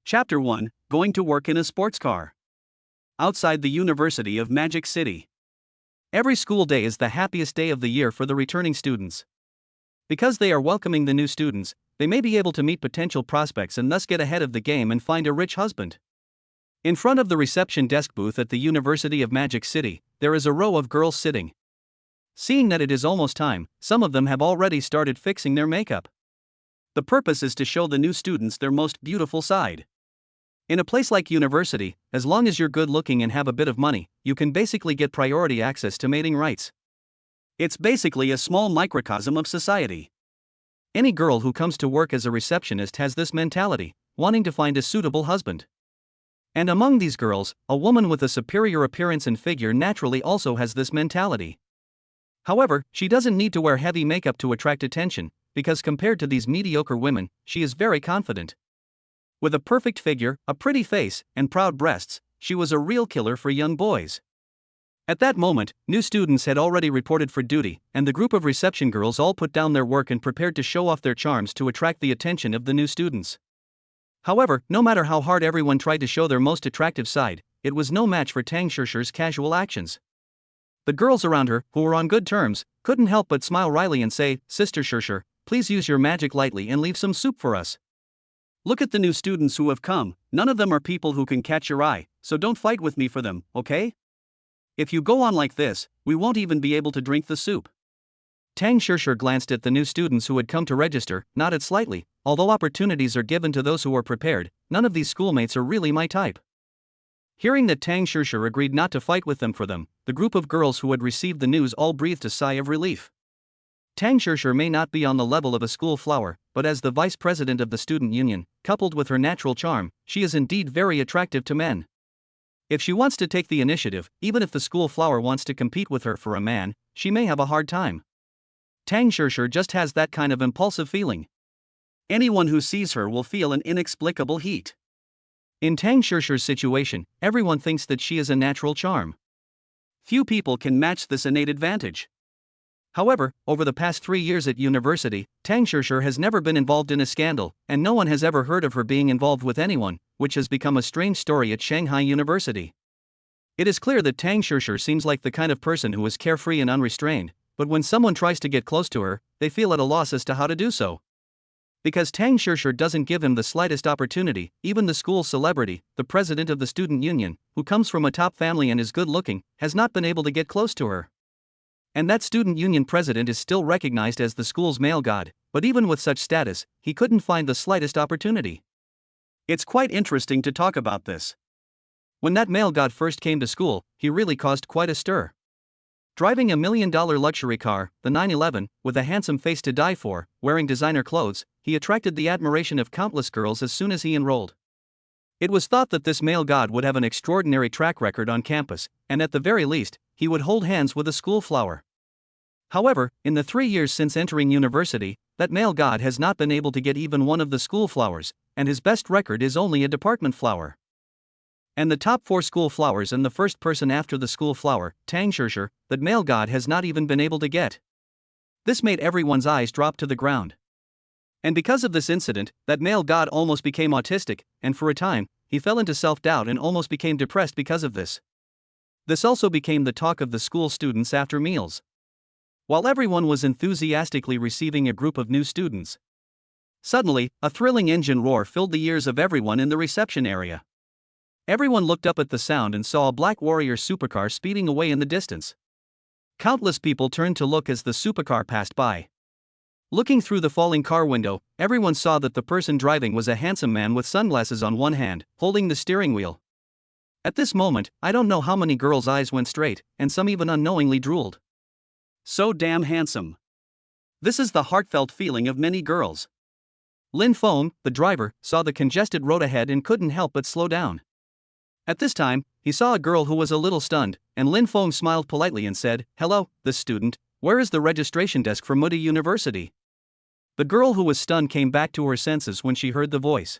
Chapter 1, Going to Work in a Sports Car. Outside the University of Magic City. Every school day is the happiest day of the year for the returning students. Because they are welcoming the new students, they may be able to meet potential prospects and thus get ahead of the game and find a rich husband. In front of the reception desk booth at the University of Magic City, there is a row of girls sitting. Seeing that it is almost time, some of them have already started fixing their makeup. The purpose is to show the new students their most beautiful side. In a place like university, as long as you're good looking and have a bit of money, you can basically get priority access to mating rights. It's basically a small microcosm of society. Any girl who comes to work as a receptionist has this mentality, wanting to find a suitable husband. And among these girls, a woman with a superior appearance and figure naturally also has this mentality. However, she doesn't need to wear heavy makeup to attract attention, because compared to these mediocre women, she is very confident. With a perfect figure, a pretty face, and proud breasts, she was a real killer for young boys. At that moment, new students had already reported for duty, and the group of reception girls all put down their work and prepared to show off their charms to attract the attention of the new students. However, no matter how hard everyone tried to show their most attractive side, it was no match for Tang Shishir's casual actions. The girls around her, who were on good terms, couldn't help but smile wryly and say, "Sister Shishir, please use your magic lightly and leave some soup for us. Look at the new students who have come, none of them are people who can catch your eye, so don't fight with me for them, okay? If you go on like this, we won't even be able to drink the soup." Tang Shishir glanced at the new students who had come to register, nodded slightly. Although opportunities are given to those who are prepared, none of these schoolmates are really my type. Hearing that Tang Shishir agreed not to fight with them for them, the group of girls who had received the news all breathed a sigh of relief. Tang Shishir may not be on the level of a school flower, but as the vice president of the student union, coupled with her natural charm, she is indeed very attractive to men. If she wants to take the initiative, even if the school flower wants to compete with her for a man, she may have a hard time. Tang Shishir just has that kind of impulsive feeling. Anyone who sees her will feel an inexplicable heat. In Tang Shishir's situation, everyone thinks that she is a natural charm. Few people can match this innate advantage. However, over the past 3 years at university, Tang Shishir has never been involved in a scandal, and no one has ever heard of her being involved with anyone, which has become a strange story at Shanghai University. It is clear that Tang Shishir seems like the kind of person who is carefree and unrestrained, but when someone tries to get close to her, they feel at a loss as to how to do so. Because Tang Shishir doesn't give him the slightest opportunity, even the school's celebrity, the president of the student union, who comes from a top family and is good looking, has not been able to get close to her. And that student union president is still recognized as the school's male god, but even with such status, he couldn't find the slightest opportunity. It's quite interesting to talk about this. When that male god first came to school, he really caused quite a stir. Driving a $1 million luxury car, the 911, with a handsome face to die for, wearing designer clothes, he attracted the admiration of countless girls as soon as he enrolled. It was thought that this male god would have an extraordinary track record on campus, and at the very least, he would hold hands with a school flower. However, in the 3 years since entering university, that male god has not been able to get even one of the school flowers, and his best record is only a department flower. And the top 4 school flowers and the first person after the school flower, Tang Shishir, that male god has not even been able to get. This made everyone's eyes drop to the ground. And because of this incident, that male god almost became autistic, and for a time, he fell into self-doubt and almost became depressed because of this. This also became the talk of the school students after meals. While everyone was enthusiastically receiving a group of new students, suddenly, a thrilling engine roar filled the ears of everyone in the reception area. Everyone looked up at the sound and saw a black warrior supercar speeding away in the distance. Countless people turned to look as the supercar passed by. Looking through the falling car window, everyone saw that the person driving was a handsome man with sunglasses on one hand, holding the steering wheel. At this moment, I don't know how many girls' eyes went straight, and some even unknowingly drooled. So damn handsome. This is the heartfelt feeling of many girls. Lin Feng, the driver, saw the congested road ahead and couldn't help but slow down. At this time, he saw a girl who was a little stunned, and Lin Feng smiled politely and said, "Hello, this student, where is the registration desk for Moody University?" The girl who was stunned came back to her senses when she heard the voice.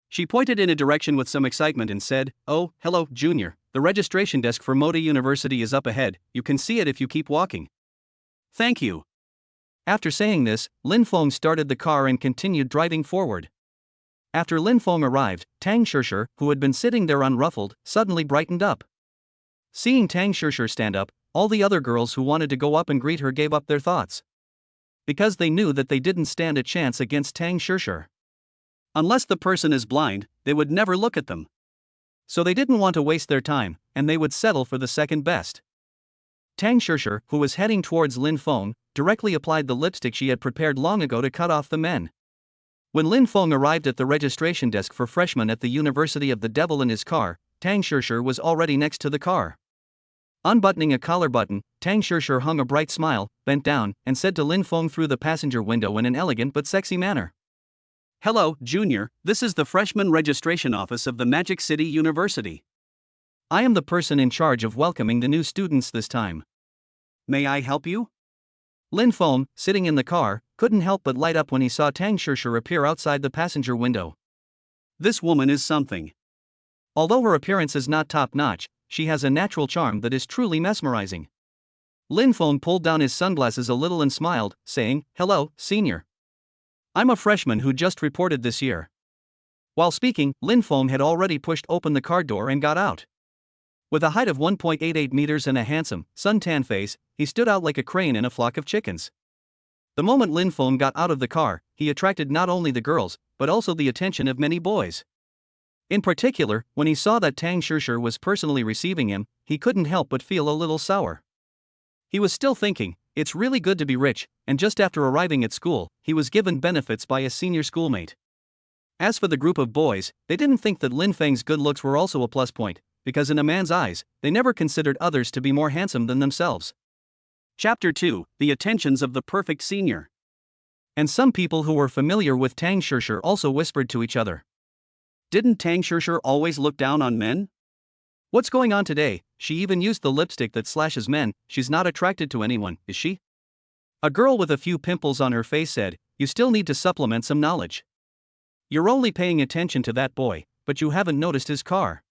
She pointed in a direction with some excitement and said, "Oh, hello, Junior, the registration desk for Moody University is up ahead, you can see it if you keep walking." "Thank you." After saying this, Lin Feng started the car and continued driving forward. After Lin Feng arrived, Tang Shishir, who had been sitting there unruffled, suddenly brightened up. Seeing Tang Shishir stand up, all the other girls who wanted to go up and greet her gave up their thoughts. Because they knew that they didn't stand a chance against Tang Shishir. Unless the person is blind, they would never look at them. So they didn't want to waste their time, and they would settle for the second best. Tang Shishir, who was heading towards Lin Feng, directly applied the lipstick she had prepared long ago to cut off the men. When Lin Feng arrived at the registration desk for freshmen at the University of the Devil in his car, Tang Shishir was already next to the car. Unbuttoning a collar button, Tang Shishir hung a bright smile, bent down, and said to Lin Feng through the passenger window in an elegant but sexy manner. "Hello, Junior, this is the freshman registration office of the Magic City University. I am the person in charge of welcoming the new students this time. May I help you?" Lin Feng, sitting in the car, couldn't help but light up when he saw Tang Shishir appear outside the passenger window. This woman is something. Although her appearance is not top-notch, she has a natural charm that is truly mesmerizing. Lin Feng pulled down his sunglasses a little and smiled, saying, "Hello, senior. I'm a freshman who just reported this year." While speaking, Lin Feng had already pushed open the car door and got out. With a height of 1.88 meters and a handsome, sun-tan face, he stood out like a crane in a flock of chickens. The moment Lin Feng got out of the car, he attracted not only the girls, but also the attention of many boys. In particular, when he saw that Tang Shishir was personally receiving him, he couldn't help but feel a little sour. He was still thinking, it's really good to be rich, and just after arriving at school, he was given benefits by a senior schoolmate. As for the group of boys, they didn't think that Lin Feng's good looks were also a plus point, because in a man's eyes, they never considered others to be more handsome than themselves. Chapter 2, The Attentions of the Perfect Senior. And some people who were familiar with Tang Shishir also whispered to each other. Didn't Tang Shishir always look down on men? What's going on today? She even used the lipstick that slashes men. She's not attracted to anyone, is she? A girl with a few pimples on her face said, "You still need to supplement some knowledge. You're only paying attention to that boy, but you haven't noticed his car.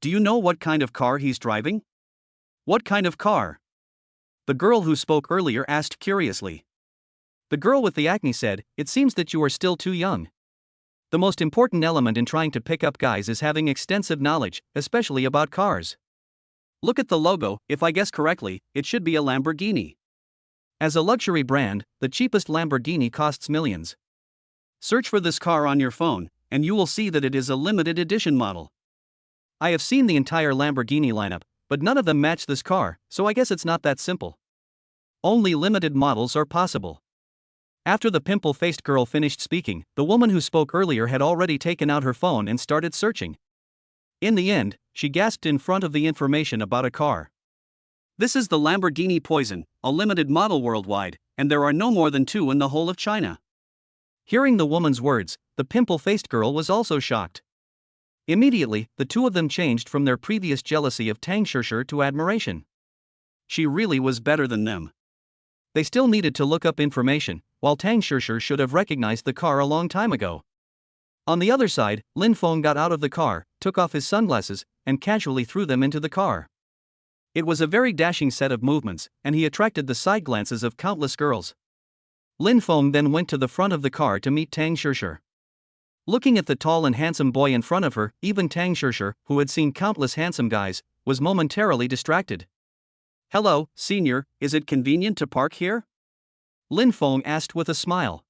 Do you know what kind of car he's driving?" "What kind of car?" the girl who spoke earlier asked curiously. The girl with the acne said, "It seems that you are still too young. The most important element in trying to pick up guys is having extensive knowledge, especially about cars. Look at the logo, if I guess correctly, it should be a Lamborghini. As a luxury brand, the cheapest Lamborghini costs millions. Search for this car on your phone, and you will see that it is a limited edition model. I have seen the entire Lamborghini lineup, but none of them match this car, so I guess it's not that simple. Only limited models are possible." After the pimple-faced girl finished speaking, the woman who spoke earlier had already taken out her phone and started searching. In the end, she gasped in front of the information about a car. "This is the Lamborghini Poison, a limited model worldwide, and there are no more than 2 in the whole of China." Hearing the woman's words, the pimple-faced girl was also shocked. Immediately, the two of them changed from their previous jealousy of Tang Shishir to admiration. She really was better than them. They still needed to look up information, while Tang Shishir should have recognized the car a long time ago. On the other side, Lin Feng got out of the car, took off his sunglasses, and casually threw them into the car. It was a very dashing set of movements, and he attracted the side glances of countless girls. Lin Feng then went to the front of the car to meet Tang Shishir. Looking at the tall and handsome boy in front of her, even Tang Shishir, who had seen countless handsome guys, was momentarily distracted. "Hello, senior, is it convenient to park here?" Lin Feng asked with a smile.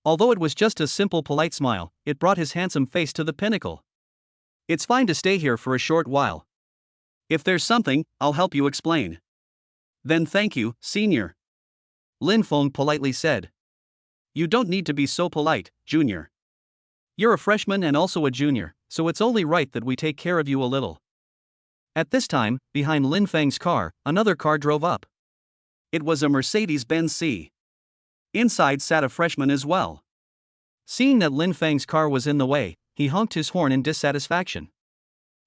Although it was just a simple polite smile, it brought his handsome face to the pinnacle. "It's fine to stay here for a short while. If there's something, I'll help you explain." "Then thank you, senior," Lin Feng politely said. "You don't need to be so polite, junior. You're a freshman and also a junior, so it's only right that we take care of you a little." At this time, behind Lin Feng's car, another car drove up. It was a Mercedes-Benz C. Inside sat a freshman as well. Seeing that Lin Feng's car was in the way, he honked his horn in dissatisfaction.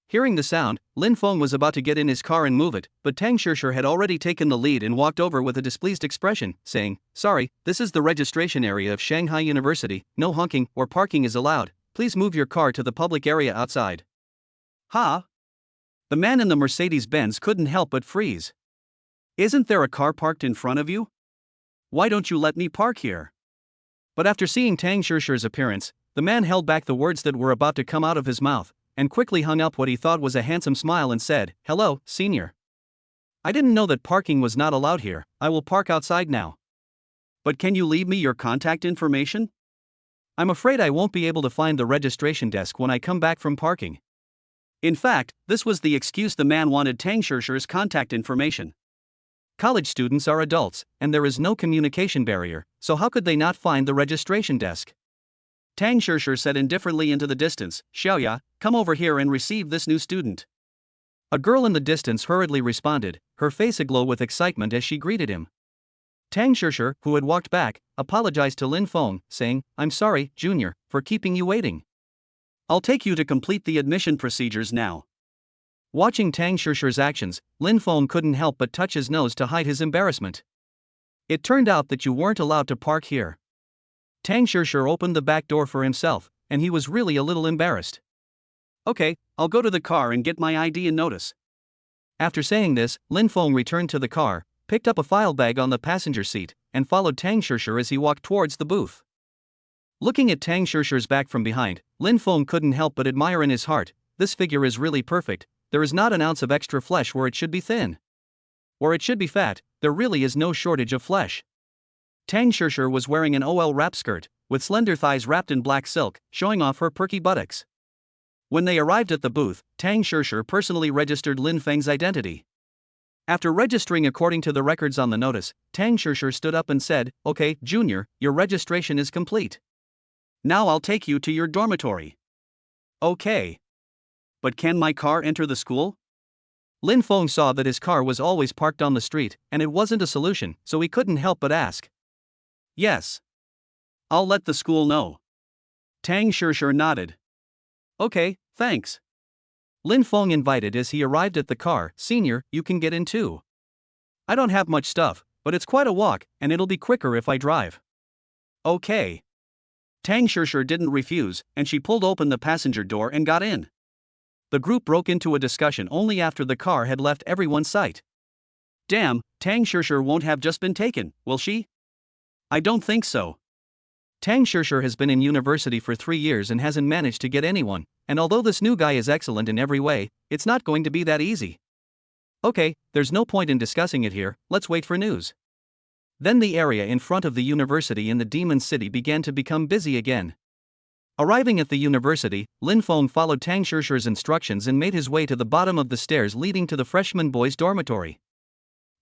Hearing the sound, Lin Feng was about to get in his car and move it, but Tang Shishir had already taken the lead and walked over with a displeased expression, saying, "Sorry, this is the registration area of Shanghai University, no honking or parking is allowed, please move your car to the public area outside." "Huh?" The man in the Mercedes-Benz couldn't help but freeze. "Isn't there a car parked in front of you? Why don't you let me park here?" But after seeing Tang Shishir's appearance, The man held back the words that were about to come out of his mouth, and quickly hung up what he thought was a handsome smile and said, "Hello, senior. I didn't know that parking was not allowed here. I will park outside now. But can you leave me your contact information? I'm afraid I won't be able to find the registration desk when I come back from parking." In fact, this was the excuse the man wanted: Tang Shishir's contact information. College students are adults, and there is no communication barrier, so how could they not find the registration desk? Tang Shishir said indifferently into the distance, "Xiaoya, come over here and receive this new student." A girl in the distance hurriedly responded, her face aglow with excitement as she greeted him. Tang Shishir, who had walked back, apologized to Lin Feng, saying, "I'm sorry, Junior, for keeping you waiting. I'll take you to complete the admission procedures now." Watching Tang Shishir's actions, Lin Feng couldn't help but touch his nose to hide his embarrassment. It turned out that you weren't allowed to park here. Tang Shishir opened the back door for himself, and he was really a little embarrassed. "Okay, I'll go to the car and get my ID and notice." After saying this, Lin Feng returned to the car, picked up a file bag on the passenger seat, and followed Tang Shishir as he walked towards the booth. Looking at Tang Shishir's back from behind, Lin Feng couldn't help but admire in his heart, "This figure is really perfect. There is not an ounce of extra flesh where it should be thin. Or it should be fat, there really is no shortage of flesh." Tang Shishir was wearing an OL wrap skirt, with slender thighs wrapped in black silk, showing off her perky buttocks. When they arrived at the booth, Tang Shishir personally registered Lin Feng's identity. After registering according to the records on the notice, Tang Shishir stood up and said, "Okay, Junior, your registration is complete. Now I'll take you to your dormitory." "Okay. But can my car enter the school?" Lin Feng saw that his car was always parked on the street, and it wasn't a solution, so he couldn't help but ask. "Yes. I'll let the school know." Tang Shishir nodded. "Okay, thanks." Lin Feng invited as he arrived at the car, "Senior, you can get in too. I don't have much stuff, but it's quite a walk, and it'll be quicker if I drive." "Okay." Tang Shishir didn't refuse, and she pulled open the passenger door and got in. The group broke into a discussion only after the car had left everyone's sight. "Damn, Tang Shishir won't have just been taken, will she?" "I don't think so. Tang Shishir has been in university for 3 years and hasn't managed to get anyone, and although this new guy is excellent in every way, it's not going to be that easy. Okay, there's no point in discussing it here, let's wait for news." Then the area in front of the university in the Demon City began to become busy again. Arriving at the university, Lin Feng followed Tang Shishir's instructions and made his way to the bottom of the stairs leading to the freshman boys' dormitory.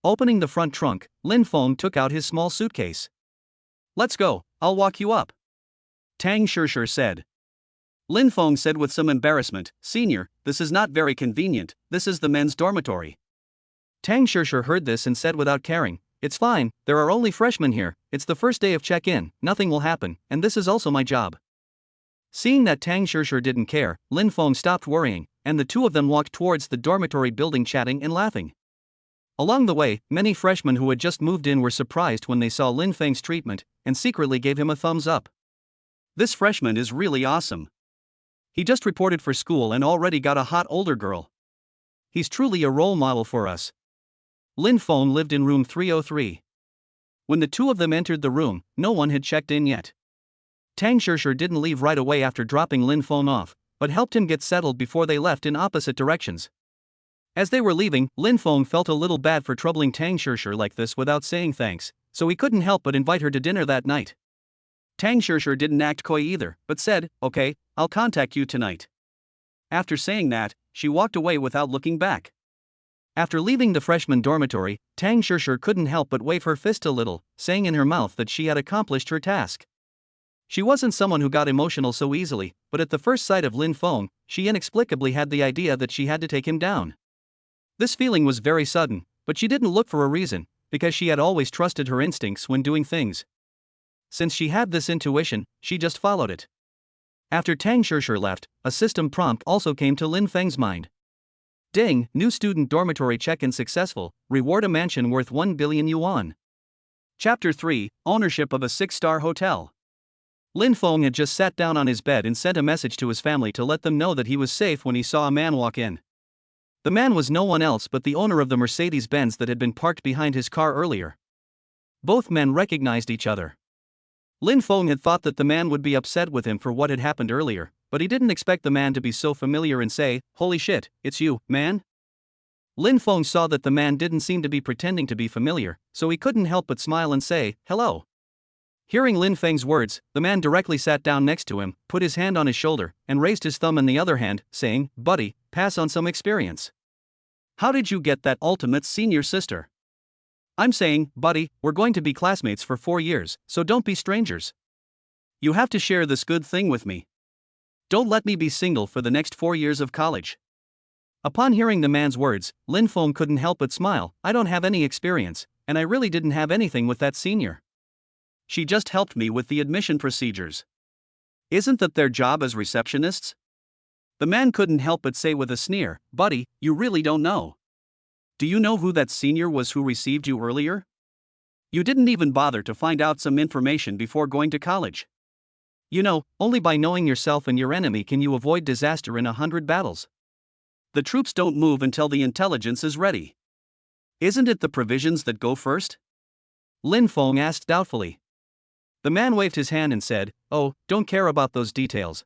Opening the front trunk, Lin Feng took out his small suitcase. "Let's go, I'll walk you up," Tang Shishir said. Lin Feng said with some embarrassment, "Senior, this is not very convenient, this is the men's dormitory." Tang Shishir heard this and said without caring, "It's fine, there are only freshmen here, it's the first day of check-in, nothing will happen, and this is also my job." Seeing that Tang Shishir didn't care, Lin Feng stopped worrying, and the two of them walked towards the dormitory building chatting and laughing. Along the way, many freshmen who had just moved in were surprised when they saw Lin Feng's treatment, and secretly gave him a thumbs up. "This freshman is really awesome. He just reported for school and already got a hot older girl. He's truly a role model for us." Lin Feng lived in room 303. When the two of them entered the room, no one had checked in yet. Tang Shishir didn't leave right away after dropping Lin Feng off, but helped him get settled before they left in opposite directions. As they were leaving, Lin Feng felt a little bad for troubling Tang Shishir like this without saying thanks, so he couldn't help but invite her to dinner that night. Tang Shishir didn't act coy either, but said, "Okay, I'll contact you tonight." After saying that, she walked away without looking back. After leaving the freshman dormitory, Tang Shishir couldn't help but wave her fist a little, saying in her mouth that she had accomplished her task. She wasn't someone who got emotional so easily, but at the first sight of Lin Feng, she inexplicably had the idea that she had to take him down. This feeling was very sudden, but she didn't look for a reason, because she had always trusted her instincts when doing things. Since she had this intuition, she just followed it. After Tang Shishir left, a system prompt also came to Lin Feng's mind. "Ding, new student dormitory check-in successful, reward a mansion worth 1 billion yuan. Chapter 3, Ownership of a 6-star hotel. Lin Feng had just sat down on his bed and sent a message to his family to let them know that he was safe when he saw a man walk in. The man was no one else but the owner of the Mercedes-Benz that had been parked behind his car earlier. Both men recognized each other. Lin Feng had thought that the man would be upset with him for what had happened earlier, but he didn't expect the man to be so familiar and say, "Holy shit, it's you, man?" Lin Feng saw that the man didn't seem to be pretending to be familiar, so he couldn't help but smile and say, "Hello." Hearing Lin Feng's words, the man directly sat down next to him, put his hand on his shoulder, and raised his thumb in the other hand, saying, "Buddy, pass on some experience. How did you get that ultimate senior sister?" "I'm saying, buddy, we're going to be classmates for 4 years, so don't be strangers. You have to share this good thing with me. Don't let me be single for the next 4 years of college." Upon hearing the man's words, Lin Feng couldn't help but smile. "I don't have any experience, and I really didn't have anything with that senior. She just helped me with the admission procedures. Isn't that their job as receptionists?" The man couldn't help but say with a sneer, "Buddy, you really don't know. Do you know who that senior was who received you earlier? You didn't even bother to find out some information before going to college. You know, only by knowing yourself and your enemy can you avoid disaster in 100 battles. The troops don't move until the intelligence is ready. Isn't it the provisions that go first?" Lin Feng asked doubtfully. The man waved his hand and said, "Oh, don't care about those details.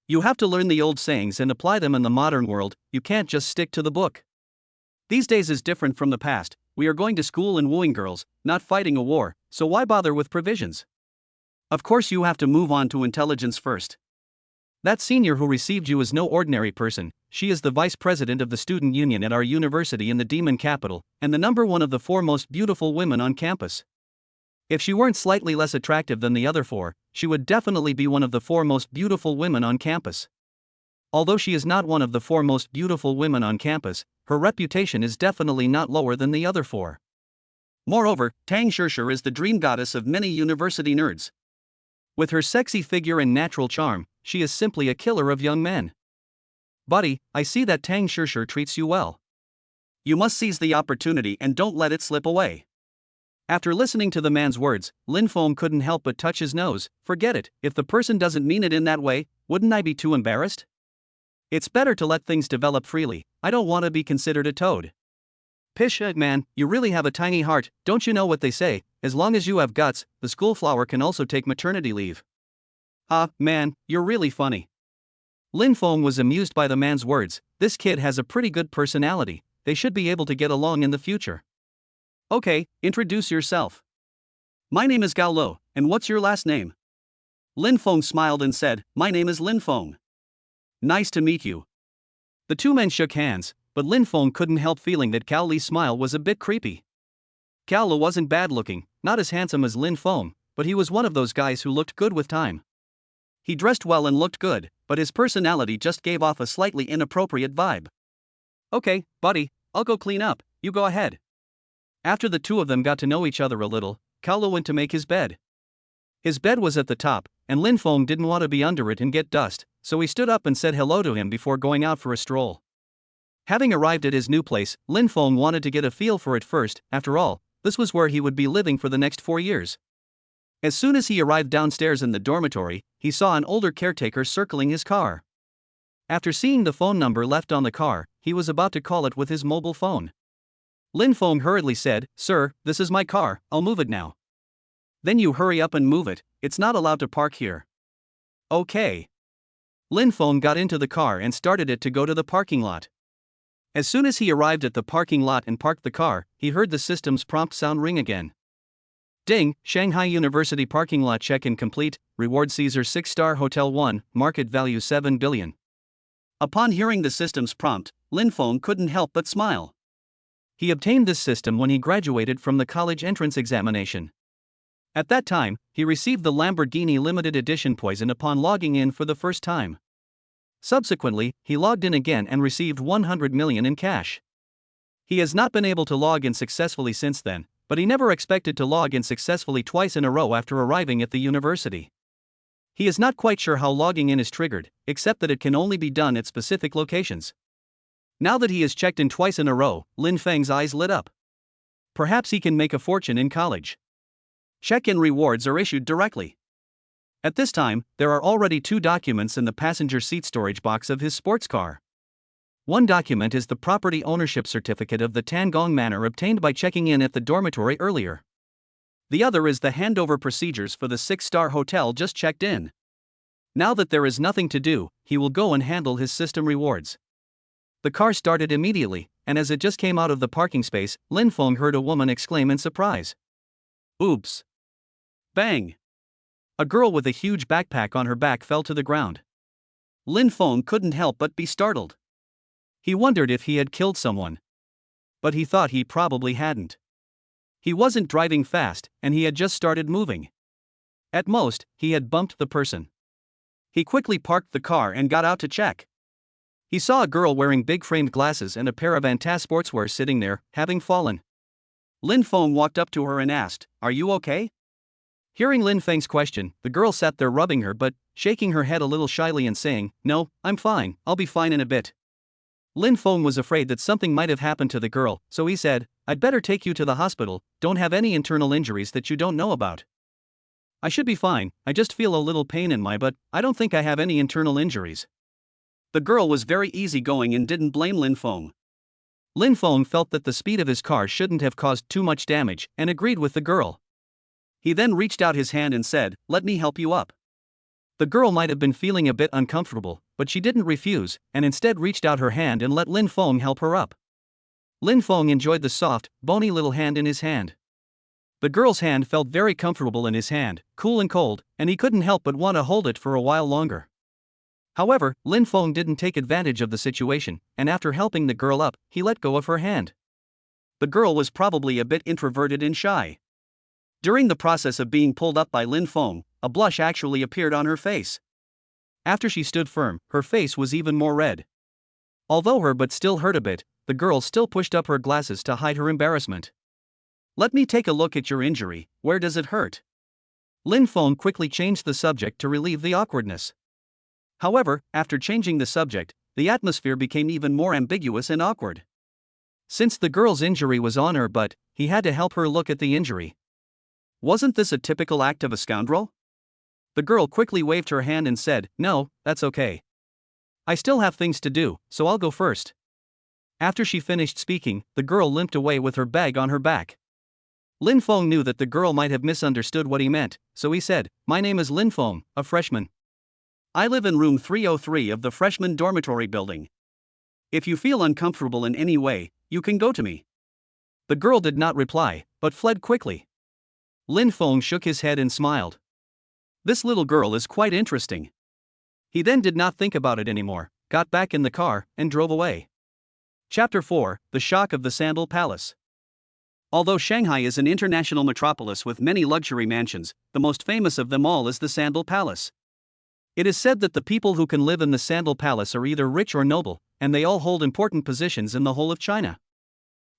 You have to learn the old sayings and apply them in the modern world, you can't just stick to the book. These days is different from the past, we are going to school and wooing girls, not fighting a war, so why bother with provisions? Of course you have to move on to intelligence first. That senior who received you is no ordinary person, she is the vice president of the student union at our university in the demon capital, and the number one of the 4 most beautiful women on campus. If she weren't slightly less attractive than the other 4, she would definitely be one of the 4 most beautiful women on campus. Although she is not one of the 4 most beautiful women on campus, her reputation is definitely not lower than the other 4. Moreover, Tang Shishir is the dream goddess of many university nerds. With her sexy figure and natural charm, she is simply a killer of young men. Buddy, I see that Tang Shishir treats you well. You must seize the opportunity and don't let it slip away." After listening to the man's words, Lin Feng couldn't help but touch his nose. Forget it, if the person doesn't mean it in that way, wouldn't I be too embarrassed? It's better to let things develop freely, I don't want to be considered a toad. Pish, man, you really have a tiny heart, don't you know what they say, as long as you have guts, the schoolflower can also take maternity leave. Ah, man, you're really funny. Lin Feng was amused by the man's words, this kid has a pretty good personality, they should be able to get along in the future. Okay, introduce yourself. My name is Gao Lo, and what's your last name? Lin Feng smiled and said, My name is Lin Feng. Nice to meet you. The 2 men shook hands, but Lin Feng couldn't help feeling that Cao Li's smile was a bit creepy. Cao Lo wasn't bad looking, not as handsome as Lin Feng, but he was one of those guys who looked good with time. He dressed well and looked good, but his personality just gave off a slightly inappropriate vibe. Okay, buddy, I'll go clean up, you go ahead. After the 2 of them got to know each other a little, Cao Lo went to make his bed. His bed was at the top, and Lin Feng didn't want to be under it and get dust, so he stood up and said hello to him before going out for a stroll. Having arrived at his new place, Lin Feng wanted to get a feel for it first, after all, this was where he would be living for the next 4 years. As soon as he arrived downstairs in the dormitory, he saw an older caretaker circling his car. After seeing the phone number left on the car, he was about to call it with his mobile phone. Lin Feng hurriedly said, Sir, this is my car, I'll move it now. Then you hurry up and move it, it's not allowed to park here. Okay. Lin Feng got into the car and started it to go to the parking lot. As soon as he arrived at the parking lot and parked the car, he heard the system's prompt sound ring again. Ding, Shanghai University parking lot check-in complete, reward Caesar 6-star Hotel 1, market value 7 billion. Upon hearing the system's prompt, Lin Feng couldn't help but smile. He obtained this system when he graduated from the college entrance examination. At that time, he received the Lamborghini limited edition poison upon logging in for the first time. Subsequently, he logged in again and received 100 million in cash. He has not been able to log in successfully since then, but he never expected to log in successfully twice in a row after arriving at the university. He is not quite sure how logging in is triggered, except that it can only be done at specific locations. Now that he has checked in twice in a row, Lin Feng's eyes lit up. Perhaps he can make a fortune in college. Check-in rewards are issued directly. At this time, there are already 2 documents in the passenger seat storage box of his sports car. One document is the property ownership certificate of the Tangong Manor obtained by checking in at the dormitory earlier. The other is the handover procedures for the 6-star hotel just checked in. Now that there is nothing to do, he will go and handle his system rewards. The car started immediately, and as it just came out of the parking space, Lin Feng heard a woman exclaim in surprise. Oops. Bang. A girl with a huge backpack on her back fell to the ground. Lin Feng couldn't help but be startled. He wondered if he had killed someone. But he thought he probably hadn't. He wasn't driving fast, and he had just started moving. At most, he had bumped the person. He quickly parked the car and got out to check. He saw a girl wearing big framed glasses and a pair of Anta sportswear sitting there, having fallen. Lin Feng walked up to her and asked, "Are you okay?" Hearing Lin Feng's question, the girl sat there rubbing her butt, shaking her head a little shyly and saying, "No, I'm fine, I'll be fine in a bit." Lin Feng was afraid that something might have happened to the girl, so he said, "I'd better take you to the hospital, don't have any internal injuries that you don't know about." "I should be fine, I just feel a little pain in my butt, I don't think I have any internal injuries." The girl was very easygoing and didn't blame Lin Feng. Lin Feng felt that the speed of his car shouldn't have caused too much damage, and agreed with the girl. He then reached out his hand and said, "Let me help you up." The girl might have been feeling a bit uncomfortable, but she didn't refuse, and instead reached out her hand and let Lin Feng help her up. Lin Feng enjoyed the soft, bony little hand in his hand. The girl's hand felt very comfortable in his hand, cool and cold, and he couldn't help but want to hold it for a while longer. However, Lin Feng didn't take advantage of the situation, and after helping the girl up, he let go of her hand. The girl was probably a bit introverted and shy. During the process of being pulled up by Lin Feng, a blush actually appeared on her face. After she stood firm, her face was even more red. Although her butt still hurt a bit, the girl still pushed up her glasses to hide her embarrassment. "Let me take a look at your injury, where does it hurt?" Lin Feng quickly changed the subject to relieve the awkwardness. However, after changing the subject, the atmosphere became even more ambiguous and awkward. Since the girl's injury was on her butt, he had to help her look at the injury. Wasn't this a typical act of a scoundrel? The girl quickly waved her hand and said, "No, that's okay. I still have things to do, so I'll go first." After she finished speaking, the girl limped away with her bag on her back. Lin Feng knew that the girl might have misunderstood what he meant, so he said, "My name is Lin Feng, a freshman. I live in room 303 of the freshman dormitory building. If you feel uncomfortable in any way, you can go to me." The girl did not reply, but fled quickly. Lin Feng shook his head and smiled. This little girl is quite interesting. He then did not think about it anymore, got back in the car, and drove away. Chapter 4: The Shock of the Sandal Palace. Although Shanghai is an international metropolis with many luxury mansions, the most famous of them all is the Sandal Palace. It is said that the people who can live in the Sandal Palace are either rich or noble, and they all hold important positions in the whole of China.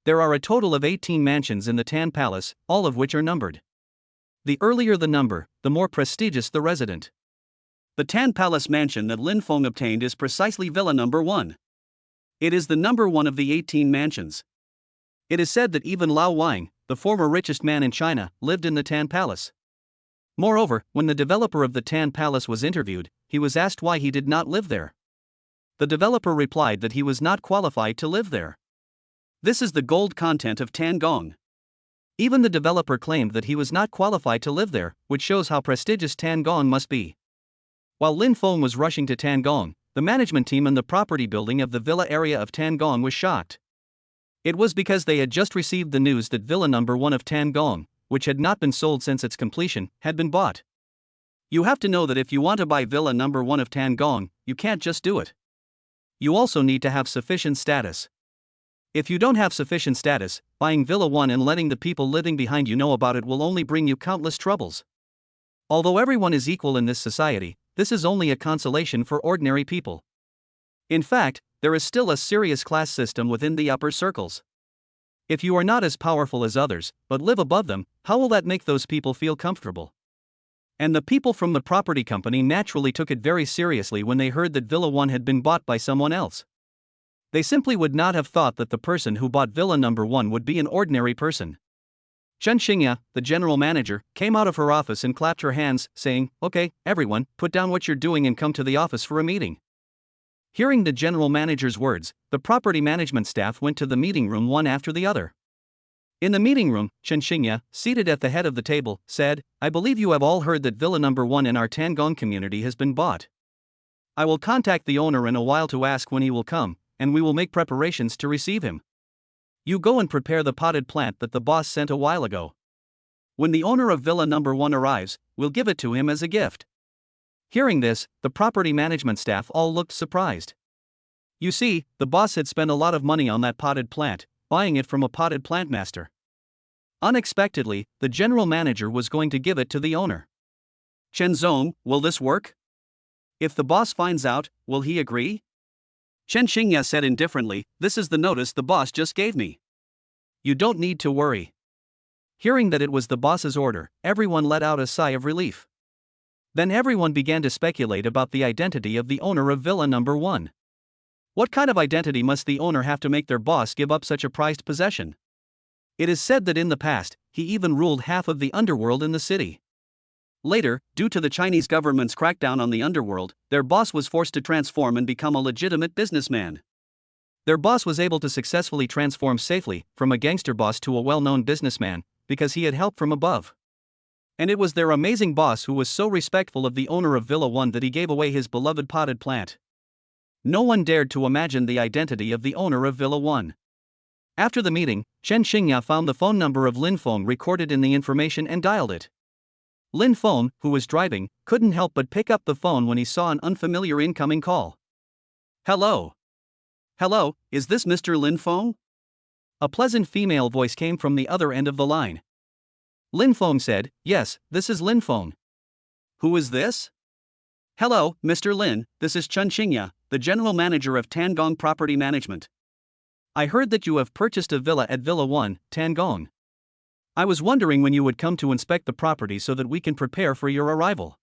There are a total of 18 mansions in the Tan Palace, all of which are numbered. The earlier the number, the more prestigious the resident. The Tan Palace mansion that Lin Feng obtained is precisely Villa number 1. It is the number 1 of the 18 mansions. It is said that even Lao Wang, the former richest man in China, lived in the Tan Palace. Moreover, when the developer of the Tan Palace was interviewed, he was asked why he did not live there. The developer replied that he was not qualified to live there. This is the gold content of Tan Gong. Even the developer claimed that he was not qualified to live there, which shows how prestigious Tan Gong must be. While Lin Feng was rushing to Tan Gong, the management team in the property building of the villa area of Tan Gong was shocked. It was because they had just received the news that Villa number 1 of Tan Gong, which had not been sold since its completion, had been bought. You have to know that if you want to buy Villa number 1 of Tan Gong, you can't just do it. You also need to have sufficient status. If you don't have sufficient status, buying Villa 1 and letting the people living behind you know about it will only bring you countless troubles. Although everyone is equal in this society, this is only a consolation for ordinary people. In fact, there is still a serious class system within the upper circles. If you are not as powerful as others, but live above them, how will that make those people feel comfortable? And the people from the property company naturally took it very seriously when they heard that Villa 1 had been bought by someone else. They simply would not have thought that the person who bought Villa number 1 would be an ordinary person. Chen Xingya, the general manager, came out of her office and clapped her hands, saying, "Okay, everyone, put down what you're doing and come to the office for a meeting." Hearing the general manager's words, the property management staff went to the meeting room one after the other. In the meeting room, Chen Xingya, seated at the head of the table, said, I believe you have all heard that Villa Number 1 in our Tangong community has been bought. I will contact the owner in a while to ask when he will come, and we will make preparations to receive him. You go and prepare the potted plant that the boss sent a while ago. When the owner of Villa Number 1 arrives, we'll give it to him as a gift. Hearing this, the property management staff all looked surprised. You see, the boss had spent a lot of money on that potted plant, buying it from a potted plant master. Unexpectedly, the general manager was going to give it to the owner. Chen Zong, will this work? If the boss finds out, will he agree? Chen Xingya said indifferently, this is the notice the boss just gave me. You don't need to worry. Hearing that it was the boss's order, everyone let out a sigh of relief. Then everyone began to speculate about the identity of the owner of Villa Number 1. What kind of identity must the owner have to make their boss give up such a prized possession? It is said that in the past, he even ruled half of the underworld in the city. Later, due to the Chinese government's crackdown on the underworld, their boss was forced to transform and become a legitimate businessman. Their boss was able to successfully transform safely from a gangster boss to a well-known businessman because he had help from above. And it was their amazing boss who was so respectful of the owner of Villa 1 that he gave away his beloved potted plant. No one dared to imagine the identity of the owner of Villa 1. After the meeting, Chen Xingya found the phone number of Lin Feng recorded in the information and dialed it. Lin Feng, who was driving, couldn't help but pick up the phone when he saw an unfamiliar incoming call. Hello. Hello, is this Mr. Lin Feng? A pleasant female voice came from the other end of the line. Lin Feng said, yes, this is Lin Feng. Who is this? Hello, Mr. Lin, this is Chen Xingya, the general manager of Tangong Property Management. I heard that you have purchased a villa at Villa 1, Tangong. I was wondering when you would come to inspect the property so that we can prepare for your arrival.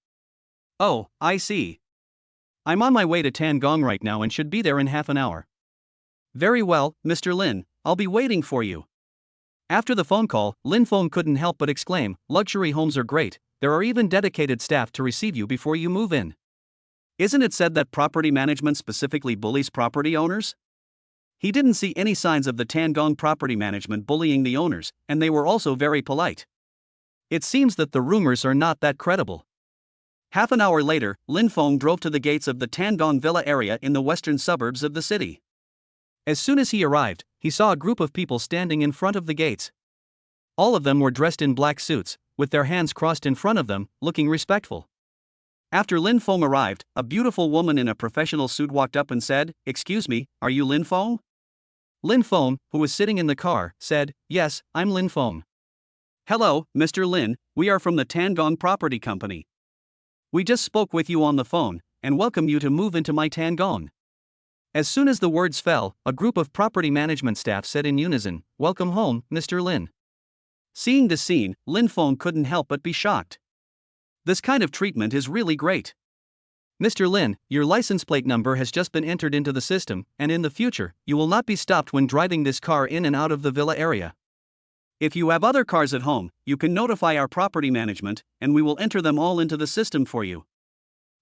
Oh, I see. I'm on my way to Tangong right now and should be there in half an hour. Very well, Mr. Lin, I'll be waiting for you. After the phone call, Lin Feng couldn't help but exclaim, luxury homes are great, there are even dedicated staff to receive you before you move in. Isn't it said that property management specifically bullies property owners? He didn't see any signs of the Tangong property management bullying the owners, and they were also very polite. It seems that the rumors are not that credible. Half an hour later, Lin Feng drove to the gates of the Tangong Villa area in the western suburbs of the city. As soon as he arrived, he saw a group of people standing in front of the gates. All of them were dressed in black suits, with their hands crossed in front of them, looking respectful. After Lin Feng arrived, a beautiful woman in a professional suit walked up and said, excuse me, are you Lin Feng? Lin Feng, who was sitting in the car, said, yes, I'm Lin Feng. Hello, Mr. Lin, we are from the Tangong Property Company. We just spoke with you on the phone, and welcome you to move into my Tangong. As soon as the words fell, a group of property management staff said in unison, welcome home, Mr. Lin. Seeing this scene, Lin Feng couldn't help but be shocked. This kind of treatment is really great. Mr. Lin, your license plate number has just been entered into the system, and in the future, you will not be stopped when driving this car in and out of the villa area. If you have other cars at home, you can notify our property management, and we will enter them all into the system for you.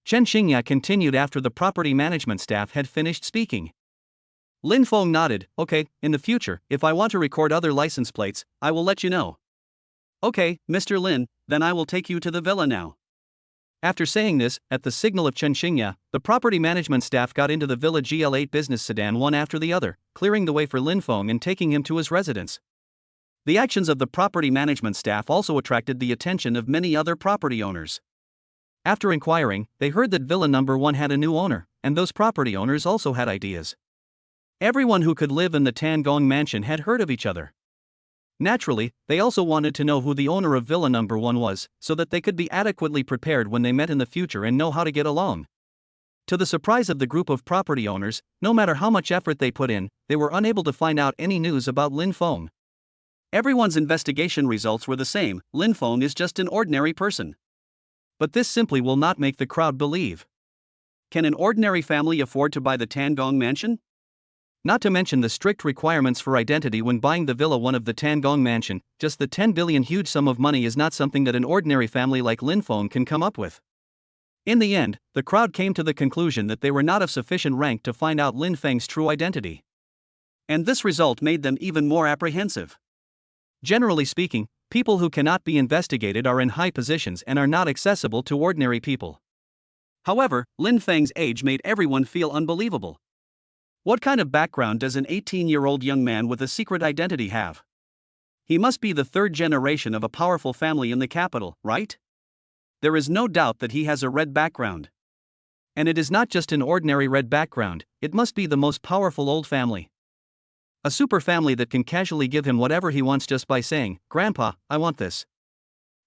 Chen Xingya continued after the property management staff had finished speaking. Lin Feng nodded, okay, in the future, if I want to record other license plates, I will let you know. Okay, Mr. Lin, then I will take you to the villa now. After saying this, at the signal of Chen Xingya, the property management staff got into the Villa GL8 business sedan one after the other, clearing the way for Lin Feng and taking him to his residence. The actions of the property management staff also attracted the attention of many other property owners. After inquiring, they heard that Villa Number 1 had a new owner, and those property owners also had ideas. Everyone who could live in the Tangong mansion had heard of each other. Naturally, they also wanted to know who the owner of Villa Number 1 was, so that they could be adequately prepared when they met in the future and know how to get along. To the surprise of the group of property owners, no matter how much effort they put in, they were unable to find out any news about Lin Feng. Everyone's investigation results were the same, Lin Feng is just an ordinary person. But this simply will not make the crowd believe. Can an ordinary family afford to buy the Tangong mansion? Not to mention the strict requirements for identity when buying the Villa 1 of the Tangong mansion, just the 10 billion huge sum of money is not something that an ordinary family like Lin Feng can come up with. In the end, the crowd came to the conclusion that they were not of sufficient rank to find out Lin Feng's true identity. And this result made them even more apprehensive. Generally speaking, people who cannot be investigated are in high positions and are not accessible to ordinary people. However, Lin Feng's age made everyone feel unbelievable. What kind of background does an 18-year-old young man with a secret identity have? He must be the third generation of a powerful family in the capital, right? There is no doubt that he has a red background. And it is not just an ordinary red background, it must be the most powerful old family. A super family that can casually give him whatever he wants just by saying, "Grandpa, I want this."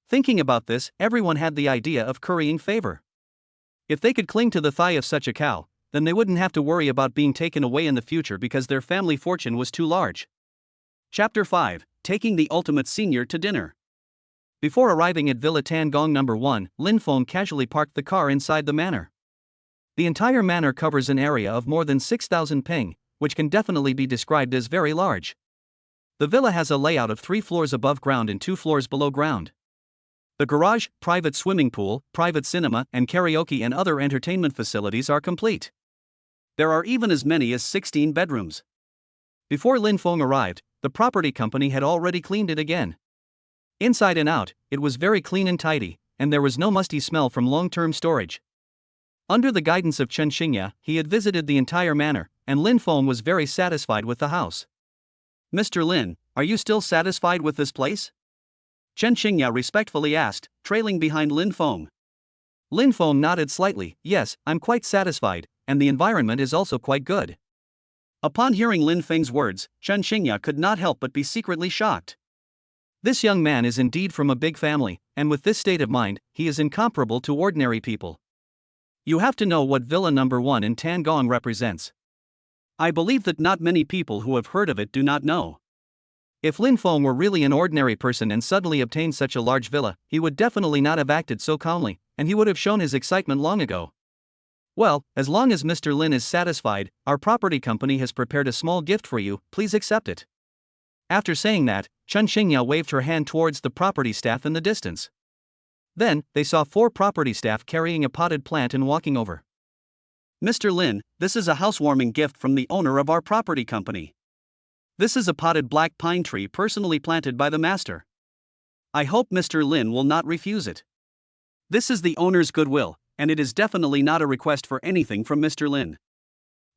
Thinking about this, everyone had the idea of currying favor. If they could cling to the thigh of such a cow, then they wouldn't have to worry about being taken away in the future because their family fortune was too large. Chapter 5, Taking the Ultimate Senior to Dinner. Before arriving at Villa Tan Gong No. 1, Lin Feng casually parked the car inside the manor. The entire manor covers an area of more than 6,000 ping, which can definitely be described as very large. The villa has a layout of 3 floors above ground and 2 floors below ground. The garage, private swimming pool, private cinema, and karaoke and other entertainment facilities are complete. There are even as many as 16 bedrooms. Before Lin Feng arrived, the property company had already cleaned it again. Inside and out, it was very clean and tidy, and there was no musty smell from long-term storage. Under the guidance of Chen Xingya, he had visited the entire manor, and Lin Feng was very satisfied with the house. "Mr. Lin, are you still satisfied with this place?" Chen Xingya respectfully asked, trailing behind Lin Feng. Lin Feng nodded slightly. "Yes, I'm quite satisfied, and the environment is also quite good." Upon hearing Lin Feng's words, Chen Xingya could not help but be secretly shocked. This young man is indeed from a big family, and with this state of mind, he is incomparable to ordinary people. You have to know what Villa No. 1 in Tangong represents. I believe that not many people who have heard of it do not know. If Lin Feng were really an ordinary person and suddenly obtained such a large villa, he would definitely not have acted so calmly, and he would have shown his excitement long ago. "Well, as long as Mr. Lin is satisfied, our property company has prepared a small gift for you, please accept it." After saying that, Chen Xingya waved her hand towards the property staff in the distance. Then, they saw 4 property staff carrying a potted plant and walking over. "Mr. Lin, this is a housewarming gift from the owner of our property company. This is a potted black pine tree personally planted by the master. I hope Mr. Lin will not refuse it. This is the owner's goodwill, and it is definitely not a request for anything from Mr. Lin."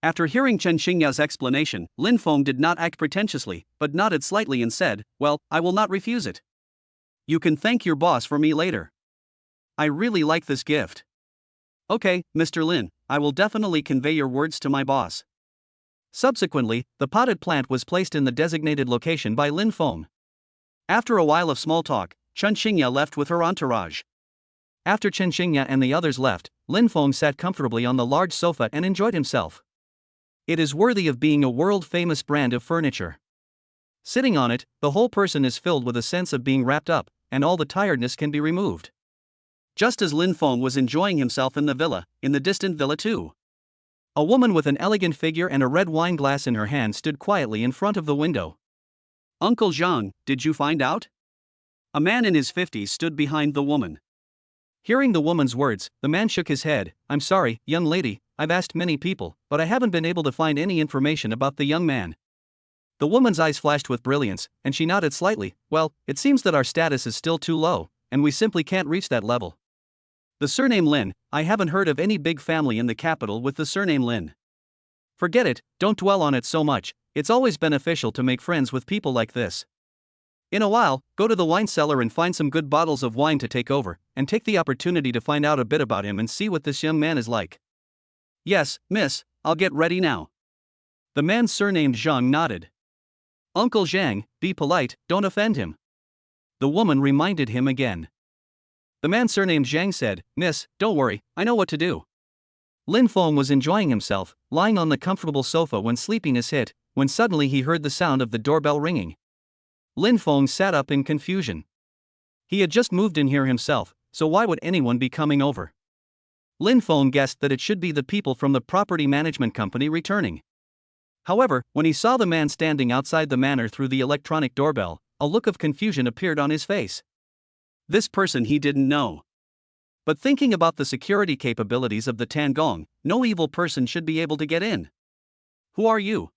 After hearing Chen Xingya's explanation, Lin Feng did not act pretentiously, but nodded slightly and said, "Well, I will not refuse it. You can thank your boss for me later. I really like this gift." "Okay, Mr. Lin, I will definitely convey your words to my boss." Subsequently, the potted plant was placed in the designated location by Lin Feng. After a while of small talk, Chen Xingya left with her entourage. After Chen Xingya and the others left, Lin Feng sat comfortably on the large sofa and enjoyed himself. It is worthy of being a world-famous brand of furniture. Sitting on it, the whole person is filled with a sense of being wrapped up, and all the tiredness can be removed. Just as Lin Feng was enjoying himself in the villa, in the distant villa too, a woman with an elegant figure and a red wine glass in her hand stood quietly in front of the window. "Uncle Zhang, did you find out?" A man in his 50s stood behind the woman. Hearing the woman's words, the man shook his head. "I'm sorry, young lady, I've asked many people, but I haven't been able to find any information about the young man." The woman's eyes flashed with brilliance, and she nodded slightly. "Well, it seems that our status is still too low, and we simply can't reach that level. The surname Lin, I haven't heard of any big family in the capital with the surname Lin. Forget it, don't dwell on it so much, it's always beneficial to make friends with people like this. In a while, go to the wine cellar and find some good bottles of wine to take over, and take the opportunity to find out a bit about him and see what this young man is like." "Yes, miss, I'll get ready now." The man surnamed Zhang nodded. "Uncle Zhang, be polite, don't offend him." The woman reminded him again. The man surnamed Zhang said, "Miss, don't worry, I know what to do." Lin Feng was enjoying himself, lying on the comfortable sofa when sleepiness hit, when suddenly he heard the sound of the doorbell ringing. Lin Feng sat up in confusion. He had just moved in here himself, so why would anyone be coming over? Lin Feng guessed that it should be the people from the property management company returning. However, when he saw the man standing outside the manor through the electronic doorbell, a look of confusion appeared on his face. This person he didn't know. But thinking about the security capabilities of the Tangong, no evil person should be able to get in. "Who are you?"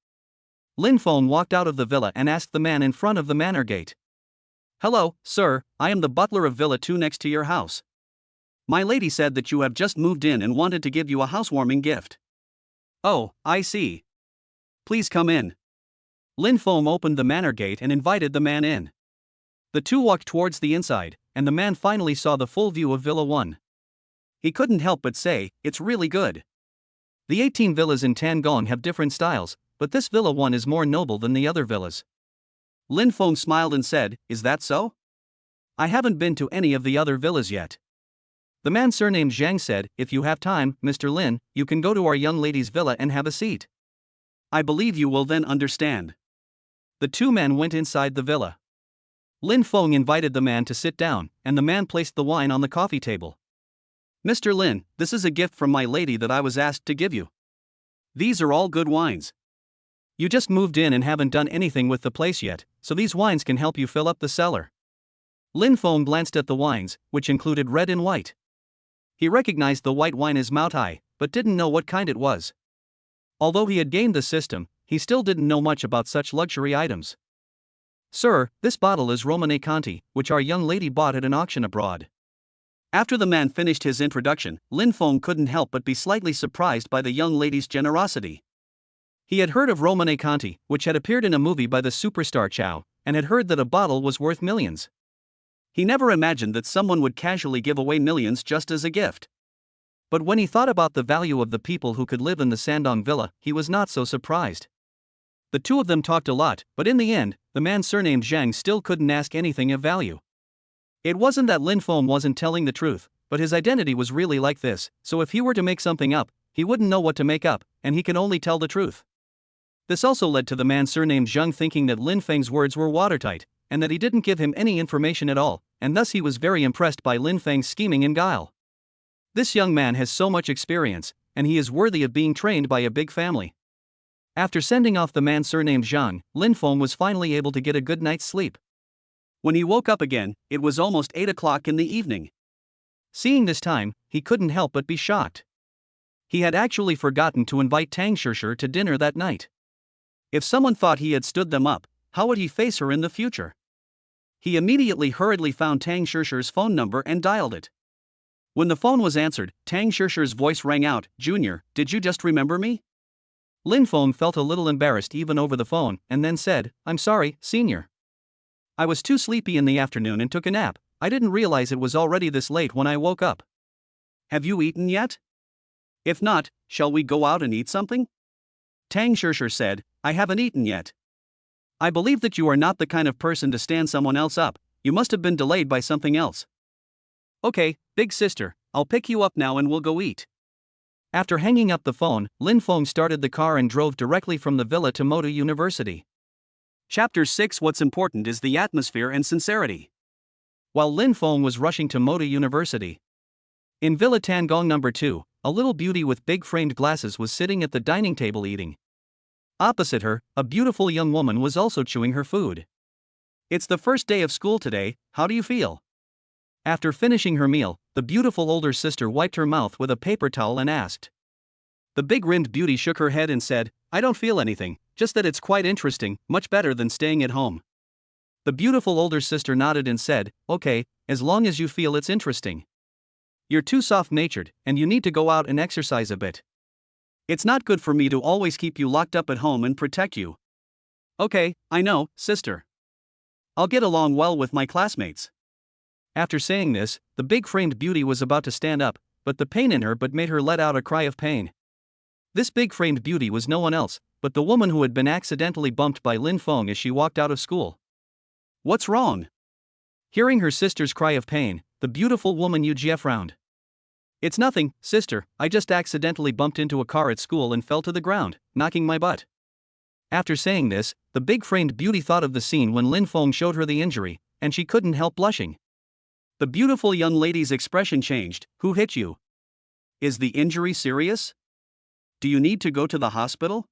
Lin Feng walked out of the villa and asked the man in front of the manor gate. Hello, sir, I am the butler of Villa 2 next to your house. My lady said that you have just moved in and wanted to give you a housewarming gift. Oh, I see. Please come in. Lin Feng opened the manor gate and invited the man in. The two walked towards the inside, and the man finally saw the full view of Villa 1. He couldn't help but say, "It's really good." The 18 villas in Tangong have different styles, but this Villa 1 is more noble than the other villas. Lin Feng smiled and said, "Is that so? I haven't been to any of the other villas yet." The man surnamed Zhang said, "If you have time, Mr. Lin, you can go to our young lady's villa and have a seat. I believe you will then understand." The two men went inside the villa. Lin Feng invited the man to sit down, and the man placed the wine on the coffee table. "Mr. Lin, this is a gift from my lady that I was asked to give you. These are all good wines. You just moved in and haven't done anything with the place yet, so these wines can help you fill up the cellar." Lin Feng glanced at the wines, which included red and white. He recognized the white wine as Maotai, but didn't know what kind it was. Although he had gained the system, he still didn't know much about such luxury items. "Sir, this bottle is Romane Conti, which our young lady bought at an auction abroad." After the man finished his introduction, Lin Feng couldn't help but be slightly surprised by the young lady's generosity. He had heard of Romane Conti, which had appeared in a movie by the superstar Chow, and had heard that a bottle was worth millions. He never imagined that someone would casually give away millions just as a gift. But when he thought about the value of the people who could live in the Sandong villa, he was not so surprised. The two of them talked a lot, but in the end, the man surnamed Zhang still couldn't ask anything of value. It wasn't that Lin Feng wasn't telling the truth, but his identity was really like this, so if he were to make something up, he wouldn't know what to make up, and he can only tell the truth. This also led to the man surnamed Zhang thinking that Lin Feng's words were watertight, and that he didn't give him any information at all, and thus he was very impressed by Lin Feng's scheming and guile. This young man has so much experience, and he is worthy of being trained by a big family. After sending off the man surnamed Zhang, Lin Feng was finally able to get a good night's sleep. When he woke up again, it was almost 8 o'clock in the evening. Seeing this time, he couldn't help but be shocked. He had actually forgotten to invite Tang Shishir to dinner that night. If someone thought he had stood them up, how would he face her in the future? He immediately hurriedly found Tang Shishir's phone number and dialed it. When the phone was answered, Tang Shishir's voice rang out, "Junior, did you just remember me?" Lin Feng felt a little embarrassed even over the phone, and then said, "I'm sorry, senior. I was too sleepy in the afternoon and took a nap. I didn't realize it was already this late when I woke up. Have you eaten yet? If not, shall we go out and eat something?" Tang Shishir said, "I haven't eaten yet. I believe that you are not the kind of person to stand someone else up. You must have been delayed by something else." "Okay, big sister, I'll pick you up now and we'll go eat." After hanging up the phone, Lin Feng started the car and drove directly from the villa to Motu University. Chapter 6. What's important is the atmosphere and sincerity. While Lin Feng was rushing to Motu University, in Villa Tangong No. 2, a little beauty with big framed glasses was sitting at the dining table eating. Opposite her, a beautiful young woman was also chewing her food. "It's the first day of school today, how do you feel?" After finishing her meal, the beautiful older sister wiped her mouth with a paper towel and asked. The big-rimmed beauty shook her head and said, "I don't feel anything, just that it's quite interesting, much better than staying at home." The beautiful older sister nodded and said, "Okay, as long as you feel it's interesting. You're too soft-natured, and you need to go out and exercise a bit. It's not good for me to always keep you locked up at home and protect you." "Okay, I know, sister. I'll get along well with my classmates." After saying this, the big-framed beauty was about to stand up, but the pain in her made her let out a cry of pain. This big-framed beauty was no one else, but the woman who had been accidentally bumped by Lin Feng as she walked out of school. "What's wrong?" Hearing her sister's cry of pain, the beautiful woman Yujie frowned. "It's nothing, sister, I just accidentally bumped into a car at school and fell to the ground, knocking my butt." After saying this, the big-framed beauty thought of the scene when Lin Feng showed her the injury, and she couldn't help blushing. The beautiful young lady's expression changed. "Who hit you? Is the injury serious? Do you need to go to the hospital?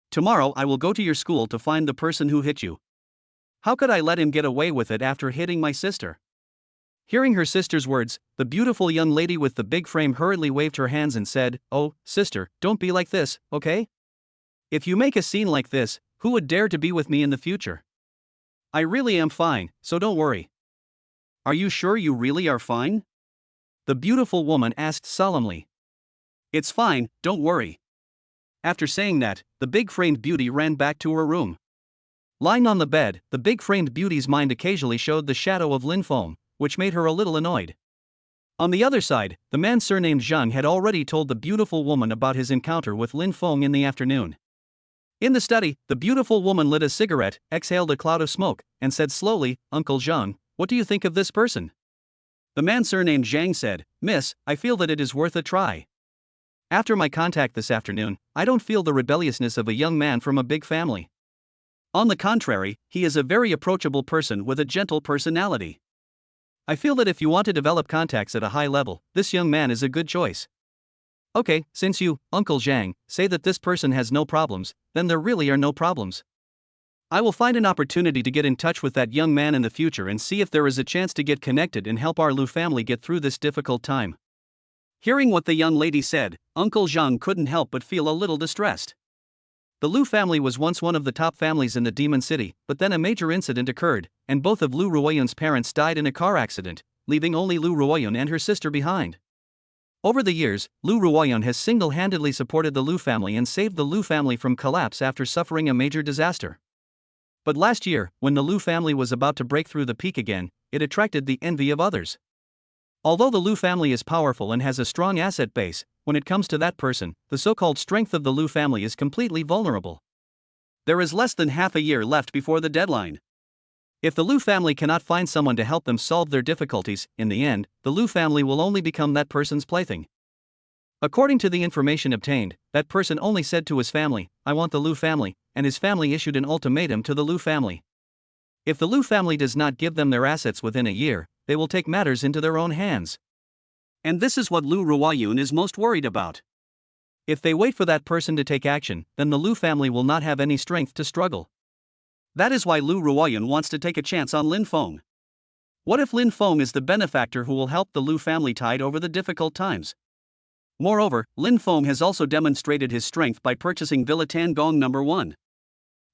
Tomorrow I will go to your school to find the person who hit you. How could I let him get away with it after hitting my sister?" Hearing her sister's words, the beautiful young lady with the big frame hurriedly waved her hands and said, "Oh, sister, don't be like this, okay? If you make a scene like this, who would dare to be with me in the future? I really am fine, so don't worry. Are you sure you really are fine? The beautiful woman asked solemnly. It's fine, don't worry. After saying that, the big-framed beauty ran back to her room. Lying on the bed, the big-framed beauty's mind occasionally showed the shadow of Lin Feng, which made her a little annoyed. On the other side, the man surnamed Zhang had already told the beautiful woman about his encounter with Lin Feng in the afternoon. In the study, the beautiful woman lit a cigarette, exhaled a cloud of smoke, and said slowly, "Uncle Zhang, what do you think of this person?" The man surnamed Zhang said, "Miss, I feel that it is worth a try. After my contact this afternoon, I don't feel the rebelliousness of a young man from a big family. On the contrary, he is a very approachable person with a gentle personality. I feel that if you want to develop contacts at a high level, this young man is a good choice." Okay, since you, Uncle Zhang, say that this person has no problems, then there really are no problems. I will find an opportunity to get in touch with that young man in the future and see if there is a chance to get connected and help our Lu family get through this difficult time. Hearing what the young lady said, Uncle Zhang couldn't help but feel a little distressed. The Lu family was once one of the top families in the Demon City, but then a major incident occurred, and both of Lu Ruoyun's parents died in a car accident, leaving only Lu Ruoyun and her sister behind. Over the years, Lu Ruoyun has single-handedly supported the Lu family and saved the Lu family from collapse after suffering a major disaster. But last year, when the Lu family was about to break through the peak again, it attracted the envy of others. Although the Lu family is powerful and has a strong asset base, when it comes to that person, the so-called strength of the Lu family is completely vulnerable. There is less than half a year left before the deadline. If the Lu family cannot find someone to help them solve their difficulties, in the end, the Lu family will only become that person's plaything. According to the information obtained, that person only said to his family, "I want the Lu family," and his family issued an ultimatum to the Lu family. If the Lu family does not give them their assets within a year, they will take matters into their own hands. And this is what Lu Ruoyun is most worried about. If they wait for that person to take action, then the Lu family will not have any strength to struggle. That is why Lu Ruoyun wants to take a chance on Lin Feng. What if Lin Feng is the benefactor who will help the Lu family tide over the difficult times? Moreover, Lin Feng has also demonstrated his strength by purchasing Villa Tangong No. 1.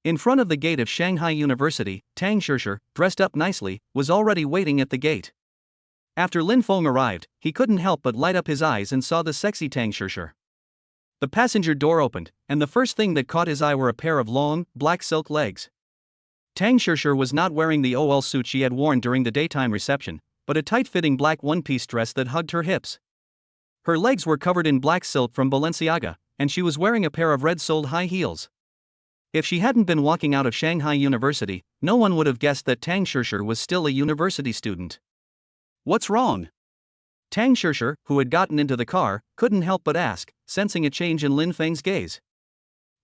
In front of the gate of Shanghai University, Tang Shishir, dressed up nicely, was already waiting at the gate. After Lin Feng arrived, he couldn't help but light up his eyes and saw the sexy Tang Shishir. The passenger door opened, and the first thing that caught his eye were a pair of long, black silk legs. Tang Shishir was not wearing the OL suit she had worn during the daytime reception, but a tight-fitting black one-piece dress that hugged her hips. Her legs were covered in black silk from Balenciaga, and she was wearing a pair of red-soled high heels. If she hadn't been walking out of Shanghai University, no one would have guessed that Tang Shishir was still a university student. What's wrong? Tang Shishir, who had gotten into the car, couldn't help but ask, sensing a change in Lin Feng's gaze.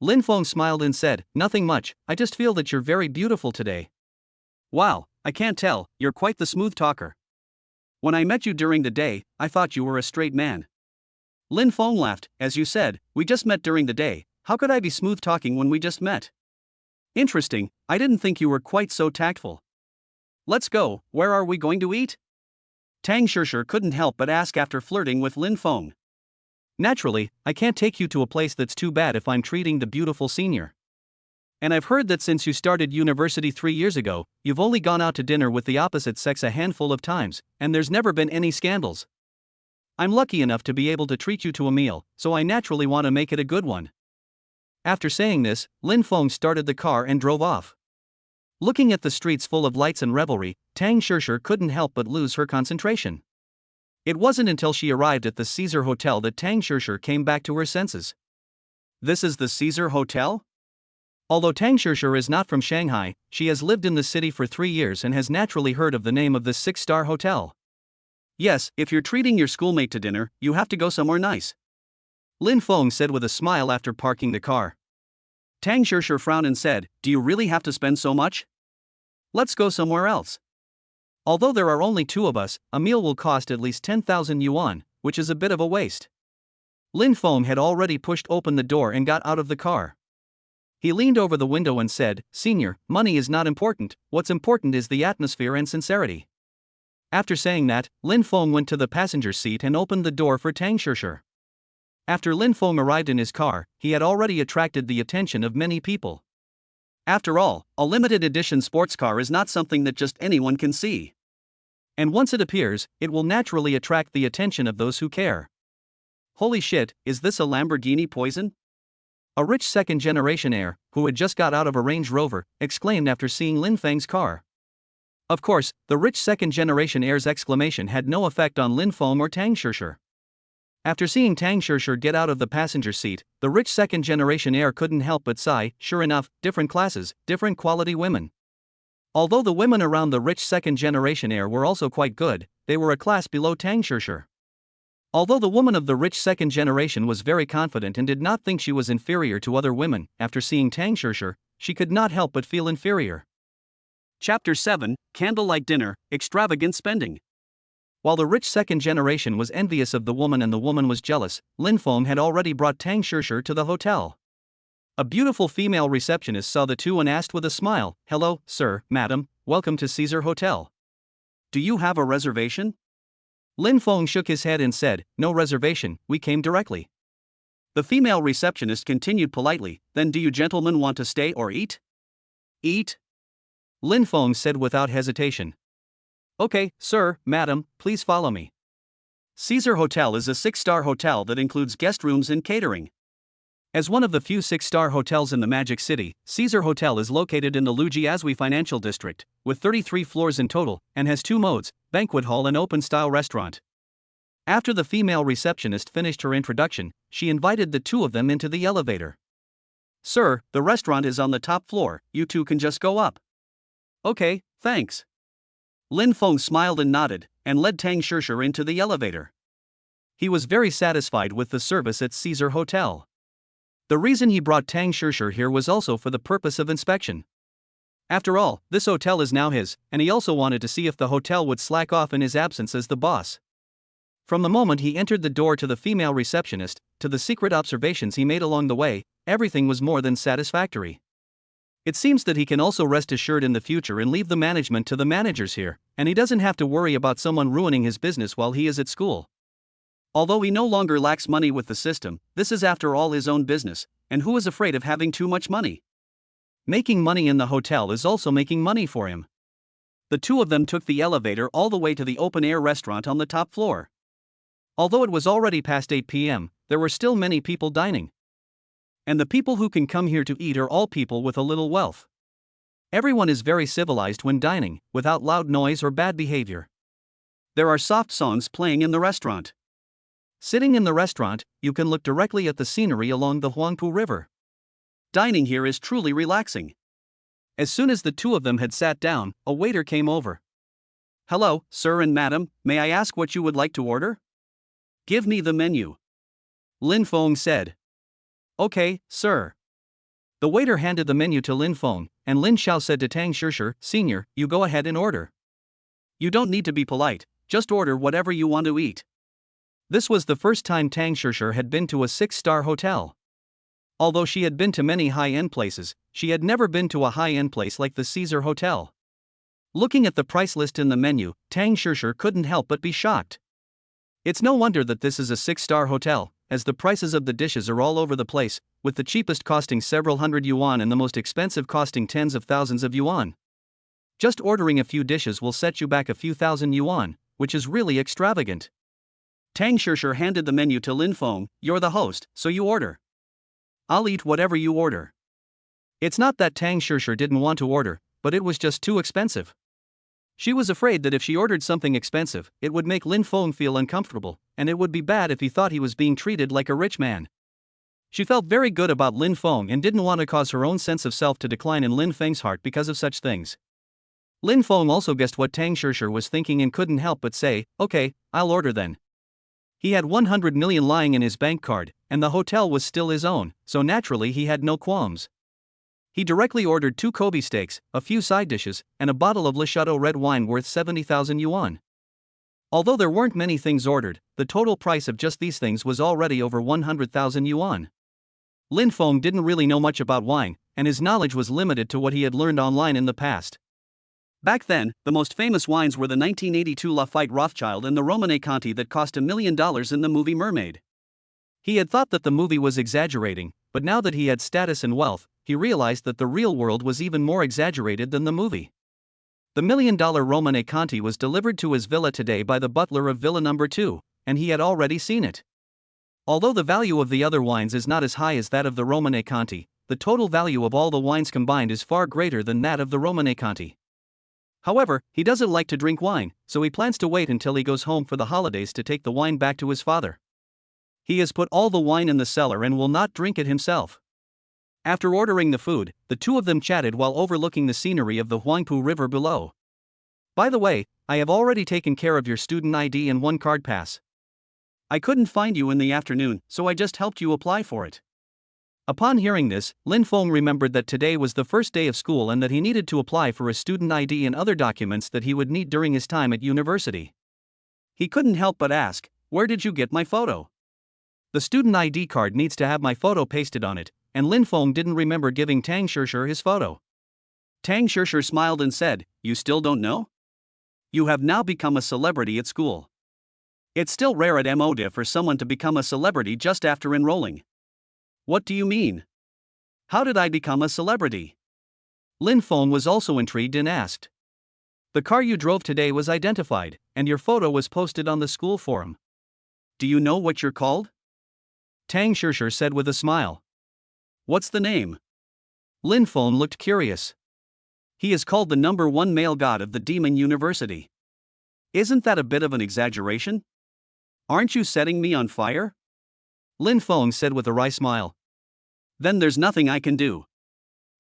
Lin Feng smiled and said, "Nothing much, I just feel that you're very beautiful today." "Wow, I can't tell, you're quite the smooth talker. When I met you during the day, I thought you were a straight man." Lin Feng laughed. "As you said, we just met during the day, how could I be smooth talking when we just met?" "Interesting, I didn't think you were quite so tactful. Let's go, where are we going to eat?" Tang Shishir couldn't help but ask after flirting with Lin Feng. "Naturally, I can't take you to a place that's too bad if I'm treating the beautiful senior. And I've heard that since you started university 3 years ago, you've only gone out to dinner with the opposite sex a handful of times, and there's never been any scandals. I'm lucky enough to be able to treat you to a meal, so I naturally want to make it a good one." After saying this, Lin Feng started the car and drove off. Looking at the streets full of lights and revelry, Tang Shishir couldn't help but lose her concentration. It wasn't until she arrived at the Caesar Hotel that Tang Shishir came back to her senses. This is the Caesar Hotel? Although Tang Shishir is not from Shanghai, she has lived in the city for 3 years and has naturally heard of the name of this 6-star hotel. "Yes, if you're treating your schoolmate to dinner, you have to go somewhere nice," Lin Feng said with a smile after parking the car. Tang Shishir frowned and said, "Do you really have to spend so much? Let's go somewhere else. Although there are only 2 of us, a meal will cost at least 10,000 yuan, which is a bit of a waste." Lin Feng had already pushed open the door and got out of the car. He leaned over the window and said, "Senior, money is not important, what's important is the atmosphere and sincerity." After saying that, Lin Feng went to the passenger seat and opened the door for Tang Shishir. After Lin Feng arrived in his car, he had already attracted the attention of many people. After all, a limited edition sports car is not something that just anyone can see. And once it appears, it will naturally attract the attention of those who care. Holy shit, is this a Lamborghini Poison? A rich second-generation heir, who had just got out of a Range Rover, exclaimed after seeing Lin Feng's car. Of course, the rich second-generation heir's exclamation had no effect on Lin Feng or Tang Shishir. After seeing Tang Shishir get out of the passenger seat, the rich second-generation heir couldn't help but sigh. Sure enough, different classes, different quality women. Although the women around the rich second-generation heir were also quite good, they were a class below Tang Shishir. Although the woman of the rich second generation was very confident and did not think she was inferior to other women, after seeing Tang Shishir, she could not help but feel inferior. Chapter 7, Candlelight Dinner, Extravagant Spending. While the rich second generation was envious of the woman and the woman was jealous, Lin Feng had already brought Tang Shishir to the hotel. A beautiful female receptionist saw the two and asked with a smile, "Hello, sir, madam, welcome to Caesar Hotel. Do you have a reservation?" Lin Feng shook his head and said, "No reservation, we came directly." The female receptionist continued politely, "Then do you gentlemen want to stay or eat?" "Eat?" Lin Feng said without hesitation. "Okay, sir, madam, please follow me." Caesar Hotel is a 6-star hotel that includes guest rooms and catering. As one of the few 6-star hotels in the Magic City, Caesar Hotel is located in the Lujiazui Financial District, with 33 floors in total, and has 2 modes, banquet hall and open-style restaurant. After the female receptionist finished her introduction, she invited the two of them into the elevator. "Sir, the restaurant is on the top floor, you two can just go up." "Okay, thanks." Lin Feng smiled and nodded, and led Tang Shishir into the elevator. He was very satisfied with the service at Caesar Hotel. The reason he brought Tang Shishir here was also for the purpose of inspection. After all, this hotel is now his, and he also wanted to see if the hotel would slack off in his absence as the boss. From the moment he entered the door to the female receptionist, to the secret observations he made along the way, everything was more than satisfactory. It seems that he can also rest assured in the future and leave the management to the managers here, and he doesn't have to worry about someone ruining his business while he is at school. Although he no longer lacks money with the system, this is after all his own business, and who is afraid of having too much money? Making money in the hotel is also making money for him. The two of them took the elevator all the way to the open-air restaurant on the top floor. Although it was already past 8 p.m., there were still many people dining. And the people who can come here to eat are all people with a little wealth. Everyone is very civilized when dining, without loud noise or bad behavior. There are soft songs playing in the restaurant. Sitting in the restaurant, you can look directly at the scenery along the Huangpu River. Dining here is truly relaxing. As soon as the two of them had sat down, a waiter came over. "Hello, sir and madam, may I ask what you would like to order?" "Give me the menu," Lin Feng said. "Okay, sir." The waiter handed the menu to Lin Feng, and Lin Xiao said to Tang Shishir, "Senior, you go ahead and order. You don't need to be polite, just order whatever you want to eat." This was the first time Tang Shishir had been to a 6-star hotel. Although she had been to many high-end places, she had never been to a high-end place like the Caesar Hotel. Looking at the price list in the menu, Tang Shishir couldn't help but be shocked. It's no wonder that this is a 6-star hotel, as the prices of the dishes are all over the place, with the cheapest costing several hundred yuan and the most expensive costing tens of thousands of yuan. Just ordering a few dishes will set you back a few thousand yuan, which is really extravagant. Tang Shishir handed the menu to Lin Feng. "You're the host, so you order." "I'll eat whatever you order." It's not that Tang Shishir didn't want to order, but it was just too expensive. She was afraid that if she ordered something expensive, it would make Lin Feng feel uncomfortable, and it would be bad if he thought he was being treated like a rich man. She felt very good about Lin Feng and didn't want to cause her own sense of self to decline in Lin Feng's heart because of such things. Lin Feng also guessed what Tang Shishir was thinking and couldn't help but say, "Okay, I'll order then." He had 100 million lying in his bank card, and the hotel was still his own, so naturally he had no qualms. He directly ordered 2 Kobe steaks, a few side dishes, and a bottle of Le Chateau red wine worth 70,000 yuan. Although there weren't many things ordered, the total price of just these things was already over 100,000 yuan. Lin Feng didn't really know much about wine, and his knowledge was limited to what he had learned online in the past. Back then, the most famous wines were the 1982 Lafite Rothschild and the Romanée Conti that cost $1 million in the movie Mermaid. He had thought that the movie was exaggerating, but now that he had status and wealth, he realized that the real world was even more exaggerated than the movie. The $1 million Romane Conti was delivered to his villa today by the butler of Villa Number 2, and he had already seen it. Although the value of the other wines is not as high as that of the Romane Conti, the total value of all the wines combined is far greater than that of the Romane Conti. However, he doesn't like to drink wine, so he plans to wait until he goes home for the holidays to take the wine back to his father. He has put all the wine in the cellar and will not drink it himself. After ordering the food, the two of them chatted while overlooking the scenery of the Huangpu River below. By the way, I have already taken care of your student ID and one card pass. I couldn't find you in the afternoon, so I just helped you apply for it. Upon hearing this, Lin Feng remembered that today was the first day of school and that he needed to apply for a student ID and other documents that he would need during his time at university. He couldn't help but ask, "Where did you get my photo?" The student ID card needs to have my photo pasted on it, and Lin Feng didn't remember giving Tang Shishir his photo. Tang Shishir smiled and said, "You still don't know? You have now become a celebrity at school. It's still rare at MODIF for someone to become a celebrity just after enrolling." "What do you mean? How did I become a celebrity?" Lin Feng was also intrigued and asked. "The car you drove today was identified, and your photo was posted on the school forum. Do you know what you're called?" Tang Shishir said with a smile. "What's the name?" Lin Feng looked curious. "He is called the #1 male god of the Demon University." "Isn't that a bit of an exaggeration? Aren't you setting me on fire?" Lin Feng said with a wry smile. "Then there's nothing I can do.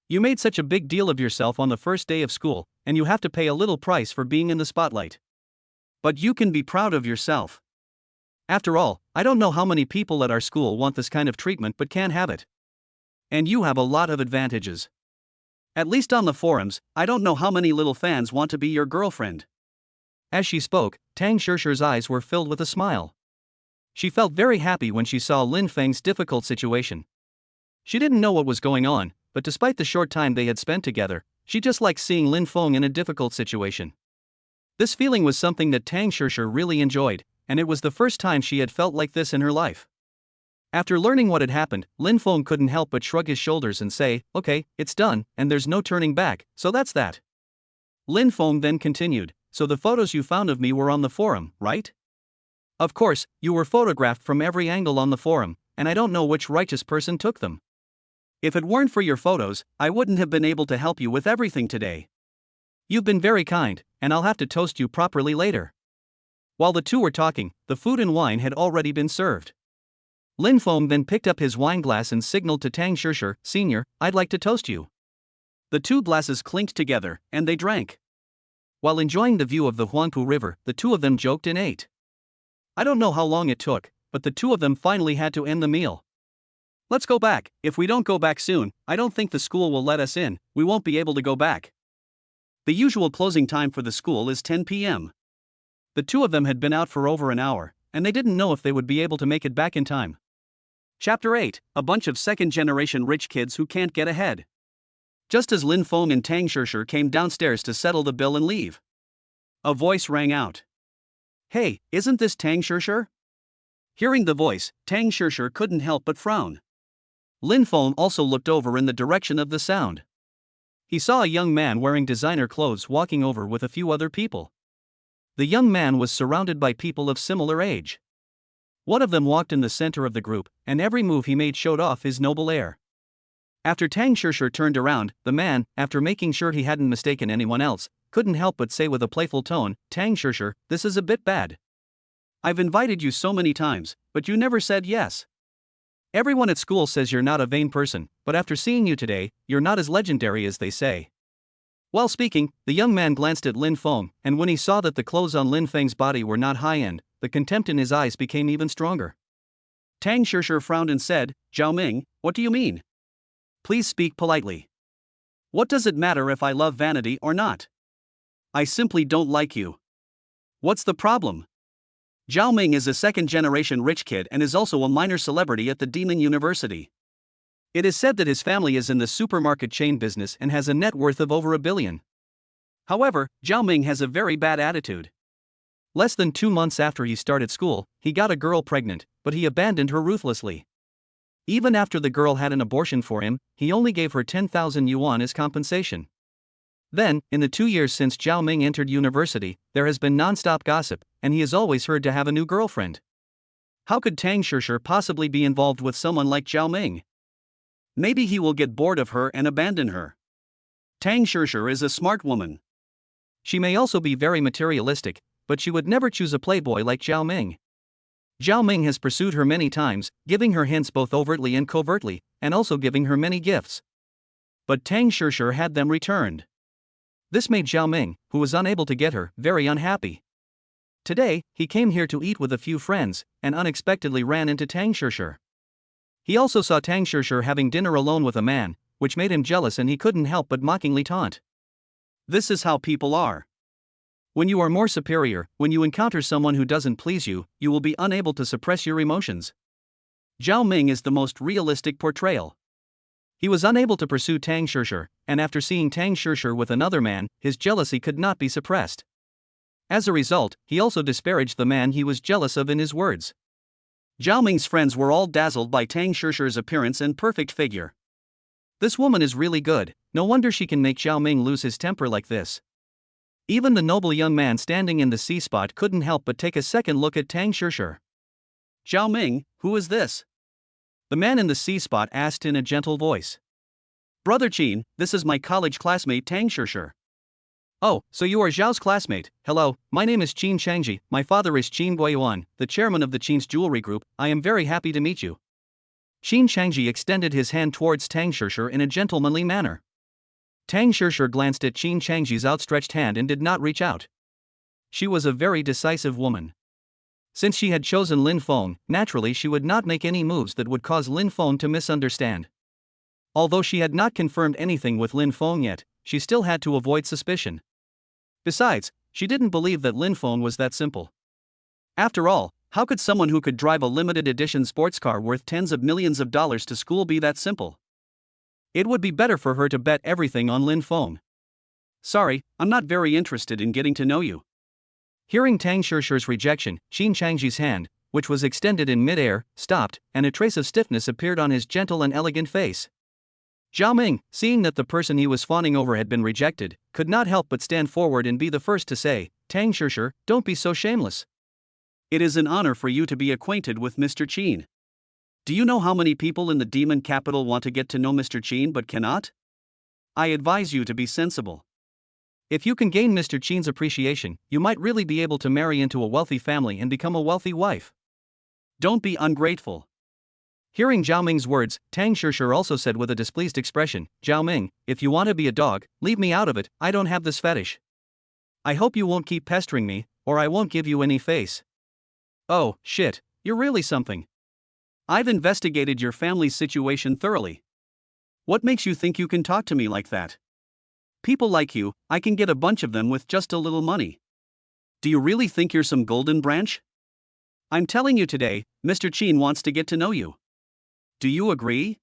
You made such a big deal of yourself on the first day of school, and you have to pay a little price for being in the spotlight. But you can be proud of yourself. After all, I don't know how many people at our school want this kind of treatment but can't have it. And you have a lot of advantages. At least on the forums, I don't know how many little fans want to be your girlfriend." As she spoke, Tang Shishir's eyes were filled with a smile. She felt very happy when she saw Lin Feng's difficult situation. She didn't know what was going on, but despite the short time they had spent together, she just liked seeing Lin Feng in a difficult situation. This feeling was something that Tang Shishir really enjoyed, and it was the first time she had felt like this in her life. After learning what had happened, Lin Feng couldn't help but shrug his shoulders and say, "Okay, it's done, and there's no turning back, so that's that." Lin Feng then continued, "So the photos you found of me were on the forum, right? Of course, you were photographed from every angle on the forum, and I don't know which righteous person took them. If it weren't for your photos, I wouldn't have been able to help you with everything today. You've been very kind, and I'll have to toast you properly later." While the two were talking, the food and wine had already been served. Lin Feng then picked up his wine glass and signaled to Tang Shishir, "Senior, I'd like to toast you." The two glasses clinked together, and they drank. While enjoying the view of the Huangpu River, the two of them joked and ate. I don't know how long it took, but the two of them finally had to end the meal. "Let's go back. If we don't go back soon, I don't think the school will let us in. We won't be able to go back. The usual closing time for the school is 10 p.m. The two of them had been out for over an hour, and they didn't know if they would be able to make it back in time. Chapter 8, a bunch of second-generation rich kids who can't get ahead. Just as Lin Feng and Tang Shishir came downstairs to settle the bill and leave, a voice rang out. "Hey, isn't this Tang Shishir?" Hearing the voice, Tang Shishir couldn't help but frown. Lin Feng also looked over in the direction of the sound. He saw a young man wearing designer clothes walking over with a few other people. The young man was surrounded by people of similar age. One of them walked in the center of the group, and every move he made showed off his noble air. After Tang Shishir turned around, the man, after making sure he hadn't mistaken anyone else, couldn't help but say with a playful tone, "Tang Shishir, this is a bit bad. I've invited you so many times, but you never said yes. Everyone at school says you're not a vain person, but after seeing you today, you're not as legendary as they say." While speaking, the young man glanced at Lin Feng, and when he saw that the clothes on Lin Feng's body were not high-end, the contempt in his eyes became even stronger. Tang Shishir frowned and said, "Zhao Ming, what do you mean? Please speak politely. What does it matter if I love vanity or not? I simply don't like you. What's the problem?" Zhao Ming is a second-generation rich kid and is also a minor celebrity at the Demon University. It is said that his family is in the supermarket chain business and has a net worth of over $1 billion. However, Zhao Ming has a very bad attitude. Less than 2 months after he started school, he got a girl pregnant, but he abandoned her ruthlessly. Even after the girl had an abortion for him, he only gave her 10,000 yuan as compensation. Then, in the 2 years since Zhao Ming entered university, there has been non-stop gossip, and he is always heard to have a new girlfriend. How could Tang Shishir possibly be involved with someone like Zhao Ming? Maybe he will get bored of her and abandon her. Tang Shishir is a smart woman. She may also be very materialistic, but she would never choose a playboy like Zhao Ming. Zhao Ming has pursued her many times, giving her hints both overtly and covertly, and also giving her many gifts. But Tang Shishir had them returned. This made Zhao Ming, who was unable to get her, very unhappy. Today, he came here to eat with a few friends, and unexpectedly ran into Tang Shishir. He also saw Tang Shishir having dinner alone with a man, which made him jealous, and he couldn't help but mockingly taunt. This is how people are. When you are more superior, when you encounter someone who doesn't please you, you will be unable to suppress your emotions. Zhao Ming is the most realistic portrayal. He was unable to pursue Tang Shishir, and after seeing Tang Shishir with another man, his jealousy could not be suppressed. As a result, he also disparaged the man he was jealous of in his words. Zhao Ming's friends were all dazzled by Tang Shishir's appearance and perfect figure. This woman is really good, no wonder she can make Zhao Ming lose his temper like this. Even the noble young man standing in the C-spot couldn't help but take a second look at Tang Shishir. Zhao Ming, who is this? The man in the C-spot asked in a gentle voice. Brother Qin, this is my college classmate Tang Shishir. Oh, so you are Zhao's classmate. Hello, my name is Qin Changji, my father is Qin Guiyuan, the chairman of the Qin's Jewelry Group. I am very happy to meet you. Qin Changji extended his hand towards Tang Shishir in a gentlemanly manner. Tang Shishir glanced at Qin Changji's outstretched hand and did not reach out. She was a very decisive woman. Since she had chosen Lin Feng, naturally she would not make any moves that would cause Lin Feng to misunderstand. Although she had not confirmed anything with Lin Feng yet, she still had to avoid suspicion. Besides, she didn't believe that Lin Feng was that simple. After all, how could someone who could drive a limited edition sports car worth tens of millions of dollars to school be that simple? It would be better for her to bet everything on Lin Feng. Sorry, I'm not very interested in getting to know you. Hearing Tang Shishir's rejection, Qin Changji's hand, which was extended in mid-air, stopped, and a trace of stiffness appeared on his gentle and elegant face. Zhao Ming, seeing that the person he was fawning over had been rejected, could not help but stand forward and be the first to say, Tang Shishir, don't be so shameless. It is an honor for you to be acquainted with Mr. Qin. Do you know how many people in the demon capital want to get to know Mr. Qin but cannot? I advise you to be sensible. If you can gain Mr. Qin's appreciation, you might really be able to marry into a wealthy family and become a wealthy wife. Don't be ungrateful. Hearing Zhao Ming's words, Tang Shishir also said with a displeased expression, Zhao Ming, if you want to be a dog, leave me out of it, I don't have this fetish. I hope you won't keep pestering me, or I won't give you any face. Oh, shit, you're really something. I've investigated your family's situation thoroughly. What makes you think you can talk to me like that? People like you, I can get a bunch of them with just a little money. Do you really think you're some golden branch? I'm telling you today, Mr. Qin wants to get to know you. Do you agree?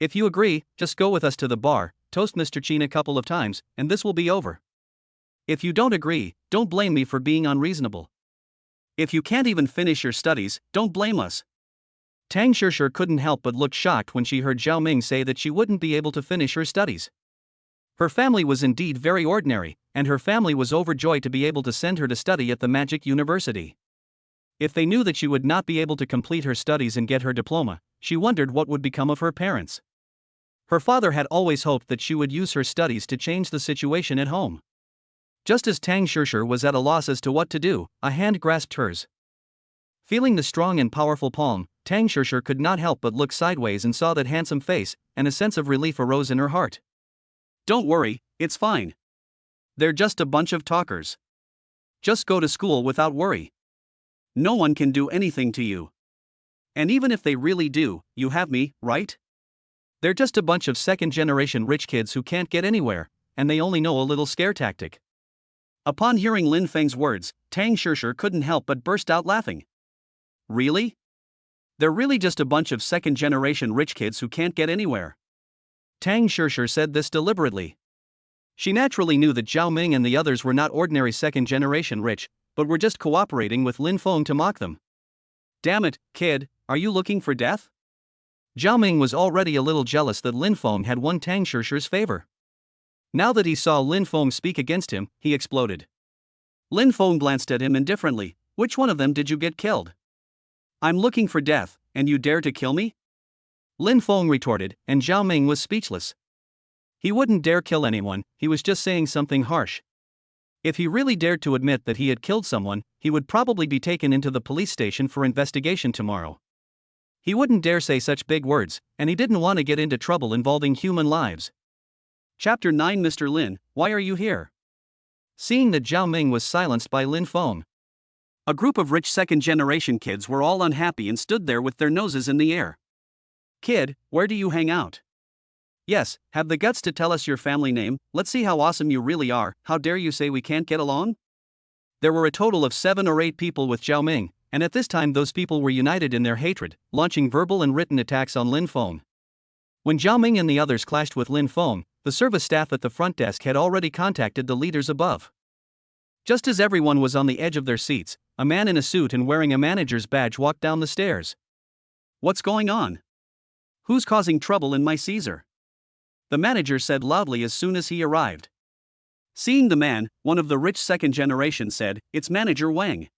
If you agree, just go with us to the bar, toast Mr. Qin a couple of times, and this will be over. If you don't agree, don't blame me for being unreasonable. If you can't even finish your studies, don't blame us. Tang Shishir couldn't help but look shocked when she heard Zhao Ming say that she wouldn't be able to finish her studies. Her family was indeed very ordinary, and her family was overjoyed to be able to send her to study at the Magic University. If they knew that she would not be able to complete her studies and get her diploma, she wondered what would become of her parents. Her father had always hoped that she would use her studies to change the situation at home. Just as Tang Shishir was at a loss as to what to do, a hand grasped hers. Feeling the strong and powerful palm, Tang Shishir could not help but look sideways and saw that handsome face, and a sense of relief arose in her heart. Don't worry, it's fine. They're just a bunch of talkers. Just go to school without worry. No one can do anything to you. And even if they really do, you have me, right? They're just a bunch of second-generation rich kids who can't get anywhere, and they only know a little scare tactic. Upon hearing Lin Feng's words, Tang Shishir couldn't help but burst out laughing. Really? They're really just a bunch of second-generation rich kids who can't get anywhere. Tang Shishir said this deliberately. She naturally knew that Zhao Ming and the others were not ordinary second-generation rich, but were just cooperating with Lin Feng to mock them. Damn it, kid, are you looking for death? Zhao Ming was already a little jealous that Lin Feng had won Tang Shishi's favor. Now that he saw Lin Feng speak against him, he exploded. Lin Feng glanced at him indifferently. Which one of them did you get killed? I'm looking for death, and you dare to kill me? Lin Feng retorted, and Zhao Ming was speechless. He wouldn't dare kill anyone, he was just saying something harsh. If he really dared to admit that he had killed someone, he would probably be taken into the police station for investigation tomorrow. He wouldn't dare say such big words, and he didn't want to get into trouble involving human lives. Chapter 9 Mr. Lin, why are you here? Seeing that Zhao Ming was silenced by Lin Feng. A group of rich second-generation kids were all unhappy and stood there with their noses in the air. Kid, where do you hang out? Yes, have the guts to tell us your family name, let's see how awesome you really are, how dare you say we can't get along? There were a total of 7 or 8 people with Zhao Ming, and at this time those people were united in their hatred, launching verbal and written attacks on Lin Feng. When Zhao Ming and the others clashed with Lin Feng, the service staff at the front desk had already contacted the leaders above. Just as everyone was on the edge of their seats, a man in a suit and wearing a manager's badge walked down the stairs. What's going on? Who's causing trouble in my Caesar? The manager said loudly as soon as he arrived. Seeing the man, one of the rich second generation said, "It's Manager Wang.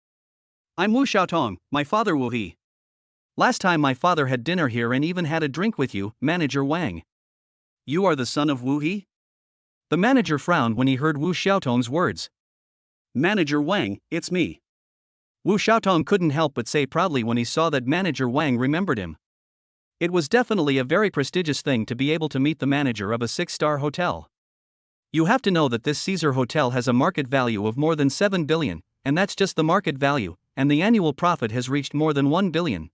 I'm Wu Xiaotong, my father Wu He. Last time my father had dinner here and even had a drink with you, Manager Wang. You are the son of Wu He?" The manager frowned when he heard Wu Xiaotong's words. Manager Wang, it's me. Wu Xiaotong couldn't help but say proudly when he saw that Manager Wang remembered him. It was definitely a very prestigious thing to be able to meet the manager of a 6-star hotel. You have to know that this Caesar Hotel has a market value of more than 7 billion, and that's just the market value, and the annual profit has reached more than 1 billion.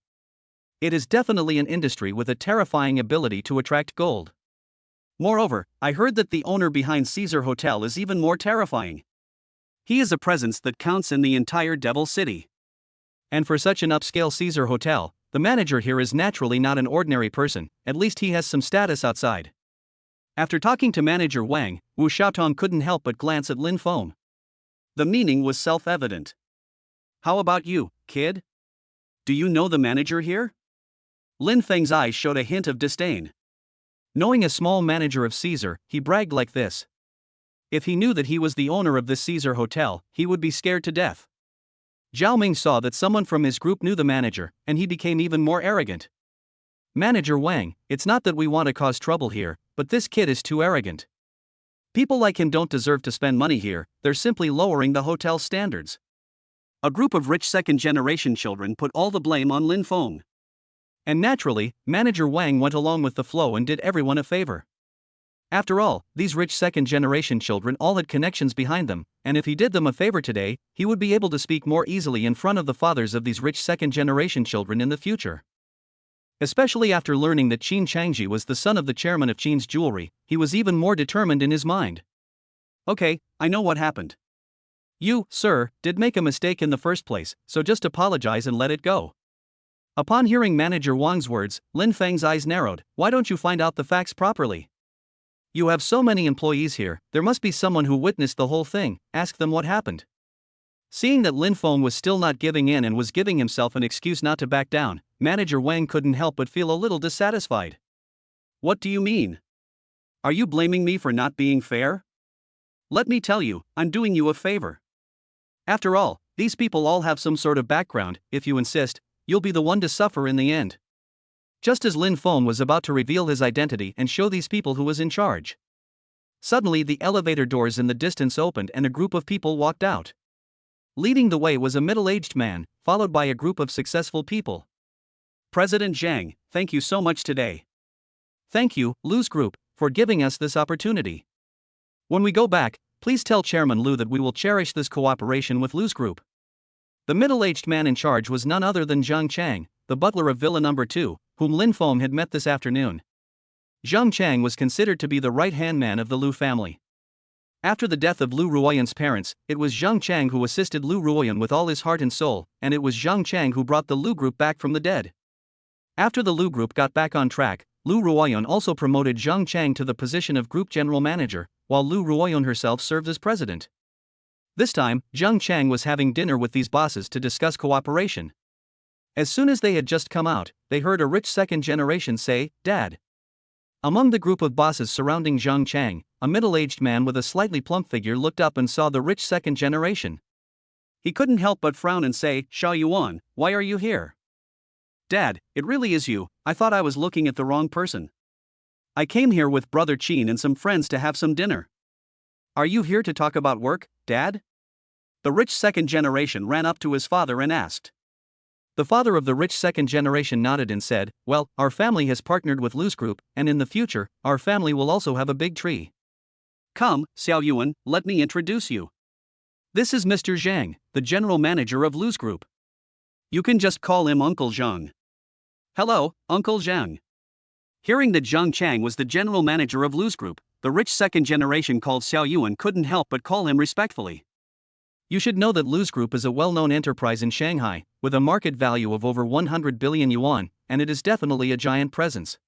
It is definitely an industry with a terrifying ability to attract gold. Moreover, I heard that the owner behind Caesar Hotel is even more terrifying. He is a presence that counts in the entire Devil City. And for such an upscale Caesar Hotel, the manager here is naturally not an ordinary person, at least he has some status outside. After talking to Manager Wang, Wu Xiaotong couldn't help but glance at Lin Feng. The meaning was self-evident. How about you, kid? Do you know the manager here? Lin Feng's eyes showed a hint of disdain. Knowing a small manager of Caesar, he bragged like this. If he knew that he was the owner of this Caesar Hotel, he would be scared to death. Zhao Ming saw that someone from his group knew the manager, and he became even more arrogant. Manager Wang, it's not that we want to cause trouble here, but this kid is too arrogant. People like him don't deserve to spend money here, they're simply lowering the hotel's standards. A group of rich second-generation children put all the blame on Lin Feng. And naturally, Manager Wang went along with the flow and did everyone a favor. After all, these rich second-generation children all had connections behind them, and if he did them a favor today, he would be able to speak more easily in front of the fathers of these rich second-generation children in the future. Especially after learning that Qin Changji was the son of the chairman of Qin's Jewelry, he was even more determined in his mind. Okay, I know what happened. You, sir, did make a mistake in the first place, so just apologize and let it go. Upon hearing Manager Wang's words, Lin Feng's eyes narrowed. Why don't you find out the facts properly? You have so many employees here, there must be someone who witnessed the whole thing, ask them what happened. Seeing that Lin Feng was still not giving in and was giving himself an excuse not to back down, Manager Wang couldn't help but feel a little dissatisfied. What do you mean? Are you blaming me for not being fair? Let me tell you, I'm doing you a favor. After all, these people all have some sort of background, if you insist, you'll be the one to suffer in the end. Just as Lin Feng was about to reveal his identity and show these people who was in charge. Suddenly the elevator doors in the distance opened and a group of people walked out. Leading the way was a middle-aged man, followed by a group of successful people. President Zhang, thank you so much today. Thank you, Lu's group, for giving us this opportunity. When we go back, please tell Chairman Lu that we will cherish this cooperation with Lu's group. The middle-aged man in charge was none other than Zhang Chang, the butler of Villa No. 2, whom Lin Feng had met this afternoon. Zhang Chang was considered to be the right-hand man of the Lu family. After the death of Lu Ruoyan's parents, it was Zhang Chang who assisted Lu Ruoyan with all his heart and soul, and it was Zhang Chang who brought the Lu group back from the dead. After the Lu group got back on track, Lu Ruoyan also promoted Zhang Chang to the position of group general manager, while Lu Ruoyan herself served as president. This time, Zhang Chang was having dinner with these bosses to discuss cooperation. As soon as they had just come out, they heard a rich second generation say, "Dad." Among the group of bosses surrounding Zhang Chang, a middle-aged man with a slightly plump figure looked up and saw the rich second generation. He couldn't help but frown and say, "Xiao Yuan, why are you here?" "Dad, it really is you. I thought I was looking at the wrong person. I came here with Brother Qin and some friends to have some dinner." "Are you here to talk about work, Dad?" The rich second generation ran up to his father and asked. The father of the rich second generation nodded and said, "Well, our family has partnered with Lu's Group, and in the future, our family will also have a big tree. Come, Xiao Yuan, let me introduce you. This is Mr. Zhang, the general manager of Lu's Group. You can just call him Uncle Zhang." "Hello, Uncle Zhang." Hearing that Zhang Chang was the general manager of Lu's Group, the rich second generation called Xiao Yuan couldn't help but call him respectfully. You should know that Lu's Group is a well-known enterprise in Shanghai, with a market value of over 100 billion yuan, and it is definitely a giant presence.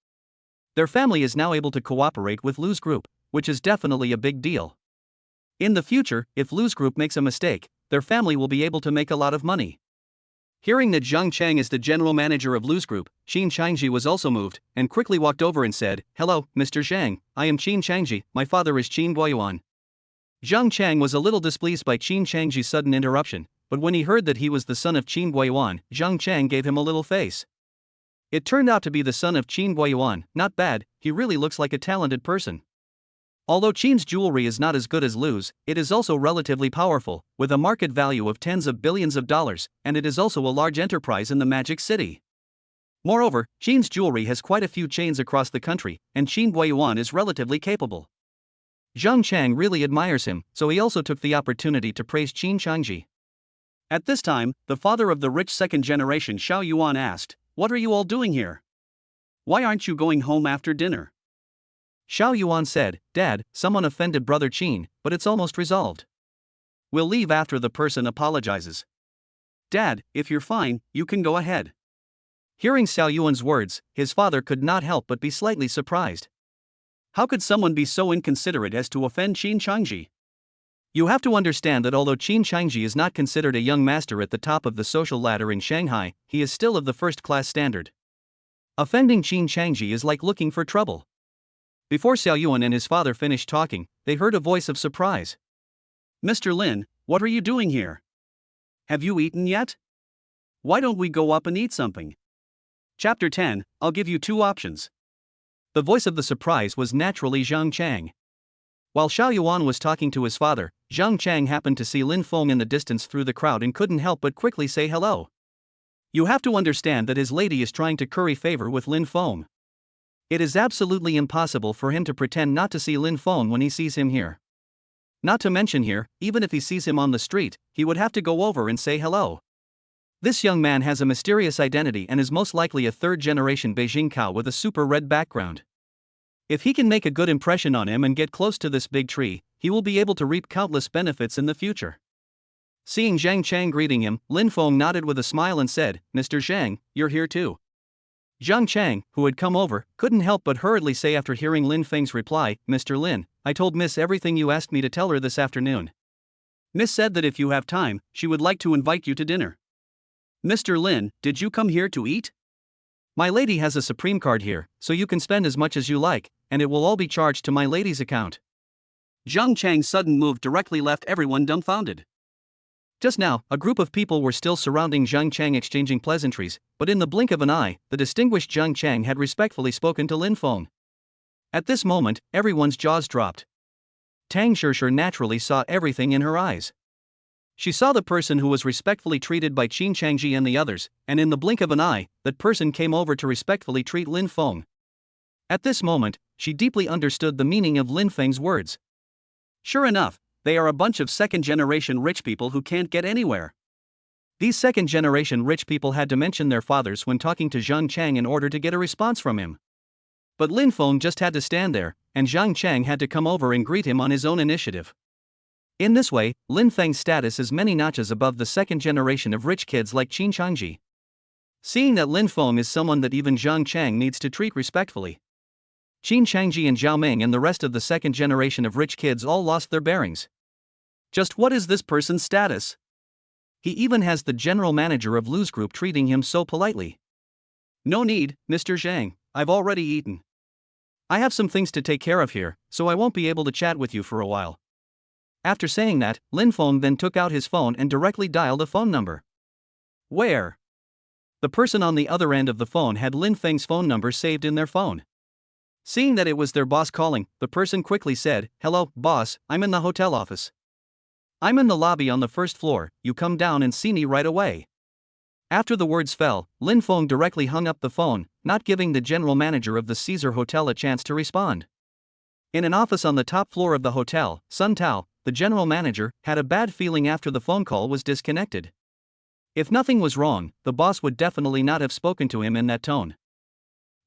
Their family is now able to cooperate with Lu's Group, which is definitely a big deal. In the future, if Lu's Group makes a mistake, their family will be able to make a lot of money. Hearing that Zhang Chang is the general manager of Lu's Group, Qin Changji was also moved, and quickly walked over and said, "Hello, Mr. Zhang, I am Qin Changji, my father is Qin Guoyuan." Zhang Chang was a little displeased by Qin Changji's sudden interruption, but when he heard that he was the son of Qin Guoyuan, Zhang Chang gave him a little face. It turned out to be the son of Qin Guoyuan. Not bad, he really looks like a talented person. Although Qin's jewelry is not as good as Lu's, it is also relatively powerful, with a market value of tens of billions of dollars, and it is also a large enterprise in the Magic City. Moreover, Qin's jewelry has quite a few chains across the country, and Qin Guoyuan is relatively capable. Zhang Chang really admires him, so he also took the opportunity to praise Qin Changji. At this time, the father of the rich second generation Xiao Yuan asked, "What are you all doing here? Why aren't you going home after dinner?" Xiao Yuan said, "Dad, someone offended Brother Qin, but it's almost resolved. We'll leave after the person apologizes." "Dad, if you're fine, you can go ahead." Hearing Xiao Yuan's words, his father could not help but be slightly surprised. How could someone be so inconsiderate as to offend Qin Changji? You have to understand that although Qin Changji is not considered a young master at the top of the social ladder in Shanghai, he is still of the first-class standard. Offending Qin Changji is like looking for trouble. Before Xiao Yuan and his father finished talking, they heard a voice of surprise. "Mr. Lin, what are you doing here? Have you eaten yet? Why don't we go up and eat something?" Chapter 10, I'll give you two options. The voice of the surprise was naturally Zhang Chang. While Xiao Yuan was talking to his father, Zhang Chang happened to see Lin Feng in the distance through the crowd and couldn't help but quickly say hello. You have to understand that his lady is trying to curry favor with Lin Feng. It is absolutely impossible for him to pretend not to see Lin Feng when he sees him here. Not to mention here, even if he sees him on the street, he would have to go over and say hello. This young man has a mysterious identity and is most likely a third-generation Beijing cow with a super red background. If he can make a good impression on him and get close to this big tree, he will be able to reap countless benefits in the future. Seeing Zhang Chang greeting him, Lin Feng nodded with a smile and said, "Mr. Zhang, you're here too." Zhang Chang, who had come over, couldn't help but hurriedly say after hearing Lin Feng's reply, "Mr. Lin, I told Miss everything you asked me to tell her this afternoon. Miss said that if you have time, she would like to invite you to dinner." "Mr. Lin, did you come here to eat?" "My lady has a Supreme card here, so you can spend as much as you like, and it will all be charged to my lady's account." Zhang Chang's sudden move directly left everyone dumbfounded. Just now, a group of people were still surrounding Zhang Chang exchanging pleasantries, but in the blink of an eye, the distinguished Zhang Chang had respectfully spoken to Lin Feng. At this moment, everyone's jaws dropped. Tang Shishir naturally saw everything in her eyes. She saw the person who was respectfully treated by Qin Changji and the others, and in the blink of an eye, that person came over to respectfully treat Lin Feng. At this moment, she deeply understood the meaning of Lin Feng's words. Sure enough, they are a bunch of second-generation rich people who can't get anywhere. These second-generation rich people had to mention their fathers when talking to Zhang Chang in order to get a response from him. But Lin Feng just had to stand there, and Zhang Chang had to come over and greet him on his own initiative. In this way, Lin Feng's status is many notches above the second generation of rich kids like Qin Changji. Seeing that Lin Feng is someone that even Zhang Chang needs to treat respectfully, Qin Changji and Zhao Ming and the rest of the second generation of rich kids all lost their bearings. Just what is this person's status? He even has the general manager of Lu's group treating him so politely. No need, Mr. Zhang, I've already eaten. I have some things to take care of here, so I won't be able to chat with you for a while. After saying that, Lin Feng then took out his phone and directly dialed a phone number. Where? The person on the other end of the phone had Lin Feng's phone number saved in their phone. Seeing that it was their boss calling, the person quickly said, "Hello, boss, I'm in the hotel office. I'm in the lobby on the first floor, you come down and see me right away." After the words fell, Lin Feng directly hung up the phone, not giving the general manager of the Caesar Hotel a chance to respond. In an office on the top floor of the hotel, Sun Tao, the general manager, had a bad feeling after the phone call was disconnected. If nothing was wrong, the boss would definitely not have spoken to him in that tone.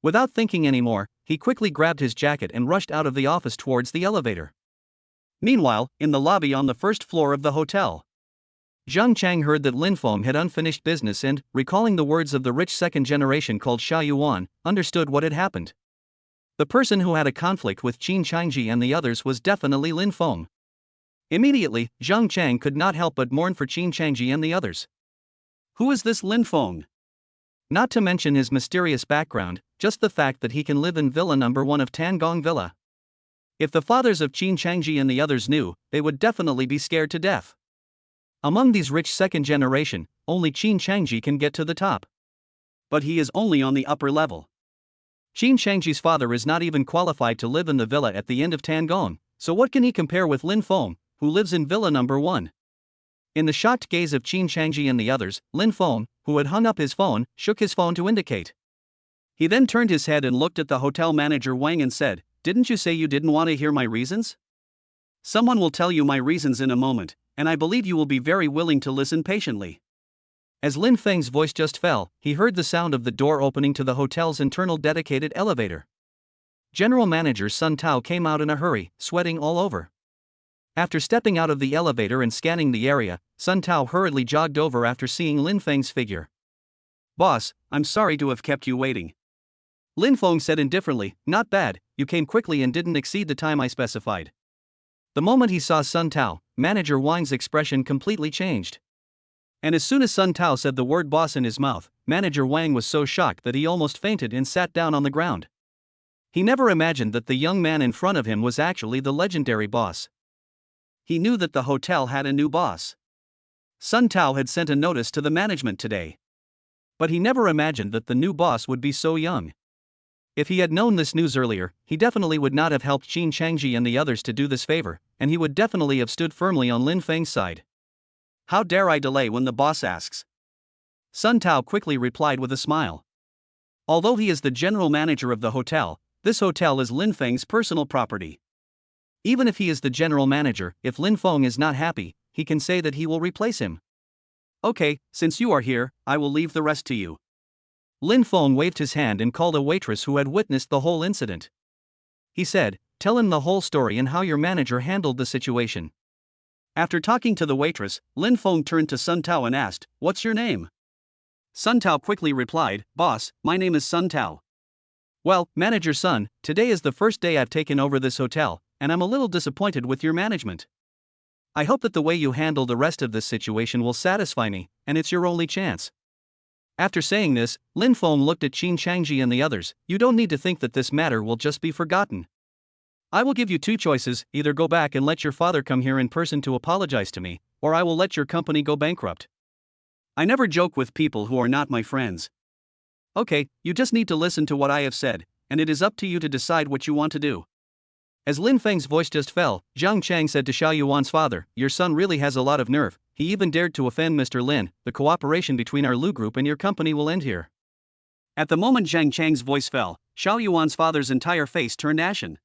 Without thinking anymore, he quickly grabbed his jacket and rushed out of the office towards the elevator. Meanwhile, in the lobby on the first floor of the hotel, Zhang Chang heard that Lin Feng had unfinished business and, recalling the words of the rich second generation called Xia Yuan, understood what had happened. The person who had a conflict with Qin Changji and the others was definitely Lin Feng. Immediately, Zhang Chang could not help but mourn for Qin Changji and the others. Who is this Lin Feng? Not to mention his mysterious background, just the fact that he can live in Villa number 1 of Tangong Villa. If the fathers of Qin Changji and the others knew, they would definitely be scared to death. Among these rich second generation, only Qin Changji can get to the top. But he is only on the upper level. Qin Changji's father is not even qualified to live in the villa at the end of Tangong, so what can he compare with Lin Feng, who lives in Villa number 1? In the shocked gaze of Qin Changji and the others, Lin Feng, who had hung up his phone, shook his phone to indicate. He then turned his head and looked at the hotel manager Wang and said, "Didn't you say you didn't want to hear my reasons? Someone will tell you my reasons in a moment, and I believe you will be very willing to listen patiently." As Lin Feng's voice just fell, he heard the sound of the door opening to the hotel's internal dedicated elevator. General Manager Sun Tao came out in a hurry, sweating all over. After stepping out of the elevator and scanning the area, Sun Tao hurriedly jogged over after seeing Lin Feng's figure. "Boss, I'm sorry to have kept you waiting." Lin Feng said indifferently, "Not bad, you came quickly and didn't exceed the time I specified." The moment he saw Sun Tao, Manager Wang's expression completely changed. And as soon as Sun Tao said the word boss in his mouth, Manager Wang was so shocked that he almost fainted and sat down on the ground. He never imagined that the young man in front of him was actually the legendary boss. He knew that the hotel had a new boss. Sun Tao had sent a notice to the management today. But he never imagined that the new boss would be so young. If he had known this news earlier, he definitely would not have helped Qin Changji and the others to do this favor, and he would definitely have stood firmly on Lin Feng's side. "How dare I delay when the boss asks?" Sun Tao quickly replied with a smile. Although he is the general manager of the hotel, this hotel is Lin Feng's personal property. Even if he is the general manager, if Lin Feng is not happy, he can say that he will replace him. "Okay, since you are here, I will leave the rest to you." Lin Feng waved his hand and called a waitress who had witnessed the whole incident. He said, "Tell him the whole story and how your manager handled the situation." After talking to the waitress, Lin Feng turned to Sun Tao and asked, "What's your name?" Sun Tao quickly replied, "Boss, my name is Sun Tao." "Well, Manager Sun, today is the first day I've taken over this hotel, and I'm a little disappointed with your management. I hope that the way you handle the rest of this situation will satisfy me, and it's your only chance." After saying this, Lin Feng looked at Qin Changji and the others. "You don't need to think that this matter will just be forgotten. I will give you two choices, either go back and let your father come here in person to apologize to me, or I will let your company go bankrupt. I never joke with people who are not my friends. Okay, you just need to listen to what I have said, and it is up to you to decide what you want to do." As Lin Feng's voice just fell, Zhang Chang said to Xiao Yuan's father, "Your son really has a lot of nerve. He even dared to offend Mr. Lin. The cooperation between our Lu group and your company will end here." At the moment Zhang Chang's voice fell, Xiao Yuan's father's entire face turned ashen.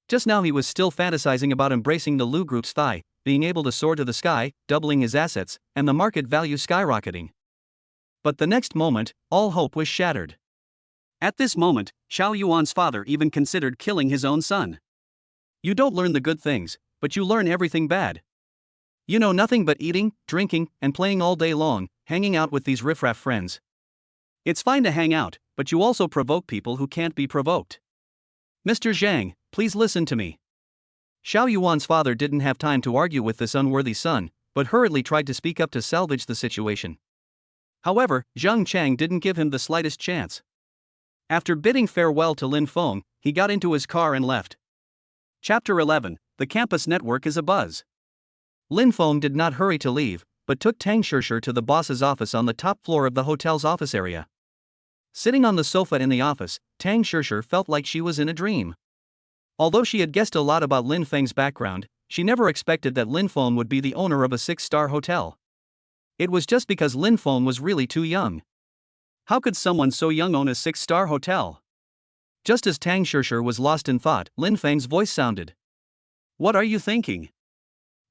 Just now he was still fantasizing about embracing the Lu group's thigh, being able to soar to the sky, doubling his assets, and the market value skyrocketing. But the next moment, all hope was shattered. At this moment, Xiao Yuan's father even considered killing his own son. "You don't learn the good things, but you learn everything bad. You know nothing but eating, drinking, and playing all day long, hanging out with these riffraff friends. It's fine to hang out, but you also provoke people who can't be provoked. Mr. Zhang, please listen to me." Xiao Yuan's father didn't have time to argue with this unworthy son, but hurriedly tried to speak up to salvage the situation. However, Zhang Chang didn't give him the slightest chance. After bidding farewell to Lin Feng, he got into his car and left. Chapter 11. The campus network is abuzz. Lin Feng did not hurry to leave, but took Tang Shishir to the boss's office on the top floor of the hotel's office area. Sitting on the sofa in the office, Tang Shishir felt like she was in a dream. Although she had guessed a lot about Lin Feng's background, she never expected that Lin Feng would be the owner of a 6-star hotel. It was just because Lin Feng was really too young. How could someone so young own a 6-star hotel? Just as Tang Shishir was lost in thought, Lin Feng's voice sounded. What are you thinking?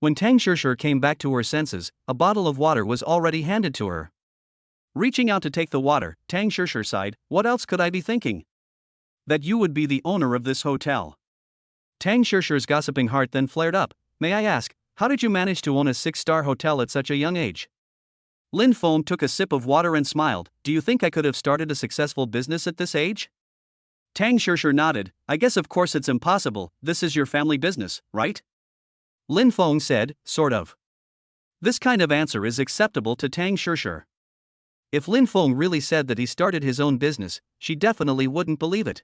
When Tang Shishir came back to her senses, a bottle of water was already handed to her. Reaching out to take the water, Tang Shishir sighed, what else could I be thinking? That you would be the owner of this hotel. Tang Shishir's gossiping heart then flared up. May I ask, how did you manage to own a 6-star hotel at such a young age? Lin Feng took a sip of water and smiled. Do you think I could have started a successful business at this age? Tang Shishir nodded. I guess of course it's impossible, this is your family business, right? Lin Feng said, sort of. This kind of answer is acceptable to Tang Shishir. If Lin Feng really said that he started his own business, she definitely wouldn't believe it.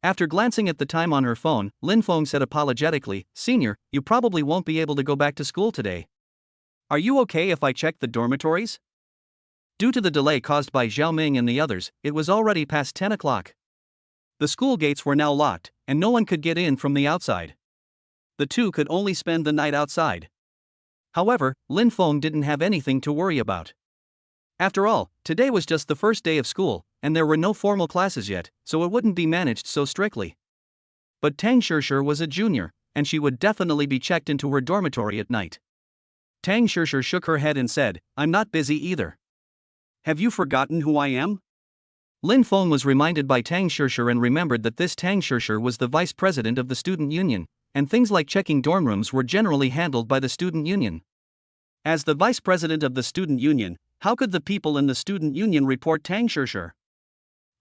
After glancing at the time on her phone, Lin Feng said apologetically, Senior, you probably won't be able to go back to school today. Are you okay if I check the dormitories? Due to the delay caused by Zhao Ming and the others, it was already past 10 o'clock. The school gates were now locked, and no one could get in from the outside. The two could only spend the night outside. However, Lin Feng didn't have anything to worry about. After all, today was just the first day of school, and there were no formal classes yet, so it wouldn't be managed so strictly. But Tang Shishir was a junior, and she would definitely be checked into her dormitory at night. Tang Shishir shook her head and said, I'm not busy either. Have you forgotten who I am? Lin Feng was reminded by Tang Shishir and remembered that this Tang Shishir was the vice president of the student union, and things like checking dorm rooms were generally handled by the student union. As the vice president of the student union, how could the people in the student union report Tang Shishir?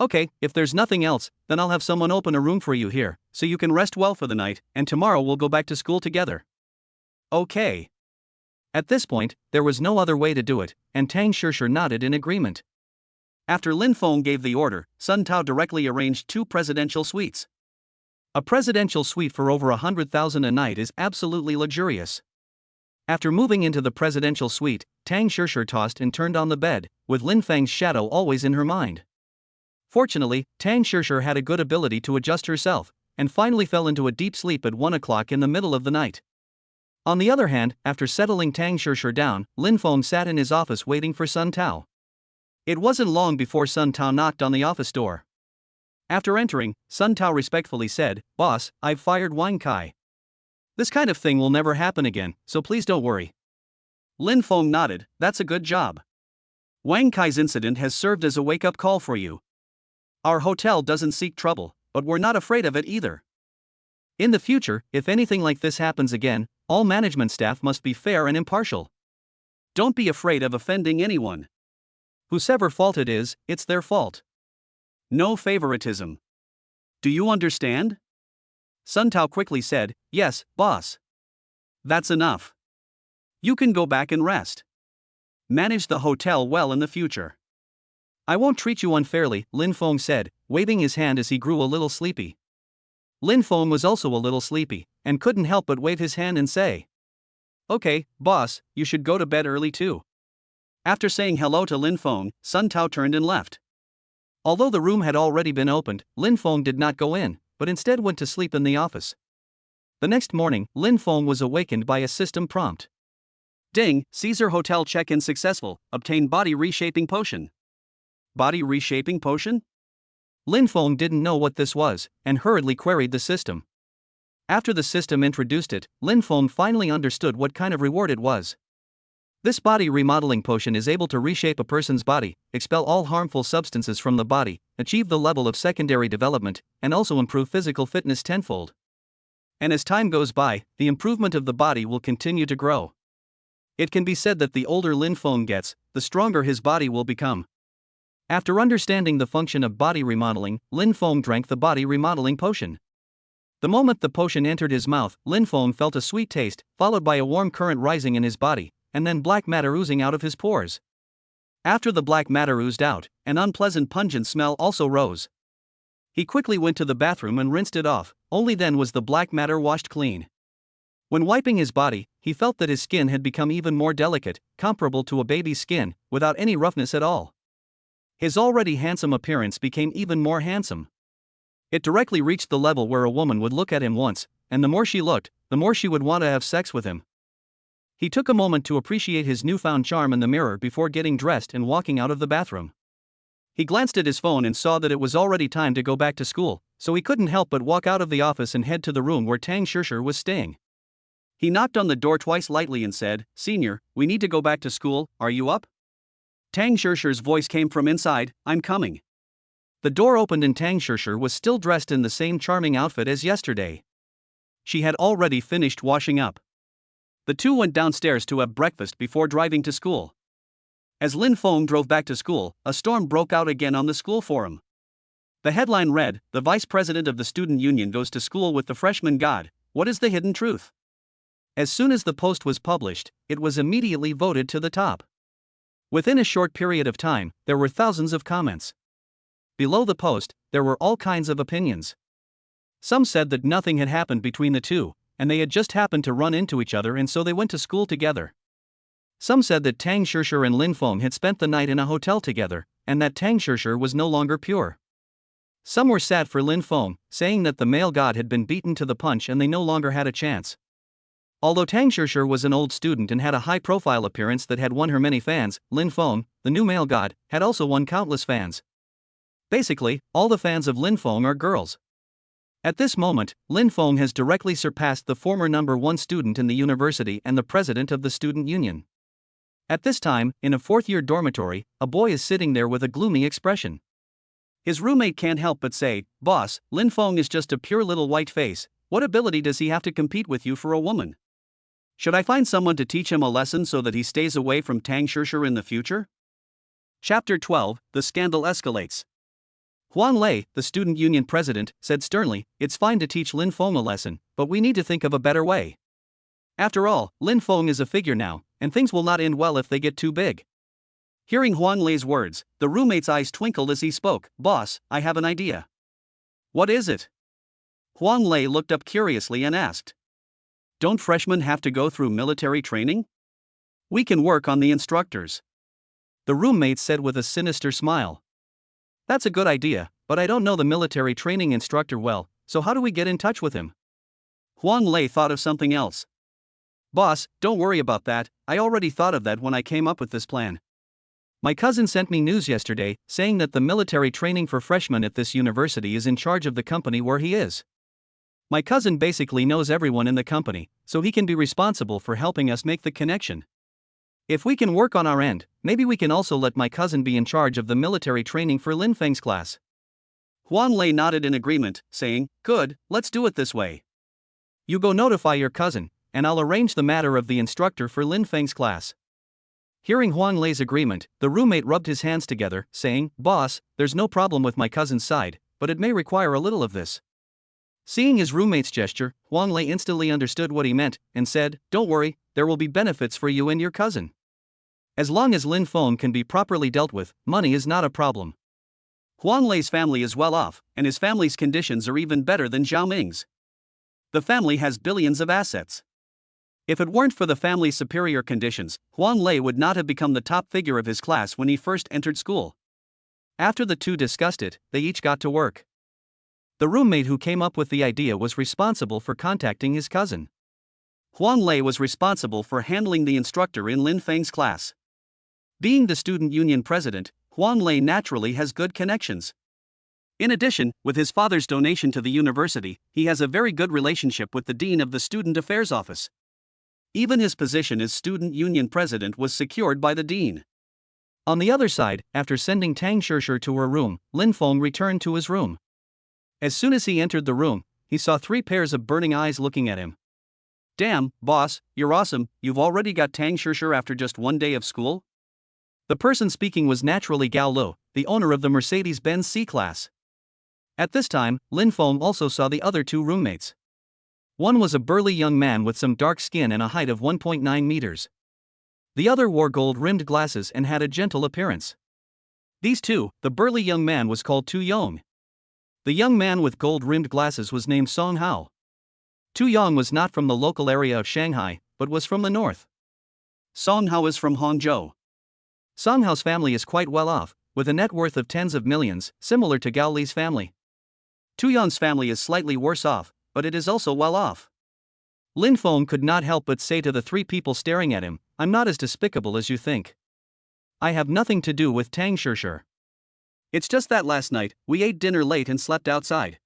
Okay, if there's nothing else, then I'll have someone open a room for you here, so you can rest well for the night, and tomorrow we'll go back to school together. Okay. At this point, there was no other way to do it, and Tang Shishir nodded in agreement. After Lin Feng gave the order, Sun Tao directly arranged 2 presidential suites. A presidential suite for over 100,000 a night is absolutely luxurious. After moving into the presidential suite, Tang Shishir tossed and turned on the bed, with Lin Feng's shadow always in her mind. Fortunately, Tang Shishir had a good ability to adjust herself, and finally fell into a deep sleep at 1 o'clock in the middle of the night. On the other hand, after settling Tang Shishir down, Lin Feng sat in his office waiting for Sun Tao. It wasn't long before Sun Tao knocked on the office door. After entering, Sun Tao respectfully said, Boss, I've fired Wang Kai. This kind of thing will never happen again, so please don't worry. Lin Feng nodded, that's a good job. Wang Kai's incident has served as a wake-up call for you. Our hotel doesn't seek trouble, but we're not afraid of it either. In the future, if anything like this happens again, all management staff must be fair and impartial. Don't be afraid of offending anyone. Whosever fault it is, it's their fault. No favoritism. Do you understand? Sun Tao quickly said, Yes, boss. That's enough. You can go back and rest. Manage the hotel well in the future. I won't treat you unfairly, Lin Feng said, waving his hand as he grew a little sleepy. Lin Feng was also a little sleepy, and couldn't help but wave his hand and say, Okay, boss, you should go to bed early too. After saying hello to Lin Feng, Sun Tao turned and left. Although the room had already been opened, Lin Feng did not go in, but instead went to sleep in the office. The next morning, Lin Feng was awakened by a system prompt. Ding, Caesar Hotel check-in successful, obtain body reshaping potion. Body reshaping potion? Lin Feng didn't know what this was, and hurriedly queried the system. After the system introduced it, Lin Feng finally understood what kind of reward it was. This body remodeling potion is able to reshape a person's body, expel all harmful substances from the body, achieve the level of secondary development, and also improve physical fitness tenfold. And as time goes by, the improvement of the body will continue to grow. It can be said that the older Lin Feng gets, the stronger his body will become. After understanding the function of body remodeling, Lin Feng drank the body remodeling potion. The moment the potion entered his mouth, Lin Feng felt a sweet taste, followed by a warm current rising in his body, and then black matter oozing out of his pores. After the black matter oozed out, an unpleasant pungent smell also rose. He quickly went to the bathroom and rinsed it off, only then was the black matter washed clean. When wiping his body, he felt that his skin had become even more delicate, comparable to a baby's skin, without any roughness at all. His already handsome appearance became even more handsome. It directly reached the level where a woman would look at him once, and the more she looked, the more she would want to have sex with him. He took a moment to appreciate his newfound charm in the mirror before getting dressed and walking out of the bathroom. He glanced at his phone and saw that it was already time to go back to school, so he couldn't help but walk out of the office and head to the room where Tang Shishir was staying. He knocked on the door twice lightly and said, "Senior, we need to go back to school, are you up?" Tang Shishir's voice came from inside, "I'm coming." The door opened and Tang Shishir was still dressed in the same charming outfit as yesterday. She had already finished washing up. The two went downstairs to have breakfast before driving to school. As Lin Feng drove back to school, a storm broke out again on the school forum. The headline read, "The Vice President of the Student Union goes to school with the freshman god, what is the hidden truth?" As soon as the post was published, it was immediately voted to the top. Within a short period of time, there were thousands of comments. Below the post, there were all kinds of opinions. Some said that nothing had happened between the two, and they had just happened to run into each other and so they went to school together. Some said that Tang Shishir and Lin Feng had spent the night in a hotel together, and that Tang Shishir was no longer pure. Some were sad for Lin Feng, saying that the male god had been beaten to the punch and they no longer had a chance. Although Tang Shishir was an old student and had a high-profile appearance that had won her many fans, Lin Feng, the new male god, had also won countless fans. Basically, all the fans of Lin Feng are girls. At this moment, Lin Feng has directly surpassed the former #1 student in the university and the president of the student union. At this time, in a fourth-year dormitory, a boy is sitting there with a gloomy expression. His roommate can't help but say, "Boss, Lin Feng is just a pure little white face, what ability does he have to compete with you for a woman? Should I find someone to teach him a lesson so that he stays away from Tang Shishir in the future?" Chapter 12, The Scandal Escalates. Huang Lei, the student union president, said sternly, "It's fine to teach Lin Feng a lesson, but we need to think of a better way. After all, Lin Feng is a figure now, and things will not end well if they get too big." Hearing Huang Lei's words, the roommate's eyes twinkled as he spoke, "Boss, I have an idea." "What is it?" Huang Lei looked up curiously and asked. "Don't freshmen have to go through military training? We can work on the instructors." The roommate said with a sinister smile. "That's a good idea, but I don't know the military training instructor well, so how do we get in touch with him?" Huang Lei thought of something else. "Boss, don't worry about that, I already thought of that when I came up with this plan. My cousin sent me news yesterday, saying that the military training for freshmen at this university is in charge of the company where he is. My cousin basically knows everyone in the company, so he can be responsible for helping us make the connection. If we can work on our end, maybe we can also let my cousin be in charge of the military training for Lin Feng's class." Huang Lei nodded in agreement, saying, "Good, let's do it this way. You go notify your cousin, and I'll arrange the matter of the instructor for Lin Feng's class." Hearing Huang Lei's agreement, the roommate rubbed his hands together, saying, "Boss, there's no problem with my cousin's side, but it may require a little of this." Seeing his roommate's gesture, Huang Lei instantly understood what he meant, and said, "Don't worry, there will be benefits for you and your cousin. As long as Lin Feng can be properly dealt with, money is not a problem. Huang Lei's family is well off, and his family's conditions are even better than Zhao Ming's. The family has billions of assets. If it weren't for the family's superior conditions, Huang Lei would not have become the top figure of his class when he first entered school." After the two discussed it, they each got to work. The roommate who came up with the idea was responsible for contacting his cousin. Huang Lei was responsible for handling the instructor in Lin Feng's class. Being the student union president, Huang Lei naturally has good connections. In addition, with his father's donation to the university, he has a very good relationship with the dean of the student affairs office. Even his position as student union president was secured by the dean. On the other side, after sending Tang Shishir to her room, Lin Feng returned to his room. As soon as he entered the room, he saw 3 pairs of burning eyes looking at him. "Damn, boss, you're awesome, you've already got Tang Shishir after just 1 day of school?" The person speaking was naturally Gao Lo, the owner of the Mercedes-Benz C-Class. At this time, Lin Feng also saw the other 2 roommates. One was a burly young man with some dark skin and a height of 1.9 meters. The other wore gold-rimmed glasses and had a gentle appearance. These two, the burly young man was called Tu Yong. The young man with gold-rimmed glasses was named Song Hao. Tu Yong was not from the local area of Shanghai, but was from the north. Song Hao is from Hangzhou. Song Hao's family is quite well off, with a net worth of tens of millions, similar to Gao Li's family. Tu Yong's family is slightly worse off, but it is also well off. Lin Feng could not help but say to the three people staring at him, "I'm not as despicable as you think. I have nothing to do with Tang Shishir. It's just that last night, we ate dinner late and slept outside.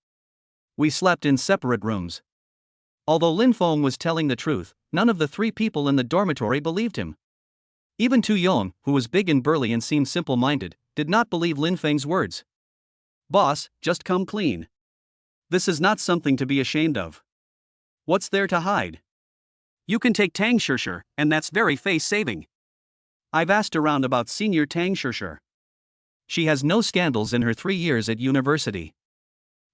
We slept in separate rooms." Although Lin Feng was telling the truth, none of the three people in the dormitory believed him. Even Tu Yong, who was big and burly and seemed simple-minded, did not believe Lin Feng's words. "Boss, just come clean. This is not something to be ashamed of. What's there to hide? You can take Tang Shishir, and that's very face-saving. I've asked around about senior Tang Shishir. She has no scandals in her 3 years at university.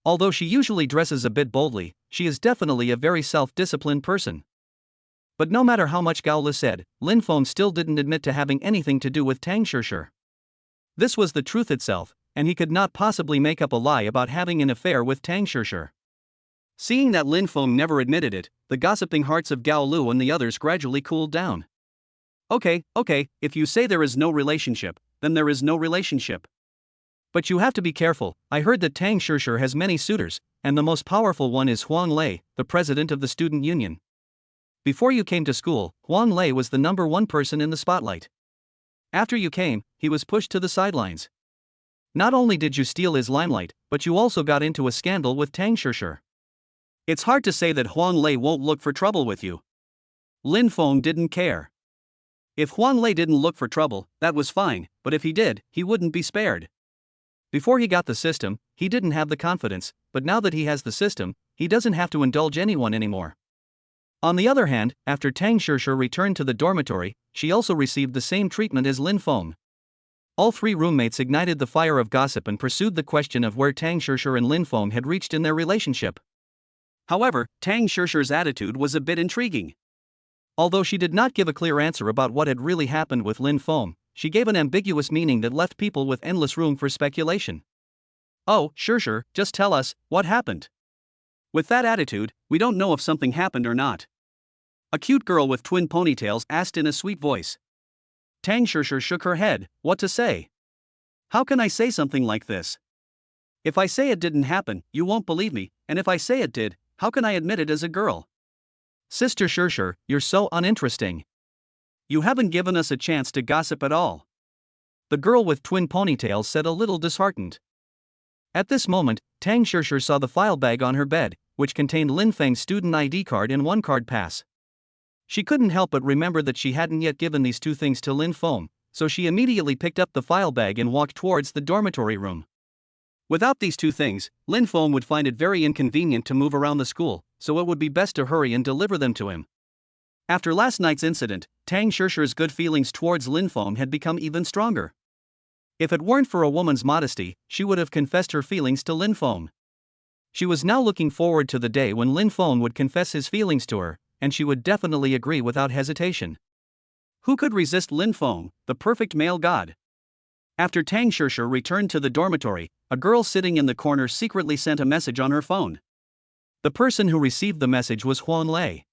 Although she usually dresses a bit boldly, she is definitely a very self-disciplined person." But no matter how much Gao Li said, Lin Feng still didn't admit to having anything to do with Tang Shishir. This was the truth itself, and he could not possibly make up a lie about having an affair with Tang Shishir. Seeing that Lin Feng never admitted it, the gossiping hearts of Gao Lu and the others gradually cooled down. Okay, if you say there is no relationship, then there is no relationship. But you have to be careful. I heard that Tang Shishir has many suitors, and the most powerful one is Huang Lei, the president of the student union. Before you came to school, Huang Lei was the #1 person in the spotlight. After you came, he was pushed to the sidelines. Not only did you steal his limelight, but you also got into a scandal with Tang Shishir. It's hard to say that Huang Lei won't look for trouble with you. Lin Feng didn't care. If Huang Lei didn't look for trouble, that was fine, but if he did, he wouldn't be spared. Before he got the system, he didn't have the confidence, but now that he has the system, he doesn't have to indulge anyone anymore. On the other hand, after Tang Shishir returned to the dormitory, she also received the same treatment as Lin Feng. All three roommates ignited the fire of gossip and pursued the question of where Tang Shishir and Lin Feng had reached in their relationship. However, Tang Shishir's attitude was a bit intriguing. Although she did not give a clear answer about what had really happened with Lin Feng, she gave an ambiguous meaning that left people with endless room for speculation. "Oh, Shishir, just tell us, what happened?" With that attitude, we don't know if something happened or not. A cute girl with twin ponytails asked in a sweet voice. Tang Shishir shook her head. What to say? How can I say something like this? If I say it didn't happen, you won't believe me, and if I say it did, how can I admit it as a girl? Sister Shishir, you're so uninteresting. You haven't given us a chance to gossip at all. The girl with twin ponytails said, a little disheartened. At this moment, Tang Shishir saw the file bag on her bed, which contained Lin Feng's student ID card and one card pass. She couldn't help but remember that she hadn't yet given these two things to Lin Feng, so she immediately picked up the file bag and walked towards the dormitory room. Without these two things, Lin Feng would find it very inconvenient to move around the school, so it would be best to hurry and deliver them to him. After last night's incident, Tang Shishir's good feelings towards Lin Feng had become even stronger. If it weren't for a woman's modesty, she would have confessed her feelings to Lin Feng. She was now looking forward to the day when Lin Feng would confess his feelings to her, and she would definitely agree without hesitation. Who could resist Lin Feng, the perfect male god? After Tang Shishir returned to the dormitory, a girl sitting in the corner secretly sent a message on her phone. The person who received the message was Huang Lei.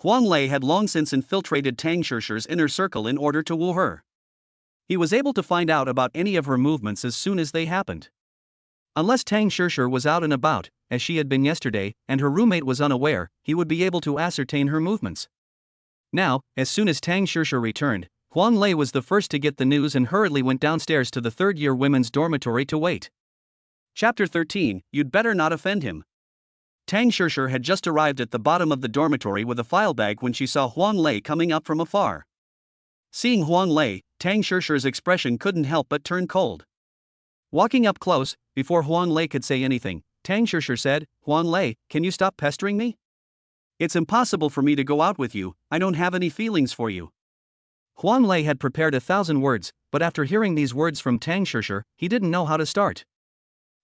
Huang Lei had long since infiltrated Tang Shishir's inner circle in order to woo her. He was able to find out about any of her movements as soon as they happened. Unless Tang Shishir was out and about, as she had been yesterday, and her roommate was unaware, he would be able to ascertain her movements. Now, as soon as Tang Shishir returned, Huang Lei was the first to get the news and hurriedly went downstairs to the third-year women's dormitory to wait. Chapter 13, You'd better not offend him. Tang Shishir had just arrived at the bottom of the dormitory with a file bag when she saw Huang Lei coming up from afar. Seeing Huang Lei, Tang Shishir's expression couldn't help but turn cold. Walking up close, before Huang Lei could say anything, Tang Shishir said, Huang Lei, can you stop pestering me? It's impossible for me to go out with you, I don't have any feelings for you. Huang Lei had prepared 1,000 words, but after hearing these words from Tang Shishir, he didn't know how to start.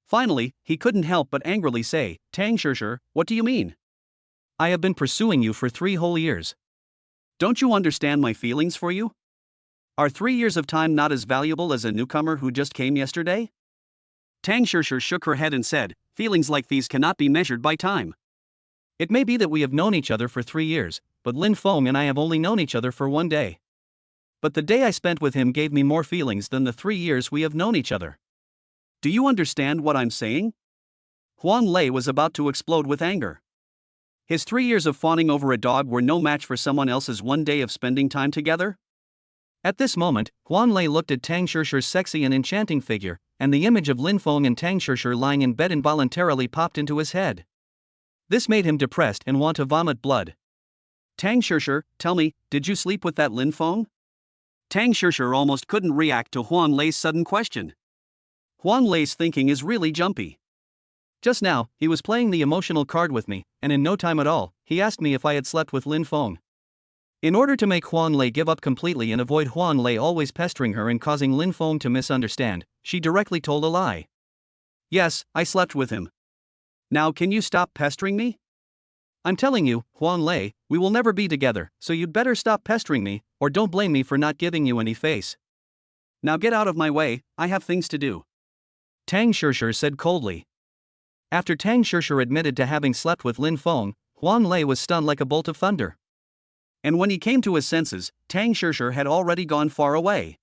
Finally, he couldn't help but angrily say, Tang Shishir, what do you mean? I have been pursuing you for 3 whole years. Don't you understand my feelings for you? Are 3 years of time not as valuable as a newcomer who just came yesterday? Tang Shishir shook her head and said, feelings like these cannot be measured by time. It may be that we have known each other for 3 years, but Lin Feng and I have only known each other for 1 day. But the day I spent with him gave me more feelings than the 3 years we have known each other. Do you understand what I'm saying? Huang Lei was about to explode with anger. His 3 years of fawning over a dog were no match for someone else's 1 day of spending time together. At this moment, Huang Lei looked at Tang Shishir's sexy and enchanting figure, and the image of Lin Feng and Tang Shishir lying in bed involuntarily popped into his head. This made him depressed and want to vomit blood. Tang Shishir, tell me, did you sleep with that Lin Feng? Tang Shishir almost couldn't react to Huang Lei's sudden question. Huang Lei's thinking is really jumpy. Just now, he was playing the emotional card with me, and in no time at all, he asked me if I had slept with Lin Feng. In order to make Huang Lei give up completely and avoid Huang Lei always pestering her and causing Lin Feng to misunderstand, she directly told a lie. Yes, I slept with him. Now can you stop pestering me? I'm telling you, Huang Lei, we will never be together, so you'd better stop pestering me, or don't blame me for not giving you any face. Now get out of my way, I have things to do. Tang Shishir said coldly. After Tang Shishir admitted to having slept with Lin Feng, Huang Lei was stunned like a bolt of thunder. And when he came to his senses, Tang Shishir had already gone far away.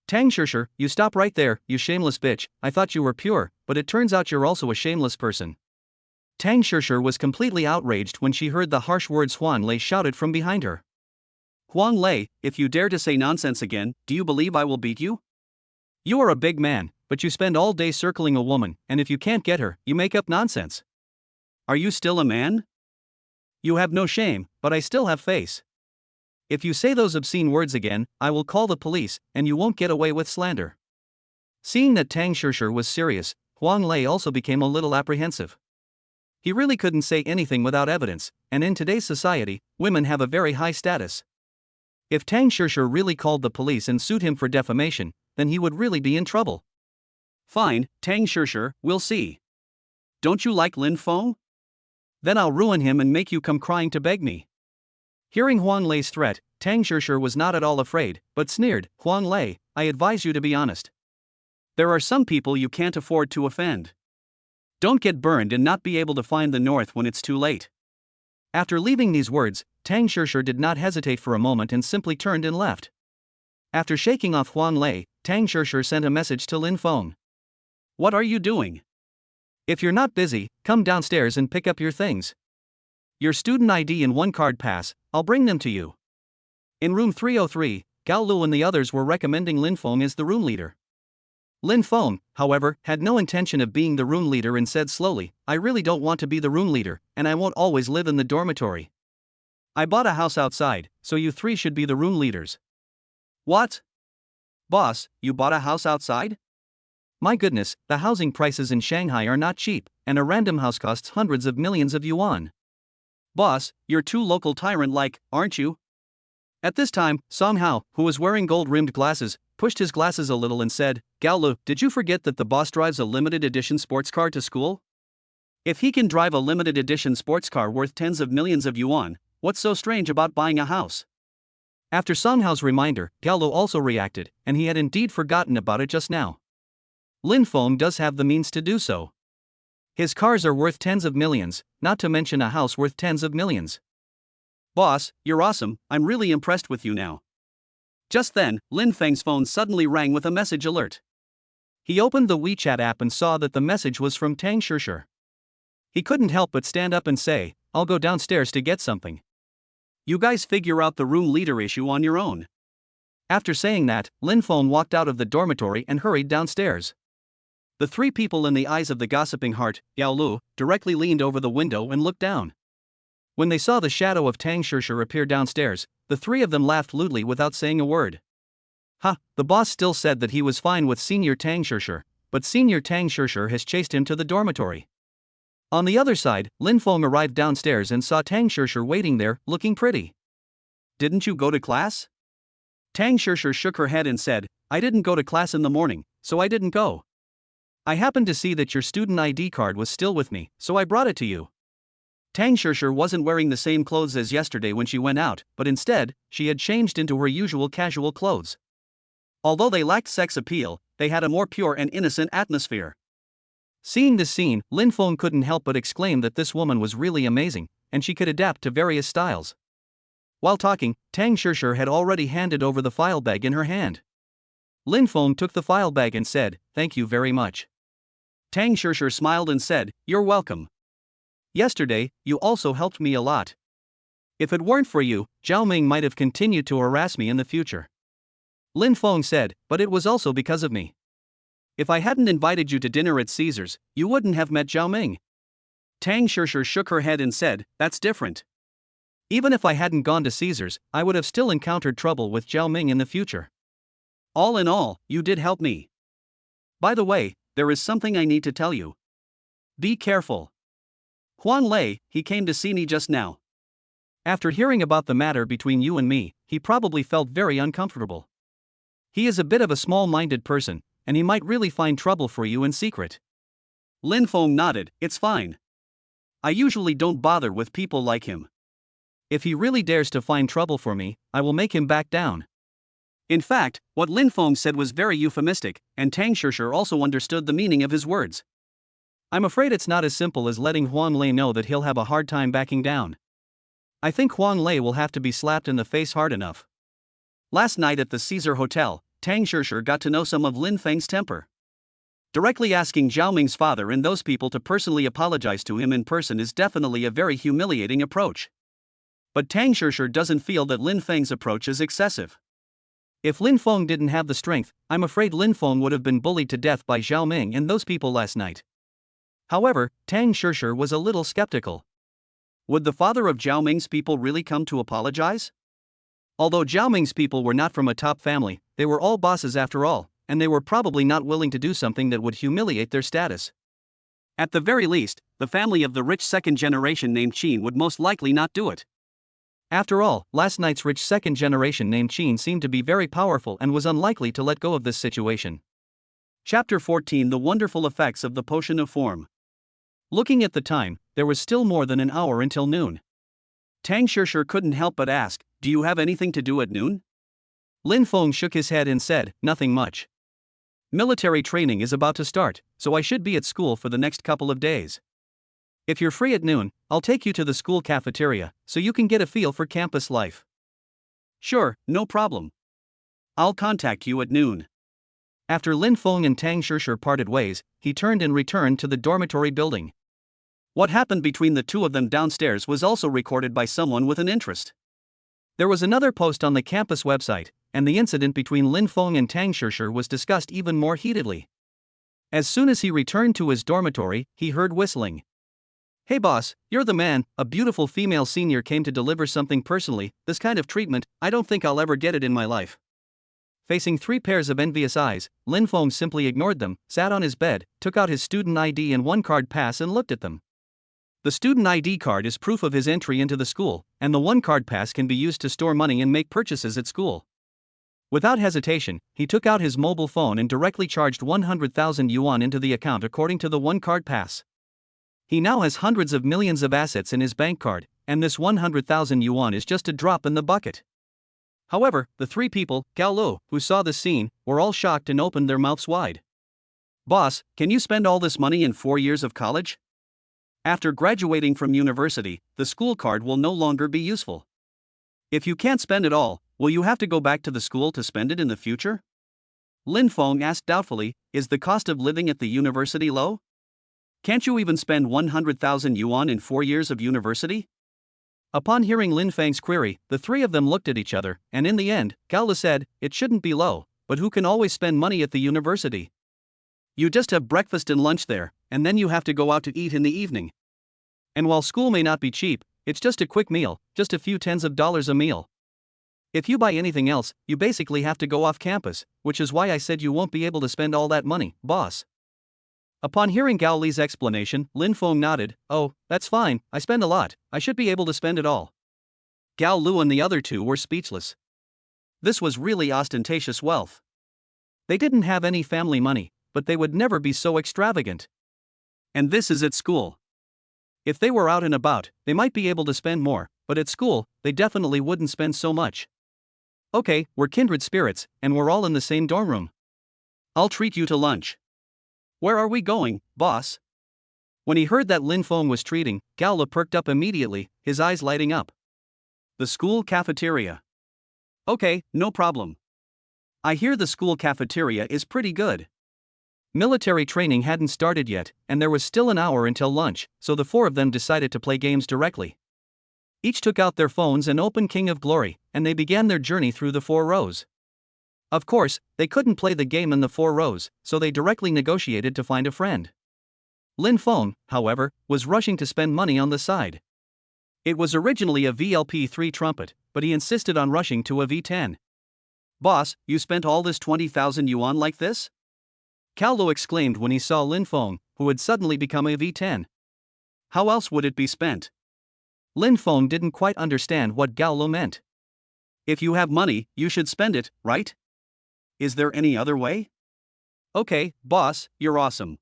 Tang Shishir, you stop right there, you shameless bitch, I thought you were pure, but it turns out you're also a shameless person. Tang Shishir was completely outraged when she heard the harsh words Huang Lei shouted from behind her. Huang Lei, if you dare to say nonsense again, do you believe I will beat you? You are a big man, but you spend all day circling a woman, and if you can't get her, you make up nonsense. Are you still a man? You have no shame, but I still have face. If you say those obscene words again, I will call the police, and you won't get away with slander. Seeing that Tang Shishir was serious, Huang Lei also became a little apprehensive. He really couldn't say anything without evidence, and in today's society, women have a very high status. If Tang Shishir really called the police and sued him for defamation, then he would really be in trouble. Fine, Tang Shishir, we'll see. Don't you like Lin Feng? Then I'll ruin him and make you come crying to beg me. Hearing Huang Lei's threat, Tang Shishir was not at all afraid, but sneered, Huang Lei, I advise you to be honest. There are some people you can't afford to offend. Don't get burned and not be able to find the north when it's too late. After leaving these words, Tang Shishir did not hesitate for a moment and simply turned and left. After shaking off Huang Lei, Tang Shishir sent a message to Lin Feng. What are you doing? If you're not busy, come downstairs and pick up your things. Your student ID and 1 card pass, I'll bring them to you. In room 303, Gao Lu and the others were recommending Lin Feng as the room leader. Lin Feng, however, had no intention of being the room leader and said slowly, I really don't want to be the room leader, and I won't always live in the dormitory. I bought a house outside, so you 3 should be the room leaders. What? Boss, you bought a house outside? My goodness, the housing prices in Shanghai are not cheap, and a random house costs hundreds of millions of yuan. Boss, you're too local tyrant-like, aren't you? At this time, Song Hao, who was wearing gold-rimmed glasses, pushed his glasses a little and said, Gao Lu, did you forget that the boss drives a limited edition sports car to school? If he can drive a limited edition sports car worth tens of millions of yuan, what's so strange about buying a house? After Song Hao's reminder, Gao Lu also reacted, and he had indeed forgotten about it just now. Lin Feng does have the means to do so. His cars are worth tens of millions, not to mention a house worth tens of millions. Boss, you're awesome, I'm really impressed with you now. Just then, Lin Feng's phone suddenly rang with a message alert. He opened the WeChat app and saw that the message was from Tang Shishir. He couldn't help but stand up and say, I'll go downstairs to get something. You guys figure out the room leader issue on your own. After saying that, Lin Feng walked out of the dormitory and hurried downstairs. The 3 people in the eyes of the gossiping heart, Gao Lu, directly leaned over the window and looked down. When they saw the shadow of Tang Shishir appear downstairs, the 3 of them laughed lewdly without saying a word. The boss still said that he was fine with Senior Tang Shishir, but Senior Tang Shishir has chased him to the dormitory. On the other side, Lin Feng arrived downstairs and saw Tang Shishir waiting there, looking pretty. Didn't you go to class? Tang Shishir shook her head and said, I didn't go to class in the morning, so I didn't go. I happened to see that your student ID card was still with me, so I brought it to you. Tang Shishir wasn't wearing the same clothes as yesterday when she went out, but instead, she had changed into her usual casual clothes. Although they lacked sex appeal, they had a more pure and innocent atmosphere. Seeing this scene, Lin Feng couldn't help but exclaim that this woman was really amazing, and she could adapt to various styles. While talking, Tang Shishir had already handed over the file bag in her hand. Lin Feng took the file bag and said, "Thank you very much." Tang Shishir smiled and said, "You're welcome. Yesterday, you also helped me a lot. If it weren't for you, Zhao Ming might have continued to harass me in the future." Lin Feng said, "But it was also because of me. If I hadn't invited you to dinner at Caesar's, you wouldn't have met Zhao Ming." Tang Shishir shook her head and said, "That's different. Even if I hadn't gone to Caesar's, I would have still encountered trouble with Zhao Ming in the future. All in all, you did help me. By the way, there is something I need to tell you. Be careful. Huan Lei, he came to see me just now. After hearing about the matter between you and me, he probably felt very uncomfortable. He is a bit of a small-minded person, and he might really find trouble for you in secret." Lin Feng nodded, "It's fine. I usually don't bother with people like him. If he really dares to find trouble for me, I will make him back down." In fact, what Lin Feng said was very euphemistic, and Tang Shishir also understood the meaning of his words. "I'm afraid it's not as simple as letting Huan Lei know that he'll have a hard time backing down. I think Huan Lei will have to be slapped in the face hard enough." Last night at the Caesar Hotel, Tang Shishir got to know some of Lin Feng's temper. Directly asking Zhao Ming's father and those people to personally apologize to him in person is definitely a very humiliating approach. But Tang Shishir doesn't feel that Lin Feng's approach is excessive. If Lin Feng didn't have the strength, I'm afraid Lin Feng would have been bullied to death by Zhao Ming and those people last night. However, Tang Shishir was a little skeptical. Would the father of Zhao Ming's people really come to apologize? Although Zhao Ming's people were not from a top family, they were all bosses after all, and they were probably not willing to do something that would humiliate their status. At the very least, the family of the rich second generation named Qin would most likely not do it. After all, last night's rich second generation named Qin seemed to be very powerful and was unlikely to let go of this situation. Chapter 14: The Wonderful Effects of the Potion of Form. Looking at the time, there was still more than an hour until noon. Tang Shishir couldn't help but ask, "Do you have anything to do at noon?" Lin Feng shook his head and said, "Nothing much. Military training is about to start, so I should be at school for the next couple of days. If you're free at noon, I'll take you to the school cafeteria, so you can get a feel for campus life." "Sure, no problem. I'll contact you at noon." After Lin Feng and Tang Shishir parted ways, he turned and returned to the dormitory building. What happened between the two of them downstairs was also recorded by someone with an interest. There was another post on the campus website, and the incident between Lin Feng and Tang Shishir was discussed even more heatedly. As soon as he returned to his dormitory, he heard whistling. "Hey boss, you're the man, a beautiful female senior came to deliver something personally. This kind of treatment, I don't think I'll ever get it in my life." Facing three pairs of envious eyes, Lin Feng simply ignored them, sat on his bed, took out his student ID and one-card pass and looked at them. The student ID card is proof of his entry into the school, and the one-card pass can be used to store money and make purchases at school. Without hesitation, he took out his mobile phone and directly charged 100,000 yuan into the account according to the one-card pass. He now has hundreds of millions of assets in his bank card, and this 100,000 yuan is just a drop in the bucket. However, the three people, Gao Lu, who saw the scene, were all shocked and opened their mouths wide. "Boss, can you spend all this money in 4 years of college? After graduating from university, the school card will no longer be useful. If you can't spend it all, will you have to go back to the school to spend it in the future?" Lin Feng asked doubtfully, "Is the cost of living at the university low? Can't you even spend 100,000 yuan in 4 years of university?" Upon hearing Lin Feng's query, the three of them looked at each other, and in the end, Gao Lu said, "It shouldn't be low, but who can always spend money at the university? You just have breakfast and lunch there, and then you have to go out to eat in the evening. And while school may not be cheap, it's just a quick meal, just a few tens of dollars a meal. If you buy anything else, you basically have to go off campus, which is why I said you won't be able to spend all that money, boss." Upon hearing Gao Li's explanation, Lin Feng nodded, "Oh, that's fine, I spend a lot, I should be able to spend it all." Gao Lu and the other two were speechless. This was really ostentatious wealth. They didn't have any family money, but they would never be so extravagant. And this is at school. If they were out and about, they might be able to spend more, but at school, they definitely wouldn't spend so much. Okay, we're kindred spirits, and we're all in the same dorm room. I'll treat you to lunch. Where are we going, boss? When he heard that Lin Feng was treating, Gao perked up immediately, his eyes lighting up. The school cafeteria. Okay, no problem. I hear the school cafeteria is pretty good. Military training hadn't started yet, and there was still an hour until lunch, so the four of them decided to play games directly. Each took out their phones and opened King of Glory, and they began their journey through the 4 rows. Of course, they couldn't play the game in the 4 rows, so they directly negotiated to find a friend. Lin Feng, however, was rushing to spend money on the side. It was originally a VLP3 trumpet, but he insisted on rushing to a V10. Boss, you spent all this 20,000 yuan like this? Cao Lu exclaimed when he saw Lin Feng, who had suddenly become a V10. How else would it be spent? Lin Feng didn't quite understand what Gao Lu meant. If you have money, you should spend it, right? Is there any other way? Okay, boss, you're awesome.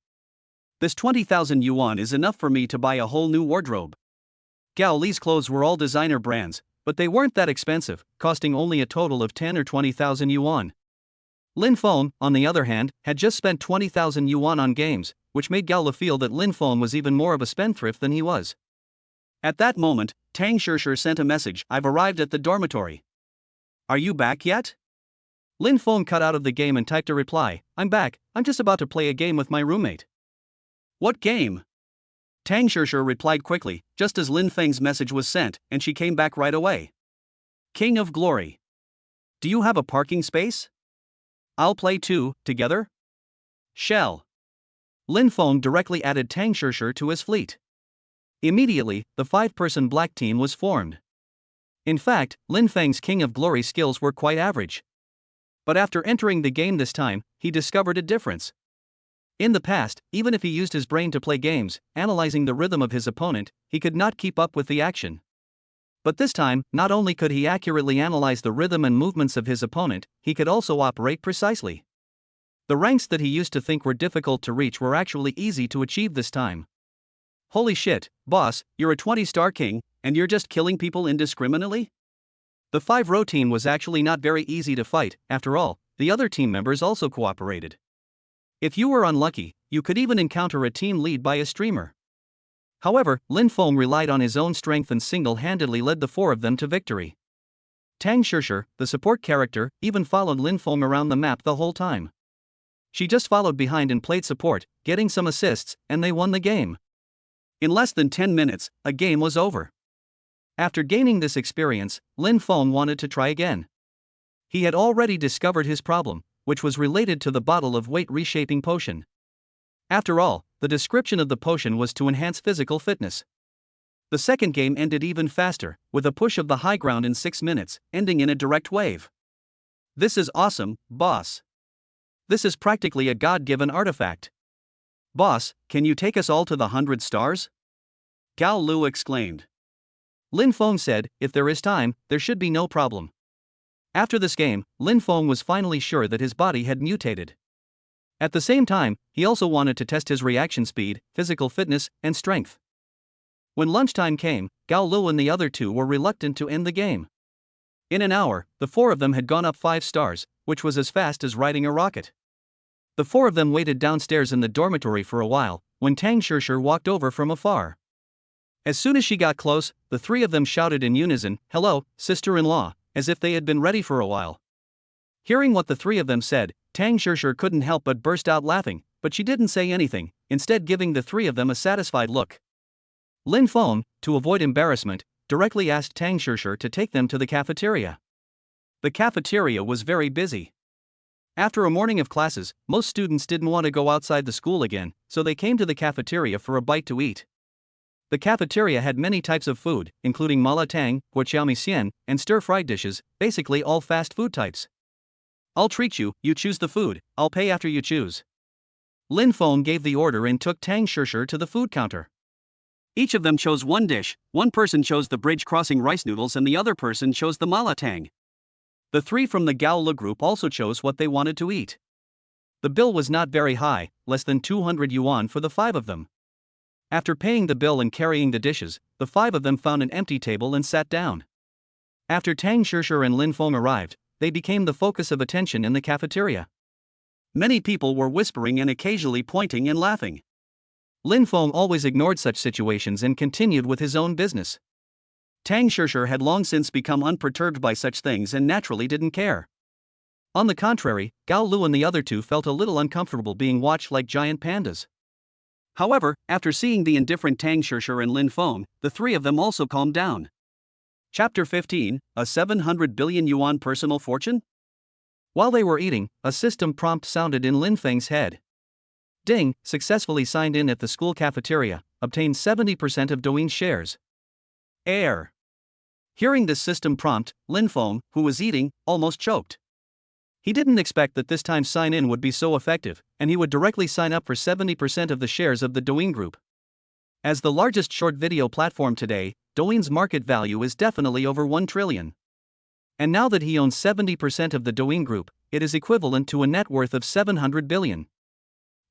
This 20,000 yuan is enough for me to buy a whole new wardrobe. Gao Li's clothes were all designer brands, but they weren't that expensive, costing only a total of 10 or 20,000 yuan. Lin Feng, on the other hand, had just spent 20,000 yuan on games, which made Gao feel that Lin Feng was even more of a spendthrift than he was. At that moment, Tang Shishir sent a message, I've arrived at the dormitory. Are you back yet? Lin Feng cut out of the game and typed a reply, I'm back, I'm just about to play a game with my roommate. What game? Tang Shishir replied quickly, just as Lin Feng's message was sent, and she came back right away. King of Glory. Do you have a parking space? I'll play too, together? Shell. Lin Feng directly added Tang Shishir to his fleet. Immediately, the 5-person black team was formed. In fact, Lin Feng's King of Glory skills were quite average. But after entering the game this time, he discovered a difference. In the past, even if he used his brain to play games, analyzing the rhythm of his opponent, he could not keep up with the action. But this time, not only could he accurately analyze the rhythm and movements of his opponent, he could also operate precisely. The ranks that he used to think were difficult to reach were actually easy to achieve this time. Holy shit, boss, you're a 20-star king, and you're just killing people indiscriminately? The 5-row team was actually not very easy to fight, after all, the other team members also cooperated. If you were unlucky, you could even encounter a team lead by a streamer. However, Lin Feng relied on his own strength and single-handedly led the 4 of them to victory. Tang Shishir, the support character, even followed Lin Feng around the map the whole time. She just followed behind and played support, getting some assists, and they won the game. In less than 10 minutes, a game was over. After gaining this experience, Lin Feng wanted to try again. He had already discovered his problem, which was related to the bottle of weight reshaping potion. After all, the description of the potion was to enhance physical fitness. The second game ended even faster, with a push of the high ground in 6 minutes, ending in a direct wave. This is awesome, boss. This is practically a God-given artifact. Boss, can you take us all to the 100 stars? Gao Lu exclaimed. Lin Feng said, if there is time, there should be no problem. After this game, Lin Feng was finally sure that his body had mutated. At the same time, he also wanted to test his reaction speed, physical fitness, and strength. When lunchtime came, Gao Lu and the other 2 were reluctant to end the game. In an hour, the 4 of them had gone up 5 stars, which was as fast as riding a rocket. The 4 of them waited downstairs in the dormitory for a while, when Tang Shishir walked over from afar. As soon as she got close, the 3 of them shouted in unison, hello, sister-in-law, as if they had been ready for a while. Hearing what the 3 of them said, Tang Shishir couldn't help but burst out laughing, but she didn't say anything, instead giving the 3 of them a satisfied look. Lin Feng, to avoid embarrassment, directly asked Tang Shishir to take them to the cafeteria. The cafeteria was very busy. After a morning of classes, most students didn't want to go outside the school again, so they came to the cafeteria for a bite to eat. The cafeteria had many types of food, including malatang, guoqiaomixian, and stir-fried dishes, basically all fast food types. I'll treat you, you choose the food, I'll pay after you choose. Lin Feng gave the order and took Tang Shishir to the food counter. Each of them chose one dish, one person chose the bridge crossing rice noodles and the other person chose the malatang. The 3 from the Gao Lu group also chose what they wanted to eat. The bill was not very high, less than 200 yuan for the 5 of them. After paying the bill and carrying the dishes, the five of them found an empty table and sat down. After Tang Shishir and Lin Feng arrived, they became the focus of attention in the cafeteria. Many people were whispering and occasionally pointing and laughing. Lin Feng always ignored such situations and continued with his own business. Tang Shishir had long since become unperturbed by such things and naturally didn't care. On the contrary, Gao Lu and the other two felt a little uncomfortable being watched like giant pandas. However, after seeing the indifferent Tang Shishir and Lin Feng, the three of them also calmed down. Chapter 15, A 700 billion yuan personal fortune? While they were eating, a system prompt sounded in Lin Feng's head. Ding, successfully signed in at the school cafeteria, obtained 70% of Douyin's shares. Air. Hearing this system prompt, Lin Feng, who was eating, almost choked. He didn't expect that this time sign-in would be so effective, and he would directly sign up for 70% of the shares of the Douyin Group. As the largest short video platform today, Douyin's market value is definitely over 1 trillion. And now that he owns 70% of the Douyin Group, it is equivalent to a net worth of 700 billion.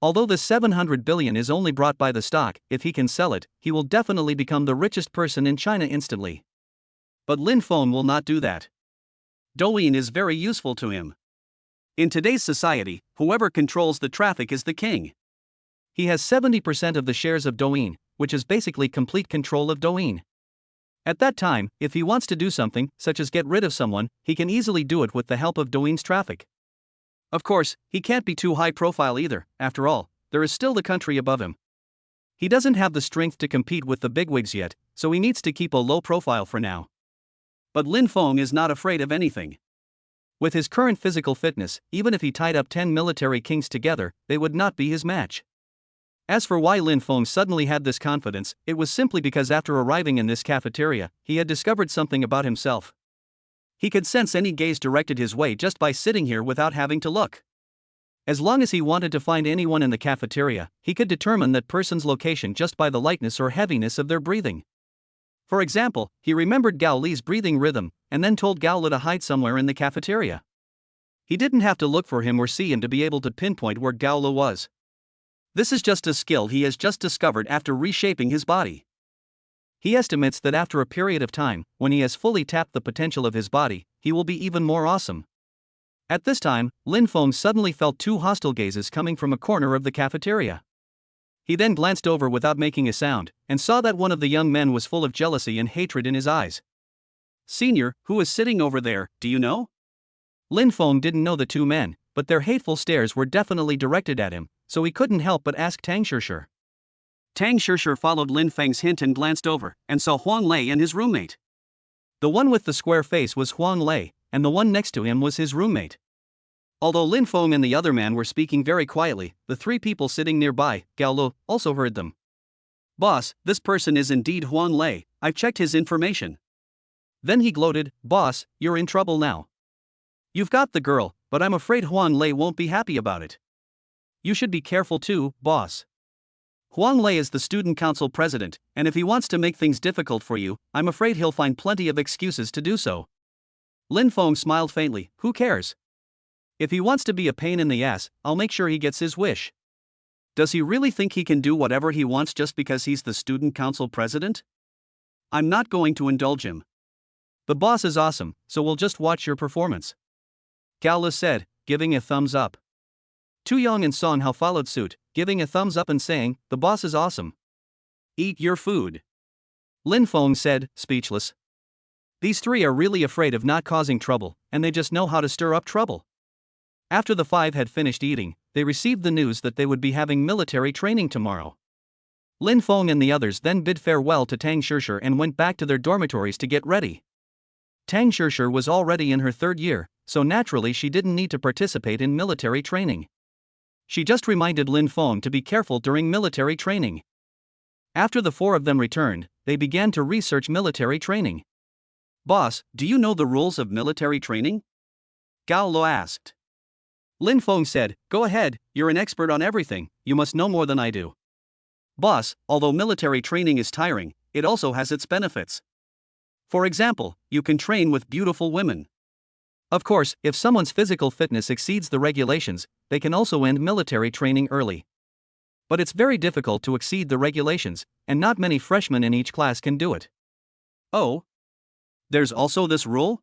Although the 700 billion is only brought by the stock, if he can sell it, he will definitely become the richest person in China instantly. But Lin Feng will not do that. Douyin is very useful to him. In today's society, whoever controls the traffic is the king. He has 70% of the shares of Douyin, which is basically complete control of Douyin. At that time, if he wants to do something, such as get rid of someone, he can easily do it with the help of Douyin's traffic. Of course, he can't be too high profile either, after all, there is still the country above him. He doesn't have the strength to compete with the bigwigs yet, so he needs to keep a low profile for now. But Lin Feng is not afraid of anything. With his current physical fitness, even if he tied up 10 military kings together, they would not be his match. As for why Lin Feng suddenly had this confidence, it was simply because after arriving in this cafeteria, he had discovered something about himself. He could sense any gaze directed his way just by sitting here without having to look. As long as he wanted to find anyone in the cafeteria, he could determine that person's location just by the lightness or heaviness of their breathing. For example, he remembered Gao Li's breathing rhythm, and then told Gao Li to hide somewhere in the cafeteria. He didn't have to look for him or see him to be able to pinpoint where Gao Li was. This is just a skill he has just discovered after reshaping his body. He estimates that after a period of time, when he has fully tapped the potential of his body, he will be even more awesome. At this time, Lin Feng suddenly felt two hostile gazes coming from a corner of the cafeteria. He then glanced over without making a sound, and saw that one of the young men was full of jealousy and hatred in his eyes. "Senior, who is sitting over there, do you know?" Lin Feng didn't know the two men, but their hateful stares were definitely directed at him, so he couldn't help but ask Tang Shishir. Tang Shishir followed Lin Feng's hint and glanced over, and saw Huang Lei and his roommate. The one with the square face was Huang Lei, and the one next to him was his roommate. Although Lin Feng and the other man were speaking very quietly, the three people sitting nearby, Gao Lu, also heard them. "Boss, this person is indeed Huang Lei, I've checked his information." Then he gloated, "Boss, you're in trouble now. You've got the girl, but I'm afraid Huang Lei won't be happy about it. You should be careful too, boss. Huang Lei is the student council president, and if he wants to make things difficult for you, I'm afraid he'll find plenty of excuses to do so." Lin Feng smiled faintly, "Who cares? If he wants to be a pain in the ass, I'll make sure he gets his wish. Does he really think he can do whatever he wants just because he's the student council president? I'm not going to indulge him. The boss is awesome, so we'll just watch your performance." Gao Li said, giving a thumbs up. Tu Yong and Song Hao followed suit, giving a thumbs up and saying, "The boss is awesome." "Eat your food," Lin Feng said, speechless. These three are really afraid of not causing trouble, and they just know how to stir up trouble. After the five had finished eating, they received the news that they would be having military training tomorrow. Lin Feng and the others then bid farewell to Tang Shishir and went back to their dormitories to get ready. Tang Shishir was already in her third year, so naturally she didn't need to participate in military training. She just reminded Lin Feng to be careful during military training. After the four of them returned, they began to research military training. "Boss, do you know the rules of military training?" Gao Lu asked. Lin Feng said, "Go ahead, you're an expert on everything, you must know more than I do." "Boss, although military training is tiring, it also has its benefits. For example, you can train with beautiful women. Of course, if someone's physical fitness exceeds the regulations, they can also end military training early. But it's very difficult to exceed the regulations, and not many freshmen in each class can do it. Oh? There's also this rule?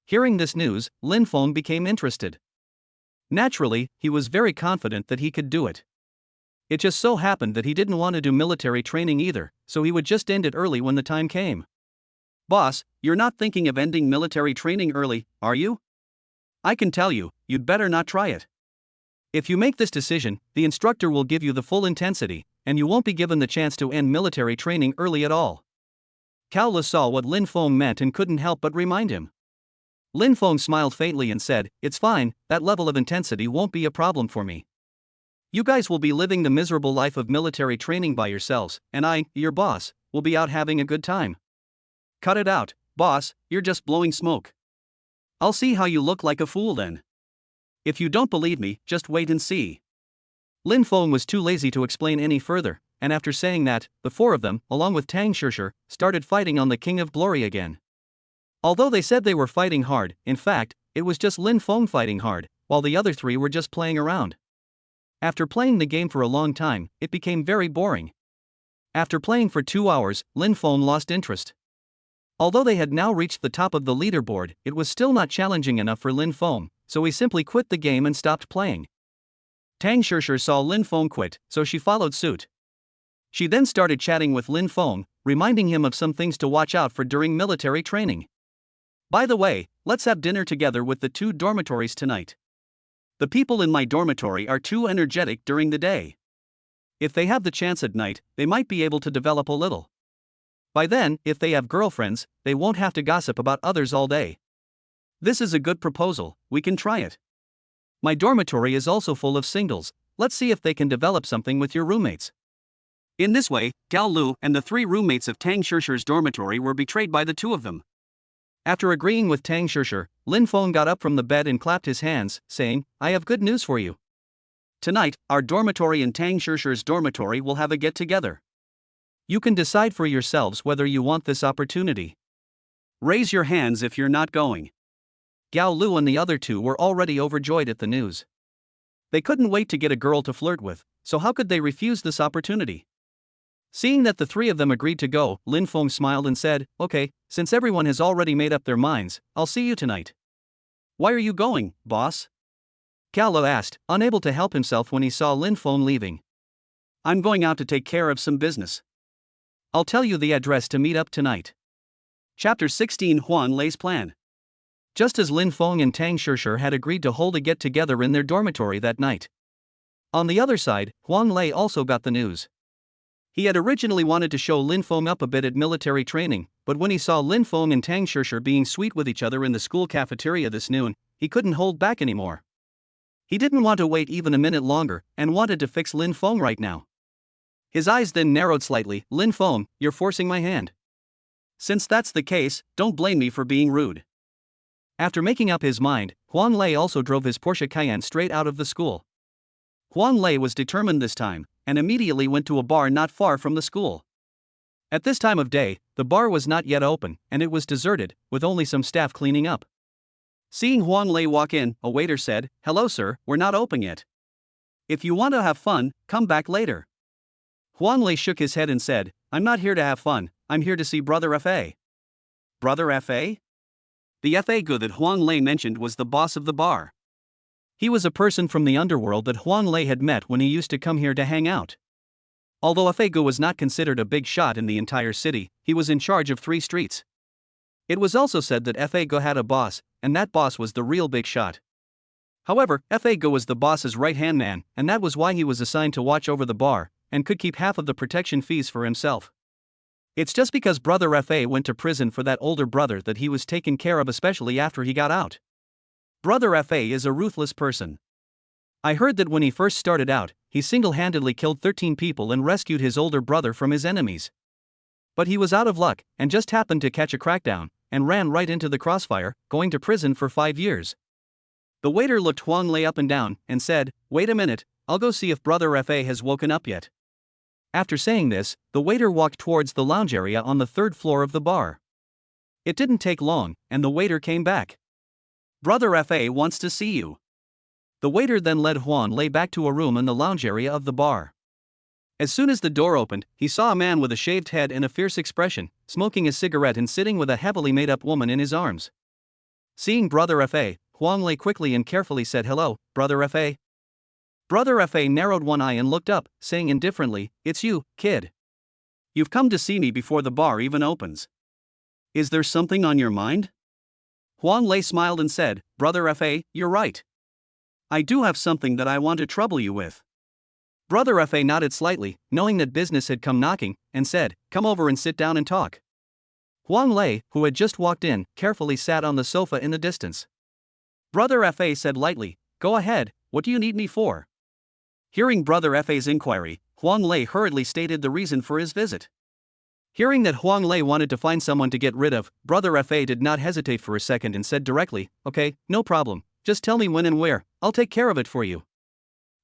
Hearing this news, Lin Feng became interested. Naturally, he was very confident that he could do it. It just so happened that he didn't want to do military training either, so he would just end it early when the time came. Boss, you're not thinking of ending military training early, are you? I can tell you, you'd better not try it. If you make this decision, the instructor will give you the full intensity, and you won't be given the chance to end military training early at all. Cao Le saw what Lin Feng meant and couldn't help but remind him. Lin Feng smiled faintly and said, "It's fine, that level of intensity won't be a problem for me. You guys will be living the miserable life of military training by yourselves, and I, your boss, will be out having a good time." "Cut it out, boss, you're just blowing smoke. I'll see how you look like a fool then. If you don't believe me, just wait and see." Lin Feng was too lazy to explain any further, and after saying that, the four of them, along with Tang Shishir, started fighting on the King of Glory again. Although they said they were fighting hard, in fact, it was just Lin Feng fighting hard, while the other three were just playing around. After playing the game for a long time, it became very boring. After playing for 2 hours, Lin Feng lost interest. Although they had now reached the top of the leaderboard, it was still not challenging enough for Lin Feng, so he simply quit the game and stopped playing. Tang Shishir saw Lin Feng quit, so she followed suit. She then started chatting with Lin Feng, reminding him of some things to watch out for during military training. "By the way, let's have dinner together with the 2 dormitories tonight. The people in my dormitory are too energetic during the day. If they have the chance at night, they might be able to develop a little. By then, if they have girlfriends, they won't have to gossip about others all day. This is a good proposal, we can try it. My dormitory is also full of singles, let's see if they can develop something with your roommates." In this way, Gao Lu and the 3 roommates of Tang Shishir's dormitory were betrayed by the 2 of them. After agreeing with Tang Shishir, Lin Feng got up from the bed and clapped his hands, saying, "I have good news for you. Tonight, our dormitory and Tang Shishir's dormitory will have a get-together. You can decide for yourselves whether you want this opportunity. Raise your hands if you're not going." Gao Lu and the other 2 were already overjoyed at the news. They couldn't wait to get a girl to flirt with, so how could they refuse this opportunity? Seeing that the 3 of them agreed to go, Lin Feng smiled and said, "Okay, since everyone has already made up their minds, I'll see you tonight." "Why are you going, boss?" Cao Le asked, unable to help himself when he saw Lin Feng leaving. "I'm going out to take care of some business. I'll tell you the address to meet up tonight." Chapter 16: Huan Lei's Plan. Just as Lin Feng and Tang Shishir had agreed to hold a get-together in their dormitory that night. On the other side, Huan Lei also got the news. He had originally wanted to show Lin Feng up a bit at military training, but when he saw Lin Feng and Tang Shishir being sweet with each other in the school cafeteria this noon, he couldn't hold back anymore. He didn't want to wait even a minute longer, and wanted to fix Lin Feng right now. His eyes then narrowed slightly. "Lin Feng, you're forcing my hand. Since that's the case, don't blame me for being rude." After making up his mind, Huan Lei also drove his Porsche Cayenne straight out of the school. Huan Lei was determined this time, and immediately went to a bar not far from the school. At this time of day, the bar was not yet open, and it was deserted, with only some staff cleaning up. Seeing Huan Lei walk in, a waiter said, "Hello sir, we're not open yet. If you want to have fun, come back later." Huan Lei shook his head and said, "I'm not here to have fun, I'm here to see Brother Fa." Brother Fa? The Fa that Huan Lei mentioned was the boss of the bar. He was a person from the underworld that Huan Lei had met when he used to come here to hang out. Although Fa was not considered a big shot in the entire city, he was in charge of 3 streets. It was also said that Fa had a boss, and that boss was the real big shot. However, Fa was the boss's right-hand man, and that was why he was assigned to watch over the bar, and could keep half of the protection fees for himself. It's just because Brother Fa went to prison for that older brother that he was taken care of, especially after he got out. Brother Fa is a ruthless person. I heard that when he first started out, he single-handedly killed 13 people and rescued his older brother from his enemies. But he was out of luck, and just happened to catch a crackdown, and ran right into the crossfire, going to prison for 5 years. The waiter looked Huan Lei up and down, and said, "Wait a minute, I'll go see if Brother Fa has woken up yet." After saying this, the waiter walked towards the lounge area on the 3rd floor of the bar. It didn't take long, and the waiter came back. "Brother Fa wants to see you." The waiter then led Huan Lei back to a room in the lounge area of the bar. As soon as the door opened, he saw a man with a shaved head and a fierce expression, smoking a cigarette and sitting with a heavily made-up woman in his arms. Seeing Brother Fa, Huang Lei quickly and carefully said, "Hello, Brother Fa." Brother Fa narrowed one eye and looked up, saying indifferently, "It's you, kid. You've come to see me before the bar even opens. Is there something on your mind?" Huang Lei smiled and said, "Brother Fa, you're right. I do have something that I want to trouble you with." Brother Fa nodded slightly, knowing that business had come knocking, and said, "Come over and sit down and talk." Huang Lei, who had just walked in, carefully sat on the sofa in the distance. Brother Fa said lightly, "Go ahead, what do you need me for?" Hearing Brother Fa's inquiry, Huang Lei hurriedly stated the reason for his visit. Hearing that Huang Lei wanted to find someone to get rid of, Brother Fa did not hesitate for a second and said directly, "Okay, no problem, just tell me when and where, I'll take care of it for you.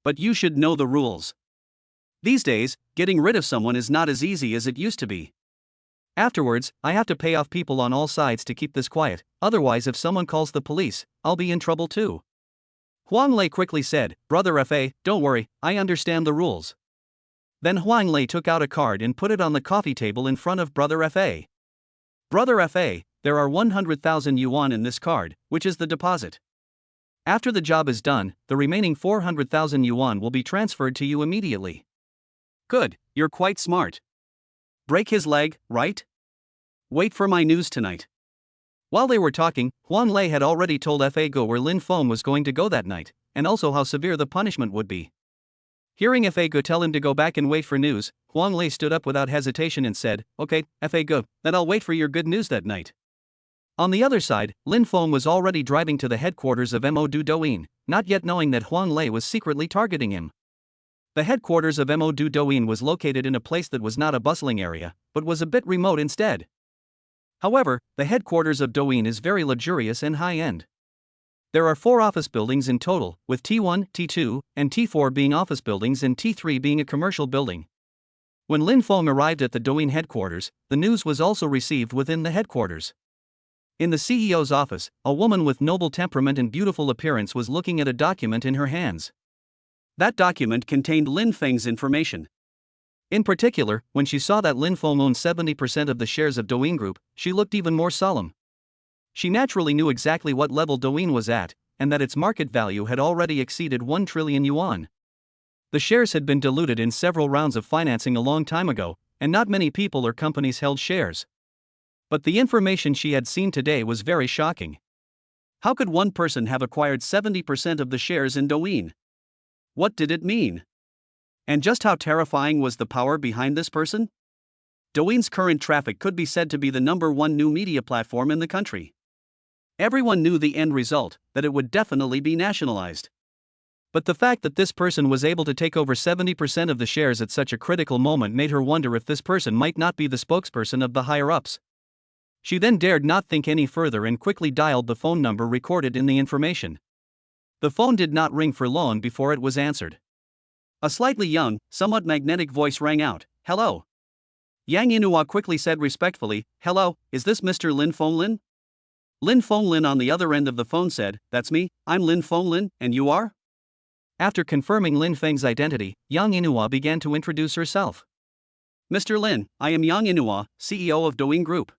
But you should know the rules. These days, getting rid of someone is not as easy as it used to be. Afterwards, I have to pay off people on all sides to keep this quiet, otherwise if someone calls the police, I'll be in trouble too." Huang Lei quickly said, "Brother Fa, don't worry, I understand the rules." Then Huang Lei took out a card and put it on the coffee table in front of Brother Fa. "Brother Fa, there are 100,000 yuan in this card, which is the deposit. After the job is done, the remaining 400,000 yuan will be transferred to you immediately." "Good, you're quite smart. Break his leg, right? Wait for my news tonight." While they were talking, Huang Lei had already told Fa Go where Lin Feng was going to go that night, and also how severe the punishment would be. Hearing Fa Go tell him to go back and wait for news, Huang Lei stood up without hesitation and said, "Okay, Fa Go, then I'll wait for your good news that night." On the other side, Lin Feng was already driving to the headquarters of Mo Du Douyin, not yet knowing that Huang Lei was secretly targeting him. The headquarters of Mo Du Douyin was located in a place that was not a bustling area, but was a bit remote instead. However, the headquarters of Douyin is very luxurious and high-end. There are 4 office buildings in total, with T1, T2, and T4 being office buildings and T3 being a commercial building. When Lin Feng arrived at the Douyin headquarters, the news was also received within the headquarters. In the CEO's office, a woman with noble temperament and beautiful appearance was looking at a document in her hands. That document contained Lin Feng's information. In particular, when she saw that Lin Feng owned 70% of the shares of Douyin Group, she looked even more solemn. She naturally knew exactly what level Douyin was at, and that its market value had already exceeded 1 trillion yuan. The shares had been diluted in several rounds of financing a long time ago, and not many people or companies held shares. But the information she had seen today was very shocking. How could one person have acquired 70% of the shares in Douyin? What did it mean? And just how terrifying was the power behind this person? Douyin's current traffic could be said to be the #1 new media platform in the country. Everyone knew the end result, that it would definitely be nationalized. But the fact that this person was able to take over 70% of the shares at such a critical moment made her wonder if this person might not be the spokesperson of the higher-ups. She then dared not think any further and quickly dialed the phone number recorded in the information. The phone did not ring for long before it was answered. A slightly young, somewhat magnetic voice rang out, "Hello." Yang Inua quickly said respectfully, "Hello, is this Mr. Lin Feng Lin?" Lin Feng Lin on the other end of the phone said, "That's me, I'm Lin Feng Lin, and you are?" After confirming Lin Feng's identity, Yang Inua began to introduce herself. "Mr. Lin, I am Yang Inua, CEO of Douyin Group.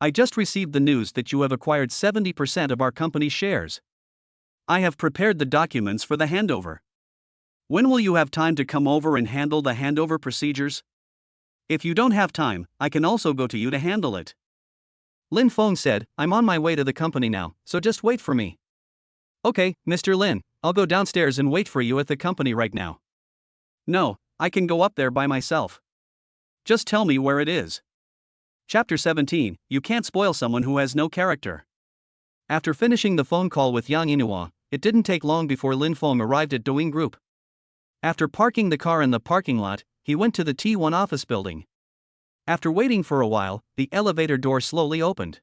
I just received the news that you have acquired 70% of our company's shares. I have prepared the documents for the handover. When will you have time to come over and handle the handover procedures? If you don't have time, I can also go to you to handle it." Lin Feng said, "I'm on my way to the company now, so just wait for me." "Okay, Mr. Lin, I'll go downstairs and wait for you at the company right now." "No, I can go up there by myself. Just tell me where it is." Chapter 17, You Can't Spoil Someone Who Has No Character. After finishing the phone call with Yang Inua, it didn't take long before Lin Feng arrived at Douyin Group. After parking the car in the parking lot, he went to the T1 office building. After waiting for a while, the elevator door slowly opened.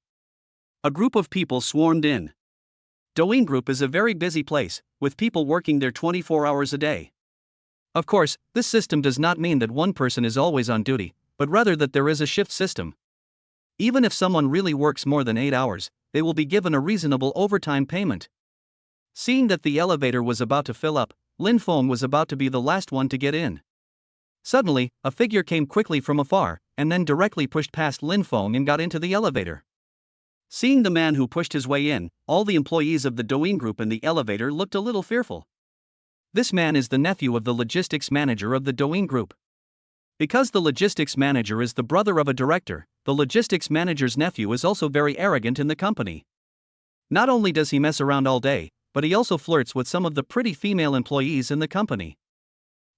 A group of people swarmed in. Douyin Group is a very busy place, with people working there 24 hours a day. Of course, this system does not mean that one person is always on duty, but rather that there is a shift system. Even if someone really works more than 8 hours, they will be given a reasonable overtime payment. Seeing that the elevator was about to fill up, Lin Feng was about to be the last one to get in. Suddenly, a figure came quickly from afar, and then directly pushed past Lin Feng and got into the elevator. Seeing the man who pushed his way in, all the employees of the Douyin group in the elevator looked a little fearful. This man is the nephew of the logistics manager of the Douyin group. Because the logistics manager is the brother of a director, the logistics manager's nephew is also very arrogant in the company. Not only does he mess around all day, but he also flirts with some of the pretty female employees in the company.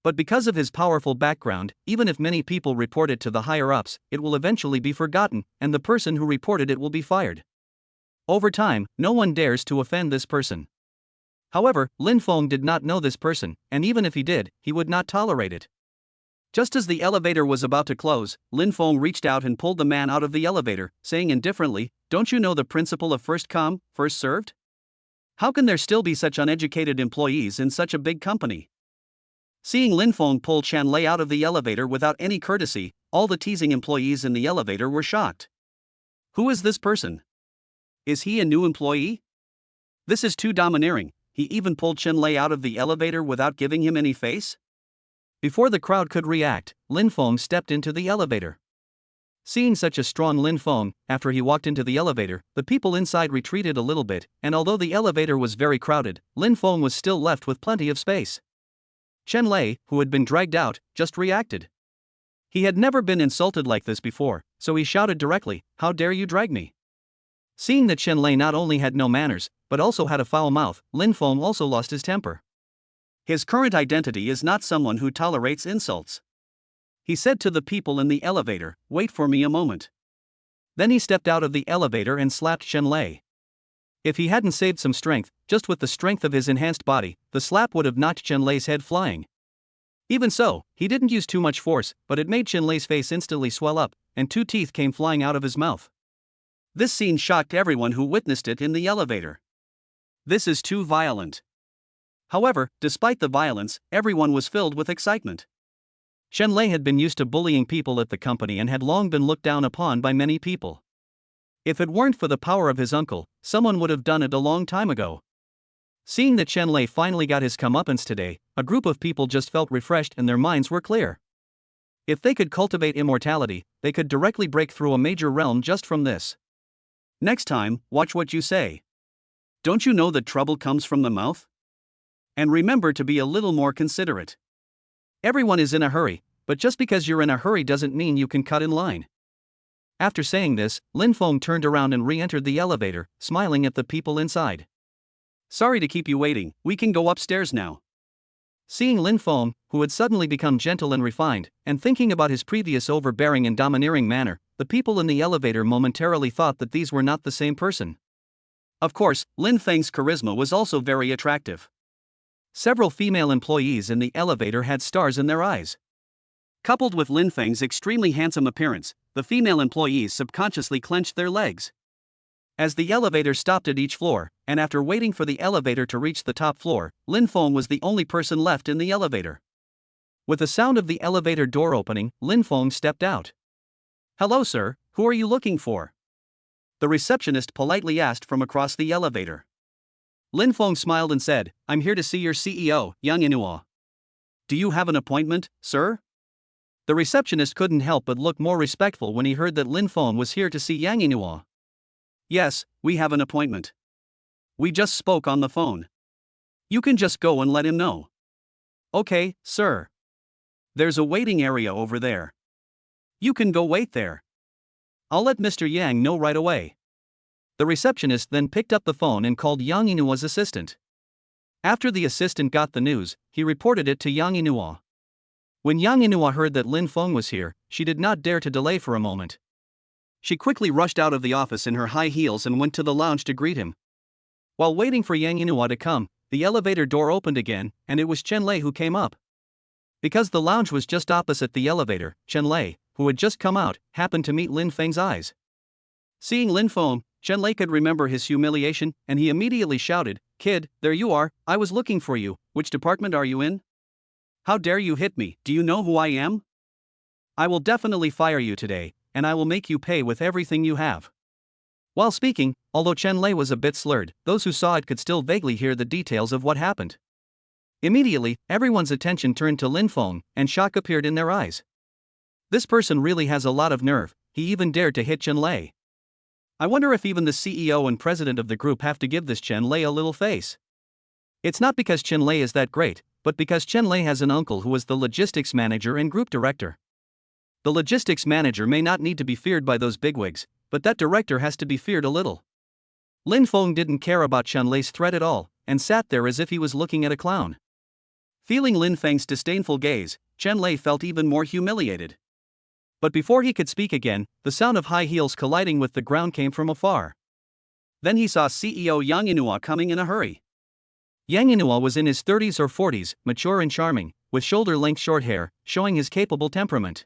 But because of his powerful background, even if many people report it to the higher-ups, it will eventually be forgotten, and the person who reported it will be fired. Over time, no one dares to offend this person. However, Lin Feng did not know this person, and even if he did, he would not tolerate it. Just as the elevator was about to close, Lin Feng reached out and pulled the man out of the elevator, saying indifferently, "Don't you know the principle of first come, first served? How can there still be such uneducated employees in such a big company?" Seeing Lin Feng pull Chen Lei out of the elevator without any courtesy, all the teasing employees in the elevator were shocked. Who is this person? Is he a new employee? This is too domineering. He even pulled Chen Lei out of the elevator without giving him any face? Before the crowd could react, Lin Feng stepped into the elevator. Seeing such a strong Lin Feng, after he walked into the elevator, the people inside retreated a little bit, and although the elevator was very crowded, Lin Feng was still left with plenty of space. Chen Lei, who had been dragged out, just reacted. He had never been insulted like this before, so he shouted directly, "How dare you drag me?" Seeing that Chen Lei not only had no manners, but also had a foul mouth, Lin Feng also lost his temper. His current identity is not someone who tolerates insults. He said to the people in the elevator, "Wait for me a moment." Then he stepped out of the elevator and slapped Chen Lei. If he hadn't saved some strength, just with the strength of his enhanced body, the slap would have knocked Chen Lei's head flying. Even so, he didn't use too much force, but it made Chen Lei's face instantly swell up, and 2 teeth came flying out of his mouth. This scene shocked everyone who witnessed it in the elevator. This is too violent. However, despite the violence, everyone was filled with excitement. Chen Lei had been used to bullying people at the company and had long been looked down upon by many people. If it weren't for the power of his uncle, someone would have done it a long time ago. Seeing that Chen Lei finally got his comeuppance today, a group of people just felt refreshed and their minds were clear. If they could cultivate immortality, they could directly break through a major realm just from this. Next time, watch what you say. Don't you know that trouble comes from the mouth? And remember to be a little more considerate. Everyone is in a hurry, but just because you're in a hurry doesn't mean you can cut in line. After saying this, Lin Feng turned around and re-entered the elevator, smiling at the people inside. "Sorry to keep you waiting, we can go upstairs now." Seeing Lin Feng, who had suddenly become gentle and refined, and thinking about his previous overbearing and domineering manner, the people in the elevator momentarily thought that these were not the same person. Of course, Lin Feng's charisma was also very attractive. Several female employees in the elevator had stars in their eyes. Coupled with Lin Feng's extremely handsome appearance, the female employees subconsciously clenched their legs. As the elevator stopped at each floor, and after waiting for the elevator to reach the top floor, Lin Feng was the only person left in the elevator. With the sound of the elevator door opening, Lin Feng stepped out. "Hello sir, who are you looking for?" The receptionist politely asked from across the elevator. Lin Feng smiled and said, "I'm here to see your CEO, Yang Inua." "Do you have an appointment, sir?" The receptionist couldn't help but look more respectful when he heard that Lin Feng was here to see Yang Inua. "Yes, we have an appointment. We just spoke on the phone. You can just go and let him know." "Okay, sir. There's a waiting area over there. You can go wait there. I'll let Mr. Yang know right away." The receptionist then picked up the phone and called Yang Inua's assistant. After the assistant got the news, he reported it to Yang Inua. When Yang Inua heard that Lin Feng was here, she did not dare to delay for a moment. She quickly rushed out of the office in her high heels and went to the lounge to greet him. While waiting for Yang Inua to come, the elevator door opened again, and it was Chen Lei who came up. Because the lounge was just opposite the elevator, Chen Lei, who had just come out, happened to meet Lin Feng's eyes. Seeing Lin Feng, Chen Lei could remember his humiliation, and he immediately shouted, "Kid, there you are, I was looking for you, which department are you in? How dare you hit me, do you know who I am? I will definitely fire you today, and I will make you pay with everything you have." While speaking, although Chen Lei was a bit slurred, those who saw it could still vaguely hear the details of what happened. Immediately, everyone's attention turned to Lin Feng, and shock appeared in their eyes. This person really has a lot of nerve, he even dared to hit Chen Lei. I wonder if even the CEO and president of the group have to give this Chen Lei a little face. It's not because Chen Lei is that great, but because Chen Lei has an uncle who is the logistics manager and group director. The logistics manager may not need to be feared by those bigwigs, but that director has to be feared a little. Lin Feng didn't care about Chen Lei's threat at all, and sat there as if he was looking at a clown. Feeling Lin Feng's disdainful gaze, Chen Lei felt even more humiliated. But before he could speak again, the sound of high heels colliding with the ground came from afar. Then he saw CEO Yang Yinhua coming in a hurry. Yang Yinhua was in his 30s or 40s, mature and charming, with shoulder-length short hair, showing his capable temperament.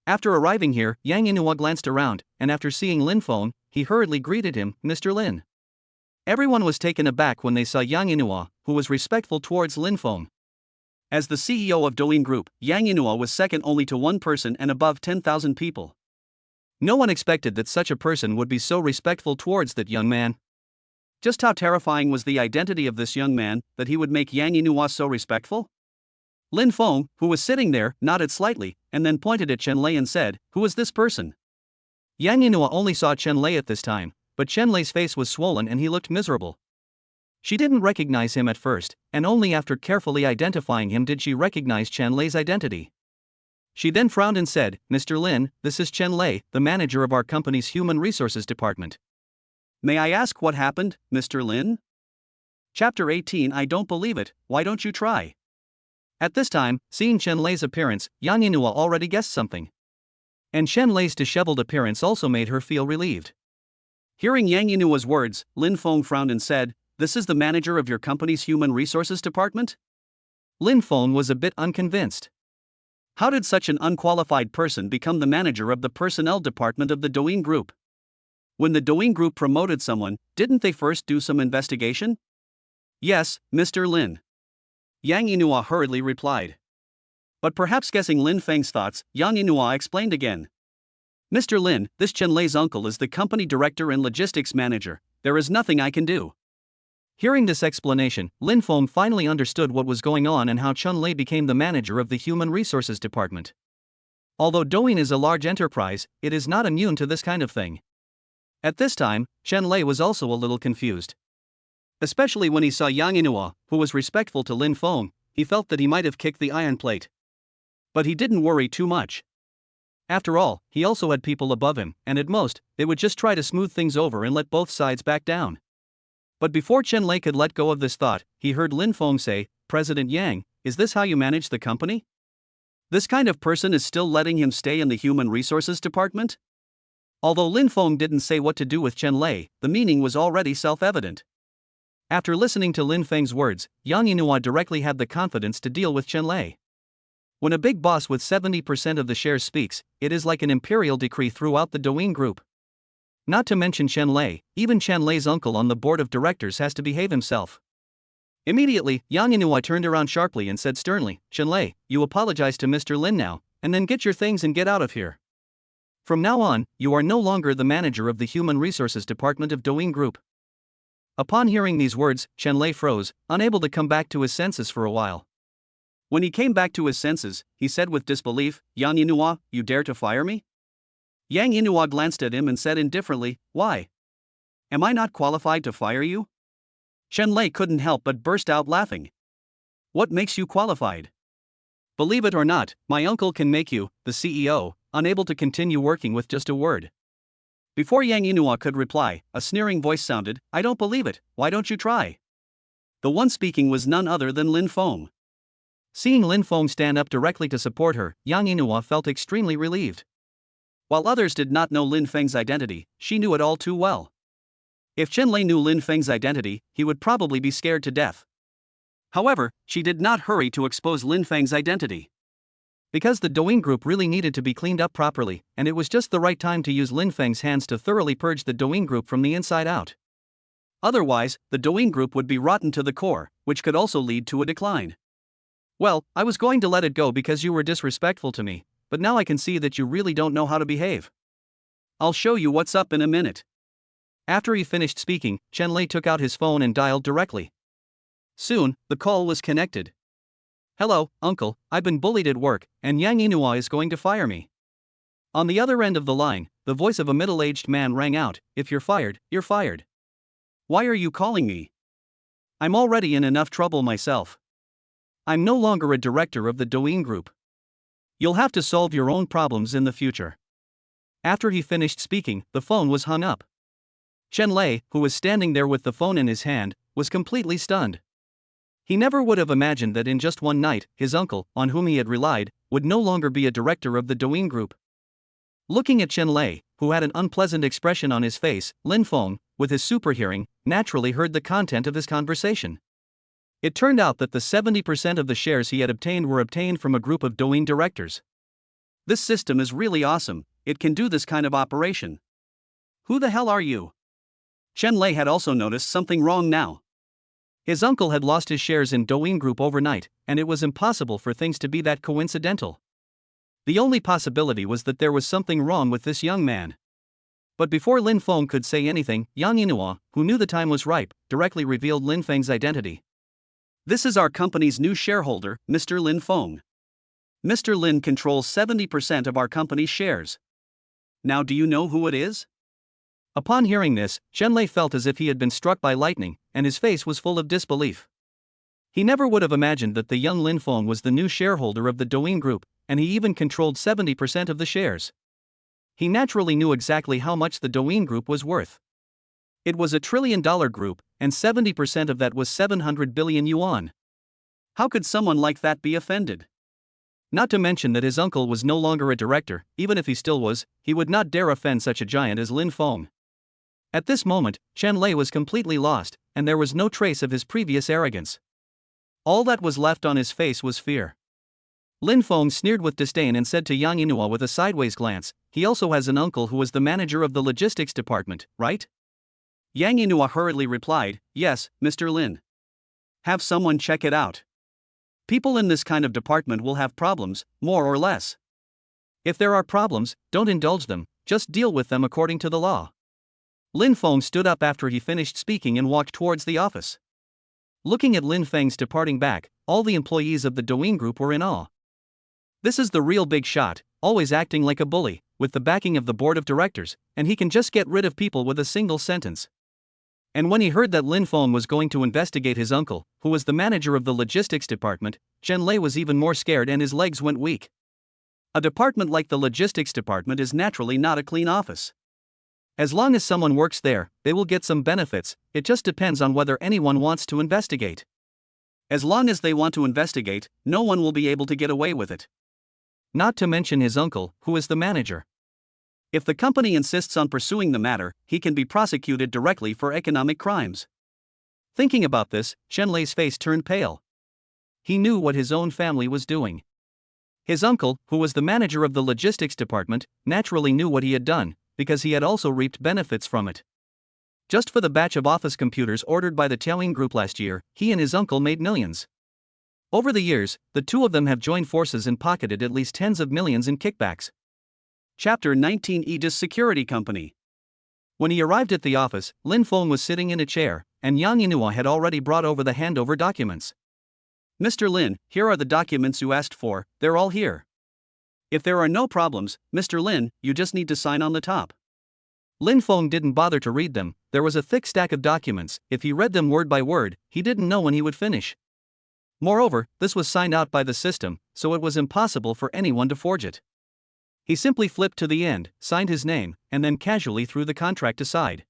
After arriving here, Yang Yinhua glanced around, and after seeing Lin Feng, he hurriedly greeted him, "Mr. Lin." Everyone was taken aback when they saw Yang Yinhua, who was respectful towards Lin Feng. As the CEO of Douyin Group, Yang Yinhua was second only to one person and above 10,000 people. No one expected that such a person would be so respectful towards that young man. Just how terrifying was the identity of this young man that he would make Yang Yinhua so respectful? Lin Feng, who was sitting there, nodded slightly, and then pointed at Chen Lei and said, "Who is this person?" Yang Yinhua only saw Chen Lei at this time, but Chen Lei's face was swollen and he looked miserable. She didn't recognize him at first, and only after carefully identifying him did she recognize Chen Lei's identity. She then frowned and said, "Mr. Lin, this is Chen Lei, the manager of our company's human resources department." "May I ask what happened, Mr. Lin?" Chapter 18. I don't believe it, why don't you try? At this time, seeing Chen Lei's appearance, Yang Yinhua already guessed something. And Chen Lei's disheveled appearance also made her feel relieved. Hearing Yang Yinhua's words, Lin Feng frowned and said, "This is the manager of your company's human resources department?" Lin Feng was a bit unconvinced. How did such an unqualified person become the manager of the personnel department of the Douyin Group? When the Douyin Group promoted someone, didn't they first do some investigation? "Yes, Mr. Lin." Yang Yinhua hurriedly replied. But perhaps guessing Lin Feng's thoughts, Yang Yinhua explained again. "Mr. Lin, this Chen Lei's uncle is the company director and logistics manager. There is nothing I can do." Hearing this explanation, Lin Feng finally understood what was going on and how Chen Lei became the manager of the human resources department. Although Douyin is a large enterprise, it is not immune to this kind of thing. At this time, Chen Lei was also a little confused. Especially when he saw Yang Yinhua, who was respectful to Lin Feng, he felt that he might have kicked the iron plate. But he didn't worry too much. After all, he also had people above him, and at most, they would just try to smooth things over and let both sides back down. But before Chen Lei could let go of this thought, he heard Lin Feng say, "President Yang, is this how you manage the company? This kind of person is still letting him stay in the human resources department?" Although Lin Feng didn't say what to do with Chen Lei, the meaning was already self-evident. After listening to Lin Feng's words, Yang Yinhua directly had the confidence to deal with Chen Lei. When a big boss with 70% of the shares speaks, it is like an imperial decree throughout the Douyin Group. Not to mention Chen Lei, even Chen Lei's uncle on the board of directors has to behave himself. Immediately, Yang Yinhua turned around sharply and said sternly, "Chen Lei, you apologize to Mr. Lin now, and then get your things and get out of here. From now on, you are no longer the manager of the human resources department of Douyin Group." Upon hearing these words, Chen Lei froze, unable to come back to his senses for a while. When he came back to his senses, he said with disbelief, "Yang Yinhua, you dare to fire me?" Yang Yinhua glanced at him and said indifferently, "Why? Am I not qualified to fire you?" Chen Lei couldn't help but burst out laughing. "What makes you qualified? Believe it or not, my uncle can make you, the CEO, unable to continue working with just a word." Before Yang Yinhua could reply, a sneering voice sounded, "I don't believe it, why don't you try?" The one speaking was none other than Lin Feng. Seeing Lin Feng stand up directly to support her, Yang Yinhua felt extremely relieved. While others did not know Lin Feng's identity, she knew it all too well. If Chen Lei knew Lin Feng's identity, he would probably be scared to death. However, she did not hurry to expose Lin Feng's identity. Because the Douyin Group really needed to be cleaned up properly, and it was just the right time to use Lin Feng's hands to thoroughly purge the Douyin Group from the inside out. Otherwise, the Douyin Group would be rotten to the core, which could also lead to a decline. "Well, I was going to let it go because you were disrespectful to me, but now I can see that you really don't know how to behave. I'll show you what's up in a minute." After he finished speaking, Chen Lei took out his phone and dialed directly. Soon, the call was connected. "Hello, uncle, I've been bullied at work, and Yang Inua is going to fire me." On the other end of the line, the voice of a middle-aged man rang out, "If you're fired, you're fired. Why are you calling me? I'm already in enough trouble myself. I'm no longer a director of the Douyin Group. You'll have to solve your own problems in the future." After he finished speaking, the phone was hung up. Chen Lei, who was standing there with the phone in his hand, was completely stunned. He never would have imagined that in just one night, his uncle, on whom he had relied, would no longer be a director of the Douyin Group. Looking at Chen Lei, who had an unpleasant expression on his face, Lin Feng, with his super hearing, naturally heard the content of his conversation. It turned out that the 70% of the shares he had obtained were obtained from a group of Douyin directors. "This system is really awesome, it can do this kind of operation. Who the hell are you?" Chen Lei had also noticed something wrong now. His uncle had lost his shares in Douyin Group overnight, and it was impossible for things to be that coincidental. The only possibility was that there was something wrong with this young man. But before Lin Feng could say anything, Yang Inua, who knew the time was ripe, directly revealed Lin Feng's identity. "This is our company's new shareholder, Mr. Lin Feng. Mr. Lin controls 70% of our company's shares. Now do you know who it is?" Upon hearing this, Chen Lei felt as if he had been struck by lightning, and his face was full of disbelief. He never would have imagined that the young Lin Feng was the new shareholder of the Douyin Group, and he even controlled 70% of the shares. He naturally knew exactly how much the Douyin Group was worth. It was $1 trillion group, and 70% of that was 700 billion yuan. How could someone like that be offended? Not to mention that his uncle was no longer a director. Even if he still was, he would not dare offend such a giant as Lin Feng. At this moment, Chen Lei was completely lost, and there was no trace of his previous arrogance. All that was left on his face was fear. Lin Feng sneered with disdain and said to Yang Inua with a sideways glance, "He also has an uncle who was the manager of the logistics department, right?" Yang Inua hurriedly replied, "Yes, Mr. Lin. Have someone check it out. People in this kind of department will have problems, more or less. If there are problems, don't indulge them, just deal with them according to the law." Lin Feng stood up after he finished speaking and walked towards the office. Looking at Lin Feng's departing back, all the employees of the Douyin Group were in awe. This is the real big shot, always acting like a bully, with the backing of the board of directors, and he can just get rid of people with a single sentence. And when he heard that Lin Feng was going to investigate his uncle, who was the manager of the logistics department, Chen Lei was even more scared and his legs went weak. A department like the logistics department is naturally not a clean office. As long as someone works there, they will get some benefits. It just depends on whether anyone wants to investigate. As long as they want to investigate, no one will be able to get away with it. Not to mention his uncle, who is the manager. If the company insists on pursuing the matter, he can be prosecuted directly for economic crimes. Thinking about this, Chen Lei's face turned pale. He knew what his own family was doing. His uncle, who was the manager of the logistics department, naturally knew what he had done, because he had also reaped benefits from it. Just for the batch of office computers ordered by the Douyin Group last year, he and his uncle made millions. Over the years, the two of them have joined forces and pocketed at least tens of millions in kickbacks. Chapter 19 Aegis Security Company. When he arrived at the office, Lin Feng was sitting in a chair, and Yang Inua had already brought over the handover documents. "Mr. Lin, here are the documents you asked for, they're all here. If there are no problems, Mr. Lin, you just need to sign on the top." Lin Feng didn't bother to read them. There was a thick stack of documents. If he read them word by word, he didn't know when he would finish. Moreover, this was signed out by the system, so it was impossible for anyone to forge it. He simply flipped to the end, signed his name, and then casually threw the contract aside.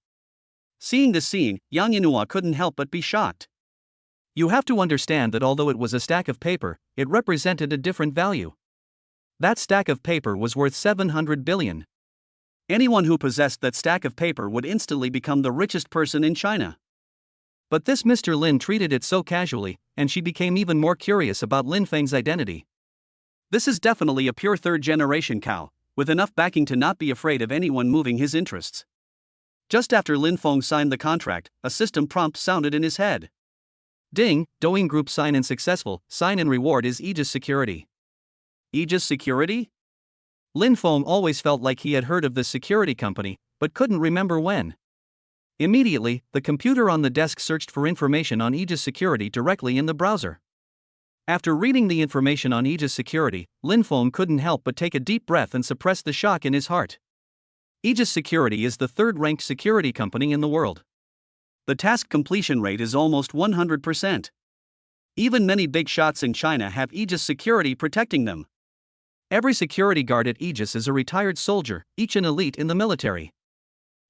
Seeing this scene, Yang Inua couldn't help but be shocked. You have to understand that although it was a stack of paper, it represented a different value. That stack of paper was worth 700 billion. Anyone who possessed that stack of paper would instantly become the richest person in China. But this Mr. Lin treated it so casually, and she became even more curious about Lin Feng's identity. This is definitely a pure third-generation cow, with enough backing to not be afraid of anyone moving his interests. Just after Lin Feng signed the contract, a system prompt sounded in his head. Ding, Douyin Group sign-in successful, sign-in reward is Aegis Security. Aegis Security? Lin Feng always felt like he had heard of this security company, but couldn't remember when. Immediately, the computer on the desk searched for information on Aegis Security directly in the browser. After reading the information on Aegis Security, Lin Feng couldn't help but take a deep breath and suppress the shock in his heart. Aegis Security is the third-ranked security company in the world. The task completion rate is almost 100%. Even many big shots in China have Aegis Security protecting them. Every security guard at Aegis is a retired soldier, each an elite in the military.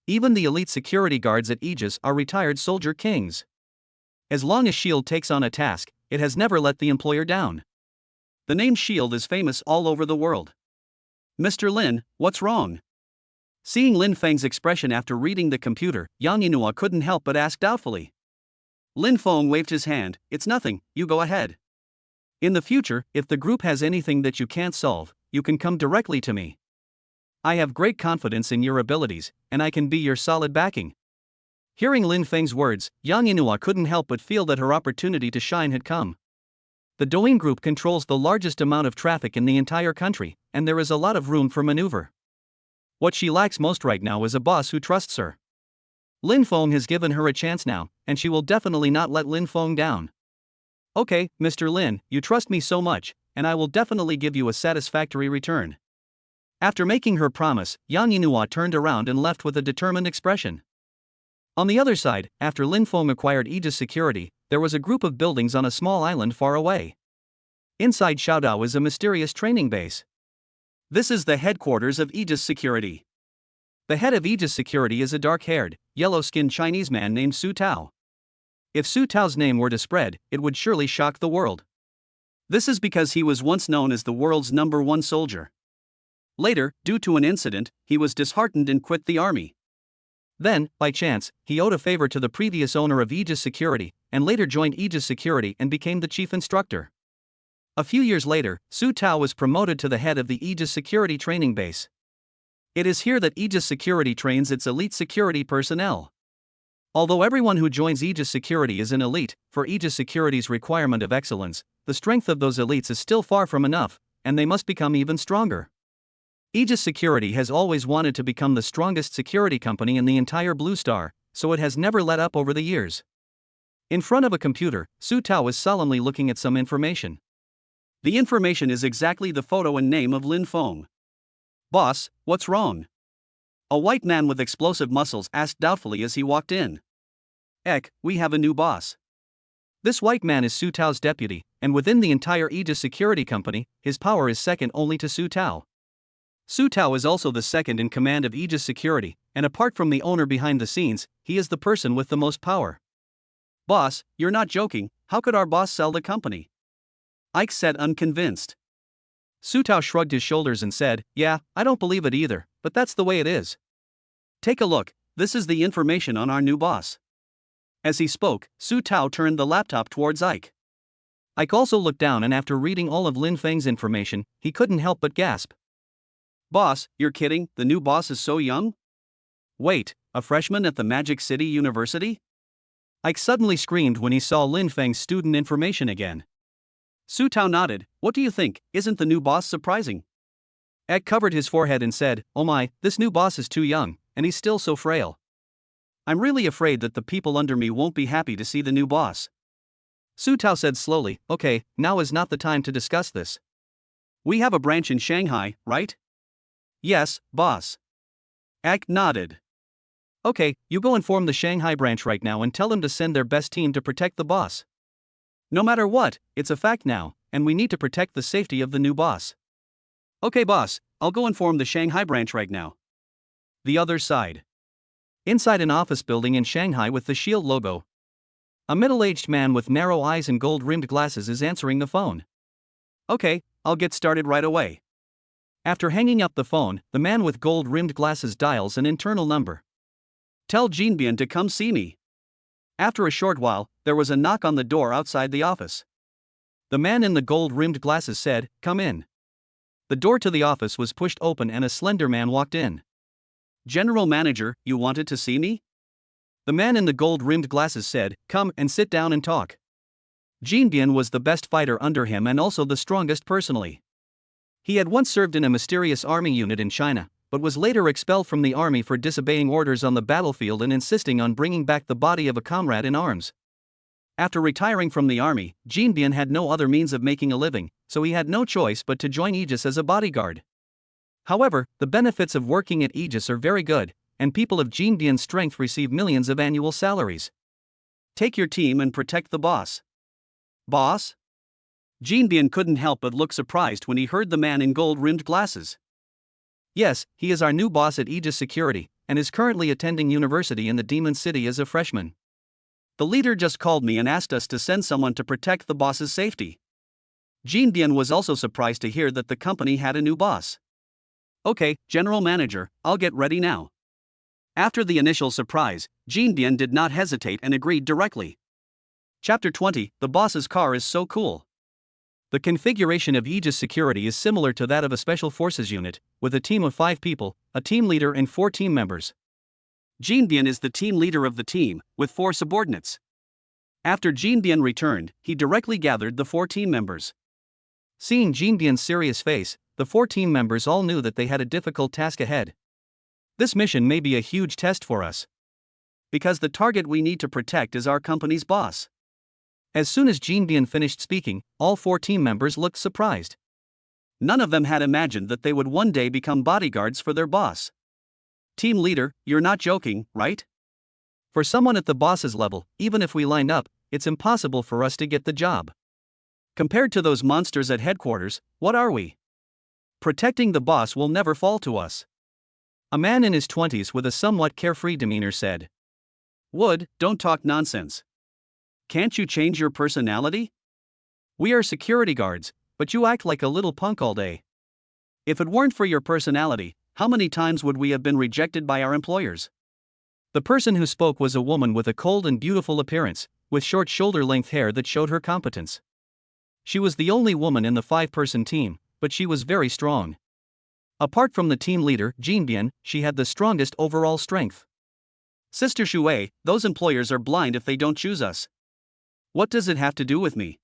Even the elite security guards at Aegis are retired soldier kings. As long as S.H.I.E.L.D. takes on a task, it has never let the employer down. The name S.H.I.E.L.D. is famous all over the world. Mr. Lin, what's wrong? Seeing Lin Feng's expression after reading the computer, Yang Yinhua couldn't help but ask doubtfully. Lin Feng waved his hand. It's nothing, you go ahead. In the future, if the group has anything that you can't solve, you can come directly to me. I have great confidence in your abilities, and I can be your solid backing. Hearing Lin Feng's words, Yang Yinhua couldn't help but feel that her opportunity to shine had come. The Douyin Group controls the largest amount of traffic in the entire country, and there is a lot of room for maneuver. What she lacks most right now is a boss who trusts her. Lin Feng has given her a chance now, and she will definitely not let Lin Feng down. Okay, Mr. Lin, you trust me so much, and I will definitely give you a satisfactory return. After making her promise, Yang Yinhua turned around and left with a determined expression. On the other side, after Lin Feng acquired Aegis Security, there was a group of buildings on a small island far away. Inside Xiaodao is a mysterious training base. This is the headquarters of Aegis Security. The head of Aegis Security is a dark-haired, yellow-skinned Chinese man named Su Tao. If Su Tao's name were to spread, it would surely shock the world. This is because he was once known as the world's #1 soldier. Later, due to an incident, he was disheartened and quit the army. Then, by chance, he owed a favor to the previous owner of Aegis Security, and later joined Aegis Security and became the chief instructor. A few years later, Su Tao was promoted to the head of the Aegis Security training base. It is here that Aegis Security trains its elite security personnel. Although everyone who joins Aegis Security is an elite, for Aegis Security's requirement of excellence, the strength of those elites is still far from enough, and they must become even stronger. Aegis Security has always wanted to become the strongest security company in the entire Blue Star, so it has never let up over the years. In front of a computer, Su Tao is solemnly looking at some information. The information is exactly the photo and name of Lin Feng. Boss, what's wrong? A white man with explosive muscles asked doubtfully as he walked in. We have a new boss. This white man is Su Tao's deputy, and within the entire Aegis Security Company, his power is second only to Su Tao. Su Tao is also the second in command of Aegis Security, and apart from the owner behind the scenes, he is the person with the most power. Boss, you're not joking, how could our boss sell the company? Ike said unconvinced. Su Tao shrugged his shoulders and said, yeah, I don't believe it either, but that's the way it is. Take a look, this is the information on our new boss. As he spoke, Su Tao turned the laptop towards Ike. Ike also looked down, and after reading all of Lin Feng's information, he couldn't help but gasp. Boss, you're kidding, the new boss is so young? Wait, a freshman at the Magic City University? Ike suddenly screamed when he saw Lin Feng's student information again. Su Tao nodded. What do you think, isn't the new boss surprising? Ike covered his forehead and said, oh my, this new boss is too young, and he's still so frail. I'm really afraid that the people under me won't be happy to see the new boss. Su Tao said slowly, okay, now is not the time to discuss this. We have a branch in Shanghai, right? Yes, boss. Ike nodded. Okay, you go inform the Shanghai branch right now and tell them to send their best team to protect the boss. No matter what, it's a fact now, and we need to protect the safety of the new boss. Okay boss, I'll go inform the Shanghai branch right now. The other side. Inside an office building in Shanghai with the S.H.I.E.L.D. logo. A middle-aged man with narrow eyes and gold-rimmed glasses is answering the phone. Okay, I'll get started right away. After hanging up the phone, the man with gold-rimmed glasses dials an internal number. Tell Jinbian to come see me. After a short while, there was a knock on the door outside the office. The man in the gold-rimmed glasses said, come in. The door to the office was pushed open and a slender man walked in. General Manager, you wanted to see me? The man in the gold-rimmed glasses said, come and sit down and talk. Jinbian was the best fighter under him and also the strongest personally. He had once served in a mysterious army unit in China, but was later expelled from the army for disobeying orders on the battlefield and insisting on bringing back the body of a comrade in arms. After retiring from the army, Jinbian had no other means of making a living, so he had no choice but to join Aegis as a bodyguard. However, the benefits of working at Aegis are very good, and people of Jinbian's strength receive millions of annual salaries. Take your team and protect the boss. Boss? Jinbian couldn't help but look surprised when he heard the man in gold-rimmed glasses. Yes, he is our new boss at Aegis Security, and is currently attending university in the Demon City as a freshman. The leader just called me and asked us to send someone to protect the boss's safety. Jinbian was also surprised to hear that the company had a new boss. Okay, General Manager, I'll get ready now. After the initial surprise, Jinbian did not hesitate and agreed directly. Chapter 20, The boss's car is so cool. The configuration of Aegis Security is similar to that of a Special Forces unit, with a team of 5 people, a team leader and 4 team members. Jinbian is the team leader of the team, with 4 subordinates. After Jinbian returned, he directly gathered the 4 team members. Seeing Jinbian's serious face, the 4 team members all knew that they had a difficult task ahead. This mission may be a huge test for us, because the target we need to protect is our company's boss. As soon as Jinbian finished speaking, all 4 team members looked surprised. None of them had imagined that they would one day become bodyguards for their boss. Team leader, you're not joking, right? For someone at the boss's level, even if we lined up, it's impossible for us to get the job. Compared to those monsters at headquarters, what are we? Protecting the boss will never fall to us. A man in his 20s with a somewhat carefree demeanor said. Wood, don't talk nonsense. Can't you change your personality? We are security guards, but you act like a little punk all day. If it weren't for your personality, how many times would we have been rejected by our employers? The person who spoke was a woman with a cold and beautiful appearance, with short shoulder-length hair that showed her competence. She was the only woman in the 5-person team, but she was very strong. Apart from the team leader, Jinbian, she had the strongest overall strength. Sister Shui, those employers are blind if they don't choose us. What does it have to do with me?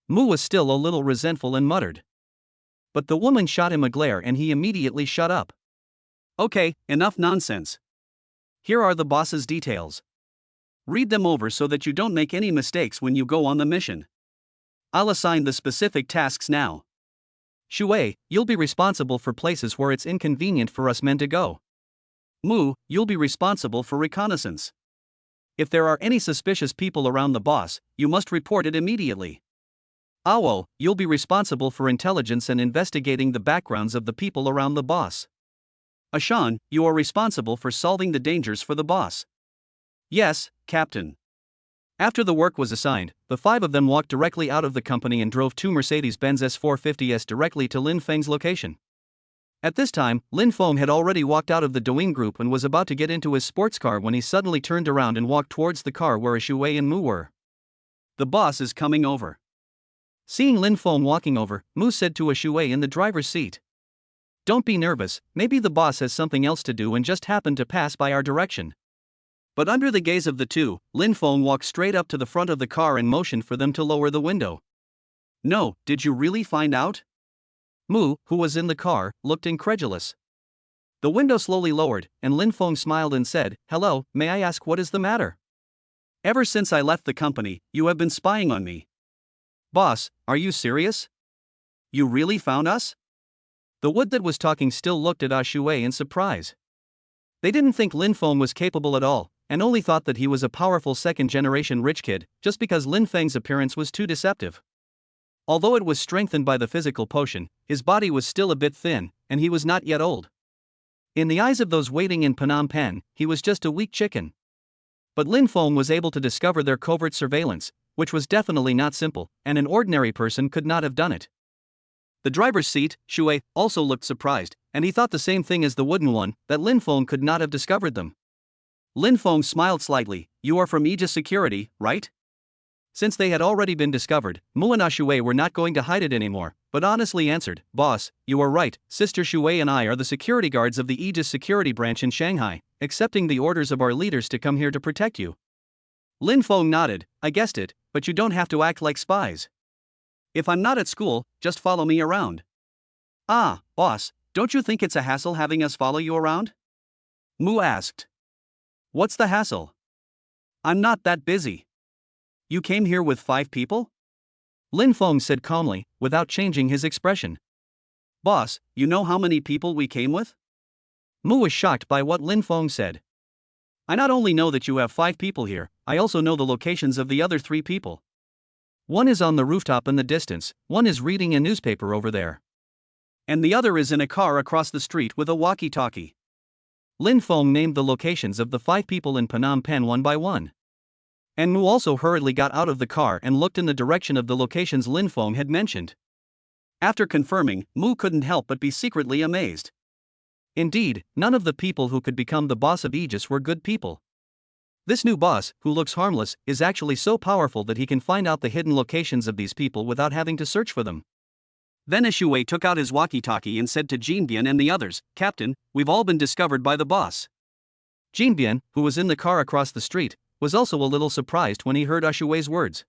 Mu was still a little resentful and muttered. But the woman shot him a glare and he immediately shut up. Okay, enough nonsense. Here are the boss's details. Read them over so that you don't make any mistakes when you go on the mission. I'll assign the specific tasks now. Shui, you'll be responsible for places where it's inconvenient for us men to go. Mu, you'll be responsible for reconnaissance. If there are any suspicious people around the boss, you must report it immediately. Awo, you'll be responsible for intelligence and investigating the backgrounds of the people around the boss. Ashan, you are responsible for solving the dangers for the boss. Yes, Captain. After the work was assigned, the 5 of them walked directly out of the company and drove 2 Mercedes-Benz S450s directly to Lin Feng's location. At this time, Lin Feng had already walked out of the Doing group and was about to get into his sports car when he suddenly turned around and walked towards the car where Shui and Mu were. The boss is coming over. Seeing Lin Feng walking over, Mu said to Shui in the driver's seat. Don't be nervous, maybe the boss has something else to do and just happened to pass by our direction. But under the gaze of the 2, Lin Feng walked straight up to the front of the car and motioned for them to lower the window. No, did you really find out? Mu, who was in the car, looked incredulous. The window slowly lowered, and Lin Feng smiled and said, Hello, may I ask what is the matter? Ever since I left the company, you have been spying on me. Boss, are you serious? You really found us? The wood that was talking still looked at Shui in surprise. They didn't think Lin Feng was capable at all, and only thought that he was a powerful second-generation rich kid, just because Lin Feng's appearance was too deceptive. Although it was strengthened by the physical potion, his body was still a bit thin, and he was not yet old. In the eyes of those waiting in Phnom Penh, he was just a weak chicken. But Lin Feng was able to discover their covert surveillance, which was definitely not simple, and an ordinary person could not have done it. The driver's seat, Shui, also looked surprised, and he thought the same thing as the wooden one, that Lin Feng could not have discovered them. Lin Feng smiled slightly. You are from Aegis Security, right? Since they had already been discovered, Mu and Shui were not going to hide it anymore, but honestly answered, Boss, you are right, Sister Shui and I are the security guards of the Aegis Security branch in Shanghai, accepting the orders of our leaders to come here to protect you. Lin Feng nodded, I guessed it, but you don't have to act like spies. If I'm not at school, just follow me around. Ah, boss, Don't you think it's a hassle having us follow you around? Mu asked. What's the hassle? I'm not that busy. You came here with 5 people? Lin Feng said calmly, without changing his expression. Boss, you know how many people we came with? Mu was shocked by what Lin Feng said. I not only know that you have 5 people here, I also know the locations of the other 3 people. One is on the rooftop in the distance, one is reading a newspaper over there. And the other is in a car across the street with a walkie-talkie. Lin Feng named the locations of the 5 people in Phnom Penh one by one. And Mu also hurriedly got out of the car and looked in the direction of the locations Lin Feng had mentioned. After confirming, Mu couldn't help but be secretly amazed. Indeed, none of the people who could become the boss of Aegis were good people. This new boss, who looks harmless, is actually so powerful that he can find out the hidden locations of these people without having to search for them. Then Shui took out his walkie-talkie and said to Jinbian and the others, Captain, we've all been discovered by the boss. Jinbian, who was in the car across the street, was also a little surprised when he heard Shui's words.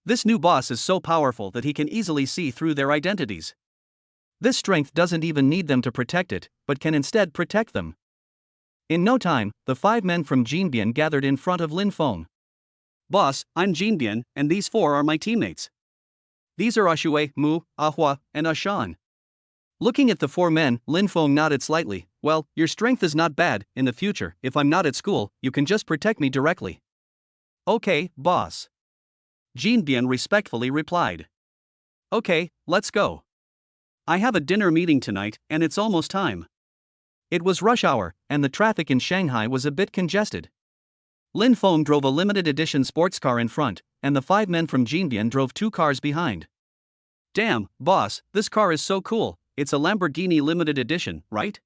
This new boss is so powerful that he can easily see through their identities. This strength doesn't even need them to protect it, but can instead protect them. In no time, the 5 men from Jinbian gathered in front of Lin Feng. Boss, I'm Jinbian, and these 4 are my teammates. These are Shui, Mu, Ahua, and Ashan. Looking at the 4 men, Lin Feng nodded slightly. Well, your strength is not bad. In the future, if I'm not at school, you can just protect me directly. Okay, boss. Jinbian respectfully replied. Okay, let's go. I have a dinner meeting tonight, and it's almost time. It was rush hour, and the traffic in Shanghai was a bit congested. Lin Feng drove a limited edition sports car in front, and the 5 men from Jinbian drove 2 cars behind. Damn, boss, this car is so cool, it's a Lamborghini limited edition, right?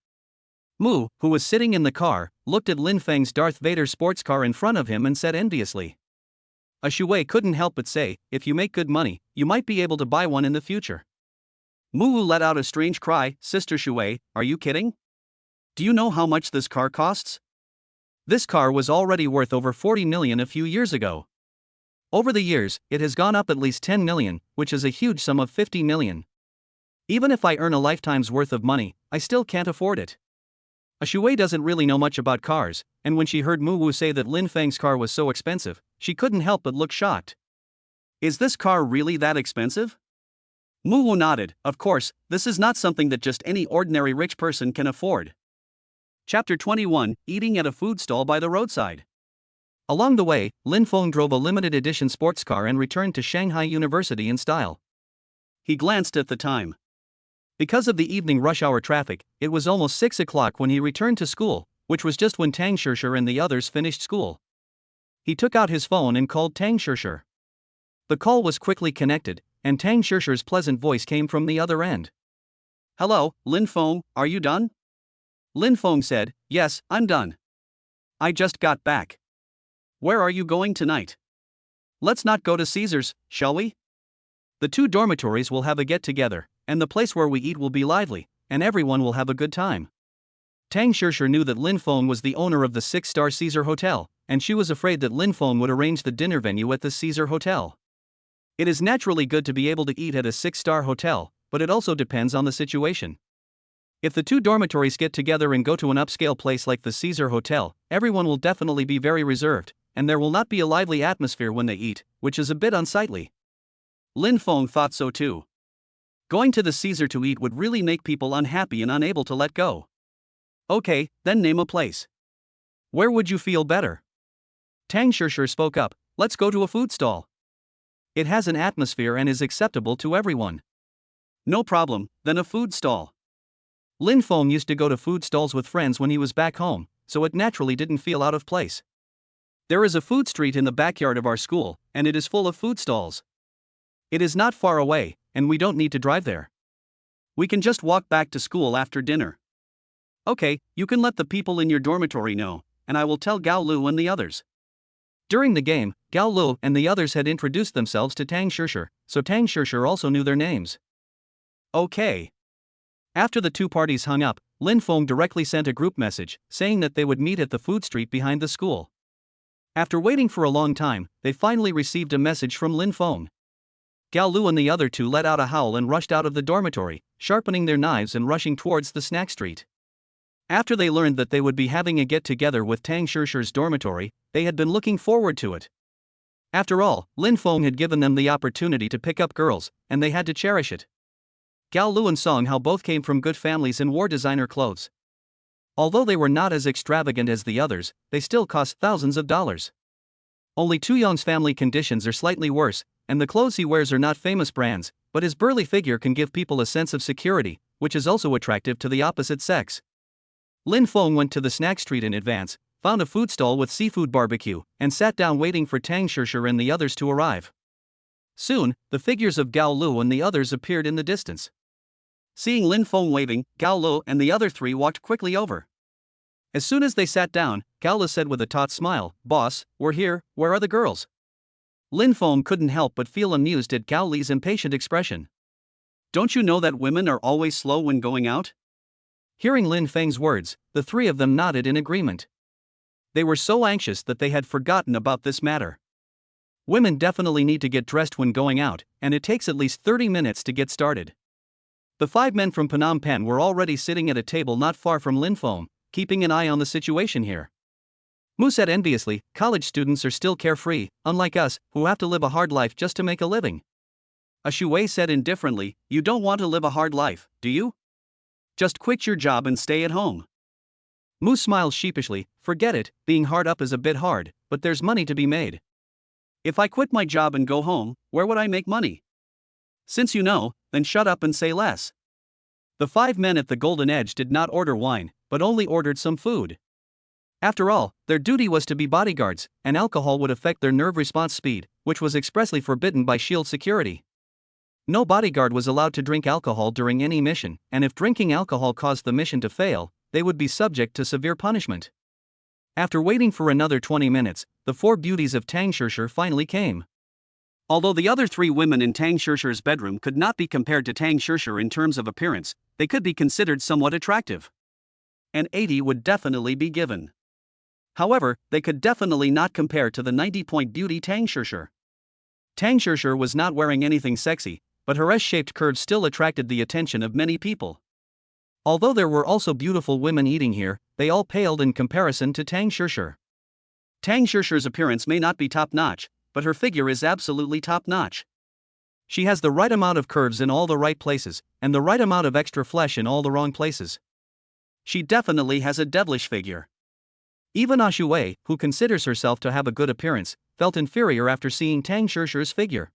Mu, who was sitting in the car, looked at Lin Feng's Darth Vader sports car in front of him and said enviously. Shui couldn't help but say, if you make good money, you might be able to buy one in the future. Mu let out a strange cry. Sister Shui, are you kidding? Do you know how much this car costs? This car was already worth over 40 million a few years ago. Over the years, it has gone up at least 10 million, which is a huge sum of 50 million. Even if I earn a lifetime's worth of money, I still can't afford it. Shui doesn't really know much about cars, and when she heard Mu Wu say that Lin Feng's car was so expensive, she couldn't help but look shocked. Is this car really that expensive? Mu Wu nodded. Of course, this is not something that just any ordinary rich person can afford. Chapter 21, Eating at a Food Stall by the Roadside. Along the way, Lin Feng drove a limited edition sports car and returned to Shanghai University in style. He glanced at the time. Because of the evening rush hour traffic, it was almost 6 o'clock when he returned to school, which was just when Tang Shishir and the others finished school. He took out his phone and called Tang Shishir. The call was quickly connected, and Tang Shishir's pleasant voice came from the other end. Hello, Lin Feng, are you done? Lin Feng said, yes, I'm done. I just got back. Where are you going tonight? Let's not go to Caesar's, shall we? The 2 dormitories will have a get-together, and the place where we eat will be lively, and everyone will have a good time. Tang Shishir knew that Lin Feng was the owner of the 6-star Caesar Hotel, and she was afraid that Lin Feng would arrange the dinner venue at the Caesar Hotel. It is naturally good to be able to eat at a 6-star hotel, but it also depends on the situation. If the 2 dormitories get together and go to an upscale place like the Caesar Hotel, everyone will definitely be very reserved, and there will not be a lively atmosphere when they eat, which is a bit unsightly. Lin Feng thought so too. Going to the Caesar to eat would really make people unhappy and unable to let go. Okay, then name a place. Where would you feel better? Tang Shishir spoke up. Let's go to a food stall. It has an atmosphere and is acceptable to everyone. No problem, then a food stall. Lin Feng used to go to food stalls with friends when he was back home, so it naturally didn't feel out of place. There is a food street in the backyard of our school, and it is full of food stalls. It is not far away, and we don't need to drive there. We can just walk back to school after dinner. Okay, you can let the people in your dormitory know, and I will tell Gao Lu and the others. During the game, Gao Lu and the others had introduced themselves to Tang Shishir, so Tang Shishir also knew their names. Okay. After the 2 parties hung up, Lin Feng directly sent a group message, saying that they would meet at the food street behind the school. After waiting for a long time, they finally received a message from Lin Feng. Gao Lu and the other two let out a howl and rushed out of the dormitory, sharpening their knives and rushing towards the snack street. After they learned that they would be having a get-together with Tang Shishi's dormitory, they had been looking forward to it. After all, Lin Feng had given them the opportunity to pick up girls, and they had to cherish it. Gao Lu and Song Hao both came from good families and wore designer clothes. Although they were not as extravagant as the others, they still cost thousands of dollars. Only Tu Yong's family conditions are slightly worse, and the clothes he wears are not famous brands, but his burly figure can give people a sense of security, which is also attractive to the opposite sex. Lin Feng went to the snack street in advance, found a food stall with seafood barbecue, and sat down waiting for Tang Shishi and the others to arrive. Soon, the figures of Gao Lu and the others appeared in the distance. Seeing Lin Feng waving, Gao Lu and the other three walked quickly over. As soon as they sat down, Gao Lu said with a taut smile, "Boss, we're here, where are the girls?" Lin Feng couldn't help but feel amused at Gao Li's impatient expression. "Don't you know that women are always slow when going out?" Hearing Lin Feng's words, the three of them nodded in agreement. They were so anxious that they had forgotten about this matter. Women definitely need to get dressed when going out, and it takes at least 30 minutes to get started. The 5 men from Phnom Penh were already sitting at a table not far from Lin Feng, keeping an eye on the situation here. Mu said enviously, "College students are still carefree, unlike us, who have to live a hard life just to make a living." Shui said indifferently, "You don't want to live a hard life, do you? Just quit your job and stay at home." Mu smiled sheepishly, "Forget it, being hard up is a bit hard, but there's money to be made." "If I quit my job and go home, where would I make money?" "Since you know, then shut up and say less." The 5 men at the Golden Edge did not order wine, but only ordered some food. After all, their duty was to be bodyguards, and alcohol would affect their nerve response speed, which was expressly forbidden by SHIELD security. No bodyguard was allowed to drink alcohol during any mission, and if drinking alcohol caused the mission to fail, they would be subject to severe punishment. After waiting for another 20 minutes, the 4 beauties of Tang Shishi finally came. Although the other 3 women in Tang Shishi's bedroom could not be compared to Tang Shishi in terms of appearance, they could be considered somewhat attractive. An 80 would definitely be given. However, they could definitely not compare to the 90-point beauty Tang Shishi. Tang Shishi was not wearing anything sexy, but her S-shaped curves still attracted the attention of many people. Although there were also beautiful women eating here, they all paled in comparison to Tang Shishi. Tang Shishi's appearance may not be top-notch, but her figure is absolutely top-notch. She has the right amount of curves in all the right places, and the right amount of extra flesh in all the wrong places. She definitely has a devilish figure. Even Shui, who considers herself to have a good appearance, felt inferior after seeing Tang Shishi's figure.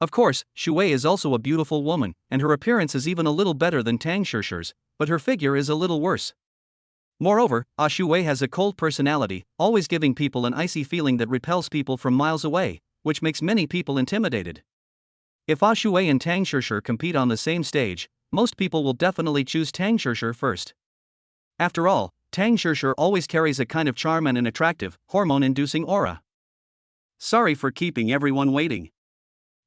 Of course, Shui is also a beautiful woman, and her appearance is even a little better than Tang Shishi's, but her figure is a little worse. Moreover, Shui has a cold personality, always giving people an icy feeling that repels people from miles away, which makes many people intimidated. If Shui and Tang Shishi compete on the same stage, most people will definitely choose Tang Shishi first. After all, Tang Shishi always carries a kind of charm and an attractive, hormone-inducing aura. Sorry for keeping everyone waiting.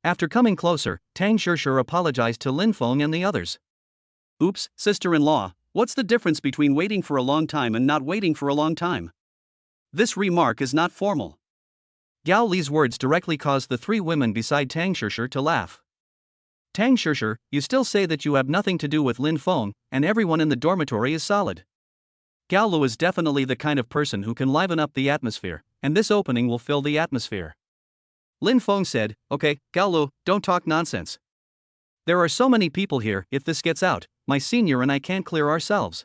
After coming closer, Tang Shishi apologized to Lin Feng and the others. "Oops, sister-in-law, what's the difference between waiting for a long time and not waiting for a long time? This remark is not formal." Gao Li's words directly caused the 3 women beside Tang Shishi to laugh. "Tang Shishi, you still say that you have nothing to do with Lin Feng, and everyone in the dormitory is solid. Gao Lu is definitely the kind of person who can liven up the atmosphere, and this opening will fill the atmosphere." Lin Feng said, "Okay, Gao Lu, don't talk nonsense. There are so many people here, if this gets out, my senior and I can't clear ourselves."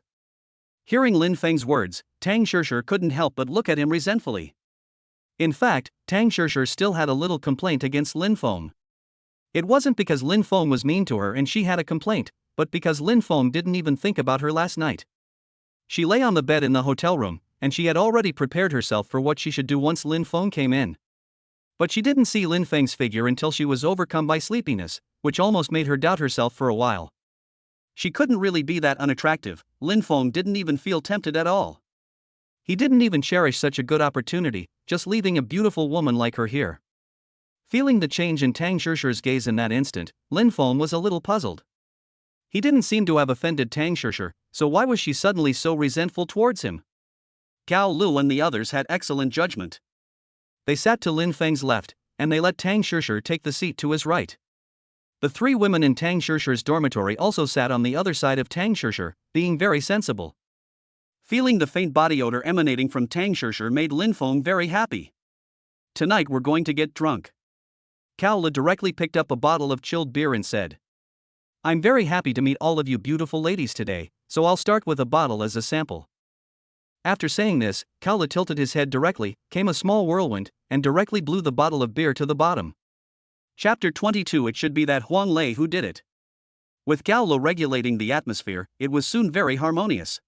Hearing Lin Feng's words, Tang Shishi couldn't help but look at him resentfully. In fact, Tang Shishi still had a little complaint against Lin Feng. It wasn't because Lin Feng was mean to her and she had a complaint, but because Lin Feng didn't even think about her last night. She lay on the bed in the hotel room, and she had already prepared herself for what she should do once Lin Feng came in. But she didn't see Lin Feng's figure until she was overcome by sleepiness, which almost made her doubt herself for a while. She couldn't really be that unattractive. Lin Feng didn't even feel tempted at all. He didn't even cherish such a good opportunity, just leaving a beautiful woman like her here. Feeling the change in Tang Shishi's gaze in that instant, Lin Feng was a little puzzled. He didn't seem to have offended Tang Shishi, so why was she suddenly so resentful towards him? Gao Lu and the others had excellent judgment. They sat to Lin Feng's left, and they let Tang Shishi take the seat to his right. The three women in Tang Shishir's dormitory also sat on the other side of Tang Shishir, being very sensible. Feeling the faint body odor emanating from Tang Shishir made Lin Feng very happy. Tonight we're going to get drunk. Cao Le directly picked up a bottle of chilled beer and said, I'm very happy to meet all of you beautiful ladies today, so I'll start with a bottle as a sample. After saying this, Cao Le tilted his head directly, came a small whirlwind, and directly blew the bottle of beer to the bottom. Chapter 22. It should be that Huang Lei who did it. With Cao Le regulating the atmosphere, it was soon very harmonious.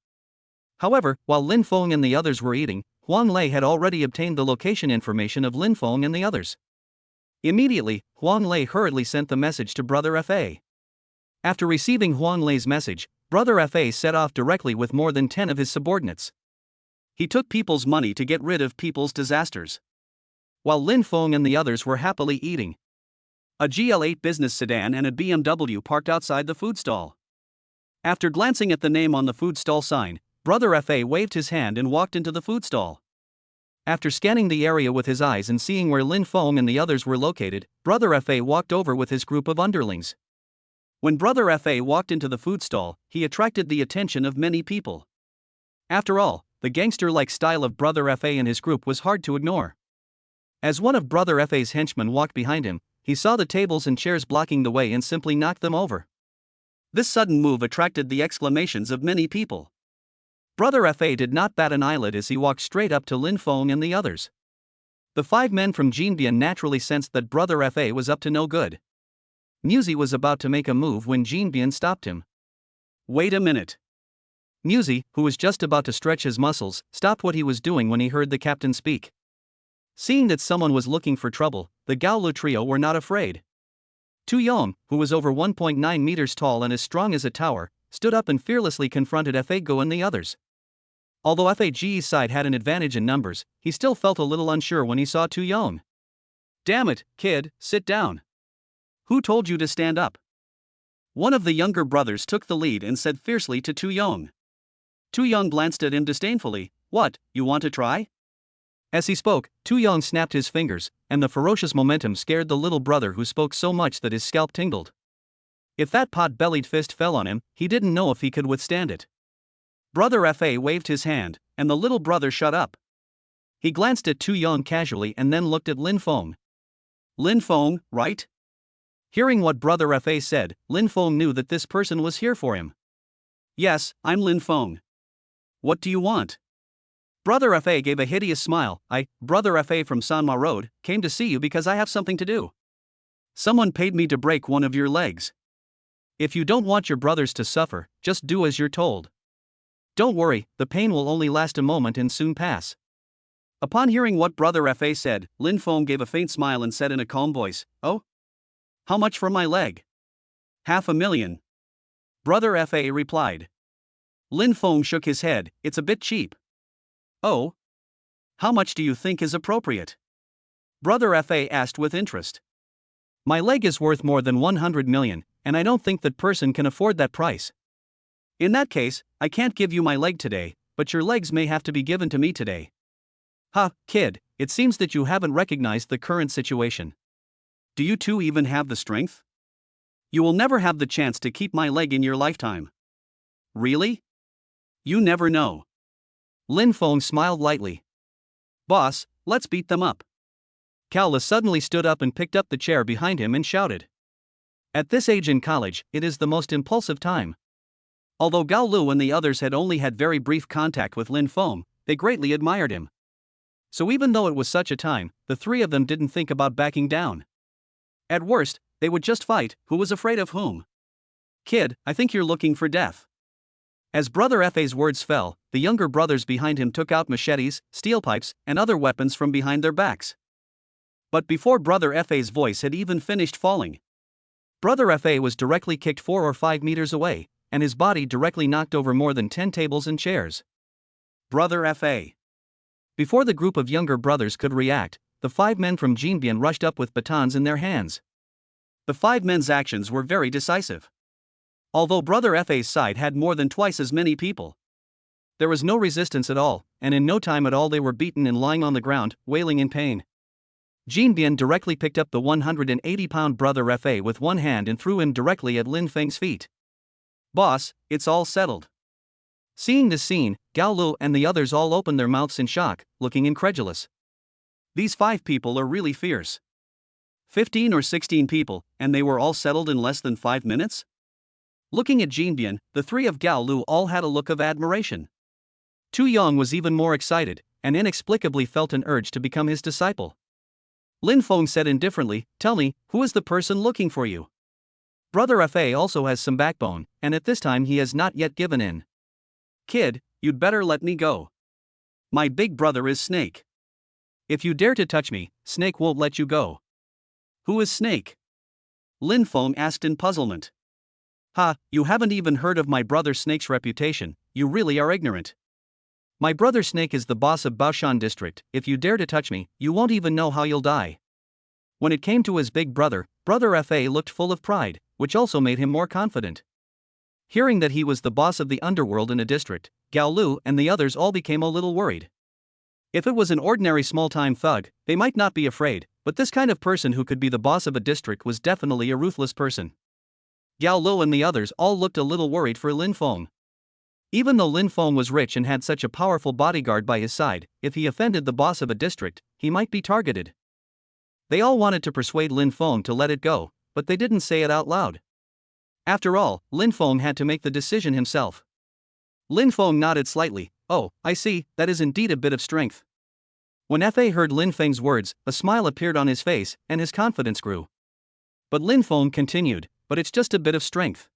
However, while Lin Feng and the others were eating, Huang Lei had already obtained the location information of Lin Feng and the others. Immediately, Huang Lei hurriedly sent the message to Brother Fa. After receiving Huang Lei's message, Brother Fa set off directly with more than 10 of his subordinates. He took people's money to get rid of people's disasters. While Lin Feng and the others were happily eating, a GL8 business sedan and a BMW parked outside the food stall. After glancing at the name on the food stall sign, Brother Fa waved his hand and walked into the food stall. After scanning the area with his eyes and seeing where Lin Feng and the others were located, Brother Fa walked over with his group of underlings. When Brother Fa walked into the food stall, he attracted the attention of many people. After all, the gangster-like style of Brother Fa and his group was hard to ignore. As one of Brother Fa's henchmen walked behind him, he saw the tables and chairs blocking the way and simply knocked them over. This sudden move attracted the exclamations of many people. Brother Fa did not bat an eyelid as he walked straight up to Lin Feng and the others. The 5 men from Jinbian naturally sensed that Brother Fa was up to no good. Muzi was about to make a move when Jinbian stopped him. Wait a minute. Muzi, who was just about to stretch his muscles, stopped what he was doing when he heard the captain speak. Seeing that someone was looking for trouble, the Gaolu trio were not afraid. Tu Yong, who was over 1.9 meters tall and as strong as a tower, stood up and fearlessly confronted Fago and the others. Although Fage's side had an advantage in numbers, he still felt a little unsure when he saw Tu Yong. Damn it, kid, sit down. Who told you to stand up? One of the younger brothers took the lead and said fiercely to Tu Yong. Tu Yong glanced at him disdainfully. What, you want to try? As he spoke, Tu Yong snapped his fingers, and the ferocious momentum scared the little brother who spoke so much that his scalp tingled. If that pot-bellied fist fell on him, he didn't know if he could withstand it. Brother Fa waved his hand, and the little brother shut up. He glanced at Tu Yong casually and then looked at Lin Feng. Lin Feng, right? Hearing what Brother Fa said, Lin Feng knew that this person was here for him. Yes, I'm Lin Feng. What do you want? Brother Fa gave a hideous smile. Brother Fa from Sanma Road, came to see you because I have something to do. Someone paid me to break one of your legs. If you don't want your brothers to suffer, just do as you're told. Don't worry, the pain will only last a moment and soon pass. Upon hearing what Brother Fa said, Lin Feng gave a faint smile and said in a calm voice, Oh? How much for my leg? 500,000. Brother Fa replied. Lin Feng shook his head. It's a bit cheap. Oh? How much do you think is appropriate? Brother Fa asked with interest. My leg is worth more than 100 million, and I don't think that person can afford that price. In that case, I can't give you my leg today, but your legs may have to be given to me today. Ha, kid, it seems that you haven't recognized the current situation. Do you two even have the strength? You will never have the chance to keep my leg in your lifetime. Really? You never know. Lin Feng smiled lightly. Boss, let's beat them up. Cao Le suddenly stood up and picked up the chair behind him and shouted. At this age in college, it is the most impulsive time. Although Gao Lu and the others had only had very brief contact with Lin Feng, they greatly admired him. So even though it was such a time, the three of them didn't think about backing down. At worst, they would just fight, who was afraid of whom. Kid, I think you're looking for death. As Brother Fa's words fell, the younger brothers behind him took out machetes, steel pipes, and other weapons from behind their backs. But before Brother Fa's voice had even finished falling, Brother Fa was directly kicked 4 or 5 meters away, and his body directly knocked over more than 10 tables and chairs. Brother Fa. Before the group of younger brothers could react, the 5 men from Jinbian rushed up with batons in their hands. The 5 men's actions were very decisive. Although Brother Fa's side had more than twice as many people, there was no resistance at all, and in no time at all they were beaten and lying on the ground, wailing in pain. Jinbian directly picked up the 180-pound brother Fa with one hand and threw him directly at Lin Feng's feet. "Boss, it's all settled." Seeing this scene, Gao Lu and the others all opened their mouths in shock, looking incredulous. These 5 people are really fierce. 15 or 16 people, and they were all settled in less than 5 minutes? Looking at Jinbian, the 3 of Gao Lu all had a look of admiration. Tu Yong was even more excited, and inexplicably felt an urge to become his disciple. Lin Feng said indifferently, "Tell me, who is the person looking for you?" Brother Fa also has some backbone, and at this time he has not yet given in. "Kid, you'd better let me go. My big brother is Snake. If you dare to touch me, Snake won't let you go." "Who is Snake?" Lin Feng asked in puzzlement. "Ha, you haven't even heard of my brother Snake's reputation, you really are ignorant. My brother Snake is the boss of Baoshan district. If you dare to touch me, you won't even know how you'll die." When it came to his big brother, Brother Fa looked full of pride, which also made him more confident. Hearing that he was the boss of the underworld in a district, Gao Lu and the others all became a little worried. If it was an ordinary small-time thug, they might not be afraid, but this kind of person who could be the boss of a district was definitely a ruthless person. Gao Lu and the others all looked a little worried for Lin Feng. Even though Lin Feng was rich and had such a powerful bodyguard by his side, if he offended the boss of a district, he might be targeted. They all wanted to persuade Lin Feng to let it go, but they didn't say it out loud. After all, Lin Feng had to make the decision himself. Lin Feng nodded slightly. "Oh, I see, that is indeed a bit of strength." When Fa heard Lin Feng's words, a smile appeared on his face, and his confidence grew. But Lin Feng continued, "But it's just a bit of strength.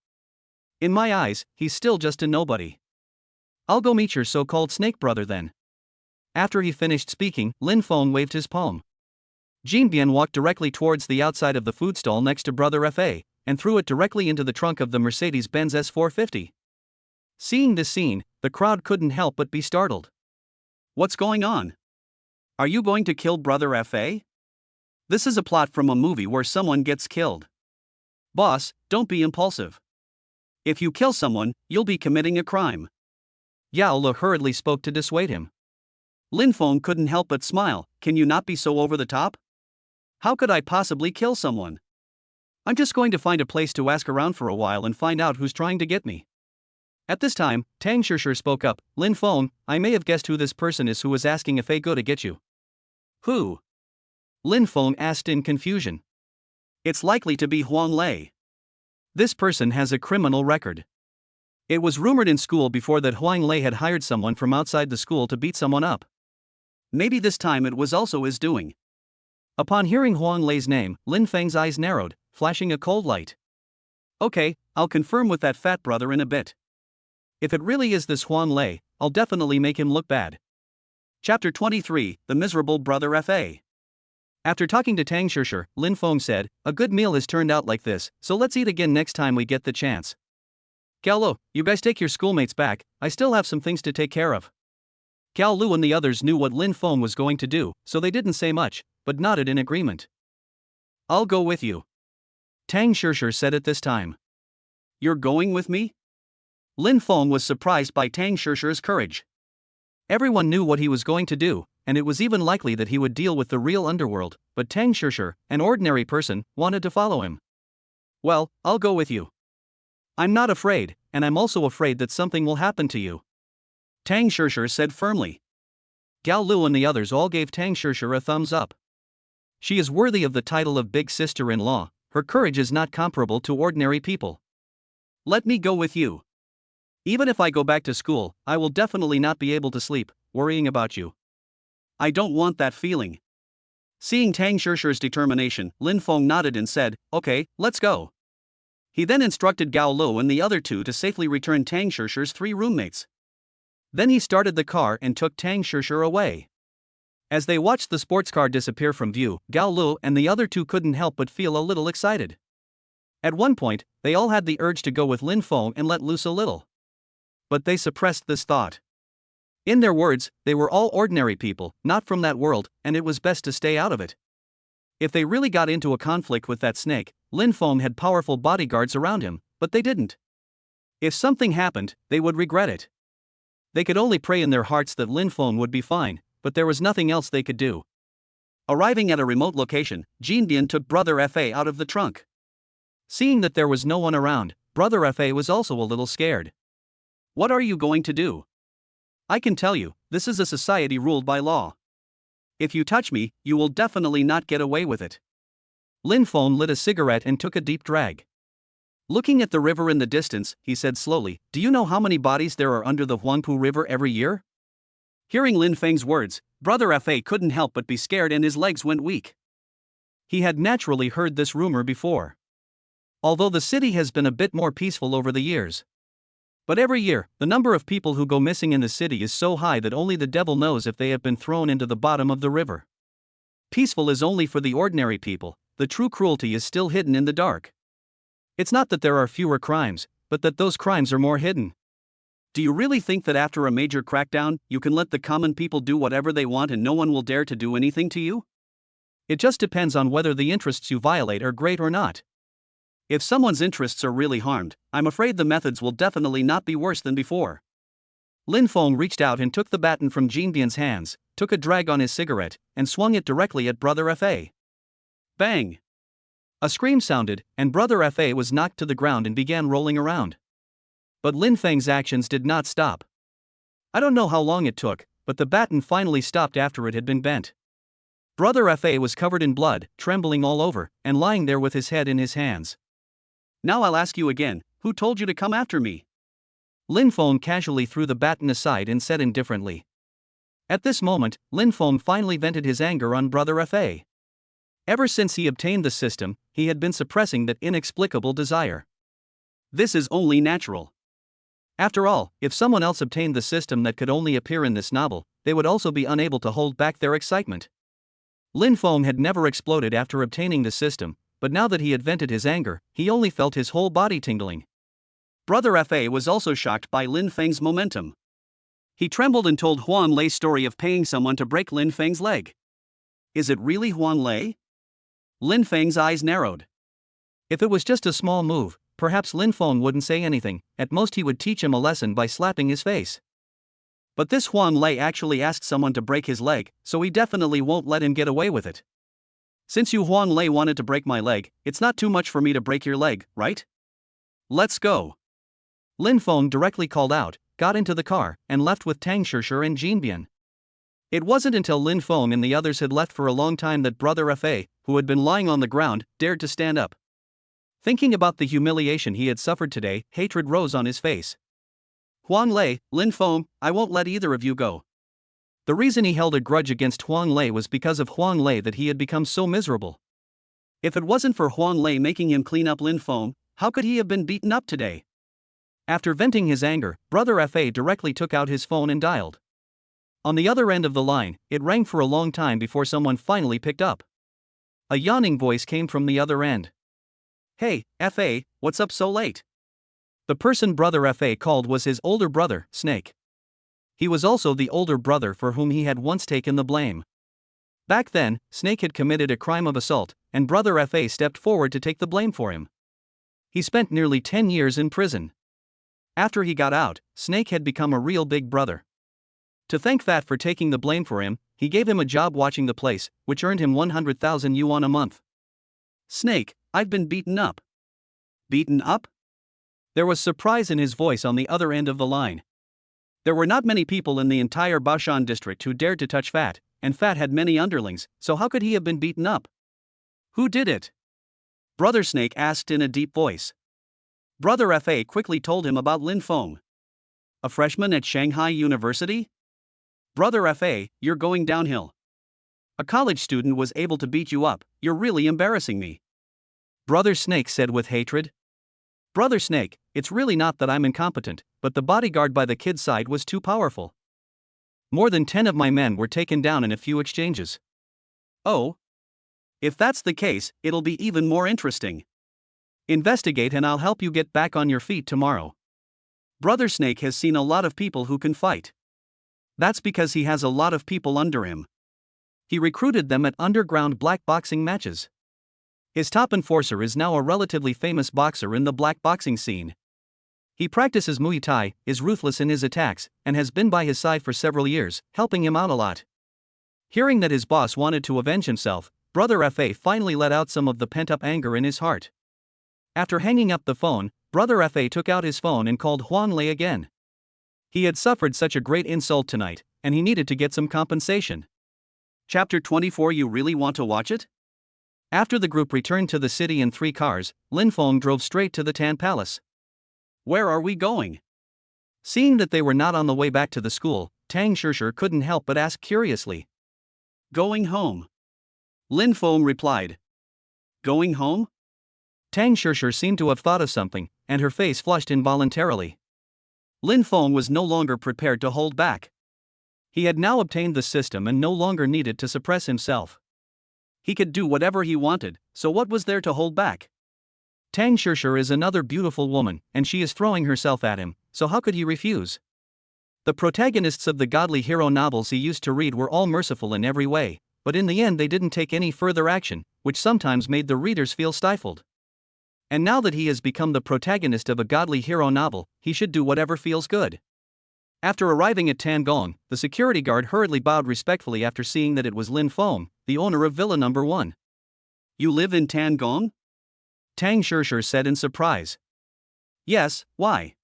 In my eyes, he's still just a nobody. I'll go meet your so-called snake brother then." After he finished speaking, Lin Feng waved his palm. Jinbian walked directly towards the outside of the food stall next to Brother Fa, and threw it directly into the trunk of the Mercedes-Benz S450. Seeing this scene, the crowd couldn't help but be startled. "What's going on? Are you going to kill Brother Fa? This is a plot from a movie where someone gets killed. Boss, don't be impulsive. If you kill someone, you'll be committing a crime." Yao Lu hurriedly spoke to dissuade him. Lin Feng couldn't help but smile. "Can you not be so over the top? How could I possibly kill someone? I'm just going to find a place to ask around for a while and find out who's trying to get me." At this time, Tang Shishir spoke up. "Lin Feng, I may have guessed who this person is who was asking if they go to get you." "Who?" Lin Feng asked in confusion. "It's likely to be Huang Lei. This person has a criminal record. It was rumored in school before that Huang Lei had hired someone from outside the school to beat someone up. Maybe this time it was also his doing." Upon hearing Huang Lei's name, Lin Feng's eyes narrowed, flashing a cold light. "Okay, I'll confirm with that fat brother in a bit. If it really is this Huang Lei, I'll definitely make him look bad." Chapter 23, The Miserable Brother Fa. After talking to Tang Shishir, Lin Feng said, "A good meal has turned out like this, so let's eat again next time we get the chance. Gao Lu, you guys take your schoolmates back, I still have some things to take care of." Gao Lu and the others knew what Lin Feng was going to do, so they didn't say much, but nodded in agreement. "I'll go with you," Tang Shishir said at this time. "You're going with me?" Lin Feng was surprised by Tang Shishir's courage. Everyone knew what he was going to do, and it was even likely that he would deal with the real underworld, but Tang Shishir, an ordinary person, wanted to follow him. "Well, I'll go with you. I'm not afraid, and I'm also afraid that something will happen to you," Tang Shishir said firmly. Gao Lu and the others all gave Tang Shishir a thumbs up. She is worthy of the title of big sister-in-law. Her courage is not comparable to ordinary people. "Let me go with you. Even if I go back to school, I will definitely not be able to sleep, worrying about you. I don't want that feeling." Seeing Tang Shishir's determination, Lin Feng nodded and said, "Okay, let's go." He then instructed Gao Lu and the other 2 to safely return Tang Shishir's 3 roommates. Then he started the car and took Tang Shishir away. As they watched the sports car disappear from view, Gao Lu and the other 2 couldn't help but feel a little excited. At one point, they all had the urge to go with Lin Feng and let loose a little. But they suppressed this thought. In their words, they were all ordinary people, not from that world, and it was best to stay out of it. If they really got into a conflict with that snake, Lin Feng had powerful bodyguards around him, but they didn't. If something happened, they would regret it. They could only pray in their hearts that Lin Feng would be fine, but there was nothing else they could do. Arriving at a remote location, Jinbian took Brother Fa out of the trunk. Seeing that there was no one around, Brother Fa was also a little scared. What are you going to do? I can tell you, this is a society ruled by law. If you touch me, you will definitely not get away with it. Lin Feng lit a cigarette and took a deep drag. Looking at the river in the distance, he said slowly, "Do you know how many bodies there are under the Huangpu River every year?" Hearing Lin Feng's words, Brother Fa couldn't help but be scared and his legs went weak. He had naturally heard this rumor before. Although the city has been a bit more peaceful over the years. But every year, the number of people who go missing in the city is so high that only the devil knows if they have been thrown into the bottom of the river. Peaceful is only for the ordinary people, the true cruelty is still hidden in the dark. It's not that there are fewer crimes, but that those crimes are more hidden. Do you really think that after a major crackdown, you can let the common people do whatever they want and no one will dare to do anything to you? It just depends on whether the interests you violate are great or not. If someone's interests are really harmed, I'm afraid the methods will definitely not be worse than before. Lin Feng reached out and took the baton from Jinbian's hands, took a drag on his cigarette, and swung it directly at Brother Fa. Bang! A scream sounded, and Brother Fa was knocked to the ground and began rolling around. But Lin Feng's actions did not stop. I don't know how long it took, but the baton finally stopped after it had been bent. Brother Fa was covered in blood, trembling all over, and lying there with his head in his hands. Now I'll ask you again, who told you to come after me? Lin Feng casually threw the baton aside and said indifferently. At this moment, Lin Feng finally vented his anger on Brother Fa. Ever since he obtained the system, he had been suppressing that inexplicable desire. This is only natural. After all, if someone else obtained the system that could only appear in this novel, they would also be unable to hold back their excitement. Lin Feng had never exploded after obtaining the system, but now that he had vented his anger, he only felt his whole body tingling. Brother Fa was also shocked by Lin Feng's momentum. He trembled and told Huan Lei's story of paying someone to break Lin Feng's leg. Is it really Huan Lei? Lin Feng's eyes narrowed. If it was just a small move, perhaps Lin Feng wouldn't say anything, at most he would teach him a lesson by slapping his face. But this Huan Lei actually asked someone to break his leg, so he definitely won't let him get away with it. Since you Huan Lei wanted to break my leg, it's not too much for me to break your leg, right? Let's go. Lin Feng directly called out, got into the car, and left with Tang Shishir and Jinbian. It wasn't until Lin Feng and the others had left for a long time that Brother Fa, who had been lying on the ground, dared to stand up. Thinking about the humiliation he had suffered today, hatred rose on his face. Huan Lei, Lin Feng, I won't let either of you go. The reason he held a grudge against Huang Lei was because of Huang Lei that he had become so miserable. If it wasn't for Huang Lei making him clean up Lin Feng, how could he have been beaten up today? After venting his anger, Brother Fa directly took out his phone and dialed. On the other end of the line, it rang for a long time before someone finally picked up. A yawning voice came from the other end. Hey, Fa, what's up so late? The person Brother Fa called was his older brother, Snake. He was also the older brother for whom he had once taken the blame. Back then, Snake had committed a crime of assault, and Brother Fa stepped forward to take the blame for him. He spent nearly 10 years in prison. After he got out, Snake had become a real big brother. To thank Fat for taking the blame for him, he gave him a job watching the place, which earned him 100,000 yuan a month. Snake, I've been beaten up. Beaten up? There was surprise in his voice on the other end of the line. There were not many people in the entire Baoshan district who dared to touch Fat, and Fat had many underlings, so how could he have been beaten up? Who did it? Brother Snake asked in a deep voice. Brother Fa quickly told him about Lin Feng. A freshman at Shanghai University? Brother Fa, you're going downhill. A college student was able to beat you up, you're really embarrassing me. Brother Snake said with hatred. Brother Snake, it's really not that I'm incompetent, but the bodyguard by the kid's side was too powerful. More than 10 of my men were taken down in a few exchanges. Oh? If that's the case, it'll be even more interesting. Investigate and I'll help you get back on your feet tomorrow. Brother Snake has seen a lot of people who can fight. That's because he has a lot of people under him. He recruited them at underground black boxing matches. His top enforcer is now a relatively famous boxer in the black boxing scene. He practices Muay Thai, is ruthless in his attacks, and has been by his side for several years, helping him out a lot. Hearing that his boss wanted to avenge himself, Brother Fa finally let out some of the pent-up anger in his heart. After hanging up the phone, Brother Fa took out his phone and called Huang Lei again. He had suffered such a great insult tonight, and he needed to get some compensation. Chapter 24. You really want to watch it? After the group returned to the city in 3 cars, Lin Feng drove straight to the Tan Palace. Where are we going? Seeing that they were not on the way back to the school, Tang Shishir couldn't help but ask curiously. Going home. Lin Feng replied. Going home? Tang Shishir seemed to have thought of something, and her face flushed involuntarily. Lin Feng was no longer prepared to hold back. He had now obtained the system and no longer needed to suppress himself. He could do whatever he wanted, so what was there to hold back? Tang Shishir is another beautiful woman, and she is throwing herself at him, so how could he refuse? The protagonists of the godly hero novels he used to read were all merciful in every way, but in the end they didn't take any further action, which sometimes made the readers feel stifled. And now that he has become the protagonist of a godly hero novel, he should do whatever feels good. After arriving at Tangong, the security guard hurriedly bowed respectfully after seeing that it was Lin Feng, the owner of Villa Number 1. You live in Tangong? Tang Shishir said in surprise. Yes, why?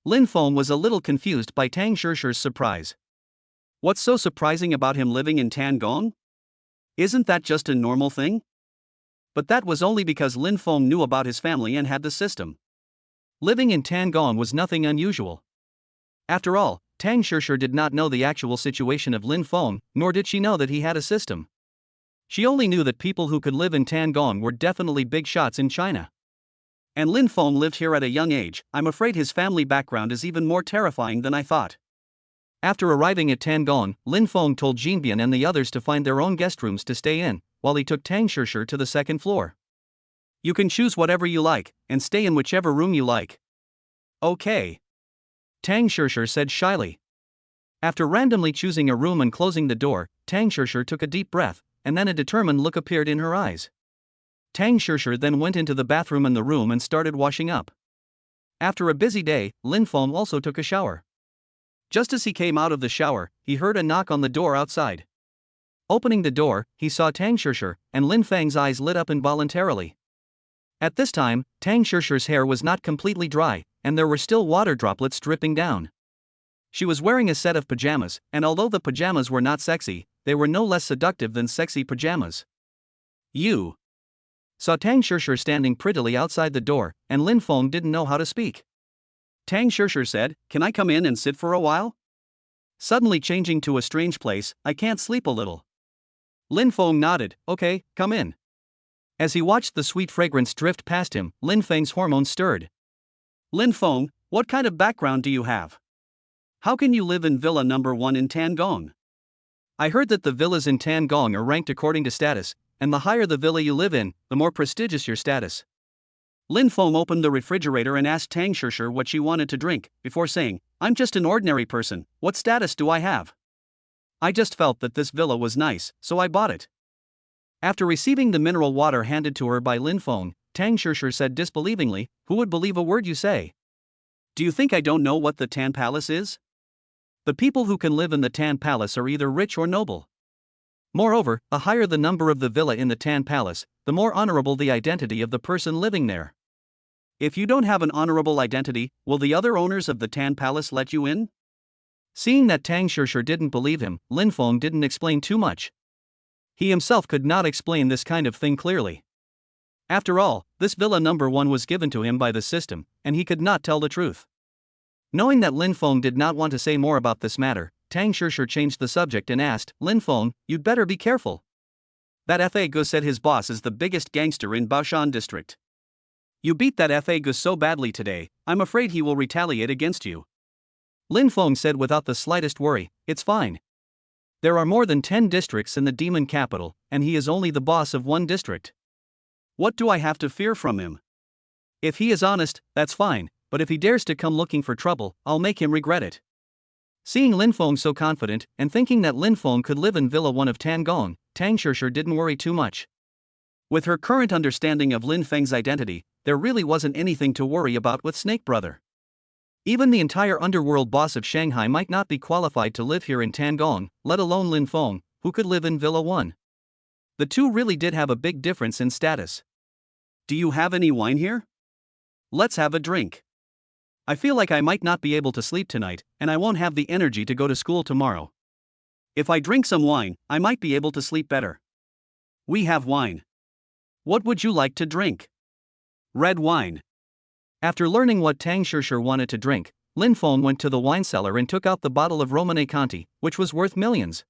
Lin Feng was a little confused by Tang Shishir's surprise. What's so surprising about him living in Tangong? Isn't that just a normal thing? But that was only because Lin Feng knew about his family and had the system. Living in Tangong was nothing unusual. After all, Tang Shishir did not know the actual situation of Lin Feng, nor did she know that he had a system. She only knew that people who could live in Tangong were definitely big shots in China. And Lin Feng lived here at a young age. I'm afraid his family background is even more terrifying than I thought. After arriving at Tangong, Lin Feng told Jinbian and the others to find their own guest rooms to stay in, while he took Tang Shishir to the 2nd floor. You can choose whatever you like, and stay in whichever room you like. Okay. Tang Shishir said shyly. After randomly choosing a room and closing the door, Tang Shishir took a deep breath, and then a determined look appeared in her eyes. Tang Shishir then went into the bathroom in the room and started washing up. After a busy day, Lin Feng also took a shower. Just as he came out of the shower, he heard a knock on the door outside. Opening the door, he saw Tang Shishir, and Lin Feng's eyes lit up involuntarily. At this time, Tang Shishir's hair was not completely dry, and there were still water droplets dripping down. She was wearing a set of pajamas, and although the pajamas were not sexy, they were no less seductive than sexy pajamas. You saw Tang Shishir standing prettily outside the door, and Lin Feng didn't know how to speak. Tang Shishir said, "Can I come in and sit for a while?" Suddenly changing to a strange place, "I can't sleep a little." Lin Feng nodded, "Okay, come in." As he watched the sweet fragrance drift past him, Lin Feng's hormones stirred. Lin Feng, what kind of background do you have? How can you live in Villa Number 1 in Tangong? I heard that the villas in Tangong are ranked according to status, and the higher the villa you live in, the more prestigious your status. Lin Feng opened the refrigerator and asked Tang Shishir what she wanted to drink, before saying, "I'm just an ordinary person, what status do I have? I just felt that this villa was nice, so I bought it." After receiving the mineral water handed to her by Lin Feng, Tang Shishir said disbelievingly, "Who would believe a word you say? Do you think I don't know what the Tan Palace is? The people who can live in the Tan Palace are either rich or noble. Moreover, the higher the number of the villa in the Tan Palace, the more honorable the identity of the person living there. If you don't have an honorable identity, will the other owners of the Tan Palace let you in?" Seeing that Tang Shishir didn't believe him, Lin Feng didn't explain too much. He himself could not explain this kind of thing clearly. After all, this Villa Number 1 was given to him by the system, and he could not tell the truth. Knowing that Lin Feng did not want to say more about this matter, Tang Shishir changed the subject and asked, "Lin Feng, you'd better be careful. That Fa Gu said his boss is the biggest gangster in Baoshan district. You beat that Fa Gu so badly today, I'm afraid he will retaliate against you." Lin Feng said without the slightest worry, "It's fine. There are more than 10 districts in the demon capital, and he is only the boss of 1 district. What do I have to fear from him? If he is honest, that's fine, but if he dares to come looking for trouble, I'll make him regret it." Seeing Lin Feng so confident, and thinking that Lin Feng could live in Villa 1 of Tangong, Tang Shishir didn't worry too much. With her current understanding of Lin Feng's identity, there really wasn't anything to worry about with Snake Brother. Even the entire underworld boss of Shanghai might not be qualified to live here in Tangong, let alone Lin Feng, who could live in Villa 1. The two really did have a big difference in status. Do you have any wine here? Let's have a drink. I feel like I might not be able to sleep tonight, and I won't have the energy to go to school tomorrow. If I drink some wine, I might be able to sleep better. We have wine. What would you like to drink? Red wine. After learning what Tang Shishir wanted to drink, Lin Feng went to the wine cellar and took out the bottle of Romane Conti, which was worth millions.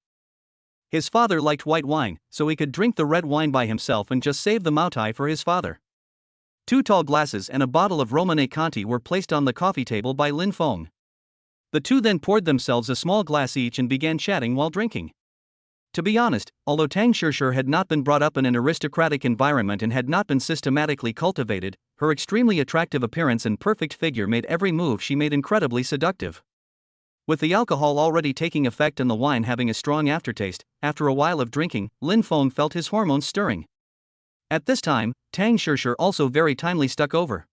His father liked white wine, so he could drink the red wine by himself and just save the Moutai for his father. 2 tall glasses and a bottle of Romane Conti were placed on the coffee table by Lin Feng. The two then poured themselves a small glass each and began chatting while drinking. To be honest, although Tang Shishir had not been brought up in an aristocratic environment and had not been systematically cultivated, her extremely attractive appearance and perfect figure made every move she made incredibly seductive. With the alcohol already taking effect and the wine having a strong aftertaste, after a while of drinking, Lin Feng felt his hormones stirring. At this time, Tang Shishir also very timely stuck over.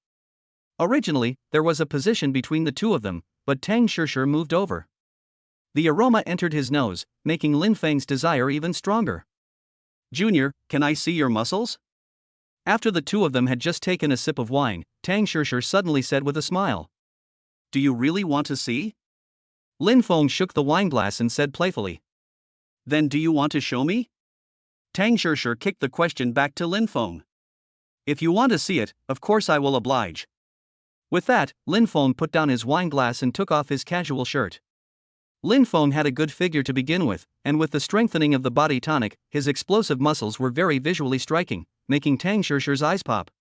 Originally, there was a position between the two of them, but Tang Shishir moved over. The aroma entered his nose, making Lin Feng's desire even stronger. Junior, can I see your muscles? After the two of them had just taken a sip of wine, Tang Shishir suddenly said with a smile. Do you really want to see? Lin Feng shook the wineglass and said playfully. Then do you want to show me? Tang Shishir kicked the question back to Lin Feng. If you want to see it, of course I will oblige. With that, Lin Feng put down his wineglass and took off his casual shirt. Lin Feng had a good figure to begin with, and with the strengthening of the body tonic, his explosive muscles were very visually striking, making Tang Shishir's eyes pop.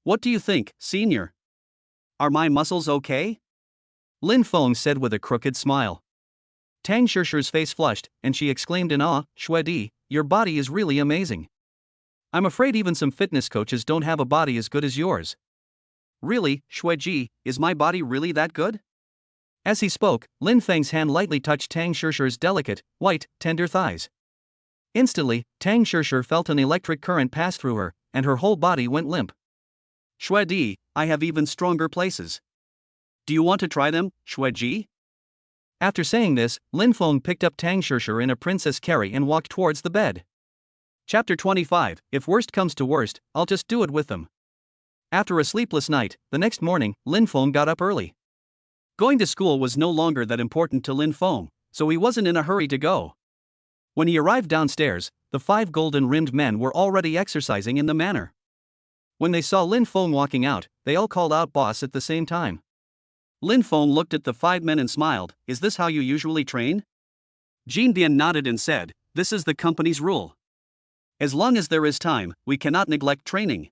What do you think, senior? Are my muscles okay? Lin Feng said with a crooked smile. Tang Shishir's face flushed, and she exclaimed in awe, Shwedi, your body is really amazing. I'm afraid even some fitness coaches don't have a body as good as yours. Really, Shweji, is my body really that good? As he spoke, Lin Feng's hand lightly touched Tang Shishir's delicate, white, tender thighs. Instantly, Tang Shishir felt an electric current pass through her, and her whole body went limp. Shwedi, I have even stronger places. Do you want to try them, Shweji? After saying this, Lin Feng picked up Tang Shishir in a princess carry and walked towards the bed. Chapter 25, If worst comes to worst, I'll just do it with them. After a sleepless night, the next morning, Lin Feng got up early. Going to school was no longer that important to Lin Feng, so he wasn't in a hurry to go. When he arrived downstairs, the 5 golden-rimmed men were already exercising in the manor. When they saw Lin Feng walking out, they all called out boss at the same time. Lin Feng looked at the 5 men and smiled. Is this how you usually train? Jin Bian nodded and said, this is the company's rule. As long as there is time, we cannot neglect training.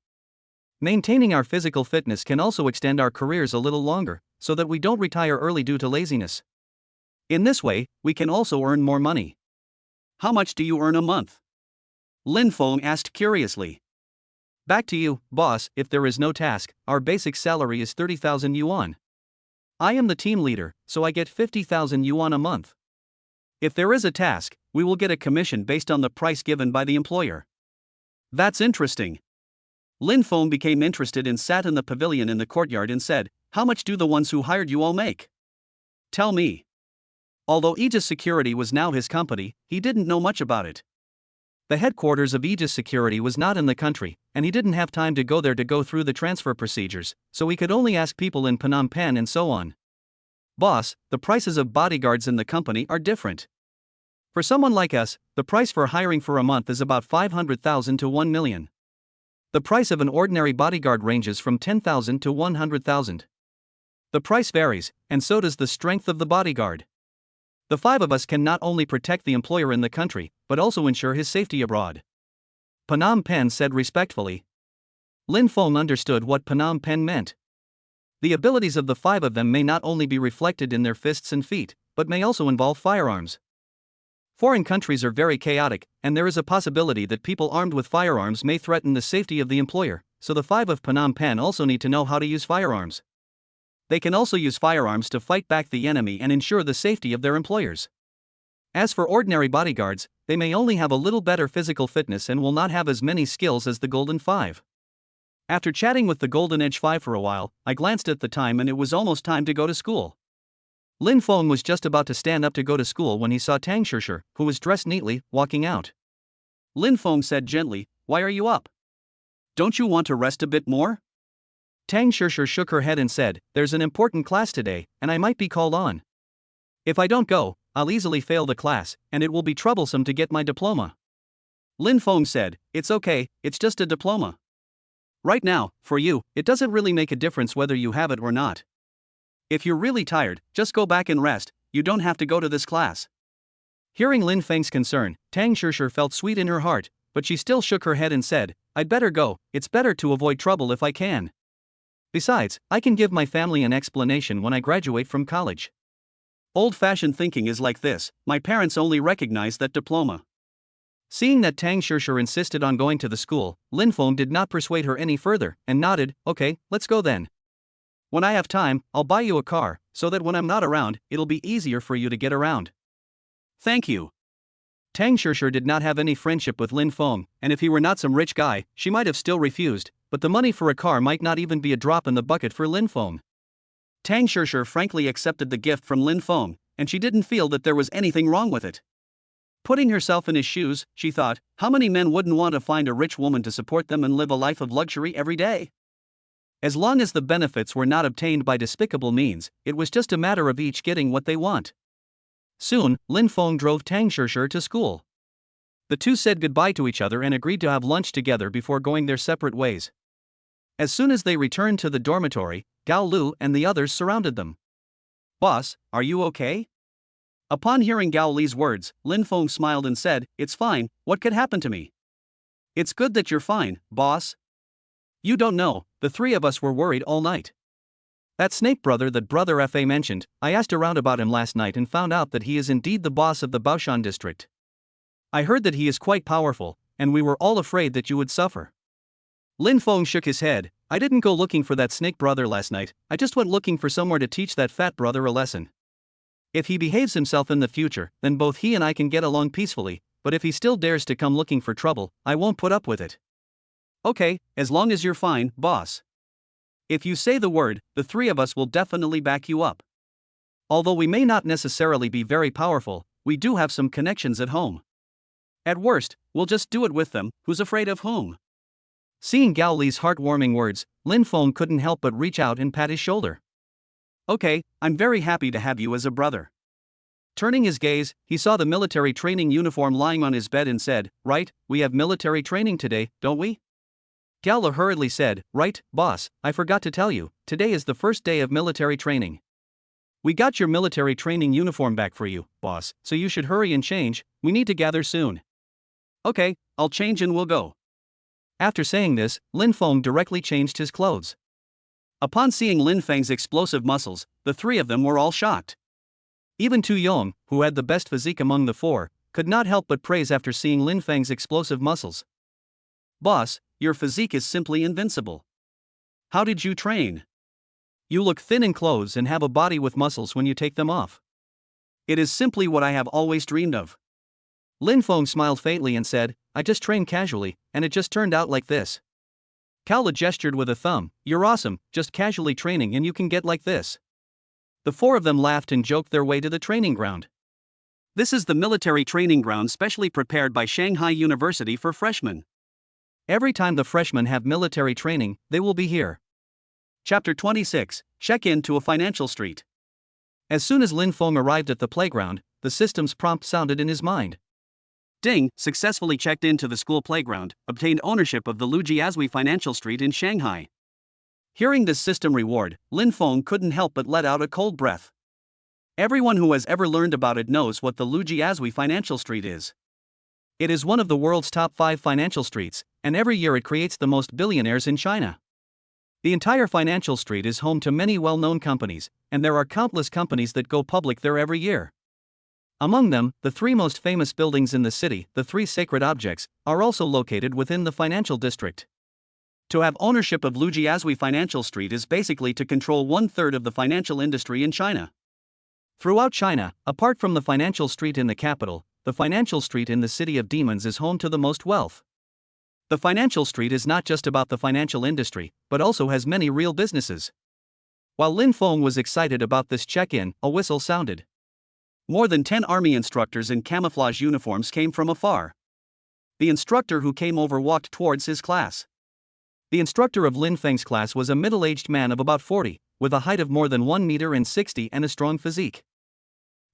Maintaining our physical fitness can also extend our careers a little longer, so that we don't retire early due to laziness. In this way, we can also earn more money. How much do you earn a month? Lin Feng asked curiously. Back to you, boss. If there is no task, our basic salary is 30,000 yuan. I am the team leader, so I get 50,000 yuan a month. If there is a task, we will get a commission based on the price given by the employer. That's interesting. Lin Feng became interested and sat in the pavilion in the courtyard and said, how much do the ones who hired you all make? Tell me. Although Aegis Security was now his company, he didn't know much about it. The headquarters of Aegis Security was not in the country, and he didn't have time to go there to go through the transfer procedures, so he could only ask people in Phnom Penh and so on. Boss, the prices of bodyguards in the company are different. For someone like us, the price for hiring for a month is about 500,000 to 1 million. The price of an ordinary bodyguard ranges from 10,000 to 100,000. The price varies, and so does the strength of the bodyguard. The 5 of us can not only protect the employer in the country, but also ensure his safety abroad. Phnom Penh said respectfully. Lin Feng understood what Phnom Penh meant. The abilities of the 5 of them may not only be reflected in their fists and feet, but may also involve firearms. Foreign countries are very chaotic, and there is a possibility that people armed with firearms may threaten the safety of the employer, so the 5 of Phnom Penh also need to know how to use firearms. They can also use firearms to fight back the enemy and ensure the safety of their employers. As for ordinary bodyguards, they may only have a little better physical fitness and will not have as many skills as the Golden 5. After chatting with the Golden Edge 5 for a while, I glanced at the time and it was almost time to go to school. Lin Feng was just about to stand up to go to school when he saw Tang Shishir, who was dressed neatly, walking out. Lin Feng said gently, "Why are you up? Don't you want to rest a bit more?" Tang Shishir shook her head and said, "There's an important class today, and I might be called on. If I don't go, I'll easily fail the class, and it will be troublesome to get my diploma." Lin Feng said, "It's okay, it's just a diploma. Right now, for you, it doesn't really make a difference whether you have it or not. If you're really tired, just go back and rest, you don't have to go to this class." Hearing Lin Feng's concern, Tang Shishir felt sweet in her heart, but she still shook her head and said, "I'd better go, it's better to avoid trouble if I can. Besides, I can give my family an explanation when I graduate from college. Old-fashioned thinking is like this: my parents only recognize that diploma." Seeing that Tang Shishir insisted on going to the school, Lin Feng did not persuade her any further, and nodded, "Okay, let's go then. When I have time, I'll buy you a car, so that when I'm not around, it'll be easier for you to get around." "Thank you." Tang Shishir did not have any friendship with Lin Feng, and if he were not some rich guy, she might have still refused, but the money for a car might not even be a drop in the bucket for Lin Feng. Tang Shishir frankly accepted the gift from Lin Feng, and she didn't feel that there was anything wrong with it. Putting herself in his shoes, she thought, how many men wouldn't want to find a rich woman to support them and live a life of luxury every day? As long as the benefits were not obtained by despicable means, it was just a matter of each getting what they want. Soon, Lin Feng drove Tang Shishir to school. The two said goodbye to each other and agreed to have lunch together before going their separate ways. As soon as they returned to the dormitory, Gao Lu and the others surrounded them. "Boss, are you okay?" Upon hearing Gao Li's words, Lin Feng smiled and said, "It's fine, what could happen to me?" "It's good that you're fine, boss. You don't know, the three of us were worried all night. That snake brother that Brother Fa mentioned, I asked around about him last night and found out that he is indeed the boss of the Baoshan district. I heard that he is quite powerful, and we were all afraid that you would suffer." Lin Feng shook his head. "I didn't go looking for that snake brother last night, I just went looking for somewhere to teach that fat brother a lesson. If he behaves himself in the future, then both he and I can get along peacefully, but if he still dares to come looking for trouble, I won't put up with it." "Okay, as long as you're fine, boss. If you say the word, the three of us will definitely back you up. Although we may not necessarily be very powerful, we do have some connections at home. At worst, we'll just do it with them, who's afraid of whom?" Seeing Gao Li's heartwarming words, Lin Feng couldn't help but reach out and pat his shoulder. "Okay, I'm very happy to have you as a brother." Turning his gaze, he saw the military training uniform lying on his bed and said, "Right, we have military training today, don't we?" Gao Li hurriedly said, "Right, boss, I forgot to tell you, today is the first day of military training. We got your military training uniform back for you, boss, so you should hurry and change, we need to gather soon." "Okay, I'll change and we'll go." After saying this, Lin Feng directly changed his clothes. Upon seeing Lin Feng's explosive muscles, the three of them were all shocked. Even Tu Yong, who had the best physique among the four, could not help but praise after seeing Lin Feng's explosive muscles. "Boss, your physique is simply invincible. How did you train? You look thin in clothes and have a body with muscles when you take them off. It is simply what I have always dreamed of." Lin Feng smiled faintly and said, "I just trained casually, and it just turned out like this." Gao Li gestured with a thumb, "You're awesome, just casually training and you can get like this." The four of them laughed and joked their way to the training ground. This is the military training ground specially prepared by Shanghai University for freshmen. Every time the freshmen have military training, they will be here. Chapter 26, Check-in to a financial street. As soon as Lin Feng arrived at the playground, the system's prompt sounded in his mind. "Ding, successfully checked into the school playground, obtained ownership of the Lujiazui Financial Street in Shanghai." Hearing this system reward, Lin Feng couldn't help but let out a cold breath. Everyone who has ever learned about it knows what the Lujiazui Financial Street is. It is one of the world's top 5 financial streets, and every year it creates the most billionaires in China. The entire financial street is home to many well-known companies, and there are countless companies that go public there every year. Among them, the 3 most famous buildings in the city, the 3 sacred objects, are also located within the financial district. To have ownership of Lujiazui Financial Street is basically to control 1/3 of the financial industry in China. Throughout China, apart from the financial street in the capital, the financial street in the city of demons is home to the most wealth. The financial street is not just about the financial industry, but also has many real businesses. While Lin Feng was excited about this check-in, a whistle sounded. More than 10 army instructors in camouflage uniforms came from afar. The instructor who came over walked towards his class. The instructor of Lin Feng's class was a middle-aged man of about 40, with a height of more than 1 meter and 60 and a strong physique.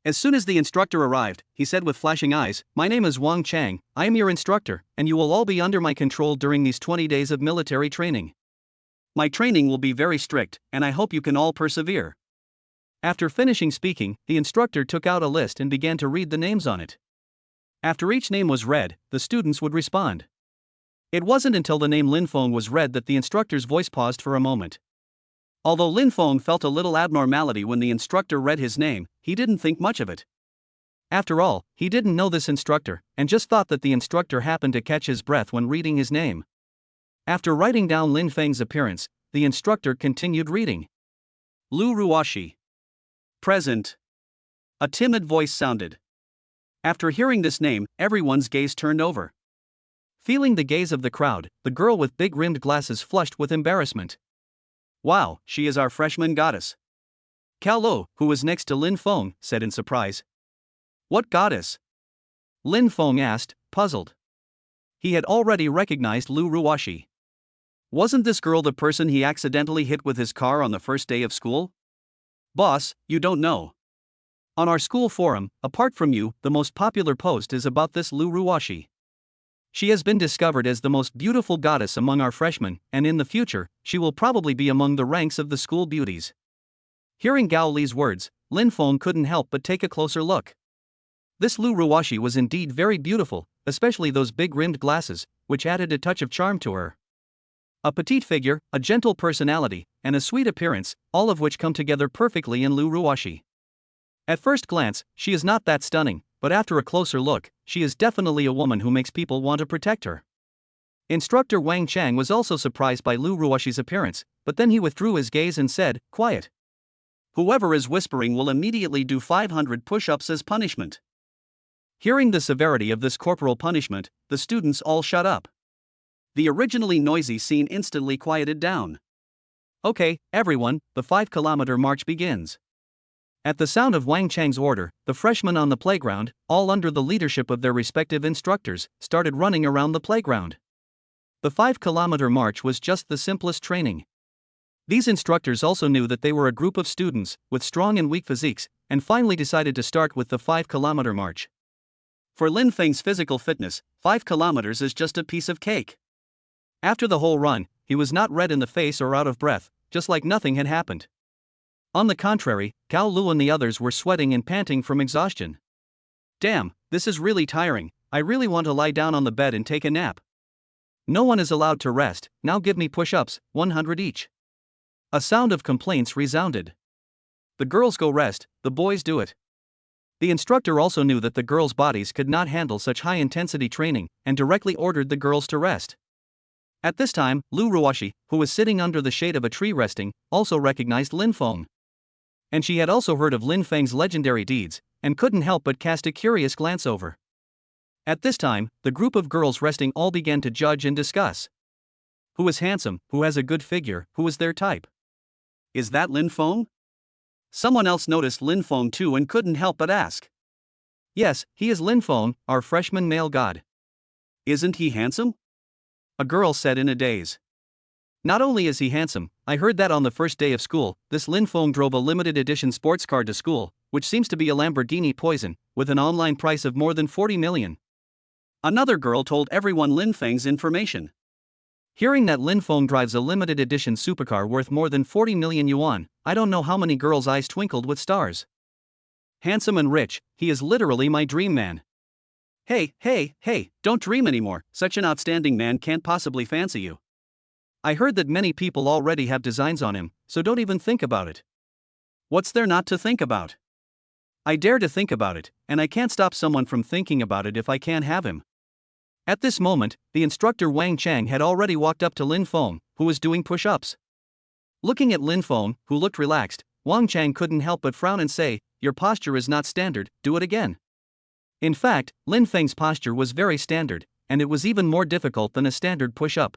As soon as the instructor arrived, he said with flashing eyes, "My name is Wang Chang, I am your instructor, and you will all be under my control during these 20 days of military training. My training will be very strict, and I hope you can all persevere." After finishing speaking, the instructor took out a list and began to read the names on it. After each name was read, the students would respond. It wasn't until the name Lin Feng was read that the instructor's voice paused for a moment. Although Lin Feng felt a little abnormality when the instructor read his name, he didn't think much of it. After all, he didn't know this instructor, and just thought that the instructor happened to catch his breath when reading his name. After writing down Lin Feng's appearance, the instructor continued reading. Lu Ruoshi. Present. A timid voice sounded. After hearing this name, everyone's gaze turned over. Feeling the gaze of the crowd, the girl with big rimmed glasses flushed with embarrassment. "Wow, she is our freshman goddess." Cao Lo, who was next to Lin Feng, said in surprise. "What goddess?" Lin Feng asked, puzzled. He had already recognized Lu Ruoshi. Wasn't this girl the person he accidentally hit with his car on the first day of school? "Boss, you don't know. On our school forum, apart from you, the most popular post is about this Lu Ruoshi. She has been discovered as the most beautiful goddess among our freshmen, and in the future, she will probably be among the ranks of the school beauties." Hearing Gao Li's words, Lin Feng couldn't help but take a closer look. This Lu Ruoshi was indeed very beautiful, especially those big rimmed glasses, which added a touch of charm to her. A petite figure, a gentle personality, and a sweet appearance, all of which come together perfectly in Lu Ruoshi. At first glance, she is not that stunning, but after a closer look, she is definitely a woman who makes people want to protect her. Instructor Wang Chang was also surprised by Lu Ruoshi's appearance, but then he withdrew his gaze and said, "Quiet. Whoever is whispering will immediately do 500 push-ups as punishment." Hearing the severity of this corporal punishment, the students all shut up. The originally noisy scene instantly quieted down. "Okay, everyone, the 5-kilometer march begins." At the sound of Wang Chang's order, the freshmen on the playground, all under the leadership of their respective instructors, started running around the playground. The 5-kilometer march was just the simplest training. These instructors also knew that they were a group of students with strong and weak physiques, and finally decided to start with the 5-kilometer march. For Lin Feng's physical fitness, 5 kilometers is just a piece of cake. After the whole run, he was not red in the face or out of breath, just like nothing had happened. On the contrary, Cao Lu and the others were sweating and panting from exhaustion. "Damn, this is really tiring, I really want to lie down on the bed and take a nap. No one is allowed to rest, now give me push-ups, 100 each." A sound of complaints resounded. "The girls go rest, the boys do it." The instructor also knew that the girls' bodies could not handle such high-intensity training, and directly ordered the girls to rest. At this time, Lu Ruoshi, who was sitting under the shade of a tree resting, also recognized Lin Feng. And she had also heard of Lin Feng's legendary deeds, and couldn't help but cast a curious glance over. At this time, the group of girls resting all began to judge and discuss. Who is handsome, who has a good figure, who is their type? Is that Lin Feng? Someone else noticed Lin Feng too and couldn't help but ask. Yes, he is Lin Feng, our freshman male god. Isn't he handsome? A girl said in a daze. Not only is he handsome, I heard that on the first day of school, this Lin Feng drove a limited edition sports car to school, which seems to be a Lamborghini Poison, with an online price of more than 40 million. Another girl told everyone Lin Feng's information. Hearing that Lin Feng drives a limited edition supercar worth more than 40 million yuan, I don't know how many girls' eyes twinkled with stars. Handsome and rich, he is literally my dream man. Hey, don't dream anymore, such an outstanding man can't possibly fancy you. I heard that many people already have designs on him, so don't even think about it. What's there not to think about? I dare to think about it, and I can't stop someone from thinking about it if I can't have him. At this moment, the instructor Wang Chang had already walked up to Lin Feng, who was doing push-ups. Looking at Lin Feng, who looked relaxed, Wang Chang couldn't help but frown and say, "Your posture is not standard, do it again." In fact, Lin Feng's posture was very standard, and it was even more difficult than a standard push-up.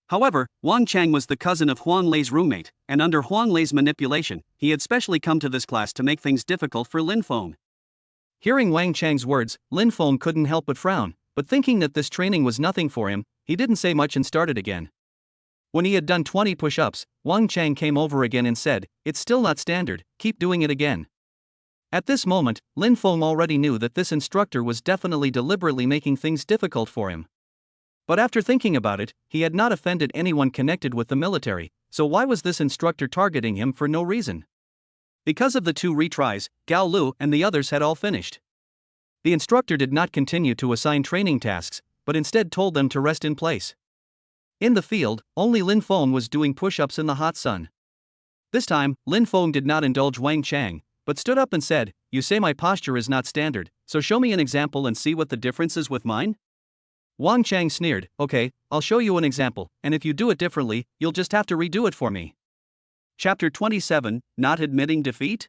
However, Wang Chang was the cousin of Huang Lei's roommate, and under Huang Lei's manipulation, he had specially come to this class to make things difficult for Lin Feng. Hearing Wang Chang's words, Lin Feng couldn't help but frown, but thinking that this training was nothing for him, he didn't say much and started again. When he had done 20 push-ups, Wang Chang came over again and said, "It's still not standard, keep doing it again." At this moment, Lin Feng already knew that this instructor was definitely deliberately making things difficult for him. But after thinking about it, he had not offended anyone connected with the military, so why was this instructor targeting him for no reason? Because of the 2 retries, Gao Lu and the others had all finished. The instructor did not continue to assign training tasks, but instead told them to rest in place. In the field, only Lin Feng was doing push-ups in the hot sun. This time, Lin Feng did not indulge Wang Chang, but stood up and said, "You say my posture is not standard, so show me an example and see what the difference is with mine?" Wang Chang sneered, "Okay, I'll show you an example, and if you do it differently, you'll just have to redo it for me." Chapter 27, Not Admitting Defeat?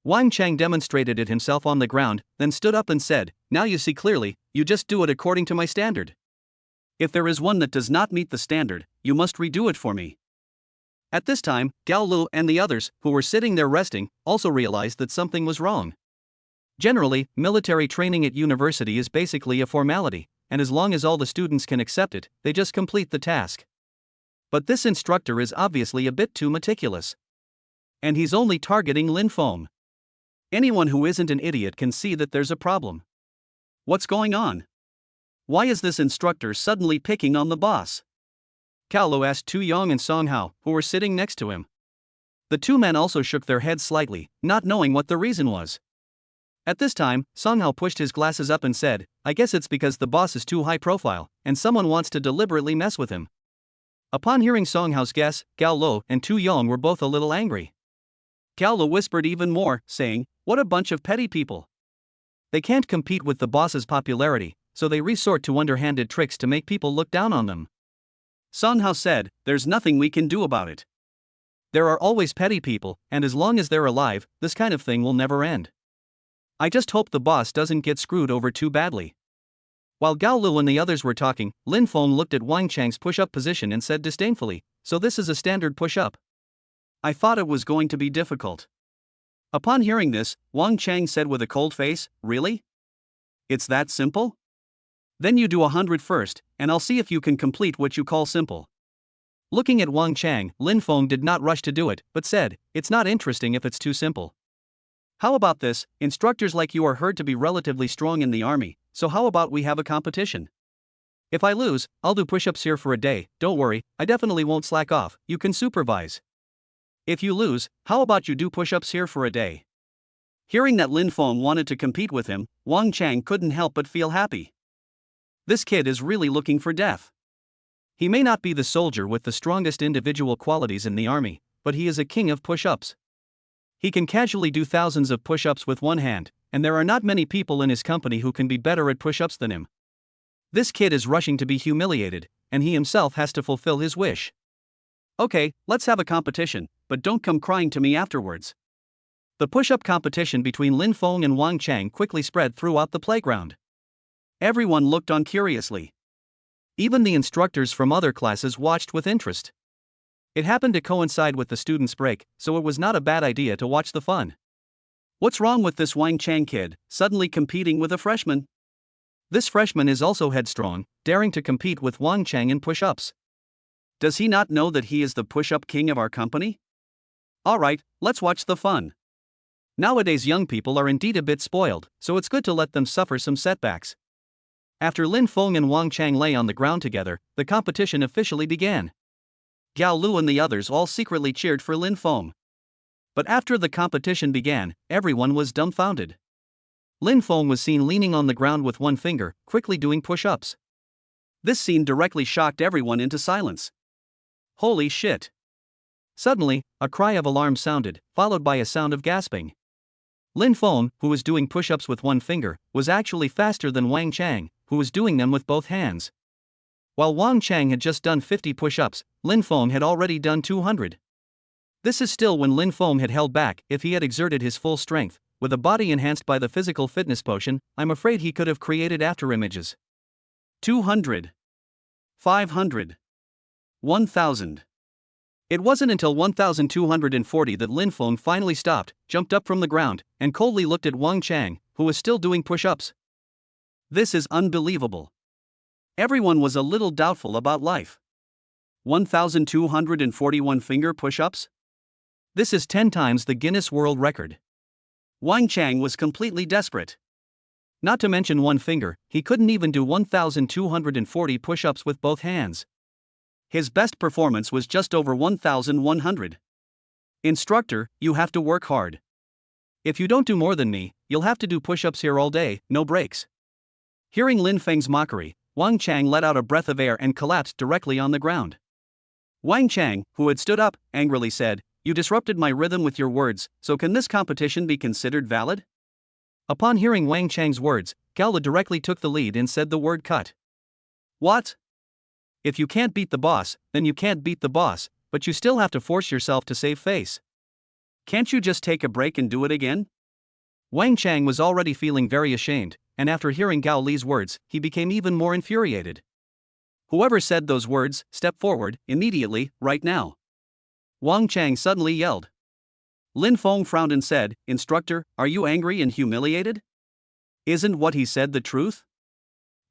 Wang Chang demonstrated it himself on the ground, then stood up and said, "Now you see clearly, you just do it according to my standard. If there is one that does not meet the standard, you must redo it for me." At this time, Gao Lu and the others, who were sitting there resting, also realized that something was wrong. Generally, military training at university is basically a formality, and as long as all the students can accept it, they just complete the task. But this instructor is obviously a bit too meticulous. And he's only targeting Lin Feng. Anyone who isn't an idiot can see that there's a problem. What's going on? Why is this instructor suddenly picking on the boss? Cao Lu asked Tu Yong and Song Hao, who were sitting next to him. The 2 men also shook their heads slightly, not knowing what the reason was. At this time, Song Hao pushed his glasses up and said, "I guess it's because the boss is too high profile, and someone wants to deliberately mess with him." Upon hearing Song Hao's guess, Gao Lu and Tu Yong were both a little angry. Gao Lu whispered even more, saying, "What a bunch of petty people. They can't compete with the boss's popularity, so they resort to underhanded tricks to make people look down on them." Song Hao said, "There's nothing we can do about it. There are always petty people, and as long as they're alive, this kind of thing will never end. I just hope the boss doesn't get screwed over too badly." While Gao Lu and the others were talking, Lin Feng looked at Wang Chang's push-up position and said disdainfully, "So this is a standard push-up? I thought it was going to be difficult." Upon hearing this, Wang Chang said with a cold face, "Really? It's that simple? Then you do 100 first, and I'll see if you can complete what you call simple." Looking at Wang Chang, Lin Feng did not rush to do it, but said, "It's not interesting if it's too simple. How about this? Instructors like you are heard to be relatively strong in the army, so how about we have a competition? If I lose, I'll do push-ups here for a day, don't worry, I definitely won't slack off, you can supervise. If you lose, how about you do push-ups here for a day?" Hearing that Lin Feng wanted to compete with him, Wang Chang couldn't help but feel happy. This kid is really looking for death. He may not be the soldier with the strongest individual qualities in the army, but he is a king of push-ups. He can casually do thousands of push-ups with one hand, and there are not many people in his company who can be better at push-ups than him. This kid is rushing to be humiliated, and he himself has to fulfill his wish. "Okay, let's have a competition, but don't come crying to me afterwards." The push-up competition between Lin Feng and Wang Chang quickly spread throughout the playground. Everyone looked on curiously. Even the instructors from other classes watched with interest. It happened to coincide with the students' break, so it was not a bad idea to watch the fun. What's wrong with this Wang Chang kid, suddenly competing with a freshman? This freshman is also headstrong, daring to compete with Wang Chang in push-ups. Does he not know that he is the push-up king of our company? Alright, let's watch the fun. Nowadays young people are indeed a bit spoiled, so it's good to let them suffer some setbacks. After Lin Feng and Wang Chang lay on the ground together, the competition officially began. Gao Lu and the others all secretly cheered for Lin Feng. But after the competition began, everyone was dumbfounded. Lin Feng was seen leaning on the ground with one finger, quickly doing push-ups. This scene directly shocked everyone into silence. Holy shit! Suddenly, a cry of alarm sounded, followed by a sound of gasping. Lin Feng, who was doing push-ups with one finger, was actually faster than Wang Chang, who was doing them with both hands. While Wang Chang had just done 50 push-ups, Lin Feng had already done 200. This is still when Lin Feng had held back. If he had exerted his full strength, with a body enhanced by the physical fitness potion, I'm afraid he could have created afterimages. 200. 500. 1,000. It wasn't until 1,240 that Lin Feng finally stopped, jumped up from the ground, and coldly looked at Wang Chang, who was still doing push-ups. This is unbelievable. Everyone was a little doubtful about life. 1,241 finger push-ups? This is 10 times the Guinness World Record. Wang Chang was completely desperate. Not to mention one finger, he couldn't even do 1,240 push-ups with both hands. His best performance was just over 1,100. Instructor, you have to work hard. If you don't do more than me, you'll have to do push-ups here all day, no breaks. Hearing Lin Feng's mockery, Wang Chang let out a breath of air and collapsed directly on the ground. Wang Chang, who had stood up, angrily said, "You disrupted my rhythm with your words, so can this competition be considered valid?" Upon hearing Wang Chang's words, Gala directly took the lead and said the word cut. What? If you can't beat the boss, then you can't beat the boss, but you still have to force yourself to save face. Can't you just take a break and do it again? Wang Chang was already feeling very ashamed, and after hearing Gao Li's words, he became even more infuriated. Whoever said those words, step forward, immediately, right now. Wang Chang suddenly yelled. Lin Feng frowned and said, "Instructor, are you angry and humiliated? Isn't what he said the truth?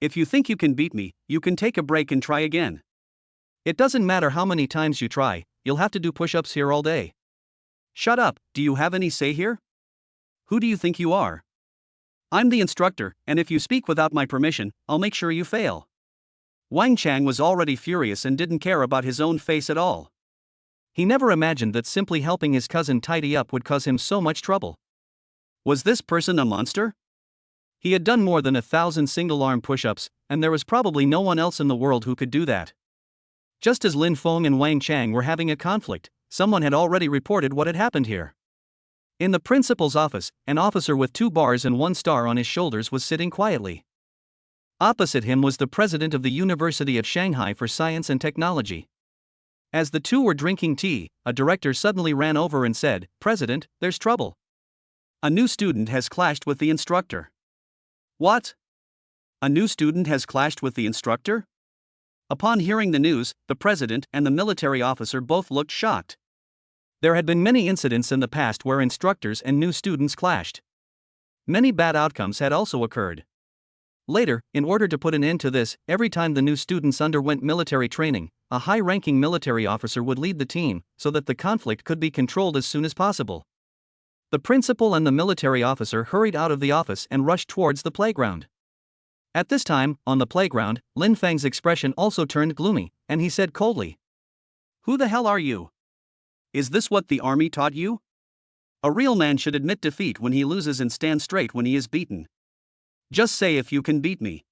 If you think you can beat me, you can take a break and try again. It doesn't matter how many times you try, you'll have to do push-ups here all day. Shut up, do you have any say here? Who do you think you are? I'm the instructor, and if you speak without my permission, I'll make sure you fail." Wang Chang was already furious and didn't care about his own face at all. He never imagined that simply helping his cousin tidy up would cause him so much trouble. Was this person a monster? He had done more than 1,000 single-arm push-ups, and there was probably no one else in the world who could do that. Just as Lin Feng and Wang Chang were having a conflict, someone had already reported what had happened here. In the principal's office, an officer with 2 bars and 1 star on his shoulders was sitting quietly. Opposite him was the president of the University of Shanghai for Science and Technology. As the two were drinking tea, a director suddenly ran over and said, "President, there's trouble. A new student has clashed with the instructor." What? A new student has clashed with the instructor? Upon hearing the news, the president and the military officer both looked shocked. There had been many incidents in the past where instructors and new students clashed. Many bad outcomes had also occurred. Later, in order to put an end to this, every time the new students underwent military training, a high-ranking military officer would lead the team, so that the conflict could be controlled as soon as possible. The principal and the military officer hurried out of the office and rushed towards the playground. At this time, on the playground, Lin Feng's expression also turned gloomy, and he said coldly, "Who the hell are you? Is this what the army taught you? A real man should admit defeat when he loses and stand straight when he is beaten. Just say if you can beat me.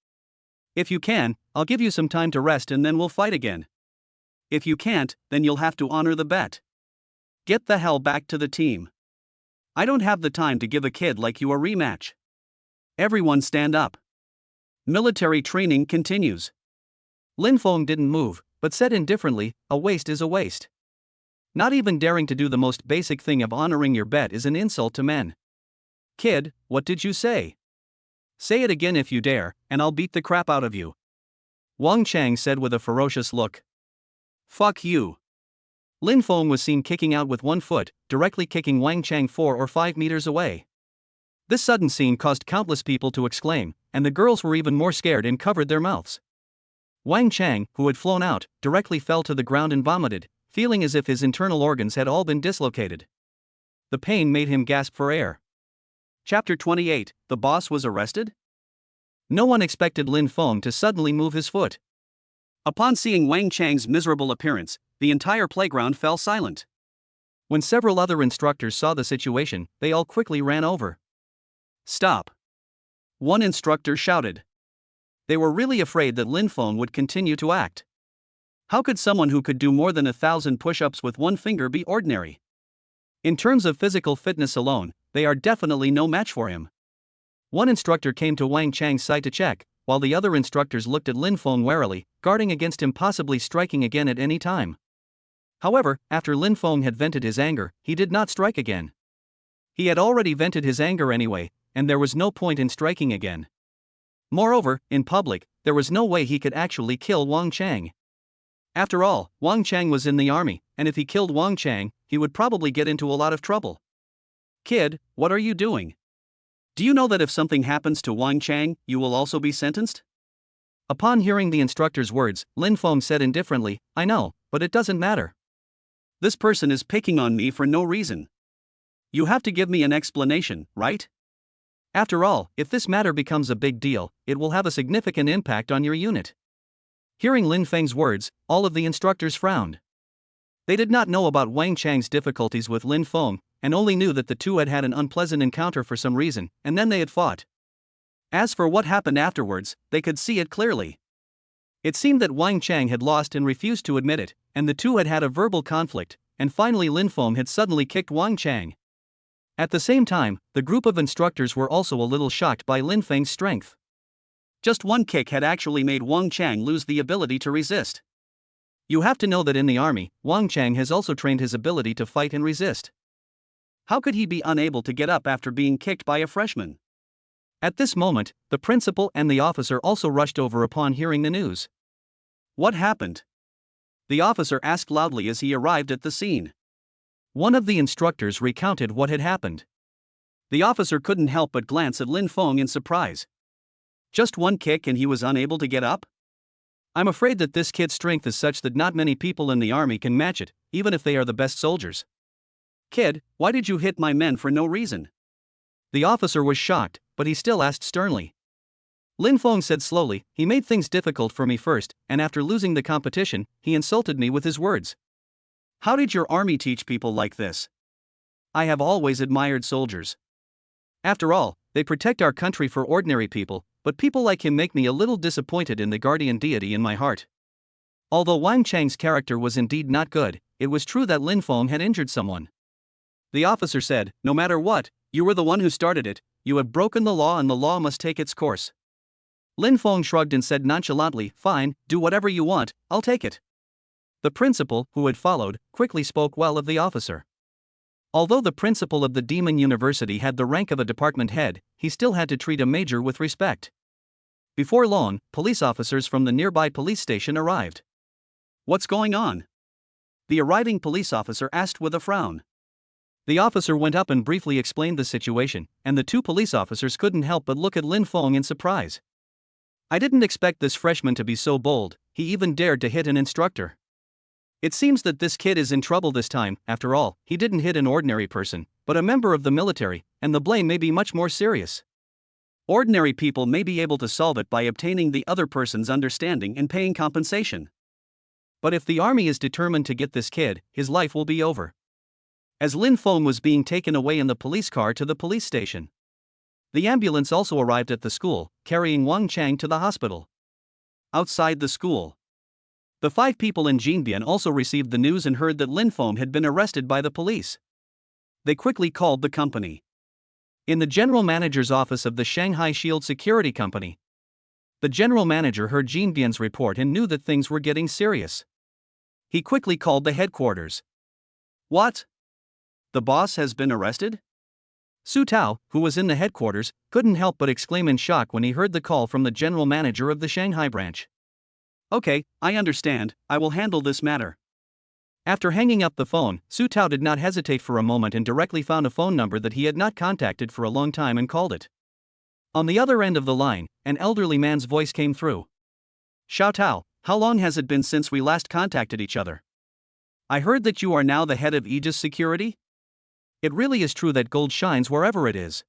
If you can, I'll give you some time to rest and then we'll fight again. If you can't, then you'll have to honor the bet. Get the hell back to the team. I don't have the time to give a kid like you a rematch. Everyone stand up. Military training continues." Lin Feng didn't move, but said indifferently, "A waste is a waste. Not even daring to do the most basic thing of honoring your bet is an insult to men. Kid, what did you say? Say it again if you dare, and I'll beat the crap out of you." Wang Chang said with a ferocious look. "Fuck you." Lin Feng was seen kicking out with 1 foot, directly kicking Wang Chang 4 or 5 meters away. This sudden scene caused countless people to exclaim, and the girls were even more scared and covered their mouths. Wang Chang, who had flown out, directly fell to the ground and vomited, feeling as if his internal organs had all been dislocated. The pain made him gasp for air. Chapter 28, The Boss Was Arrested? No one expected Lin Feng to suddenly move his foot. Upon seeing Wang Chang's miserable appearance, the entire playground fell silent. When several other instructors saw the situation, they all quickly ran over. "Stop!" one instructor shouted. They were really afraid that Lin Feng would continue to act. How could someone who could do more than 1,000 push-ups with 1 finger be ordinary? In terms of physical fitness alone, they are definitely no match for him. One instructor came to Wang Chang's side to check, while the other instructors looked at Lin Feng warily, guarding against him possibly striking again at any time. However, after Lin Feng had vented his anger, he did not strike again. He had already vented his anger anyway, and there was no point in striking again. Moreover, in public, there was no way he could actually kill Wang Chang. After all, Wang Chang was in the army, and if he killed Wang Chang, he would probably get into a lot of trouble. Kid, what are you doing? Do you know that if something happens to Wang Chang, you will also be sentenced? Upon hearing the instructor's words, Lin Feng said indifferently, I know, but it doesn't matter. This person is picking on me for no reason. You have to give me an explanation, right? After all, if this matter becomes a big deal, it will have a significant impact on your unit. Hearing Lin Feng's words, all of the instructors frowned. They did not know about Wang Chang's difficulties with Lin Feng, and only knew that the two had had an unpleasant encounter for some reason, and then they had fought. As for what happened afterwards, they could see it clearly. It seemed that Wang Chang had lost and refused to admit it, and the two had had a verbal conflict, and finally Lin Feng had suddenly kicked Wang Chang. At the same time, the group of instructors were also a little shocked by Lin Feng's strength. Just one kick had actually made Wang Chang lose the ability to resist. You have to know that in the army, Wang Chang has also trained his ability to fight and resist. How could he be unable to get up after being kicked by a freshman? At this moment, the principal and the officer also rushed over upon hearing the news. What happened? The officer asked loudly as he arrived at the scene. One of the instructors recounted what had happened. The officer couldn't help but glance at Lin Feng in surprise. Just one kick and he was unable to get up? I'm afraid that this kid's strength is such that not many people in the army can match it, even if they are the best soldiers. Kid, why did you hit my men for no reason? The officer was shocked, but he still asked sternly. Lin Feng said slowly, he made things difficult for me first, and after losing the competition, he insulted me with his words. How did your army teach people like this? I have always admired soldiers. After all, they protect our country for ordinary people, but people like him make me a little disappointed in the guardian deity in my heart. Although Wang Chang's character was indeed not good, it was true that Lin Feng had injured someone. The officer said, no matter what, you were the one who started it, you have broken the law and the law must take its course. Lin Feng shrugged and said nonchalantly, fine, do whatever you want, I'll take it. The principal, who had followed, quickly spoke well of the officer. Although the principal of the Demon University had the rank of a department head, he still had to treat a major with respect. Before long, police officers from the nearby police station arrived. What's going on? The arriving police officer asked with a frown. The officer went up and briefly explained the situation, and the two police officers couldn't help but look at Lin Feng in surprise. I didn't expect this freshman to be so bold, he even dared to hit an instructor. It seems that this kid is in trouble this time. After all, he didn't hit an ordinary person, but a member of the military, and the blame may be much more serious. Ordinary people may be able to solve it by obtaining the other person's understanding and paying compensation. But if the army is determined to get this kid, his life will be over. As Lin Feng was being taken away in the police car to the police station, the ambulance also arrived at the school, carrying Wang Chang to the hospital. Outside the school, the 5 people in Jinbian also received the news and heard that Lin Feng had been arrested by the police. They quickly called the company. In the general manager's office of the Shanghai Shield Security Company, the general manager heard Jinbian's report and knew that things were getting serious. He quickly called the headquarters. What? The boss has been arrested? Su Tao, who was in the headquarters, couldn't help but exclaim in shock when he heard the call from the general manager of the Shanghai branch. Okay, I understand, I will handle this matter. After hanging up the phone, Su Tao did not hesitate for a moment and directly found a phone number that he had not contacted for a long time and called it. On the other end of the line, an elderly man's voice came through. Xiao Tao, how long has it been since we last contacted each other? I heard that you are now the head of Aegis Security? It really is true that gold shines wherever it is.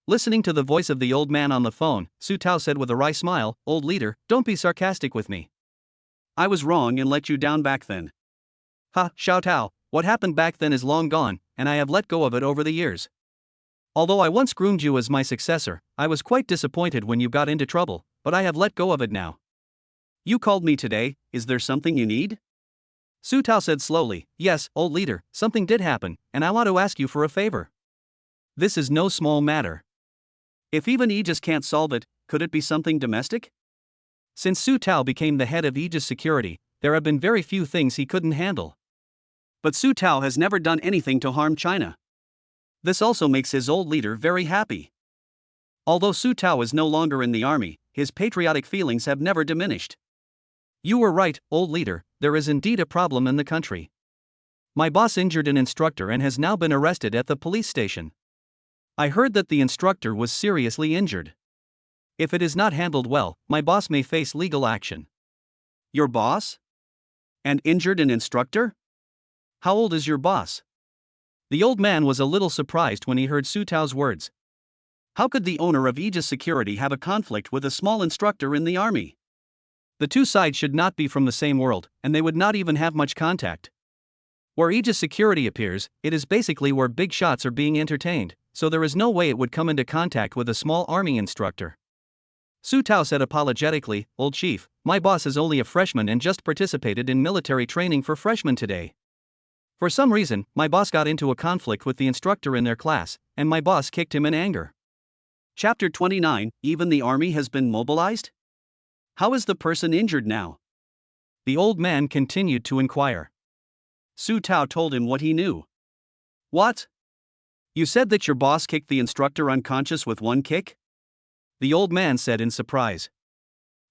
Listening to the voice of the old man on the phone, Su Tao said with a wry smile, Old leader, don't be sarcastic with me. I was wrong and let you down back then. Ha, Xiao Tao, what happened back then is long gone, and I have let go of it over the years. Although I once groomed you as my successor, I was quite disappointed when you got into trouble, but I have let go of it now. You called me today, is there something you need? Su Tao said slowly, yes, old leader, something did happen, and I want to ask you for a favor. This is no small matter. If even Aegis can't solve it, could it be something domestic? Since Su Tao became the head of Aegis Security, there have been very few things he couldn't handle. But Su Tao has never done anything to harm China. This also makes his old leader very happy. Although Su Tao is no longer in the army, his patriotic feelings have never diminished. You were right, old leader, there is indeed a problem in the country. My boss injured an instructor and has now been arrested at the police station. I heard that the instructor was seriously injured. If it is not handled well, my boss may face legal action." "Your boss? And injured an instructor? How old is your boss?" The old man was a little surprised when he heard Su Tao's words. How could the owner of Aegis Security have a conflict with a small instructor in the army? The two sides should not be from the same world, and they would not even have much contact. Where Aegis Security appears, it is basically where big shots are being entertained, so there is no way it would come into contact with a small army instructor. Su Tao said apologetically, "Old chief, my boss is only a freshman and just participated in military training for freshmen today. For some reason, my boss got into a conflict with the instructor in their class, and my boss kicked him in anger." Chapter 29, Even the army has been mobilized? How is the person injured now? The old man continued to inquire. Su Tao told him what he knew. "What? You said that your boss kicked the instructor unconscious with one kick?" The old man said in surprise.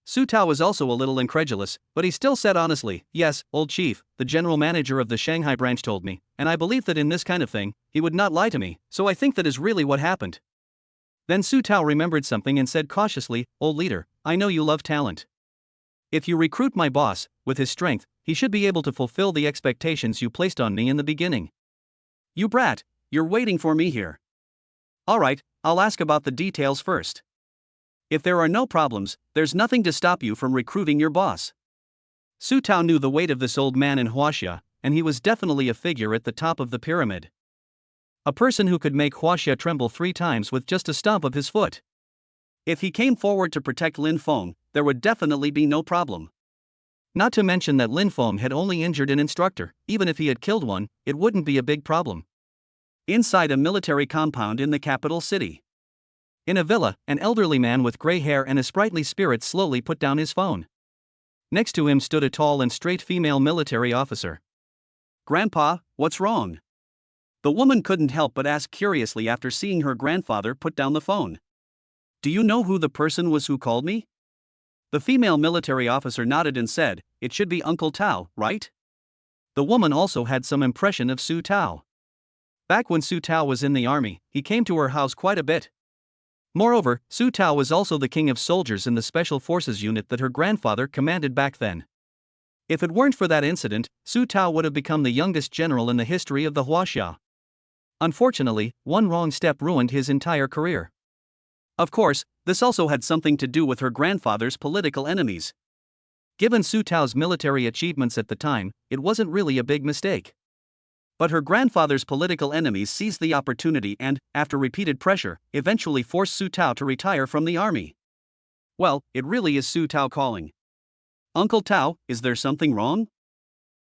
Su Tao was also a little incredulous, but he still said honestly, "Yes, old chief, the general manager of the Shanghai branch told me, and I believe that in this kind of thing, he would not lie to me, so I think that is really what happened." Then Su Tao remembered something and said cautiously, "Old leader, I know you love talent. If you recruit my boss, with his strength, he should be able to fulfill the expectations you placed on me in the beginning." "You brat, you're waiting for me here. Alright, I'll ask about the details first. If there are no problems, there's nothing to stop you from recruiting your boss." Su Tao knew the weight of this old man in Huaxia, and he was definitely a figure at the top of the pyramid. A person who could make Huaxia tremble 3 times with just a stomp of his foot. If he came forward to protect Lin Feng, there would definitely be no problem. Not to mention that Lin Feng had only injured an instructor, even if he had killed one, it wouldn't be a big problem. Inside a military compound in the capital city. In a villa, an elderly man with gray hair and a sprightly spirit slowly put down his phone. Next to him stood a tall and straight female military officer. "Grandpa, what's wrong?" The woman couldn't help but ask curiously after seeing her grandfather put down the phone. "Do you know who the person was who called me?" The female military officer nodded and said, "It should be Uncle Tao, right?" The woman also had some impression of Su Tao. Back when Su Tao was in the army, he came to her house quite a bit. Moreover, Su Tao was also the king of soldiers in the special forces unit that her grandfather commanded back then. If it weren't for that incident, Su Tao would have become the youngest general in the history of the Huaxia. Unfortunately, one wrong step ruined his entire career. Of course, this also had something to do with her grandfather's political enemies. Given Su Tao's military achievements at the time, it wasn't really a big mistake. But her grandfather's political enemies seized the opportunity and, after repeated pressure, eventually forced Su Tao to retire from the army. Well, it really is Su Tao calling. "Uncle Tao, is there something wrong?"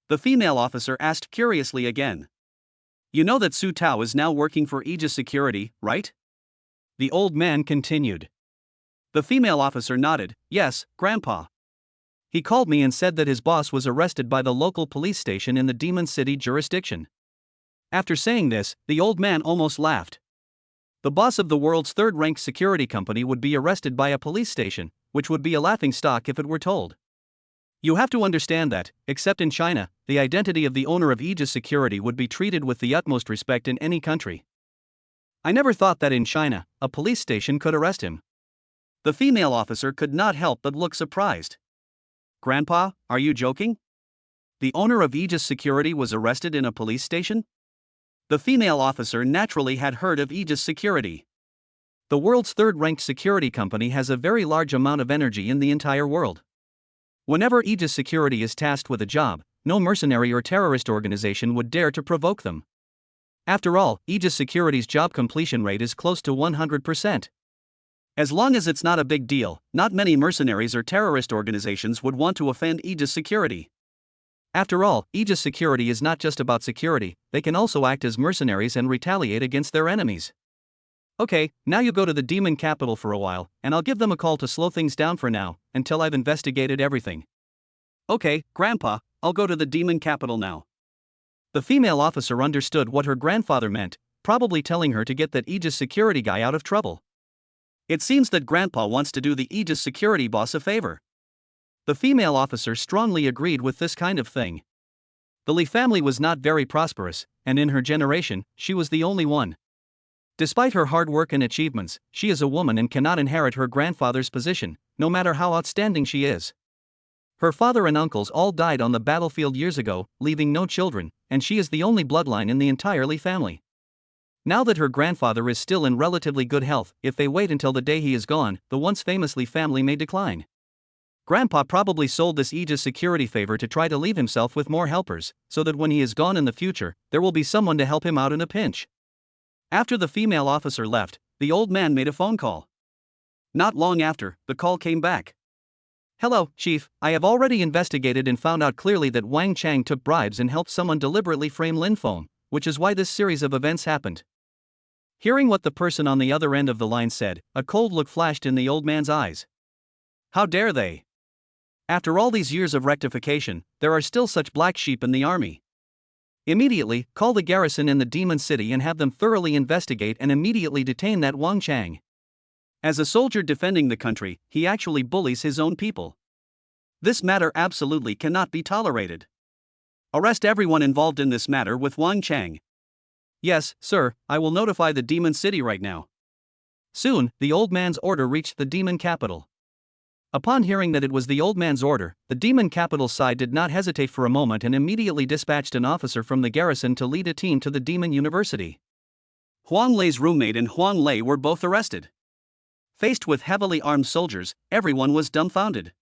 The female officer asked curiously again. "You know that Su Tao is now working for Aegis Security, right?" The old man continued. The female officer nodded, "Yes, Grandpa. He called me and said that his boss was arrested by the local police station in the Demon City jurisdiction." After saying this, the old man almost laughed. The boss of the world's third-ranked security company would be arrested by a police station, which would be a laughingstock if it were told. You have to understand that, except in China, the identity of the owner of Aegis Security would be treated with the utmost respect in any country. I never thought that in China, a police station could arrest him. The female officer could not help but look surprised. "Grandpa, are you joking? The owner of Aegis Security was arrested in a police station?" The female officer naturally had heard of Aegis Security. The world's third-ranked security company has a very large amount of energy in the entire world. Whenever Aegis Security is tasked with a job, no mercenary or terrorist organization would dare to provoke them. After all, Aegis Security's job completion rate is close to 100%. As long as it's not a big deal, not many mercenaries or terrorist organizations would want to offend Aegis Security. After all, Aegis Security is not just about security, they can also act as mercenaries and retaliate against their enemies. Okay, now you go to the demon capital for a while, and I'll give them a call to slow things down for now, until I've investigated everything. Okay, Grandpa, I'll go to the demon capital now. The female officer understood what her grandfather meant, probably telling her to get that Aegis Security guy out of trouble. It seems that Grandpa wants to do the Aegis Security boss a favor. The female officer strongly agreed with this kind of thing. The Li family was not very prosperous, and in her generation, she was the only one. Despite her hard work and achievements, she is a woman and cannot inherit her grandfather's position, no matter how outstanding she is. Her father and uncles all died on the battlefield years ago, leaving no children, and she is the only bloodline in the entire Li family. Now that her grandfather is still in relatively good health, if they wait until the day he is gone, the once famous Li family may decline. Grandpa probably sold this Aegis security favor to try to leave himself with more helpers, so that when he is gone in the future, there will be someone to help him out in a pinch. After the female officer left, the old man made a phone call. Not long after, the call came back. "Hello, Chief, I have already investigated and found out clearly that Wang Chang took bribes and helped someone deliberately frame Lin Feng, which is why this series of events happened." Hearing what the person on the other end of the line said, a cold look flashed in the old man's eyes. How dare they? After all these years of rectification, there are still such black sheep in the army. Immediately, call the garrison in the Demon City and have them thoroughly investigate and immediately detain that Wang Chang. As a soldier defending the country, he actually bullies his own people. This matter absolutely cannot be tolerated. Arrest everyone involved in this matter with Wang Chang. Yes, sir, I will notify the Demon City right now. Soon, the old man's order reached the demon capital. Upon hearing that it was the old man's order, the demon capital side did not hesitate for a moment and immediately dispatched an officer from the garrison to lead a team to the demon university. Huang Lei's roommate and Huang Lei were both arrested. Faced with heavily armed soldiers, everyone was dumbfounded.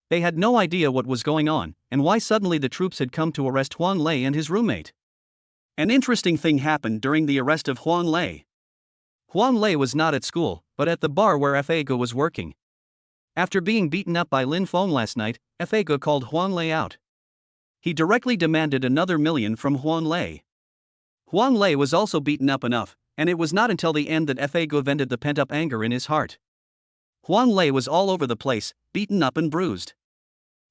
They had no idea what was going on, and why suddenly the troops had come to arrest Huang Lei and his roommate. An interesting thing happened during the arrest of Huang Lei. Huang Lei was not at school, but at the bar where Fago was working. After being beaten up by Lin Feng last night, Fago called Huang Lei out. He directly demanded another million from Huang Lei. Huang Lei was also beaten up enough, and it was not until the end that Fago vented the pent-up anger in his heart. Huang Lei was all over the place, beaten up and bruised.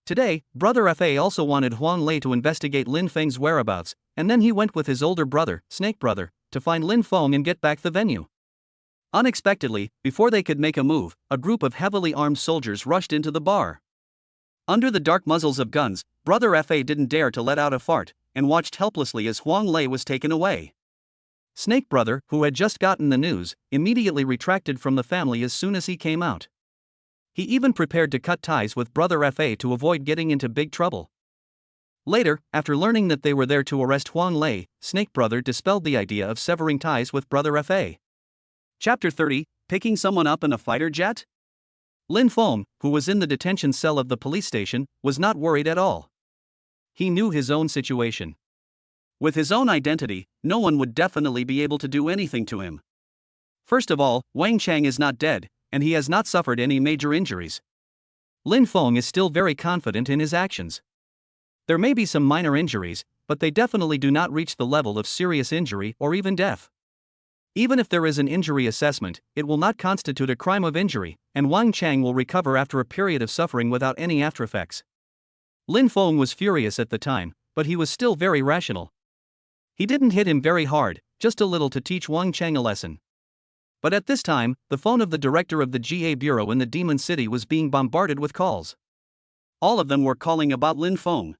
Today, Brother Fa also wanted Huang Lei to investigate Lin Feng's whereabouts, and then he went with his older brother, Snake Brother, to find Lin Feng and get back the venue. Unexpectedly, before they could make a move, a group of heavily armed soldiers rushed into the bar. Under the dark muzzles of guns, Brother Fa didn't dare to let out a fart, and watched helplessly as Huang Lei was taken away. Snake Brother, who had just gotten the news, immediately retracted from the family as soon as he came out. He even prepared to cut ties with Brother Fa to avoid getting into big trouble. Later, after learning that they were there to arrest Huang Lei, Snake Brother dispelled the idea of severing ties with Brother Fa. Chapter 30, Picking Someone Up in a Fighter Jet? Lin Feng, who was in the detention cell of the police station, was not worried at all. He knew his own situation. With his own identity, no one would definitely be able to do anything to him. First of all, Wang Chang is not dead, and he has not suffered any major injuries. Lin Feng is still very confident in his actions. There may be some minor injuries, but they definitely do not reach the level of serious injury or even death. Even if there is an injury assessment, it will not constitute a crime of injury, and Wang Chang will recover after a period of suffering without any aftereffects. Lin Feng was furious at the time, but he was still very rational. He didn't hit him very hard, just a little to teach Wang Chang a lesson. But at this time, the phone of the director of the GA bureau in the Demon City was being bombarded with calls. All of them were calling about Lin Feng.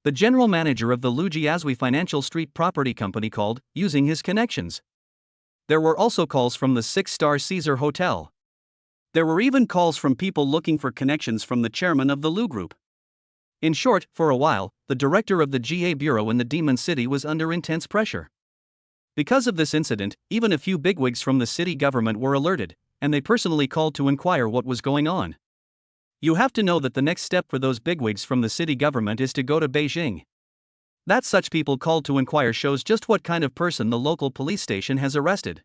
The general manager of the Lujiazui Financial Street Property Company called, using his connections. There were also calls from the 6-star Caesar Hotel. There were even calls from people looking for connections from the chairman of the Lu Group. In short, for a while, the director of the GA bureau in the Demon City was under intense pressure. Because of this incident, even a few bigwigs from the city government were alerted, and they personally called to inquire what was going on. You have to know that the next step for those bigwigs from the city government is to go to Beijing. That such people called to inquire shows just what kind of person the local police station has arrested.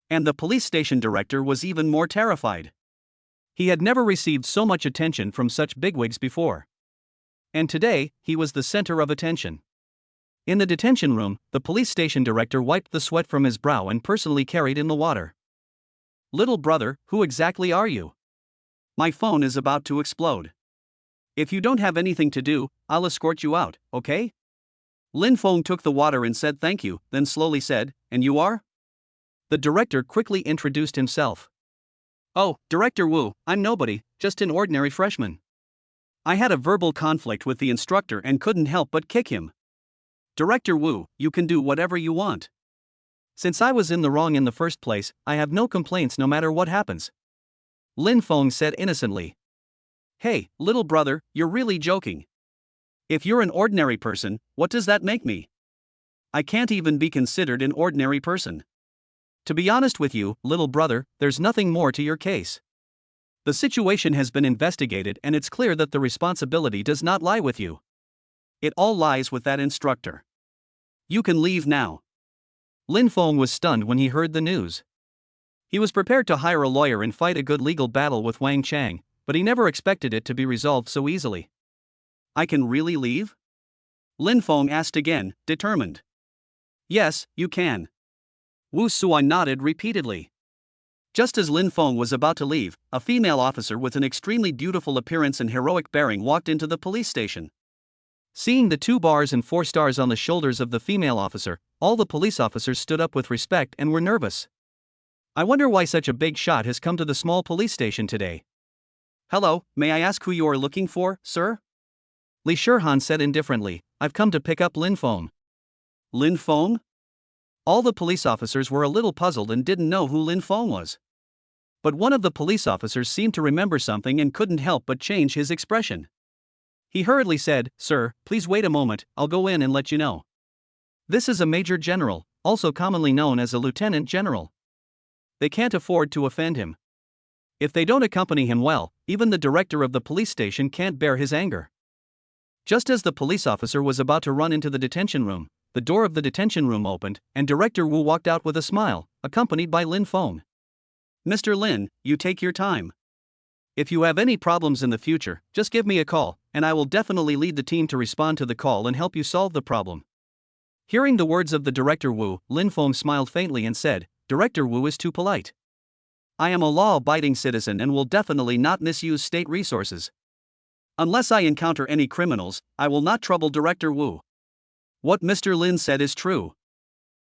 And the police station director was even more terrified. He had never received so much attention from such bigwigs before. And today, he was the center of attention. In the detention room, the police station director wiped the sweat from his brow and personally carried in the water. "Little brother, who exactly are you? My phone is about to explode. If you don't have anything to do, I'll escort you out, okay?" Lin Feng took the water and said thank you, then slowly said, "And you are?" The director quickly introduced himself. "Oh, Director Wu, I'm nobody, just an ordinary freshman. I had a verbal conflict with the instructor and couldn't help but kick him. Director Wu, you can do whatever you want. Since I was in the wrong in the first place, I have no complaints no matter what happens. Lin Feng said innocently. Hey, little brother, you're really joking. If you're an ordinary person, what does that make me? I can't even be considered an ordinary person. To be honest with you, little brother, there's nothing more to your case. The situation has been investigated and it's clear that the responsibility does not lie with you. It all lies with that instructor. You can leave now. Lin Feng was stunned when he heard the news. He was prepared to hire a lawyer and fight a good legal battle with Wang Chang, but he never expected it to be resolved so easily. I can really leave? Lin Feng asked again, determined. Yes, you can. Wu Suai nodded repeatedly. Just as Lin Feng was about to leave, a female officer with an extremely beautiful appearance and heroic bearing walked into the police station. Seeing the 2 bars and 4 stars on the shoulders of the female officer, all the police officers stood up with respect and were nervous. I wonder why such a big shot has come to the small police station today. Hello, may I ask who you are looking for, sir? Li Shihan said indifferently, I've come to pick up Lin Feng. Lin Feng? All the police officers were a little puzzled and didn't know who Lin Feng was. But one of the police officers seemed to remember something and couldn't help but change his expression. He hurriedly said, Sir, please wait a moment, I'll go in and let you know. This is a major general, also commonly known as a lieutenant general. They can't afford to offend him. If they don't accompany him well, even the director of the police station can't bear his anger. Just as the police officer was about to run into the detention room, the door of the detention room opened, and Director Wu walked out with a smile, accompanied by Lin Feng. Mr. Lin, you take your time. If you have any problems in the future, just give me a call, and I will definitely lead the team to respond to the call and help you solve the problem. Hearing the words of the Director Wu, Lin Feng smiled faintly and said, Director Wu is too polite. I am a law-abiding citizen and will definitely not misuse state resources. Unless I encounter any criminals, I will not trouble Director Wu. What Mr. Lin said is true.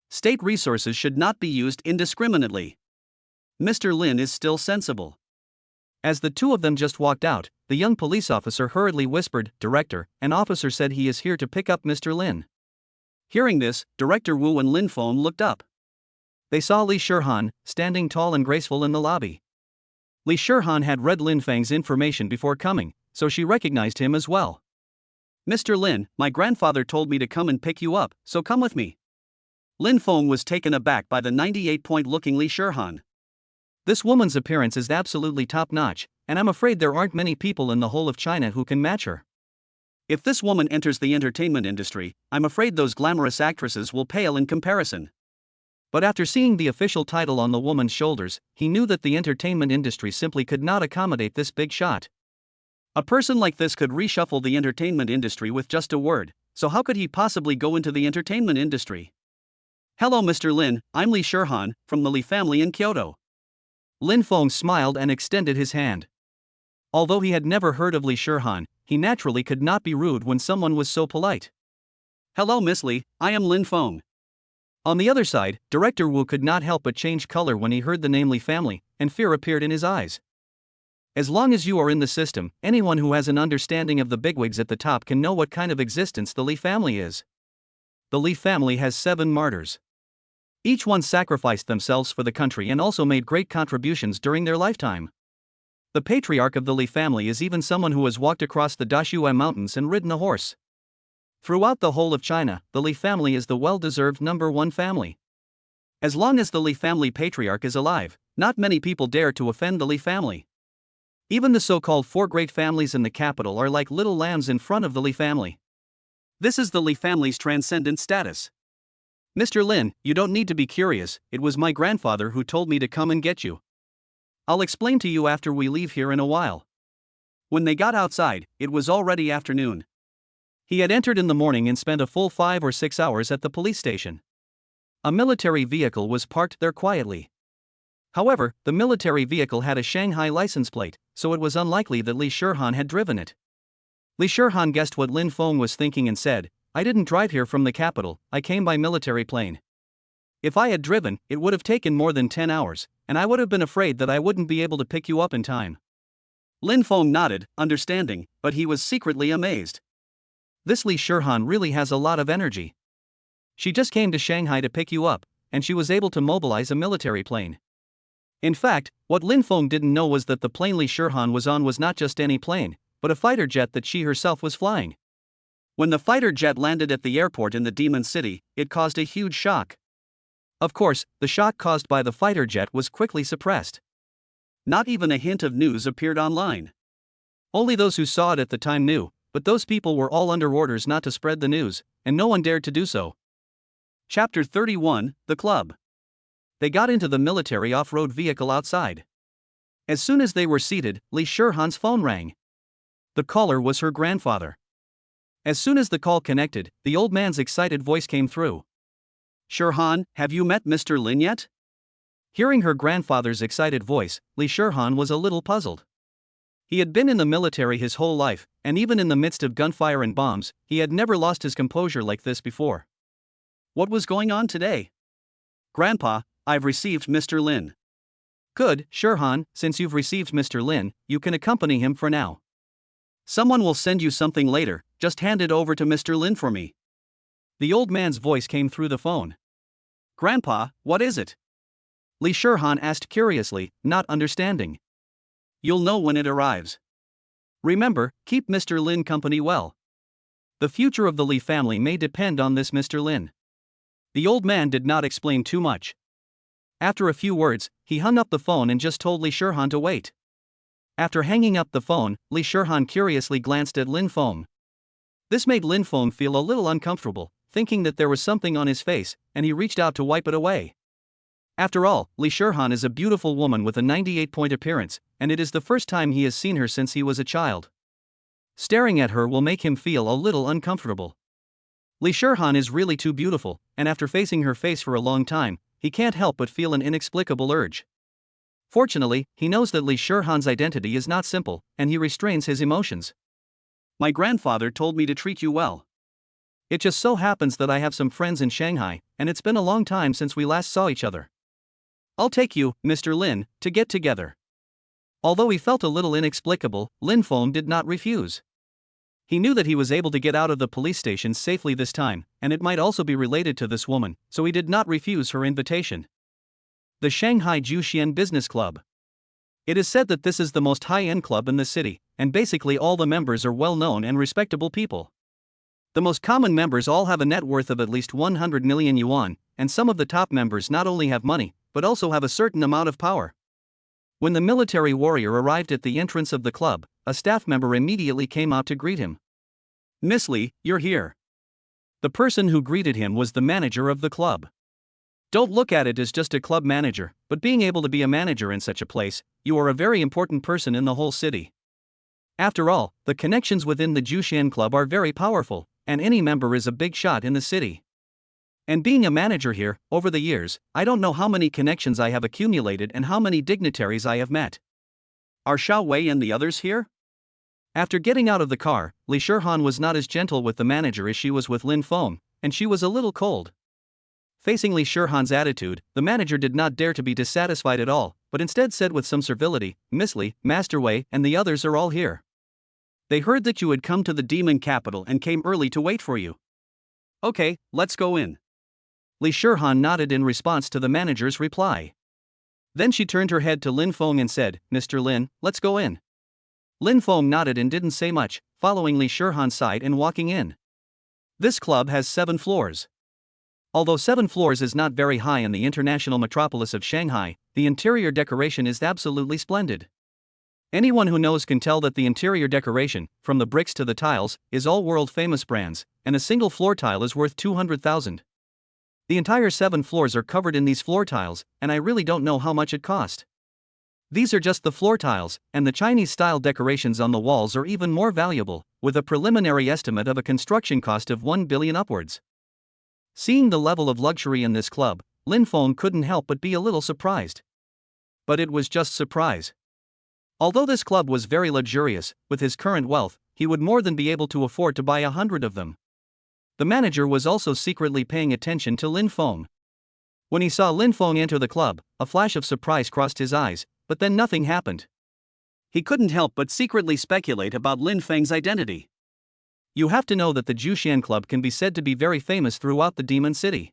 State resources should not be used indiscriminately. Mr. Lin is still sensible. As the 2 of them just walked out, the young police officer hurriedly whispered, Director, an officer said he is here to pick up Mr. Lin. Hearing this, Director Wu and Lin Feng looked up. They saw Li Shihan, standing tall and graceful in the lobby. Li Shihan had read Lin Feng's information before coming, so she recognized him as well. Mr. Lin, my grandfather told me to come and pick you up, so come with me. Lin Feng was taken aback by the 98-point-looking Li Shihan. This woman's appearance is absolutely top-notch, and I'm afraid there aren't many people in the whole of China who can match her. If this woman enters the entertainment industry, I'm afraid those glamorous actresses will pale in comparison. But after seeing the official title on the woman's shoulders, he knew that the entertainment industry simply could not accommodate this big shot. A person like this could reshuffle the entertainment industry with just a word, so how could he possibly go into the entertainment industry? Hello Mr. Lin, I'm Li Shihan, from the Li family in Kyoto. Lin Feng smiled and extended his hand. Although he had never heard of Li Shihan, he naturally could not be rude when someone was so polite. Hello Miss Li, I am Lin Feng. On the other side, Director Wu could not help but change color when he heard the name Li family, and fear appeared in his eyes. As long as you are in the system, anyone who has an understanding of the bigwigs at the top can know what kind of existence the Li family is. The Li family has 7 martyrs. Each one sacrificed themselves for the country and also made great contributions during their lifetime. The patriarch of the Li family is even someone who has walked across the Dashue Mountains and ridden a horse. Throughout the whole of China, the Li family is the well-deserved #1 family. As long as the Li family patriarch is alive, not many people dare to offend the Li family. Even the so-called 4 great families in the capital are like little lambs in front of the Li family. This is the Li family's transcendent status. Mr. Lin, you don't need to be curious, it was my grandfather who told me to come and get you. I'll explain to you after we leave here in a while. When they got outside, it was already afternoon. He had entered in the morning and spent a full 5 or 6 hours at the police station. A military vehicle was parked there quietly. However, the military vehicle had a Shanghai license plate, so it was unlikely that Li Shihan had driven it. Li Shihan guessed what Lin Feng was thinking and said, I didn't drive here from the capital, I came by military plane. If I had driven, it would have taken more than 10 hours, and I would have been afraid that I wouldn't be able to pick you up in time. Lin Feng nodded, understanding, but he was secretly amazed. This Li Shirhan really has a lot of energy. She just came to Shanghai to pick you up, and she was able to mobilize a military plane. In fact, what Lin Feng didn't know was that the plane Li Shirhan was on was not just any plane, but a fighter jet that she herself was flying. When the fighter jet landed at the airport in the Demon City, it caused a huge shock. Of course, the shock caused by the fighter jet was quickly suppressed. Not even a hint of news appeared online. Only those who saw it at the time knew, but those people were all under orders not to spread the news, and no one dared to do so. Chapter 31, The Club. They got into the military off-road vehicle outside. As soon as they were seated, Li Shirhan's phone rang. The caller was her grandfather. As soon as the call connected, the old man's excited voice came through. Shirhan, have you met Mr. Lin yet? Hearing her grandfather's excited voice, Li Shirhan was a little puzzled. He had been in the military his whole life, and even in the midst of gunfire and bombs, he had never lost his composure like this before. What was going on today? Grandpa, I've received Mr. Lin. Good, Shirhan, since you've received Mr. Lin, you can accompany him for now. Someone will send you something later, just hand it over to Mr. Lin for me. The old man's voice came through the phone. Grandpa, what is it? Li Shirhan asked curiously, not understanding. You'll know when it arrives. Remember, keep Mr. Lin company well. The future of the Li family may depend on this Mr. Lin. The old man did not explain too much. After a few words, he hung up the phone and just told Li Shirhan to wait. After hanging up the phone, Li Shirhan curiously glanced at Lin Feng. This made Lin Feng feel a little uncomfortable, thinking that there was something on his face, and he reached out to wipe it away. After all, Li Shirhan is a beautiful woman with a 98-point appearance, and it is the first time he has seen her since he was a child. Staring at her will make him feel a little uncomfortable. Li Shirhan is really too beautiful, and after facing her face for a long time, he can't help but feel an inexplicable urge. Fortunately, he knows that Li Shirhan's identity is not simple, and he restrains his emotions. My grandfather told me to treat you well. It just so happens that I have some friends in Shanghai, and it's been a long time since we last saw each other. I'll take you, Mr. Lin, to get together. Although he felt a little inexplicable, Lin Feng did not refuse. He knew that he was able to get out of the police station safely this time, and it might also be related to this woman, so he did not refuse her invitation. The Shanghai Juxian Business Club. It is said that this is the most high-end club in the city, and basically all the members are well-known and respectable people. The most common members all have a net worth of at least 100 million yuan, and some of the top members not only have money, but also have a certain amount of power. When the military warrior arrived at the entrance of the club, a staff member immediately came out to greet him. Miss Li, you're here. The person who greeted him was the manager of the club. Don't look at it as just a club manager, but being able to be a manager in such a place, you are a very important person in the whole city. After all, the connections within the Juxian Club are very powerful, and any member is a big shot in the city. And being a manager here, over the years, I don't know how many connections I have accumulated and how many dignitaries I have met. Are Xiao Wei and the others here? After getting out of the car, Li Shirhan was not as gentle with the manager as she was with Lin Feng, and she was a little cold. Facing Li Shirhan's attitude, the manager did not dare to be dissatisfied at all, but instead said with some servility, Miss Li, Master Wei, and the others are all here. They heard that you had come to the demon capital and came early to wait for you. Okay, let's go in. Li Shirhan nodded in response to the manager's reply. Then she turned her head to Lin Feng and said, Mr. Lin, let's go in. Lin Feng nodded and didn't say much, following Li Shirhan's side and walking in. This club has 7 floors. Although 7 floors is not very high in the international metropolis of Shanghai, the interior decoration is absolutely splendid. Anyone who knows can tell that the interior decoration, from the bricks to the tiles, is all world-famous brands, and a single floor tile is worth 200,000. The entire 7 floors are covered in these floor tiles, and I really don't know how much it cost. These are just the floor tiles, and the Chinese-style decorations on the walls are even more valuable, with a preliminary estimate of a construction cost of 1 billion upwards. Seeing the level of luxury in this club, Lin Feng couldn't help but be a little surprised. But it was just surprise. Although this club was very luxurious, with his current wealth, he would more than be able to afford to buy 100 of them. The manager was also secretly paying attention to Lin Feng. When he saw Lin Feng enter the club, a flash of surprise crossed his eyes, but then nothing happened. He couldn't help but secretly speculate about Lin Feng's identity. You have to know that the Juxian Club can be said to be very famous throughout the Demon City.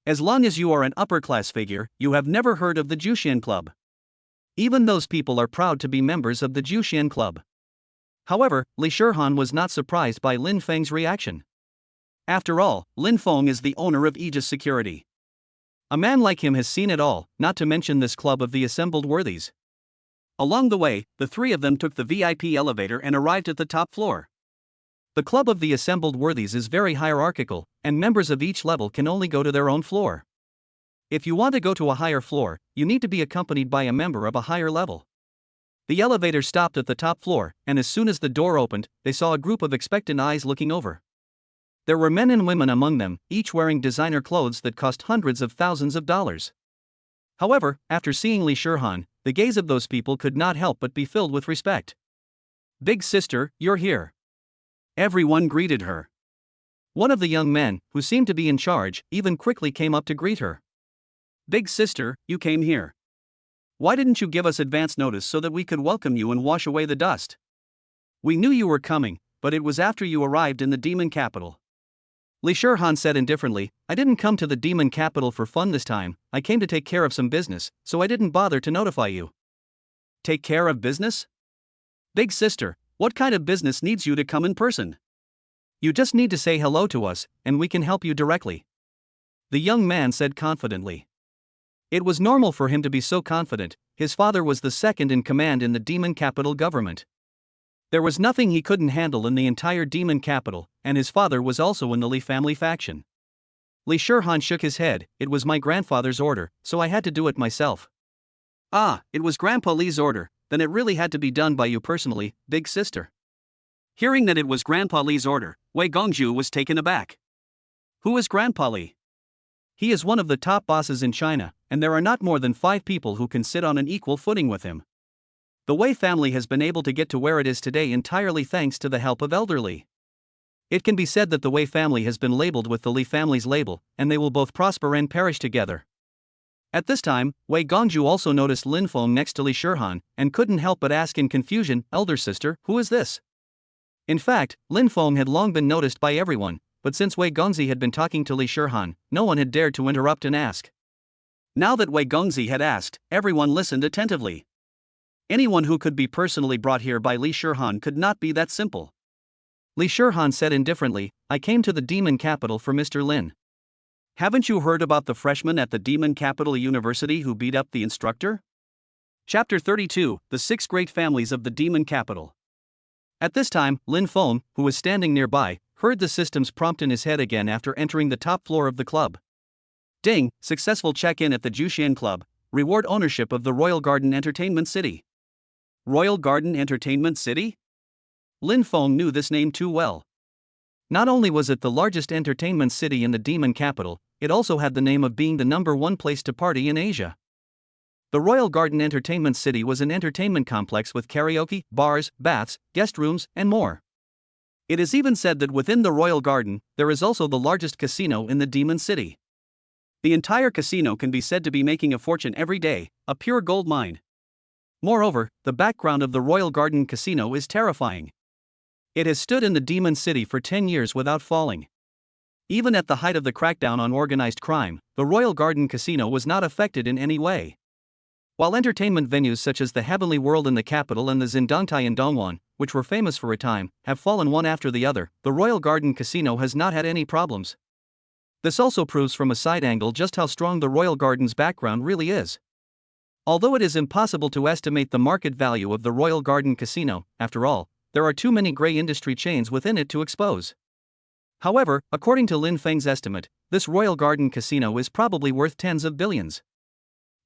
As long as you are an upper-class figure, you have never heard of the Juxian Club. Even those people are proud to be members of the Juxian Club. However, Li Shihan was not surprised by Lin Feng's reaction. After all, Lin Feng is the owner of Aegis Security. A man like him has seen it all, not to mention this club of the assembled worthies. Along the way, the three of them took the VIP elevator and arrived at the top floor. The club of the assembled worthies is very hierarchical, and members of each level can only go to their own floor. If you want to go to a higher floor, you need to be accompanied by a member of a higher level. The elevator stopped at the top floor, and as soon as the door opened, they saw a group of expectant eyes looking over. There were men and women among them, each wearing designer clothes that cost hundreds of thousands of dollars. However, after seeing Li Shihan, the gaze of those people could not help but be filled with respect. "Big sister, you're here." Everyone greeted her. One of the young men, who seemed to be in charge, even quickly came up to greet her. "Big sister, you came here. Why didn't you give us advance notice so that we could welcome you and wash away the dust? We knew you were coming, but it was after you arrived in the demon capital." Li Shihan said indifferently, "I didn't come to the demon capital for fun this time, I came to take care of some business, so I didn't bother to notify you." "Take care of business? Big sister, what kind of business needs you to come in person? You just need to say hello to us, and we can help you directly," the young man said confidently. It was normal for him to be so confident. His father was the second in command in the demon capital government. There was nothing he couldn't handle in the entire demon capital, and his father was also in the Li family faction. Li Shihan shook his head. "It was my grandfather's order, so I had to do it myself." "Ah, it was Grandpa Li's order, then it really had to be done by you personally, big sister." Hearing that it was Grandpa Li's order, Wei Gongju was taken aback. "Who is Grandpa Li?" "He is one of the top bosses in China, and there are not more than 5 people who can sit on an equal footing with him. The Wei family has been able to get to where it is today entirely thanks to the help of Elder Li. It can be said that the Wei family has been labeled with the Li family's label, and they will both prosper and perish together." At this time, Wei Gongju also noticed Lin Feng next to Li Shihan, and couldn't help but ask in confusion, "Elder sister, who is this?" In fact, Lin Feng had long been noticed by everyone, but since Wei Gongzi had been talking to Li Shihan, no one had dared to interrupt and ask. Now that Wei Gongzi had asked, everyone listened attentively. Anyone who could be personally brought here by Li Shihan could not be that simple. Li Shihan said indifferently, "I came to the demon capital for Mr. Lin. Haven't you heard about the freshman at the demon capital university who beat up the instructor?" Chapter 32, The 6 Great Families of the Demon Capital. At this time, Lin Feng, who was standing nearby, heard the system's prompt in his head again after entering the top floor of the club. "Ding, successful check-in at the Juxian Club, reward ownership of the Royal Garden Entertainment City." Royal Garden Entertainment City? Lin Feng knew this name too well. Not only was it the largest entertainment city in the demon capital, it also had the name of being the #1 place to party in Asia. The Royal Garden Entertainment City was an entertainment complex with karaoke, bars, baths, guest rooms, and more. It is even said that within the Royal Garden, there is also the largest casino in the demon city. The entire casino can be said to be making a fortune every day, a pure gold mine. Moreover, the background of the Royal Garden Casino is terrifying. It has stood in the Demon City for 10 years without falling. Even at the height of the crackdown on organized crime, the Royal Garden Casino was not affected in any way. While entertainment venues such as the Heavenly World in the capital and the Zindongtai in Dongguan, which were famous for a time, have fallen one after the other, the Royal Garden Casino has not had any problems. This also proves from a side angle just how strong the Royal Garden's background really is. Although it is impossible to estimate the market value of the Royal Garden Casino, after all, there are too many gray industry chains within it to expose. However, according to Lin Feng's estimate, this Royal Garden Casino is probably worth tens of billions.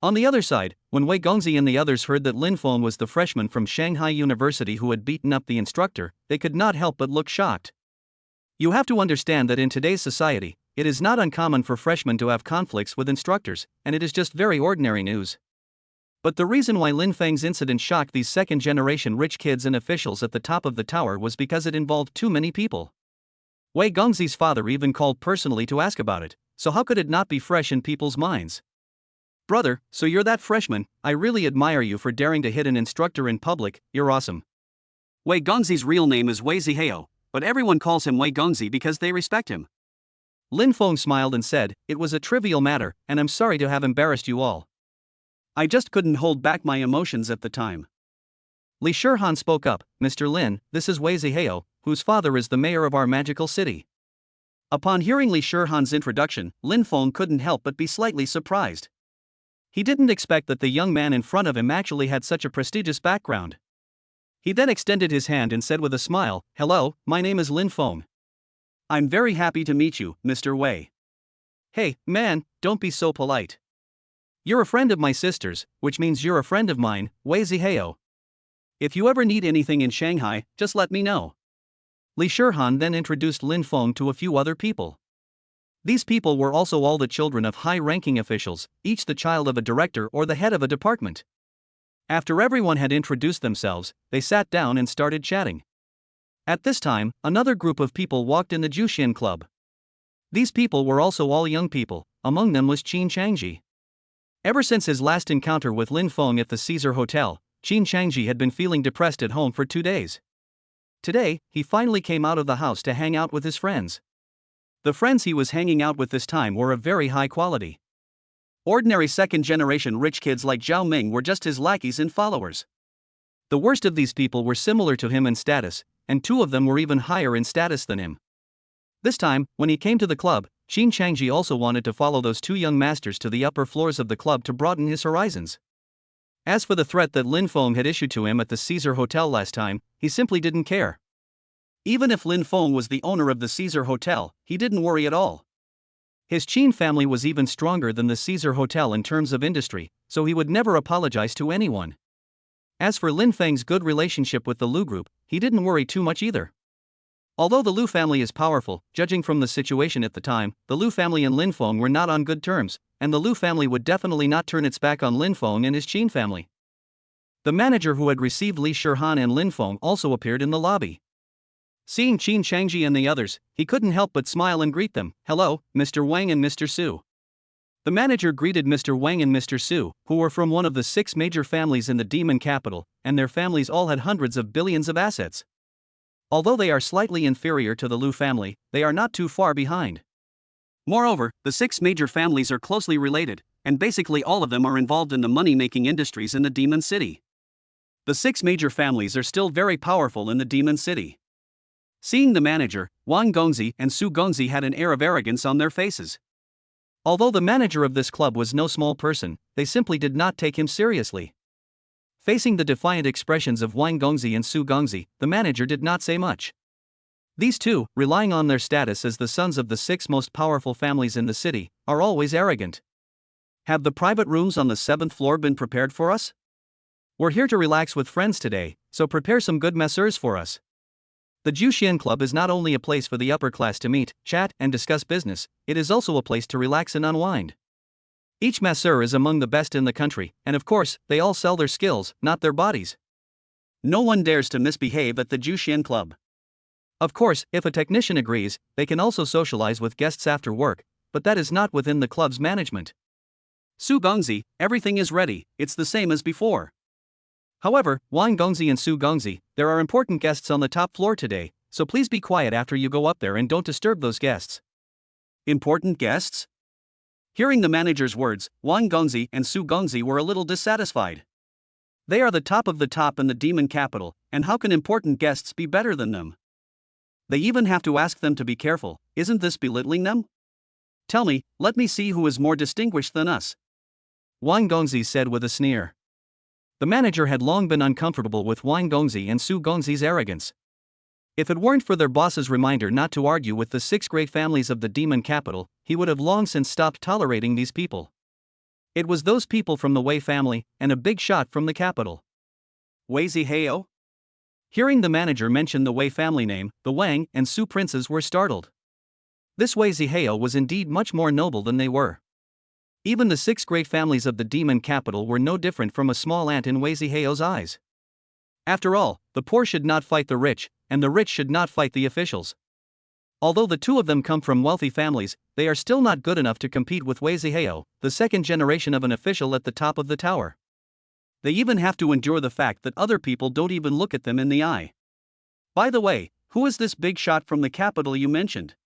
On the other side, when Wei Gongzi and the others heard that Lin Feng was the freshman from Shanghai University who had beaten up the instructor, they could not help but look shocked. You have to understand that in today's society, it is not uncommon for freshmen to have conflicts with instructors, and it is just very ordinary news. But the reason why Lin Feng's incident shocked these second-generation rich kids and officials at the top of the tower was because it involved too many people. Wei Gongzi's father even called personally to ask about it, so how could it not be fresh in people's minds? Brother, so you're that freshman. I really admire you for daring to hit an instructor in public, you're awesome. Wei Gongzi's real name is Wei Zihao, but everyone calls him Wei Gongzi because they respect him. Lin Feng smiled and said, "It was a trivial matter, and I'm sorry to have embarrassed you all. I just couldn't hold back my emotions at the time." Li Shihan spoke up, "Mr. Lin, this is Wei Zihao, whose father is the mayor of our magical city." Upon hearing Li Shihan's introduction, Lin Feng couldn't help but be slightly surprised. He didn't expect that the young man in front of him actually had such a prestigious background. He then extended his hand and said with a smile, "Hello, my name is Lin Feng. I'm very happy to meet you, Mr. Wei." "Hey, man, don't be so polite. You're a friend of my sister's, which means you're a friend of mine, Wei Zihao. If you ever need anything in Shanghai, just let me know." Li Shihan then introduced Lin Feng to a few other people. These people were also all the children of high-ranking officials, each the child of a director or the head of a department. After everyone had introduced themselves, they sat down and started chatting. At this time, another group of people walked in the Juxian Club. These people were also all young people, among them was Qin Changji. Ever since his last encounter with Lin Feng at the Caesar Hotel, Qin Changji had been feeling depressed at home for 2 days. Today, he finally came out of the house to hang out with his friends. The friends he was hanging out with this time were of very high quality. Ordinary second-generation rich kids like Zhao Ming were just his lackeys and followers. The worst of these people were similar to him in status, and 2 of them were even higher in status than him. This time, when he came to the club, Qin Changji also wanted to follow those 2 young masters to the upper floors of the club to broaden his horizons. As for the threat that Lin Feng had issued to him at the Caesar Hotel last time, he simply didn't care. Even if Lin Feng was the owner of the Caesar Hotel, he didn't worry at all. His Qin family was even stronger than the Caesar Hotel in terms of industry, so he would never apologize to anyone. As for Lin Feng's good relationship with the Lu group, he didn't worry too much either. Although the Lu family is powerful, judging from the situation at the time, the Lu family and Lin Feng were not on good terms, and the Lu family would definitely not turn its back on Lin Feng and his Qin family. The manager who had received Li Shihan and Lin Feng also appeared in the lobby. Seeing Qin Changji and the others, he couldn't help but smile and greet them. "Hello, Mr. Wang and Mr. Su." The manager greeted Mr. Wang and Mr. Su, who were from one of the 6 major families in the demon capital, and their families all had hundreds of billions of assets. Although they are slightly inferior to the Lu family, they are not too far behind. Moreover, the 6 major families are closely related, and basically all of them are involved in the money-making industries in the demon city. The 6 major families are still very powerful in the demon city. Seeing the manager, Wang Gongzi and Su Gongzi had an air of arrogance on their faces. Although the manager of this club was no small person, they simply did not take him seriously. Facing the defiant expressions of Wang Gongzi and Su Gongzi, the manager did not say much. These 2, relying on their status as the sons of the 6 most powerful families in the city, are always arrogant. "Have the private rooms on the 7th floor been prepared for us? We're here to relax with friends today, so prepare some good masseurs for us." The Juxian Club is not only a place for the upper class to meet, chat, and discuss business, it is also a place to relax and unwind. Each masseur is among the best in the country, and of course, they all sell their skills, not their bodies. No one dares to misbehave at the Juxian Club. Of course, if a technician agrees, they can also socialize with guests after work, but that is not within the club's management. "Su Gongzi, everything is ready, it's the same as before." However, Wang Gongzi and Su Gongzi, there are important guests on the top floor today, so please be quiet after you go up there and don't disturb those guests. Important guests? Hearing the manager's words, Wang Gongzi and Su Gongzi were a little dissatisfied. They are the top of the top in the demon capital, and how can important guests be better than them? They even have to ask them to be careful, isn't this belittling them? "Tell me, let me see who is more distinguished than us," Wang Gongzi said with a sneer. The manager had long been uncomfortable with Wang Gongzi and Su Gongzi's arrogance. If it weren't for their boss's reminder not to argue with the 6 great families of the demon capital, he would have long since stopped tolerating these people. It was those people from the Wei family, and a big shot from the capital. Wei Zihao? Hearing the manager mention the Wei family name, the Wang and Su princes were startled. This Wei Zihao was indeed much more noble than they were. Even the 6 great families of the demon capital were no different from a small ant in Wei Zihao's eyes. After all, the poor should not fight the rich, and the rich should not fight the officials. Although the two of them come from wealthy families, they are still not good enough to compete with Wei Zihao, the second generation of an official at the top of the tower. They even have to endure the fact that other people don't even look at them in the eye. By the way, who is this big shot from the capital you mentioned?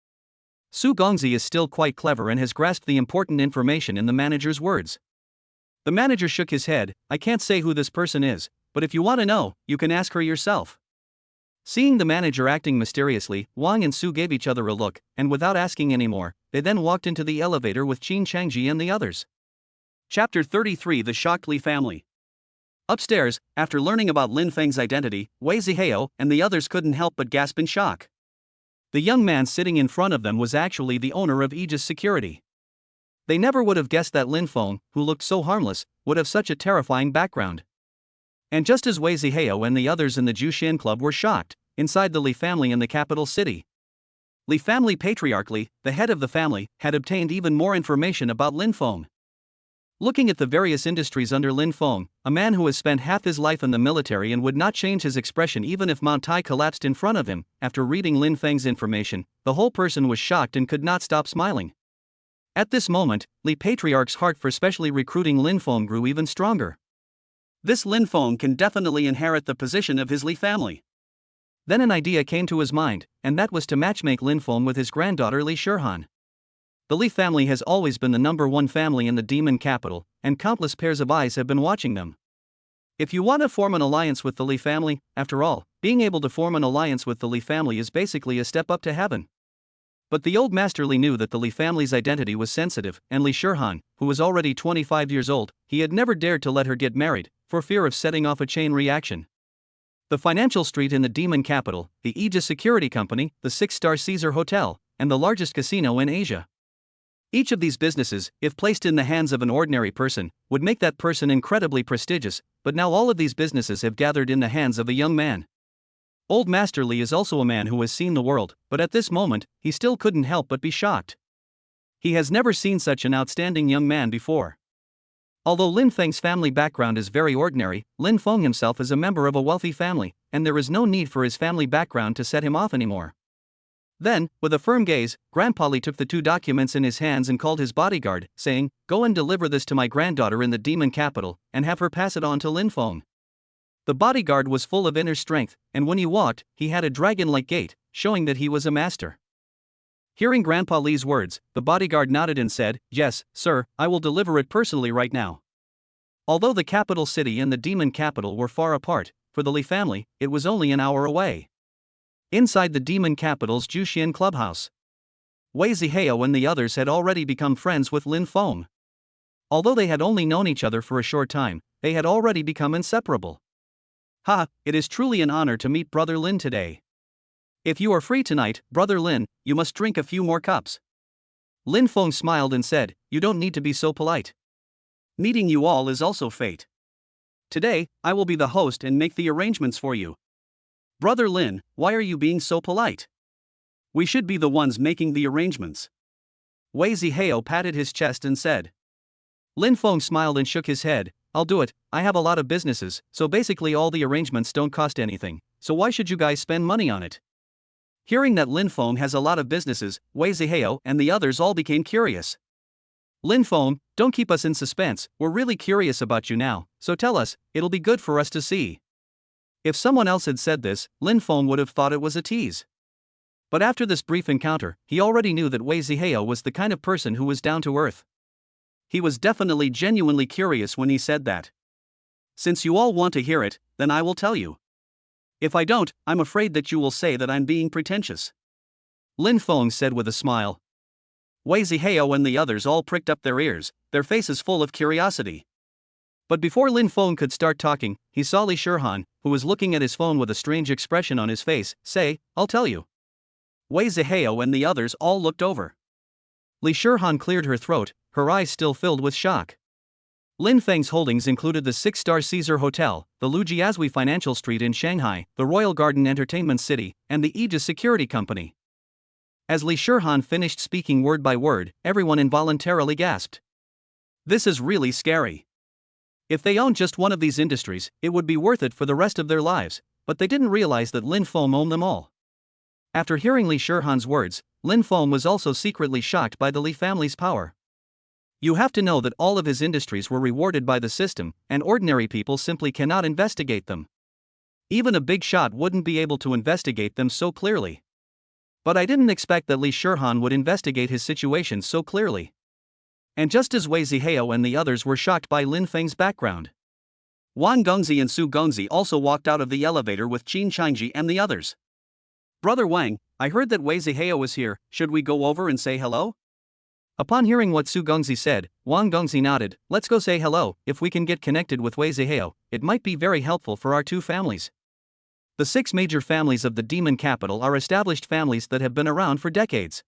Su Gongzi is still quite clever and has grasped the important information in the manager's words. The manager shook his head. I can't say who this person is, but if you want to know, you can ask her yourself. Seeing the manager acting mysteriously, Wang and Su gave each other a look, and without asking any more, they then walked into the elevator with Qin Changji and the others. Chapter 33: The Shocked Li Family. Upstairs, after learning about Lin Feng's identity, Wei Zihao and the others couldn't help but gasp in shock. The young man sitting in front of them was actually the owner of Aegis Security. They never would have guessed that Lin Feng, who looked so harmless, would have such a terrifying background. And just as Wei Zihao and the others in the Jushin Club were shocked, inside the Li family in the capital city, Li family patriarch Li, the head of the family, had obtained even more information about Lin Feng. Looking at the various industries under Lin Feng, a man who has spent half his life in the military and would not change his expression even if Mount Tai collapsed in front of him, after reading Lin Feng's information, the whole person was shocked and could not stop smiling. At this moment, Li Patriarch's heart for specially recruiting Lin Feng grew even stronger. This Lin Feng can definitely inherit the position of his Li family. Then an idea came to his mind, and that was to matchmake Lin Feng with his granddaughter Li Shirhan. The Li family has always been the #1 family in the demon capital, and countless pairs of eyes have been watching them. If you want to form an alliance with the Li family, after all, being able to form an alliance with the Li family is basically a step up to heaven. But the old master Li knew that the Li family's identity was sensitive, and Li Shirhan, who was already 25 years old, he had never dared to let her get married, for fear of setting off a chain reaction. The financial street in the demon capital, the Aegis Security Company, the 6-star Caesar Hotel, and the largest casino in Asia. Each of these businesses, if placed in the hands of an ordinary person, would make that person incredibly prestigious, but now all of these businesses have gathered in the hands of a young man. Old Master Li is also a man who has seen the world, but at this moment, he still couldn't help but be shocked. He has never seen such an outstanding young man before. Although Lin Feng's family background is very ordinary, Lin Feng himself is a member of a wealthy family, and there is no need for his family background to set him off anymore. Then, with a firm gaze, Grandpa Li took the 2 documents in his hands and called his bodyguard, saying, "Go and deliver this to my granddaughter in the demon capital, and have her pass it on to Lin Feng." The bodyguard was full of inner strength, and when he walked, he had a dragon-like gait, showing that he was a master. Hearing Grandpa Li's words, the bodyguard nodded and said, "Yes, sir, I will deliver it personally right now." Although the capital city and the demon capital were far apart, for the Li family, it was only an hour away. Inside the demon capital's Jushin clubhouse, Wei Zihao and the others had already become friends with Lin Feng. Although they had only known each other for a short time, they had already become inseparable. "Ha, it is truly an honor to meet Brother Lin today. If you are free tonight, Brother Lin, you must drink a few more cups." Lin Feng smiled and said, "You don't need to be so polite. Meeting you all is also fate. Today, I will be the host and make the arrangements for you. Brother Lin, why are you being so polite? We should be the ones making the arrangements." Wei Zihao patted his chest and said. Lin Feng smiled and shook his head, "I'll do it, I have a lot of businesses, so basically all the arrangements don't cost anything, so why should you guys spend money on it?" Hearing that Lin Feng has a lot of businesses, Wei Zihao and the others all became curious. "Lin Feng, don't keep us in suspense, we're really curious about you now, so tell us, it'll be good for us to see." If someone else had said this, Lin Feng would have thought it was a tease. But after this brief encounter, he already knew that Wei Zihao was the kind of person who was down to earth. He was definitely genuinely curious when he said that. "Since you all want to hear it, then I will tell you. If I don't, I'm afraid that you will say that I'm being pretentious," Lin Feng said with a smile. Wei Zihao and the others all pricked up their ears, their faces full of curiosity. But before Lin Feng could start talking, he saw Li Shirhan, who was looking at his phone with a strange expression on his face, say, "I'll tell you." Wei Zihao and the others all looked over. Li Shirhan cleared her throat, her eyes still filled with shock. Lin Feng's holdings included the 6-star Caesar Hotel, the Lujiazui Financial Street in Shanghai, the Royal Garden Entertainment City, and the Aegis Security Company. As Li Shirhan finished speaking word by word, everyone involuntarily gasped. This is really scary. If they owned just one of these industries, it would be worth it for the rest of their lives, but they didn't realize that Lin Feng owned them all. After hearing Li Shihan's words, Lin Feng was also secretly shocked by the Li family's power. You have to know that all of his industries were rewarded by the system, and ordinary people simply cannot investigate them. Even a big shot wouldn't be able to investigate them so clearly. But I didn't expect that Li Shihan would investigate his situation so clearly. And just as Wei Zihao and the others were shocked by Lin Feng's background, Wang Gongzi and Su Gongzi also walked out of the elevator with Qin Changji and the others. Brother Wang, I heard that Wei Zihao is here, should we go over and say hello? Upon hearing what Su Gongzi said, Wang Gongzi nodded, let's go say hello. If we can get connected with Wei Zihao, it might be very helpful for our two families. The 6 major families of the demon capital are established families that have been around for decades.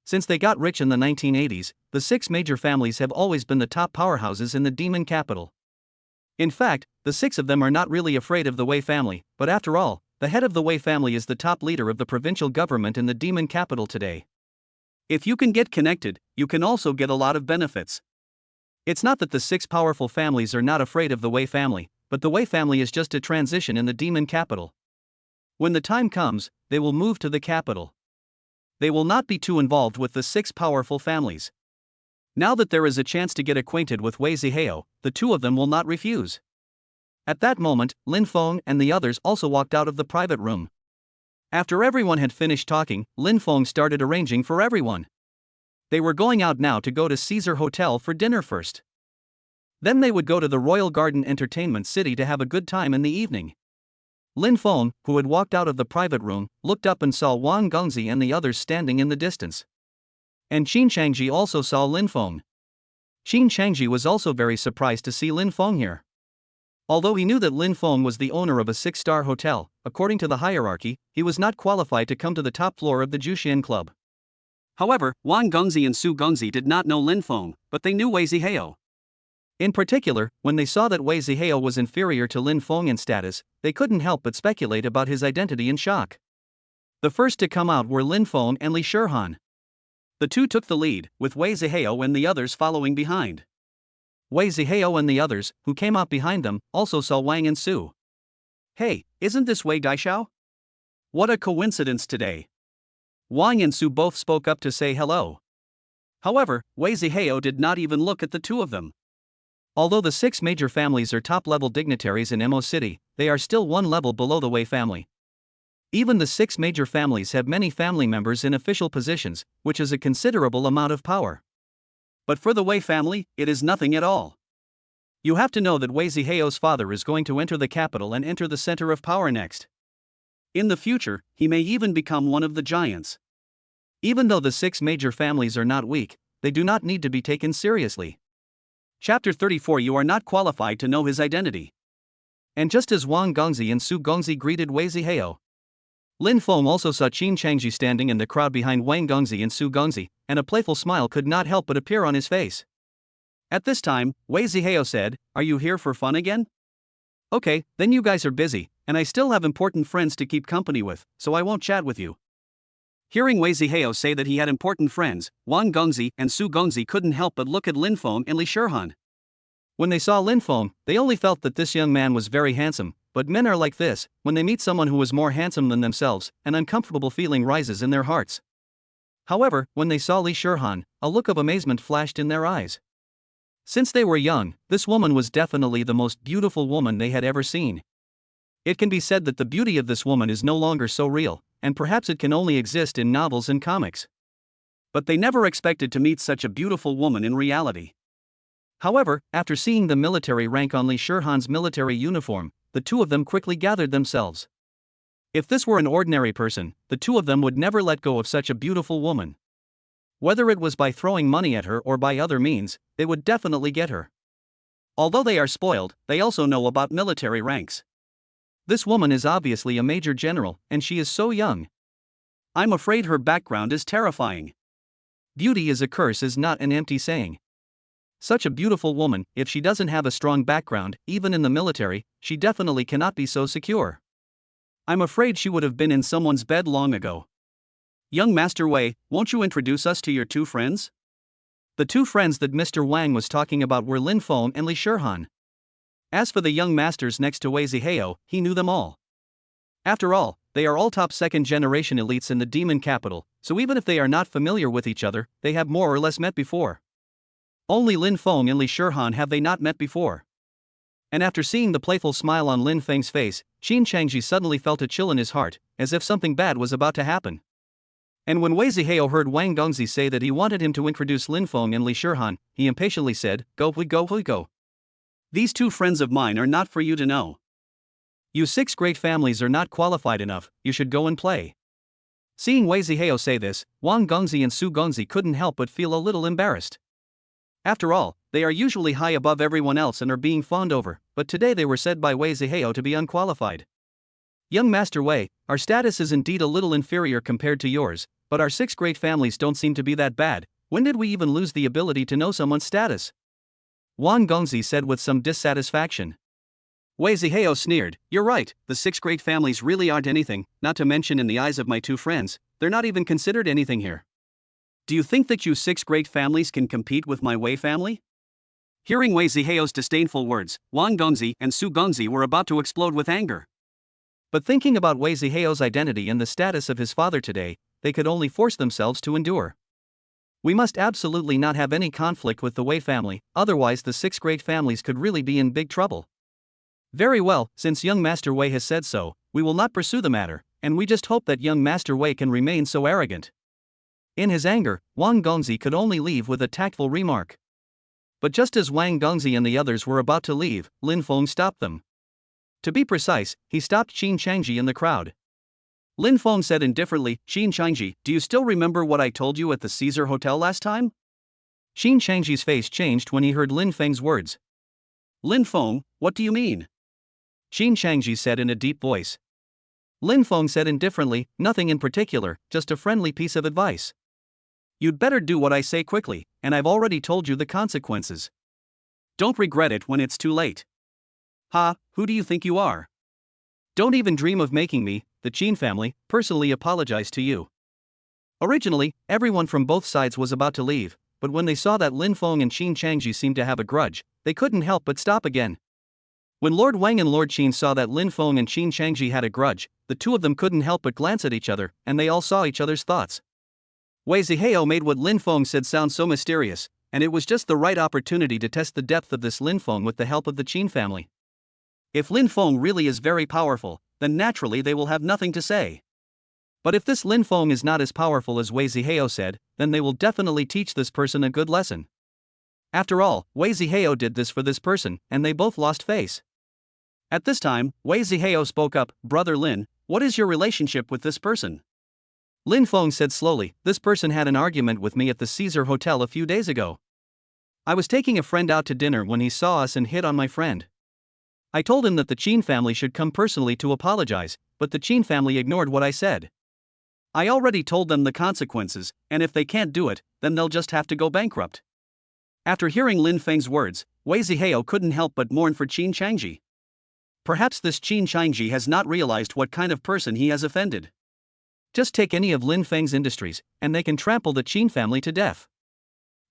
Since they got rich in the 1980s, the 6 major families have always been the top powerhouses in the demon capital. In fact, the 6 of them are not really afraid of the Wei family, but after all, the head of the Wei family is the top leader of the provincial government in the demon capital today. If you can get connected, you can also get a lot of benefits. It's not that the 6 powerful families are not afraid of the Wei family, but the Wei family is just a transition in the demon capital. When the time comes, they will move to the capital. They will not be too involved with the 6 powerful families. Now that there is a chance to get acquainted with Wei Zihao, the 2 of them will not refuse. At that moment, Lin Feng and the others also walked out of the private room. After everyone had finished talking, Lin Feng started arranging for everyone. They were going out now to go to Caesar Hotel for dinner first. Then they would go to the Royal Garden Entertainment City to have a good time in the evening. Lin Feng, who had walked out of the private room, looked up and saw Wang Gongzi and the others standing in the distance. And Qin Changji also saw Lin Feng. Qin Changji was also very surprised to see Lin Feng here. Although he knew that Lin Feng was the owner of a 6-star hotel, according to the hierarchy, he was not qualified to come to the top floor of the Juxian Club. However, Wang Gongzi and Su Gongzi did not know Lin Feng, but they knew Wei Zihao. In particular, when they saw that Wei Zihao was inferior to Lin Feng in status, they couldn't help but speculate about his identity in shock. The first to come out were Lin Feng and Li Shihan. The 2 took the lead, with Wei Zihao and the others following behind. Wei Zihao and the others, who came out behind them, also saw Wang and Su. Hey, isn't this Wei Daishao? What a coincidence today. Wang and Su both spoke up to say hello. However, Wei Zihao did not even look at the 2 of them. Although the 6 major families are top-level dignitaries in Mo City, they are still 1 level below the Wei family. Even the 6 major families have many family members in official positions, which is a considerable amount of power. But for the Wei family, it is nothing at all. You have to know that Wei Zihao's father is going to enter the capital and enter the center of power next. In the future, he may even become one of the giants. Even though the 6 major families are not weak, they do not need to be taken seriously. Chapter 34. You are not qualified to know his identity. And just as Wang Gongzi and Su Gongzi greeted Wei Zihao, Lin Feng also saw Qin Changji standing in the crowd behind Wang Gongzi and Su Gongzi, and a playful smile could not help but appear on his face. At this time, Wei Zihao said, "Are you here for fun again? Okay, then you guys are busy, and I still have important friends to keep company with, so I won't chat with you." Hearing Wei Zihao say that he had important friends, Wang Gongzi and Su Gongzi couldn't help but look at Lin Feng and Li Shihan. When they saw Lin Feng, they only felt that this young man was very handsome, but men are like this: when they meet someone who is more handsome than themselves, an uncomfortable feeling rises in their hearts. However, when they saw Li Shihan, a look of amazement flashed in their eyes. Since they were young, this woman was definitely the most beautiful woman they had ever seen. It can be said that the beauty of this woman is no longer so real, and perhaps it can only exist in novels and comics. But they never expected to meet such a beautiful woman in reality. However, after seeing the military rank on Li Shihan's military uniform, the 2 of them quickly gathered themselves. If this were an ordinary person, the 2 of them would never let go of such a beautiful woman. Whether it was by throwing money at her or by other means, they would definitely get her. Although they are spoiled, they also know about military ranks. This woman is obviously a major general, and she is so young. I'm afraid her background is terrifying. Beauty is a curse is not an empty saying. Such a beautiful woman, if she doesn't have a strong background, even in the military, she definitely cannot be so secure. I'm afraid she would have been in someone's bed long ago. Young Master Wei, won't you introduce us to your 2 friends? The 2 friends that Mr. Wang was talking about were Lin Feng and Li Shihan. As for the young masters next to Wei Zihao, he knew them all. After all, they are all top second-generation elites in the demon capital, so even if they are not familiar with each other, they have more or less met before. Only Lin Feng and Li Shirhan have they not met before. And after seeing the playful smile on Lin Feng's face, Qin Changji suddenly felt a chill in his heart, as if something bad was about to happen. And when Wei Zihao heard Wang Gongzi say that he wanted him to introduce Lin Feng and Li Shirhan, he impatiently said, "Go, go. These two friends of mine are not for you to know. You 6 great families are not qualified enough, you should go and play." Seeing Wei Zihao say this, Wang Gongzi and Su Gongzi couldn't help but feel a little embarrassed. After all, they are usually high above everyone else and are being fawned over, but today they were said by Wei Zihao to be unqualified. "Young Master Wei, our status is indeed a little inferior compared to yours, but our 6 great families don't seem to be that bad. When did we even lose the ability to know someone's status?" Wang Gongzi said with some dissatisfaction. Wei Zihao sneered, "You're right, the 6 great families really aren't anything, not to mention in the eyes of my 2 friends, they're not even considered anything here. Do you think that you 6 great families can compete with my Wei family?" Hearing Wei Zihao's disdainful words, Wang Gongzi and Su Gongzi were about to explode with anger. But thinking about Wei Zihao's identity and the status of his father today, they could only force themselves to endure. "We must absolutely not have any conflict with the Wei family, otherwise the 6 great families could really be in big trouble." "Very well, since young Master Wei has said so, we will not pursue the matter, and we just hope that young Master Wei can remain so arrogant." In his anger, Wang Gongzi could only leave with a tactful remark. But just as Wang Gongzi and the others were about to leave, Lin Feng stopped them. To be precise, he stopped Qin Changji in the crowd. Lin Feng said indifferently, "Qin Changji, do you still remember what I told you at the Caesar Hotel last time?" Qin Changji's face changed when he heard Lin Feng's words. "Lin Feng, what do you mean?" Qin Changji said in a deep voice. Lin Feng said indifferently, "Nothing in particular, just a friendly piece of advice. You'd better do what I say quickly, and I've already told you the consequences. Don't regret it when it's too late. Ha, who do you think you are? Don't even dream of making me, the Qin family, personally apologize to you." Originally, everyone from both sides was about to leave, but when they saw that Lin Feng and Qin Changji seemed to have a grudge, they couldn't help but stop again. When Lord Wang and Lord Qin saw that Lin Feng and Qin Changji had a grudge, the two of them couldn't help but glance at each other, and they all saw each other's thoughts. Wei Zihao made what Lin Feng said sound so mysterious, and it was just the right opportunity to test the depth of this Lin Feng with the help of the Qin family. If Lin Feng really is very powerful, then naturally they will have nothing to say. But if this Lin Feng is not as powerful as Wei Zihao said, then they will definitely teach this person a good lesson. After all, Wei Zihao did this for this person, and they both lost face. At this time, Wei Zihao spoke up, "Brother Lin, what is your relationship with this person?" Lin Feng said slowly, "This person had an argument with me at the Caesar Hotel a few days ago. I was taking a friend out to dinner when he saw us and hit on my friend. I told him that the Qin family should come personally to apologize, but the Qin family ignored what I said. I already told them the consequences, and if they can't do it, then they'll just have to go bankrupt." After hearing Lin Feng's words, Wei Zihao couldn't help but mourn for Qin Changji. Perhaps this Qin Changji has not realized what kind of person he has offended. Just take any of Lin Feng's industries, and they can trample the Qin family to death.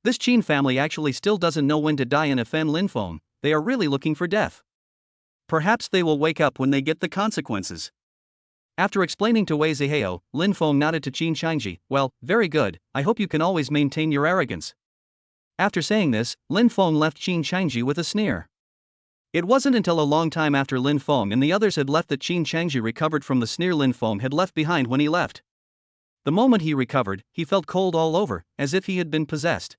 This Qin family actually still doesn't know when to die and offend Lin Feng, they are really looking for death. Perhaps they will wake up when they get the consequences. After explaining to Wei Zihao, Lin Feng nodded to Qin Changji, "Well, very good, I hope you can always maintain your arrogance." After saying this, Lin Feng left Qin Changji with a sneer. It wasn't until a long time after Lin Feng and the others had left that Qin Changji recovered from the sneer Lin Feng had left behind when he left. The moment he recovered, he felt cold all over, as if he had been possessed.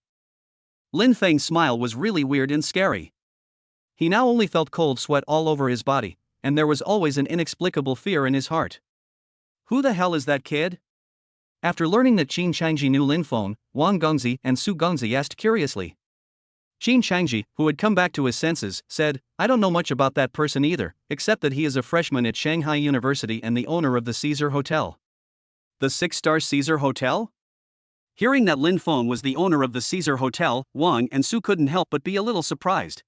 Lin Feng's smile was really weird and scary. He now only felt cold sweat all over his body, and there was always an inexplicable fear in his heart. Who the hell is that kid? After learning that Qin Changji knew Lin Feng, Wang Gongzi and Su Gongzi asked curiously. Qin Changji, who had come back to his senses, said, "I don't know much about that person either, except that he is a freshman at Shanghai University and the owner of the Caesar Hotel." The 6-star Caesar Hotel? Hearing that Lin Feng was the owner of the Caesar Hotel, Wang and Su couldn't help but be a little surprised.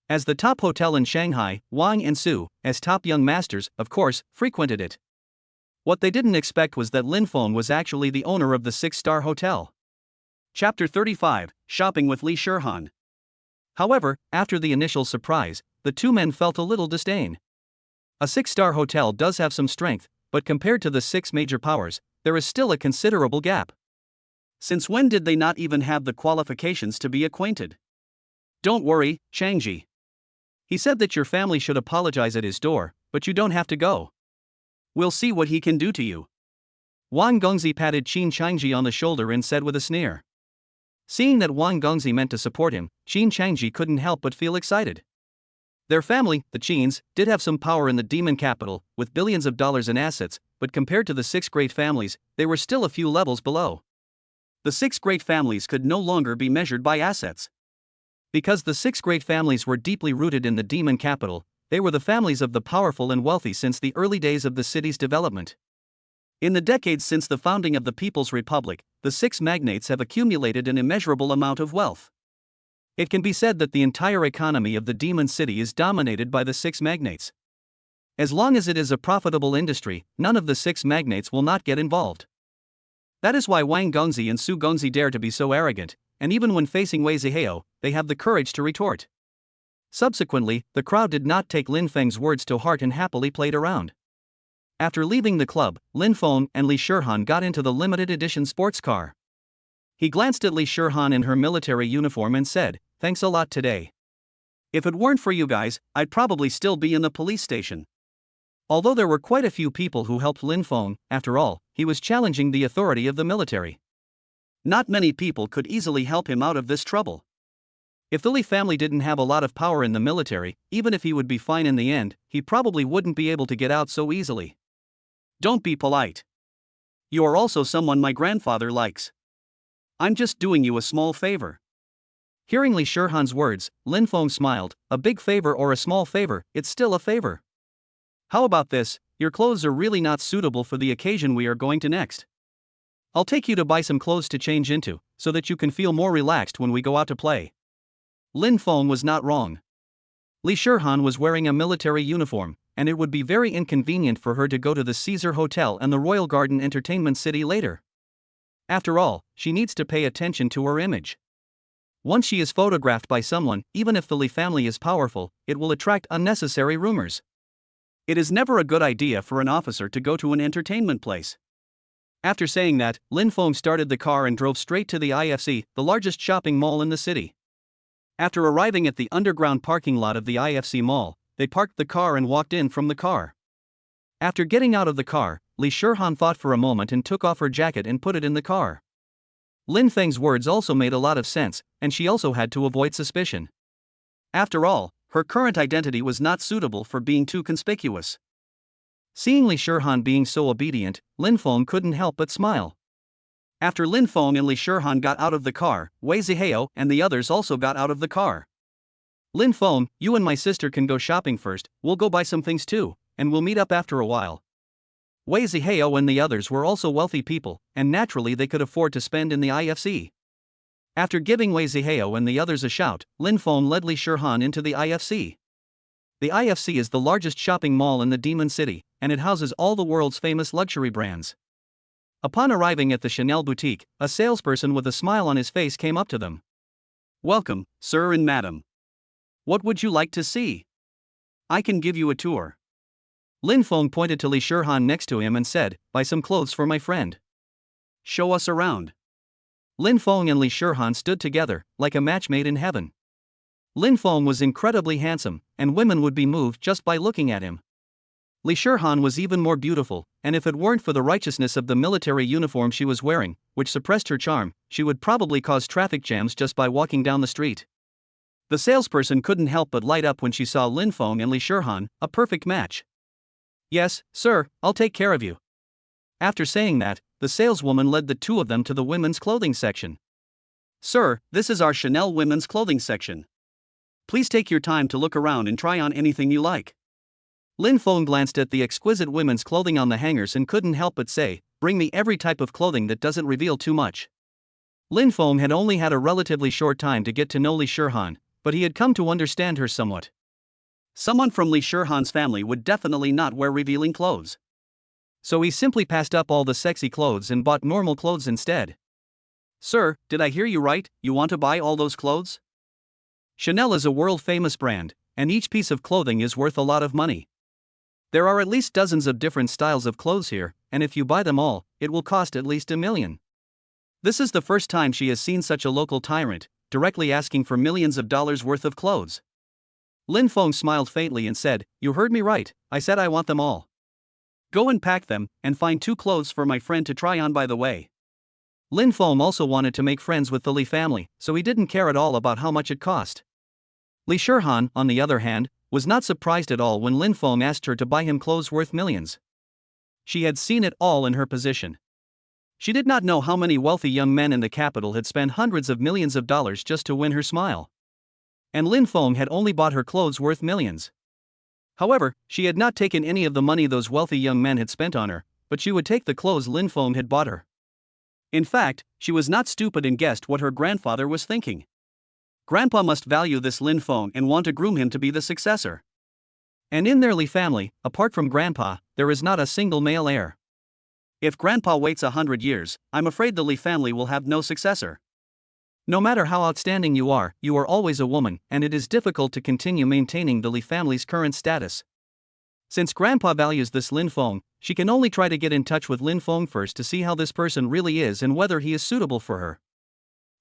As the top hotel in Shanghai, Wang and Su, as top young masters, of course, frequented it. What they didn't expect was that Lin Feng was actually the owner of the 6-star hotel. Chapter 35, Shopping with Li Shirhan. However, after the initial surprise, the two men felt a little disdain. A 6-star hotel does have some strength, but compared to the 6 major powers, there is still a considerable gap. Since when did they not even have the qualifications to be acquainted? Don't worry, Changji. He said that your family should apologize at his door, but you don't have to go. We'll see what he can do to you. Wang Gongzi patted Qin Changji on the shoulder and said with a sneer. Seeing that Wang Gongzi meant to support him, Qin Changji couldn't help but feel excited. Their family, the Qins, did have some power in the demon capital, with billions of dollars in assets, but compared to the 6 great families, they were still a few levels below. The 6 great families could no longer be measured by assets. Because the 6 great families were deeply rooted in the demon capital, they were the families of the powerful and wealthy since the early days of the city's development. In the decades since the founding of the People's Republic, the 6 magnates have accumulated an immeasurable amount of wealth. It can be said that the entire economy of the Demon City is dominated by the 6 magnates. As long as it is a profitable industry, none of the 6 magnates will not get involved. That is why Wang Gongzi and Su Gongzi dare to be so arrogant, and even when facing Wei Zihao, they have the courage to retort. Subsequently, the crowd did not take Lin Feng's words to heart and happily played around. After leaving the club, Lin Feng and Li Shihan got into the limited edition sports car. He glanced at Li Shihan in her military uniform and said, "Thanks a lot today. If it weren't for you guys, I'd probably still be in the police station." Although there were quite a few people who helped Lin Feng, after all, he was challenging the authority of the military. Not many people could easily help him out of this trouble. If the Li family didn't have a lot of power in the military, even if he would be fine in the end, he probably wouldn't be able to get out so easily. Don't be polite. You are also someone my grandfather likes. I'm just doing you a small favor. Hearing Li Shihan's words, Lin Feng smiled. A big favor or a small favor, it's still a favor. How about this? Your clothes are really not suitable for the occasion we are going to next. I'll take you to buy some clothes to change into, so that you can feel more relaxed when we go out to play. Lin Feng was not wrong. Li Shihan was wearing a military uniform, and it would be very inconvenient for her to go to the Caesar Hotel and the Royal Garden Entertainment City later. After all, she needs to pay attention to her image. Once she is photographed by someone, even if the Li family is powerful, it will attract unnecessary rumors. It is never a good idea for an officer to go to an entertainment place. After saying that, Lin Feng started the car and drove straight to the IFC, the largest shopping mall in the city. After arriving at the underground parking lot of the IFC mall, they parked the car and walked in from the car. After getting out of the car, Li Shihan thought for a moment and took off her jacket and put it in the car. Lin Feng's words also made a lot of sense, and she also had to avoid suspicion. After all, her current identity was not suitable for being too conspicuous. Seeing Li Shihan being so obedient, Lin Feng couldn't help but smile. After Lin Feng and Li Shihan got out of the car, Wei Zihao and the others also got out of the car. Lin Feng, you and my sister can go shopping first, we'll go buy some things too, and we'll meet up after a while. Wei Zihao and the others were also wealthy people, and naturally they could afford to spend in the IFC. After giving Wei Zihao and the others a shout, Lin Feng led Li Shihan into the IFC. The IFC is the largest shopping mall in the Demon City, and it houses all the world's famous luxury brands. Upon arriving at the Chanel boutique, a salesperson with a smile on his face came up to them. "Welcome, sir and madam. What would you like to see? I can give you a tour." Lin Feng pointed to Li Shihan next to him and said, "Buy some clothes for my friend. Show us around." Lin Feng and Li Shihan stood together, like a match made in heaven. Lin Feng was incredibly handsome, and women would be moved just by looking at him. Li Shihan was even more beautiful, and if it weren't for the righteousness of the military uniform she was wearing, which suppressed her charm, she would probably cause traffic jams just by walking down the street. The salesperson couldn't help but light up when she saw Lin Feng and Li Shihan, a perfect match. "Yes, sir, I'll take care of you." After saying that, the saleswoman led the two of them to the women's clothing section. "Sir, this is our Chanel women's clothing section. Please take your time to look around and try on anything you like." Lin Feng glanced at the exquisite women's clothing on the hangers and couldn't help but say, "Bring me every type of clothing that doesn't reveal too much." Lin Feng had only had a relatively short time to get to know Li Shihan, but he had come to understand her somewhat. Someone from Li Shihan's family would definitely not wear revealing clothes. So he simply passed up all the sexy clothes and bought normal clothes instead. "Sir, did I hear you right? You want to buy all those clothes?" Chanel is a world-famous brand, and each piece of clothing is worth a lot of money. There are at least dozens of different styles of clothes here, and if you buy them all, it will cost at least $1 million. This is the first time she has seen such a local tyrant, directly asking for millions of dollars worth of clothes. Lin Feng smiled faintly and said, "You heard me right, I said I want them all. Go and pack them, and find 2 clothes for my friend to try on by the way." Lin Feng also wanted to make friends with the Li family, so he didn't care at all about how much it cost. Li Shihan, on the other hand, was not surprised at all when Lin Feng asked her to buy him clothes worth millions. She had seen it all in her position. She did not know how many wealthy young men in the capital had spent hundreds of millions of dollars just to win her smile. And Lin Feng had only bought her clothes worth millions. However, she had not taken any of the money those wealthy young men had spent on her, but she would take the clothes Lin Feng had bought her. In fact, she was not stupid and guessed what her grandfather was thinking. Grandpa must value this Lin Feng and want to groom him to be the successor. And in their Li family, apart from Grandpa, there is not a single male heir. If Grandpa waits 100 years, I'm afraid the Li family will have no successor. No matter how outstanding you are always a woman, and it is difficult to continue maintaining the Li family's current status. Since Grandpa values this Lin Feng, she can only try to get in touch with Lin Feng first to see how this person really is and whether he is suitable for her.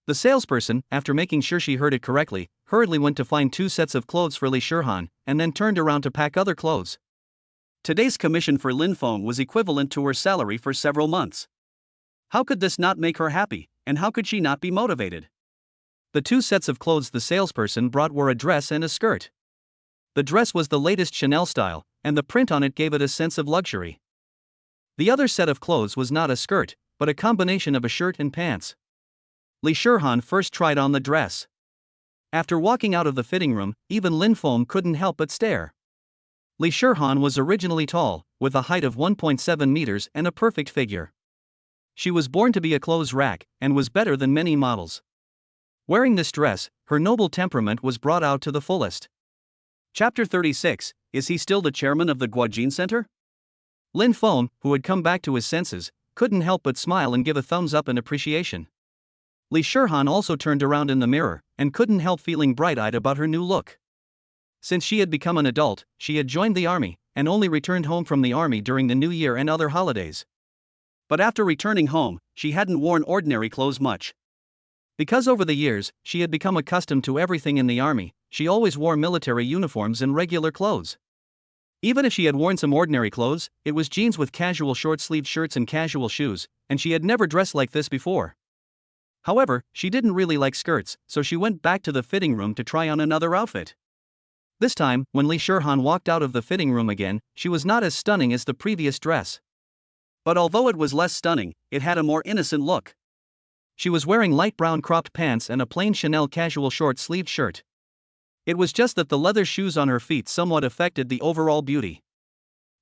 The salesperson, after making sure she heard it correctly, hurriedly went to find 2 sets of clothes for Li Shihan, and then turned around to pack other clothes. Today's commission for Lin Feng was equivalent to her salary for several months. How could this not make her happy, and how could she not be motivated? The 2 sets of clothes the salesperson brought were a dress and a skirt. The dress was the latest Chanel style, and the print on it gave it a sense of luxury. The other set of clothes was not a skirt, but a combination of a shirt and pants. Li Shihan first tried on the dress. After walking out of the fitting room, even Lin Feng couldn't help but stare. Li Shihan was originally tall, with a height of 1.7 meters and a perfect figure. She was born to be a clothes rack, and was better than many models. Wearing this dress, her noble temperament was brought out to the fullest. Chapter 36, Is he still the chairman of the Guojin Center? Lin Feng, who had come back to his senses, couldn't help but smile and give a thumbs up in appreciation. Li Shihan also turned around in the mirror, and couldn't help feeling bright-eyed about her new look. Since she had become an adult, she had joined the army, and only returned home from the army during the New Year and other holidays. But after returning home, she hadn't worn ordinary clothes much. Because over the years, she had become accustomed to everything in the army, she always wore military uniforms and regular clothes. Even if she had worn some ordinary clothes, it was jeans with casual short-sleeved shirts and casual shoes, and she had never dressed like this before. However, she didn't really like skirts, so she went back to the fitting room to try on another outfit. This time, when Li Shihan walked out of the fitting room again, she was not as stunning as the previous dress. But although it was less stunning, it had a more innocent look. She was wearing light brown cropped pants and a plain Chanel casual short-sleeved shirt. It was just that the leather shoes on her feet somewhat affected the overall beauty.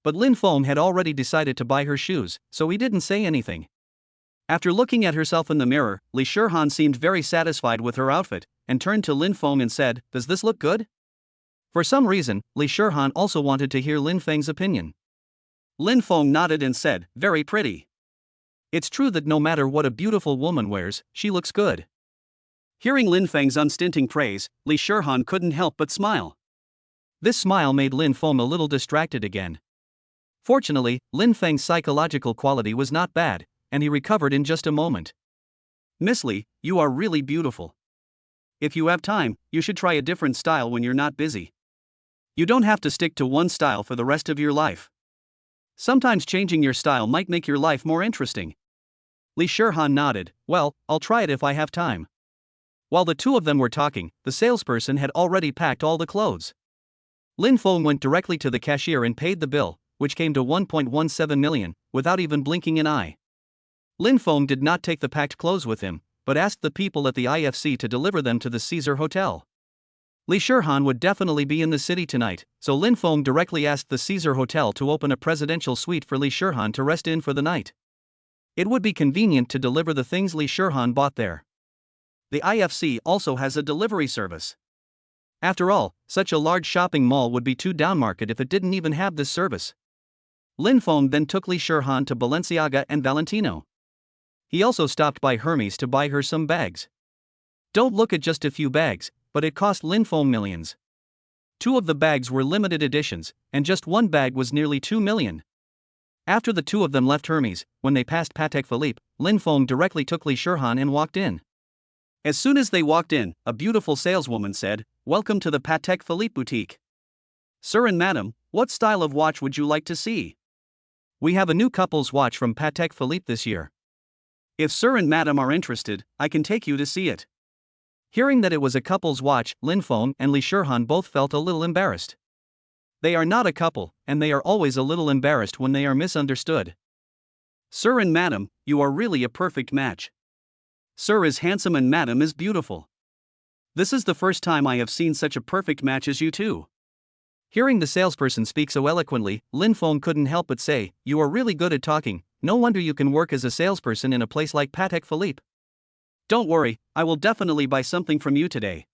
But Lin Feng had already decided to buy her shoes, so he didn't say anything. After looking at herself in the mirror, Li Shihan seemed very satisfied with her outfit, and turned to Lin Feng and said, "Does this look good?" For some reason, Li Shihan also wanted to hear Lin Feng's opinion. Lin Feng nodded and said, "Very pretty. It's true that no matter what a beautiful woman wears, she looks good." Hearing Lin Feng's unstinting praise, Li Shihan couldn't help but smile. This smile made Lin Feng a little distracted again. Fortunately, Lin Feng's psychological quality was not bad, and he recovered in just a moment. "Miss Li, you are really beautiful. If you have time, you should try a different style when you're not busy. You don't have to stick to one style for the rest of your life. Sometimes changing your style might make your life more interesting." Li Shihan nodded, "Well, I'll try it if I have time." While the two of them were talking, the salesperson had already packed all the clothes. Lin Feng went directly to the cashier and paid the bill, which came to 1.17 million, without even blinking an eye. Lin Feng did not take the packed clothes with him, but asked the people at the IFC to deliver them to the Caesar Hotel. Li Shihan would definitely be in the city tonight, so Lin Feng directly asked the Caesar Hotel to open a presidential suite for Li Shihan to rest in for the night. It would be convenient to deliver the things Li Shihan bought there. The IFC also has a delivery service. After all, such a large shopping mall would be too downmarket if it didn't even have this service. Lin Feng then took Li Shihan to Balenciaga and Valentino. He also stopped by Hermes to buy her some bags. Don't look at just a few bags, but it cost Lin Feng millions. Two of the bags were limited editions, and just one bag was nearly 2 million. After the two of them left Hermes, when they passed Patek Philippe, Lin Feng directly took Li Shirhan and walked in. As soon as they walked in, a beautiful saleswoman said, "Welcome to the Patek Philippe boutique. Sir and madam, what style of watch would you like to see? We have a new couple's watch from Patek Philippe this year. If sir and madam are interested, I can take you to see it." Hearing that it was a couple's watch, Lin Feng and Li Shirhan both felt a little embarrassed. They are not a couple, and they are always a little embarrassed when they are misunderstood. "Sir and madam, you are really a perfect match. Sir is handsome and madam is beautiful. This is the first time I have seen such a perfect match as you two." Hearing the salesperson speak so eloquently, Lin Feng couldn't help but say, "You are really good at talking. No wonder you can work as a salesperson in a place like Patek Philippe. Don't worry, I will definitely buy something from you today."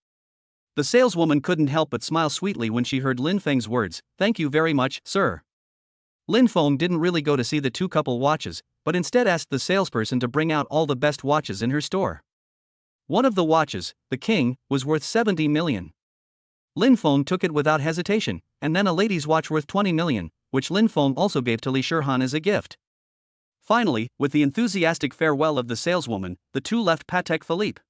The saleswoman couldn't help but smile sweetly when she heard Lin Feng's words, "Thank you very much, sir." Lin Feng didn't really go to see the two couple watches, but instead asked the salesperson to bring out all the best watches in her store. One of the watches, the King, was worth 70 million. Lin Feng took it without hesitation, and then a lady's watch worth 20 million, which Lin Feng also gave to Li Shirhan as a gift. Finally, with the enthusiastic farewell of the saleswoman, the two left Patek Philippe.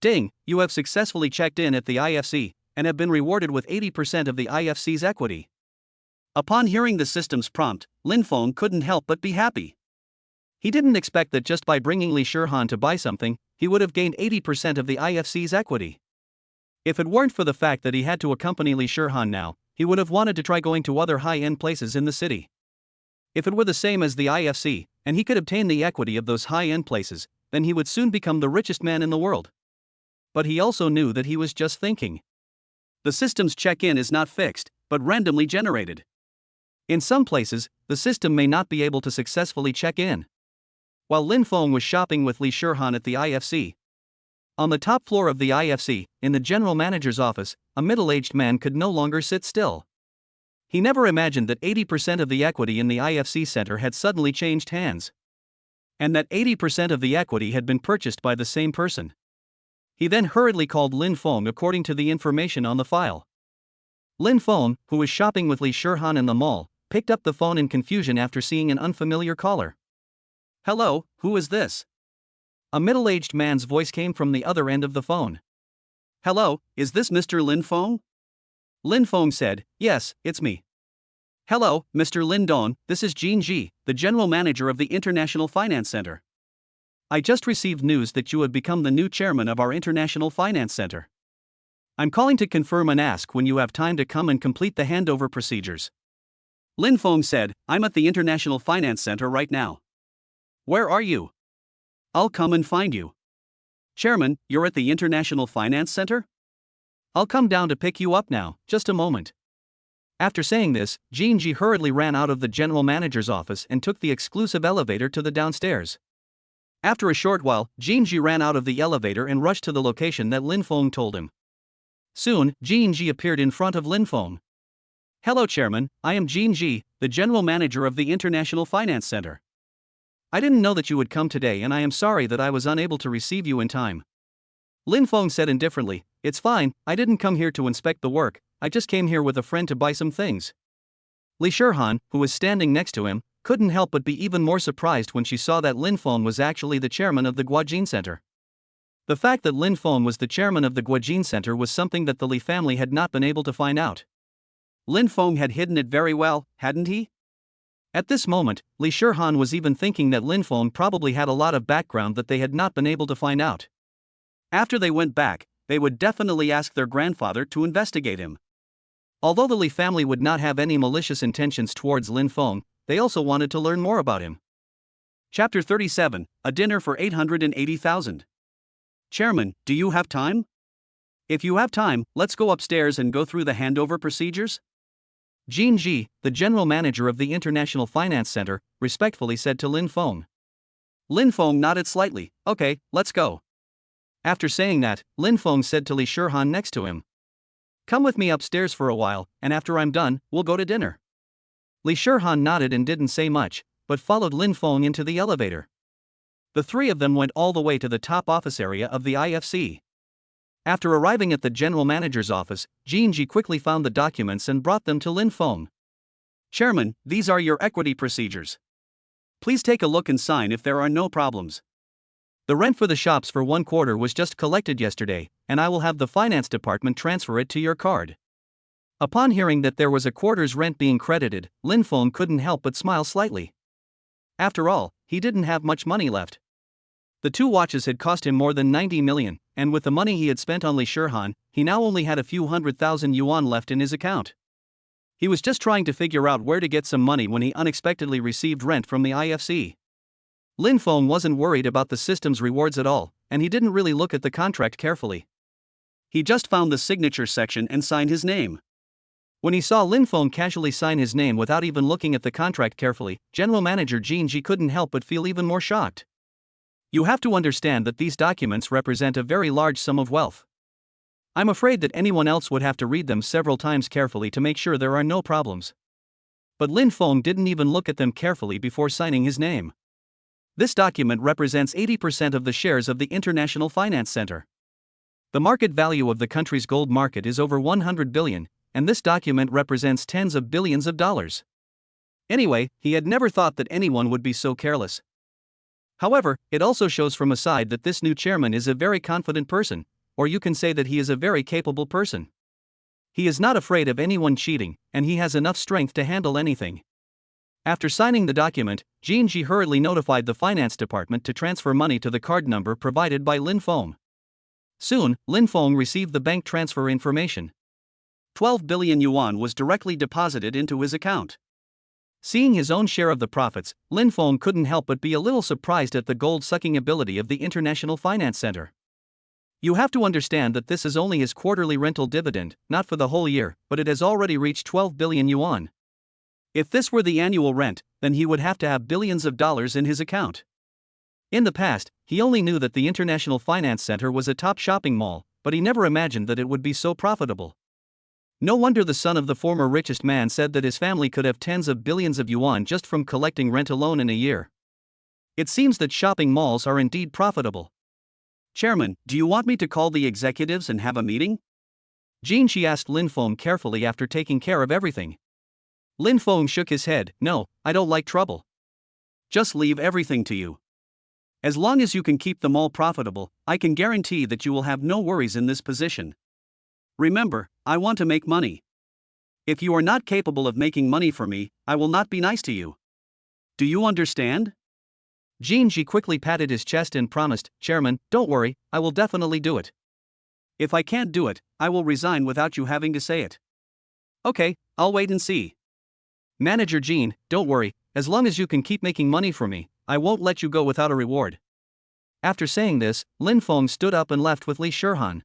"Ding, you have successfully checked in at the IFC, and have been rewarded with 80% of the IFC's equity." Upon hearing the system's prompt, Lin Feng couldn't help but be happy. He didn't expect that just by bringing Li Shirhan to buy something, he would have gained 80% of the IFC's equity. If it weren't for the fact that he had to accompany Li Shirhan now, he would have wanted to try going to other high-end places in the city. If it were the same as the IFC, and he could obtain the equity of those high-end places, then he would soon become the richest man in the world. But he also knew that he was just thinking. The system's check-in is not fixed, but randomly generated. In some places, the system may not be able to successfully check in. While Lin Feng was shopping with Li Shirhan at the IFC, on the top floor of the IFC, in the general manager's office, a middle-aged man could no longer sit still. He never imagined that 80% of the equity in the IFC center had suddenly changed hands. And that 80% of the equity had been purchased by the same person. He then hurriedly called Lin Feng according to the information on the file. Lin Feng, who was shopping with Li Shirhan in the mall, picked up the phone in confusion after seeing an unfamiliar caller. "Hello, who is this?" A middle-aged man's voice came from the other end of the phone. "Hello, is this Mr. Lin Feng?" Lin Feng said, "Yes, it's me." "Hello, Mr. Lin Don, this is Jean Ji, the general manager of the International Finance Center. I just received news that you have become the new chairman of our International Finance Center. I'm calling to confirm and ask when you have time to come and complete the handover procedures." Lin Feng said, "I'm at the International Finance Center right now." "Where are you?" "I'll come and find you." "Chairman, you're at the International Finance Center?" "I'll come down to pick you up now, just a moment." After saying this, Jean Ji hurriedly ran out of the general manager's office and took the exclusive elevator to the downstairs. After a short while, Jean Ji ran out of the elevator and rushed to the location that Lin Feng told him. Soon, Jean Ji appeared in front of Lin Feng. "Hello Chairman, I am Jean Ji, the general manager of the International Finance Center. I didn't know that you would come today and I am sorry that I was unable to receive you in time." Lin Feng said indifferently, "It's fine, I didn't come here to inspect the work, I just came here with a friend to buy some things." Li Shirhan, who was standing next to him, couldn't help but be even more surprised when she saw that Lin Feng was actually the chairman of the Guojin Center. The fact that Lin Feng was the chairman of the Guojin Center was something that the Li family had not been able to find out. Lin Feng had hidden it very well, hadn't he? At this moment, Li Shirhan was even thinking that Lin Feng probably had a lot of background that they had not been able to find out. After they went back, they would definitely ask their grandfather to investigate him. Although the Li family would not have any malicious intentions towards Lin Feng, they also wanted to learn more about him. Chapter 37, A Dinner for 880,000. "Chairman, do you have time? If you have time, let's go upstairs and go through the handover procedures." Jean Ji, the general manager of the International Finance Center, respectfully said to Lin Feng. Lin Feng nodded slightly, "Okay, let's go." After saying that, Lin Feng said to Li Shirhan next to him, "Come with me upstairs for a while, and after I'm done, we'll go to dinner." Li Shirhan nodded and didn't say much, but followed Lin Feng into the elevator. The three of them went all the way to the top office area of the IFC. After arriving at the general manager's office, Jinji quickly found the documents and brought them to Lin Feng. Chairman, these are your equity procedures. Please take a look and sign if there are no problems. The rent for the shops for 1 quarter was just collected yesterday, and I will have the finance department transfer it to your card. Upon hearing that there was a quarter's rent being credited, Lin Feng couldn't help but smile slightly. After all, he didn't have much money left. The 2 watches had cost him more than 90 million, and with the money he had spent on Li Shihan, he now only had a few 100,000 yuan left in his account. He was just trying to figure out where to get some money when he unexpectedly received rent from the IFC. Lin Feng wasn't worried about the system's rewards at all, and he didn't really look at the contract carefully. He just found the signature section and signed his name. When he saw Lin Feng casually sign his name without even looking at the contract carefully, General Manager Jinji couldn't help but feel even more shocked. You have to understand that these documents represent a very large sum of wealth. I'm afraid that anyone else would have to read them several times carefully to make sure there are no problems. But Lin Feng didn't even look at them carefully before signing his name. This document represents 80% of the shares of the International Finance Center. The market value of the country's gold market is over 100 billion, and this document represents tens of billions of dollars. Anyway, he had never thought that anyone would be so careless. However, it also shows from a side that this new chairman is a very confident person, or you can say that he is a very capable person. He is not afraid of anyone cheating, and he has enough strength to handle anything. After signing the document, Jinji hurriedly notified the finance department to transfer money to the card number provided by Lin Feng. Soon, Lin Feng received the bank transfer information. 12 billion yuan was directly deposited into his account. Seeing his own share of the profits, Lin Feng couldn't help but be a little surprised at the gold-sucking ability of the International Finance Center. You have to understand that this is only his quarterly rental dividend, not for the whole year, but it has already reached 12 billion yuan. If this were the annual rent, then he would have to have billions of dollars in his account. In the past, he only knew that the International Finance Center was a top shopping mall, but he never imagined that it would be so profitable. No wonder the son of the former richest man said that his family could have tens of billions of yuan just from collecting rent alone in a year. It seems that shopping malls are indeed profitable. Chairman, do you want me to call the executives and have a meeting? Jinji asked Lin Feng carefully after taking care of everything. Lin Feng shook his head. No, I don't like trouble. Just leave everything to you. As long as you can keep them all profitable, I can guarantee that you will have no worries in this position. Remember, I want to make money. If you are not capable of making money for me, I will not be nice to you. Do you understand? Jinji quickly patted his chest and promised, Chairman, don't worry, I will definitely do it. If I can't do it, I will resign without you having to say it. Okay, I'll wait and see. Manager Jean, don't worry, as long as you can keep making money for me, I won't let you go without a reward. After saying this, Lin Feng stood up and left with Li Shihan.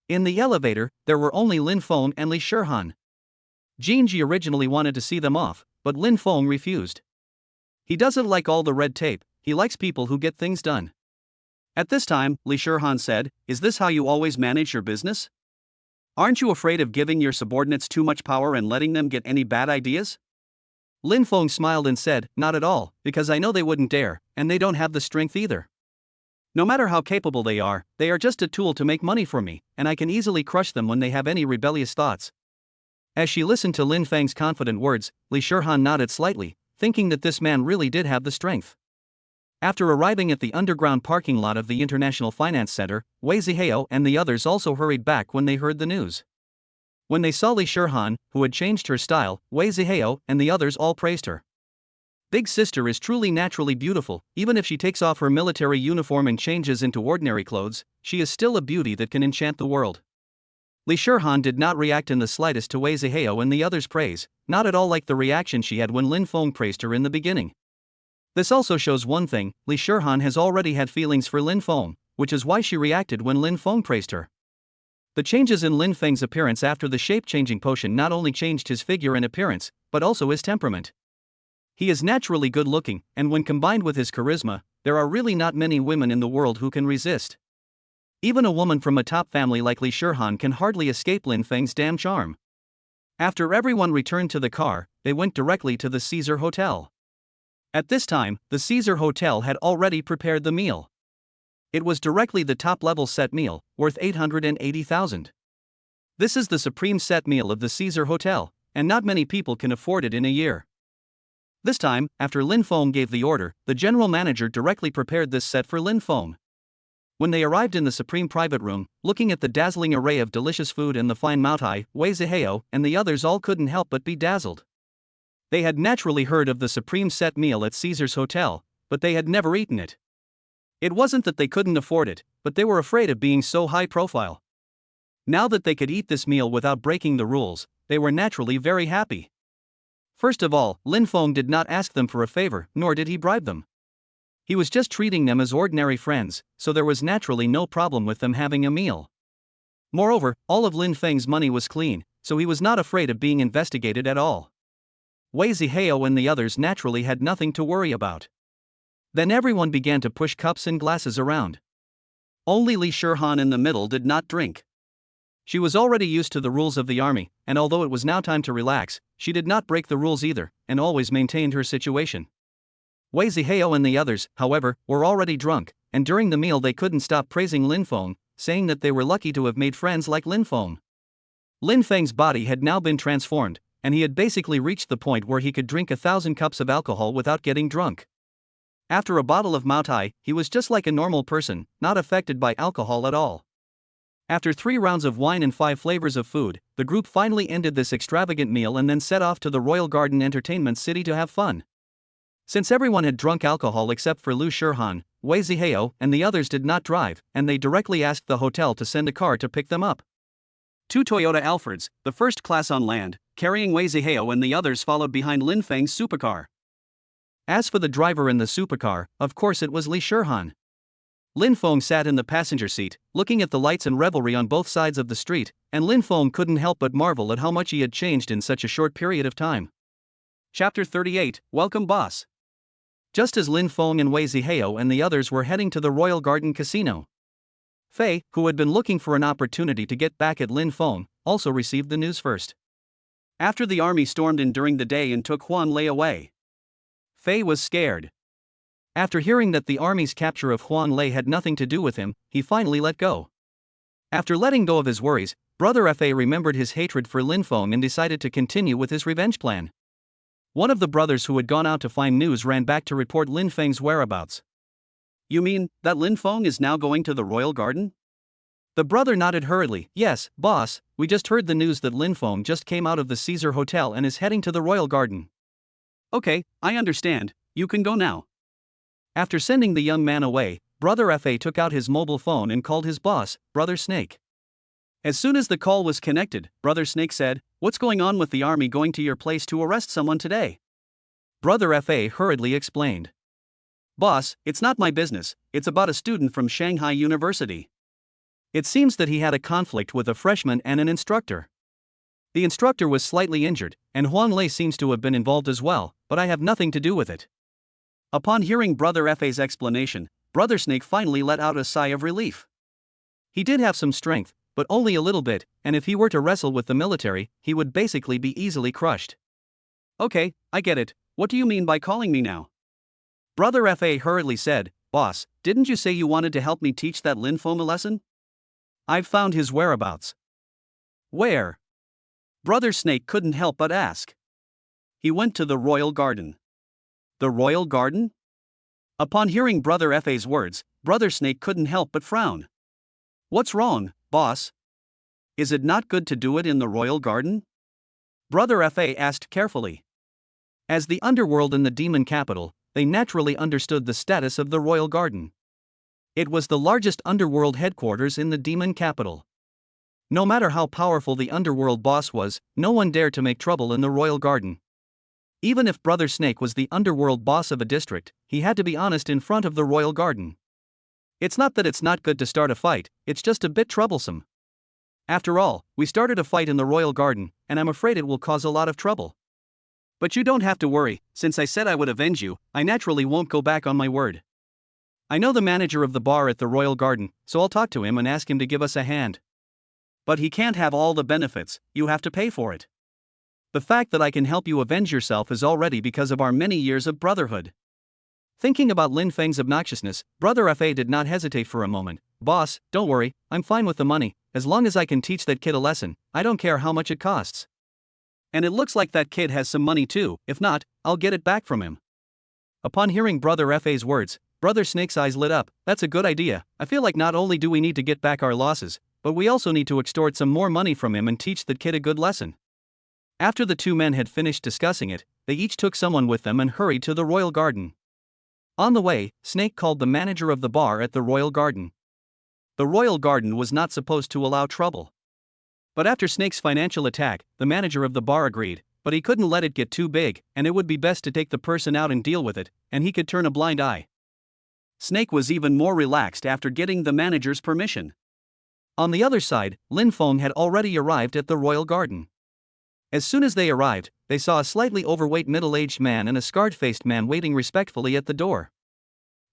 In the elevator, there were only Lin Feng and Li Shihan. Jinji originally wanted to see them off, but Lin Feng refused. He doesn't like all the red tape, he likes people who get things done. At this time, Li Shihan said, Is this how you always manage your business? Aren't you afraid of giving your subordinates too much power and letting them get any bad ideas? Lin Feng smiled and said, Not at all, because I know they wouldn't dare, and they don't have the strength either. No matter how capable they are just a tool to make money for me, and I can easily crush them when they have any rebellious thoughts. As she listened to Lin Feng's confident words, Li Shihan nodded slightly, thinking that this man really did have the strength. After arriving at the underground parking lot of the International Finance Center, Wei Zihao and the others also hurried back when they heard the news. When they saw Li Shihan, who had changed her style, Wei Zihao and the others all praised her. Big sister is truly naturally beautiful, even if she takes off her military uniform and changes into ordinary clothes, she is still a beauty that can enchant the world. Li Shihan did not react in the slightest to Wei Zihao and the others' praise, not at all like the reaction she had when Lin Feng praised her in the beginning. This also shows one thing, Li Shihan has already had feelings for Lin Feng, which is why she reacted when Lin Feng praised her. The changes in Lin Feng's appearance after the shape-changing potion not only changed his figure and appearance, but also his temperament. He is naturally good-looking, and when combined with his charisma, there are really not many women in the world who can resist. Even a woman from a top family like Li Shihan can hardly escape Lin Feng's damn charm. After everyone returned to the car, they went directly to the Caesar Hotel. At this time, the Caesar Hotel had already prepared the meal. It was directly the top-level set meal, worth 880,000. This is the supreme set meal of the Caesar Hotel, and not many people can afford it in a year. This time, after Lin Feng gave the order, the general manager directly prepared this set for Lin Feng. When they arrived in the supreme private room, looking at the dazzling array of delicious food and the fine Moutai, Wei Zihao, and the others all couldn't help but be dazzled. They had naturally heard of the supreme set meal at Caesar's Hotel, but they had never eaten it. It wasn't that they couldn't afford it, but they were afraid of being so high profile. Now that they could eat this meal without breaking the rules, they were naturally very happy. First of all, Lin Feng did not ask them for a favor, nor did he bribe them. He was just treating them as ordinary friends, so there was naturally no problem with them having a meal. Moreover, all of Lin Feng's money was clean, so he was not afraid of being investigated at all. Wei Zihao and the others naturally had nothing to worry about. Then everyone began to push cups and glasses around. Only Li Shihan in the middle did not drink. She was already used to the rules of the army, and although it was now time to relax, she did not break the rules either, and always maintained her situation. Wei Zihao and the others, however, were already drunk, and during the meal they couldn't stop praising Lin Feng, saying that they were lucky to have made friends like Lin Feng. Lin Feng's body had now been transformed, and he had basically reached the point where he could drink 1,000 cups of alcohol without getting drunk. After a bottle of Moutai, he was just like a normal person, not affected by alcohol at all. After 3 rounds of wine and 5 flavors of food, the group finally ended this extravagant meal and then set off to the Royal Garden Entertainment City to have fun. Since everyone had drunk alcohol except for Lu Shihan, Wei Zihao, and the others did not drive, and they directly asked the hotel to send a car to pick them up. 2 Toyota Alfords, the first class on land, carrying Wei Zihao and the others followed behind Lin Feng's supercar. As for the driver in the supercar, of course it was Li Shihan. Lin Feng sat in the passenger seat, looking at the lights and revelry on both sides of the street, and Lin Feng couldn't help but marvel at how much he had changed in such a short period of time. Chapter 38, Welcome Boss. Just as Lin Feng and Wei Zihao and the others were heading to the Royal Garden Casino, Fei, who had been looking for an opportunity to get back at Lin Feng, also received the news first. After the army stormed in during the day and took Huan Lei away, Fei was scared. After hearing that the army's capture of Huan Lei had nothing to do with him, he finally let go. After letting go of his worries, Brother Fa remembered his hatred for Lin Feng and decided to continue with his revenge plan. One of the brothers who had gone out to find news ran back to report Lin Feng's whereabouts. You mean that Lin Feng is now going to the Royal Garden? The brother nodded hurriedly. Yes, boss, we just heard the news that Lin Feng just came out of the Caesar Hotel and is heading to the Royal Garden. Okay, I understand, you can go now. After sending the young man away, Brother Fa took out his mobile phone and called his boss, Brother Snake. As soon as the call was connected, Brother Snake said, "What's going on with the army going to your place to arrest someone today?" Brother Fa hurriedly explained. Boss, it's not my business, it's about a student from Shanghai University. It seems that he had a conflict with a freshman and an instructor. The instructor was slightly injured, and Huan Lei seems to have been involved as well, but I have nothing to do with it. Upon hearing Brother Fa's explanation, Brother Snake finally let out a sigh of relief. He did have some strength, but only a little bit, and if he were to wrestle with the military, he would basically be easily crushed. Okay, I get it, what do you mean by calling me now? Brother Fa hurriedly said, Boss, didn't you say you wanted to help me teach that Lin Feng a lesson? I've found his whereabouts. Where? Brother Snake couldn't help but ask. He went to the Royal Garden. The Royal Garden? Upon hearing Brother Fa's words, Brother Snake couldn't help but frown. What's wrong, boss? Is it not good to do it in the Royal Garden? Brother Fa asked carefully. As the underworld in the demon capital, they naturally understood the status of the Royal Garden. It was the largest underworld headquarters in the demon capital. No matter how powerful the underworld boss was, no one dared to make trouble in the Royal Garden. Even if Brother Snake was the underworld boss of a district, he had to be honest in front of the Royal Garden. It's not that it's not good to start a fight, it's just a bit troublesome. After all, we started a fight in the Royal Garden, and I'm afraid it will cause a lot of trouble. But you don't have to worry, since I said I would avenge you, I naturally won't go back on my word. I know the manager of the bar at the Royal Garden, so I'll talk to him and ask him to give us a hand. But he can't have all the benefits, you have to pay for it. The fact that I can help you avenge yourself is already because of our many years of brotherhood. Thinking about Lin Feng's obnoxiousness, Brother Fa did not hesitate for a moment. Boss, don't worry, I'm fine with the money, as long as I can teach that kid a lesson, I don't care how much it costs. And it looks like that kid has some money too, if not, I'll get it back from him. Upon hearing Brother Fa's words, Brother Snake's eyes lit up. That's a good idea. I feel like not only do we need to get back our losses, but we also need to extort some more money from him and teach that kid a good lesson. After the two men had finished discussing it, they each took someone with them and hurried to the royal garden. On the way, Snake called the manager of the bar at the royal garden. The royal garden was not supposed to allow trouble. But after Snake's financial attack, the manager of the bar agreed, but he couldn't let it get too big, and it would be best to take the person out and deal with it, and he could turn a blind eye. Snake was even more relaxed after getting the manager's permission. On the other side, Lin Feng had already arrived at the royal garden. As soon as they arrived, they saw a slightly overweight middle-aged man and a scarred-faced man waiting respectfully at the door.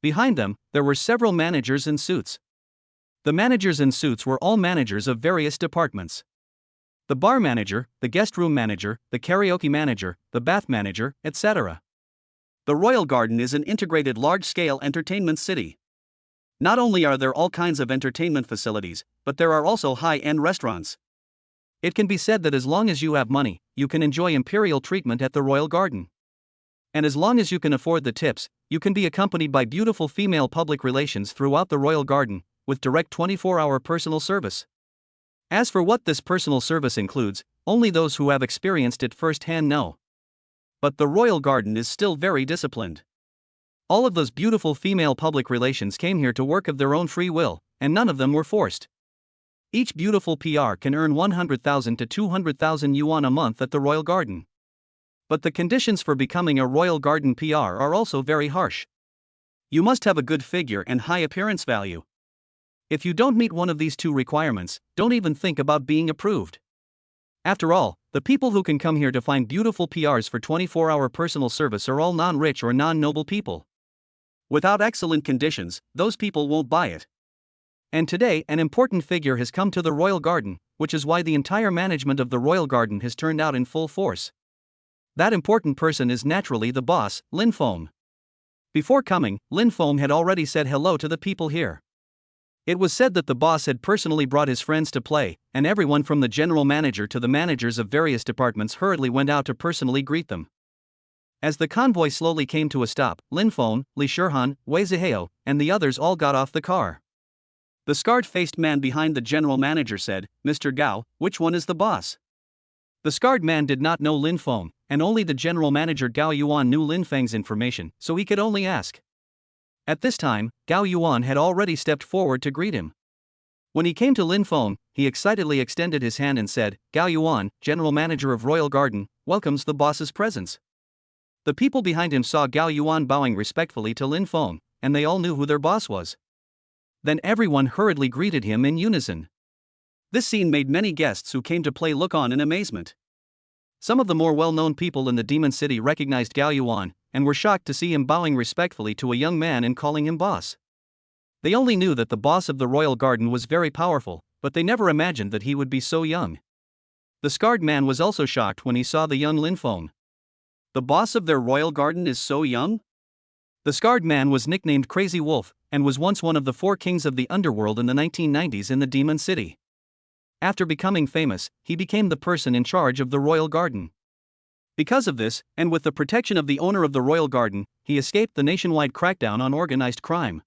Behind them, there were several managers in suits. The managers in suits were all managers of various departments. The bar manager, the guest room manager, the karaoke manager, the bath manager, etc. The Royal Garden is an integrated large-scale entertainment city. Not only are there all kinds of entertainment facilities, but there are also high-end restaurants. It can be said that as long as you have money, you can enjoy imperial treatment at the Royal Garden. And as long as you can afford the tips, you can be accompanied by beautiful female public relations throughout the Royal Garden, with direct 24-hour personal service. As for what this personal service includes, only those who have experienced it firsthand know. But the Royal Garden is still very disciplined. All of those beautiful female public relations came here to work of their own free will, and none of them were forced. Each beautiful PR can earn 100,000 to 200,000 yuan a month at the Royal Garden. But the conditions for becoming a Royal Garden PR are also very harsh. You must have a good figure and high appearance value. If you don't meet one of these two requirements, don't even think about being approved. After all, the people who can come here to find beautiful PRs for 24-hour personal service are all non-rich or non-noble people. Without excellent conditions, those people won't buy it. And today, an important figure has come to the Royal Garden, which is why the entire management of the Royal Garden has turned out in full force. That important person is naturally the boss, Lin Feng. Before coming, Lin Feng had already said hello to the people here. It was said that the boss had personally brought his friends to play, and everyone from the general manager to the managers of various departments hurriedly went out to personally greet them. As the convoy slowly came to a stop, Lin Feng, Li Shihan, Wei Zihao, and the others all got off the car. The scarred-faced man behind the general manager said, "Mr. Gao, which one is the boss?" The scarred man did not know Lin Feng, and only the general manager Gao Yuan knew Lin Feng's information, so he could only ask. At this time, Gao Yuan had already stepped forward to greet him. When he came to Lin Feng, he excitedly extended his hand and said, "Gao Yuan, general manager of Royal Garden, welcomes the boss's presence." The people behind him saw Gao Yuan bowing respectfully to Lin Feng, and they all knew who their boss was. Then everyone hurriedly greeted him in unison. This scene made many guests who came to play look on in amazement. Some of the more well-known people in the Demon City recognized Gao Yuan, and were shocked to see him bowing respectfully to a young man and calling him boss. They only knew that the boss of the Royal Garden was very powerful, but they never imagined that he would be so young. The scarred man was also shocked when he saw the young Lin Feng. The boss of their Royal Garden is so young? The scarred man was nicknamed Crazy Wolf, and was once one of the 4 kings of the underworld in the 1990s in the Demon City. After becoming famous, he became the person in charge of the Royal Garden. Because of this, and with the protection of the owner of the Royal Garden, he escaped the nationwide crackdown on organized crime.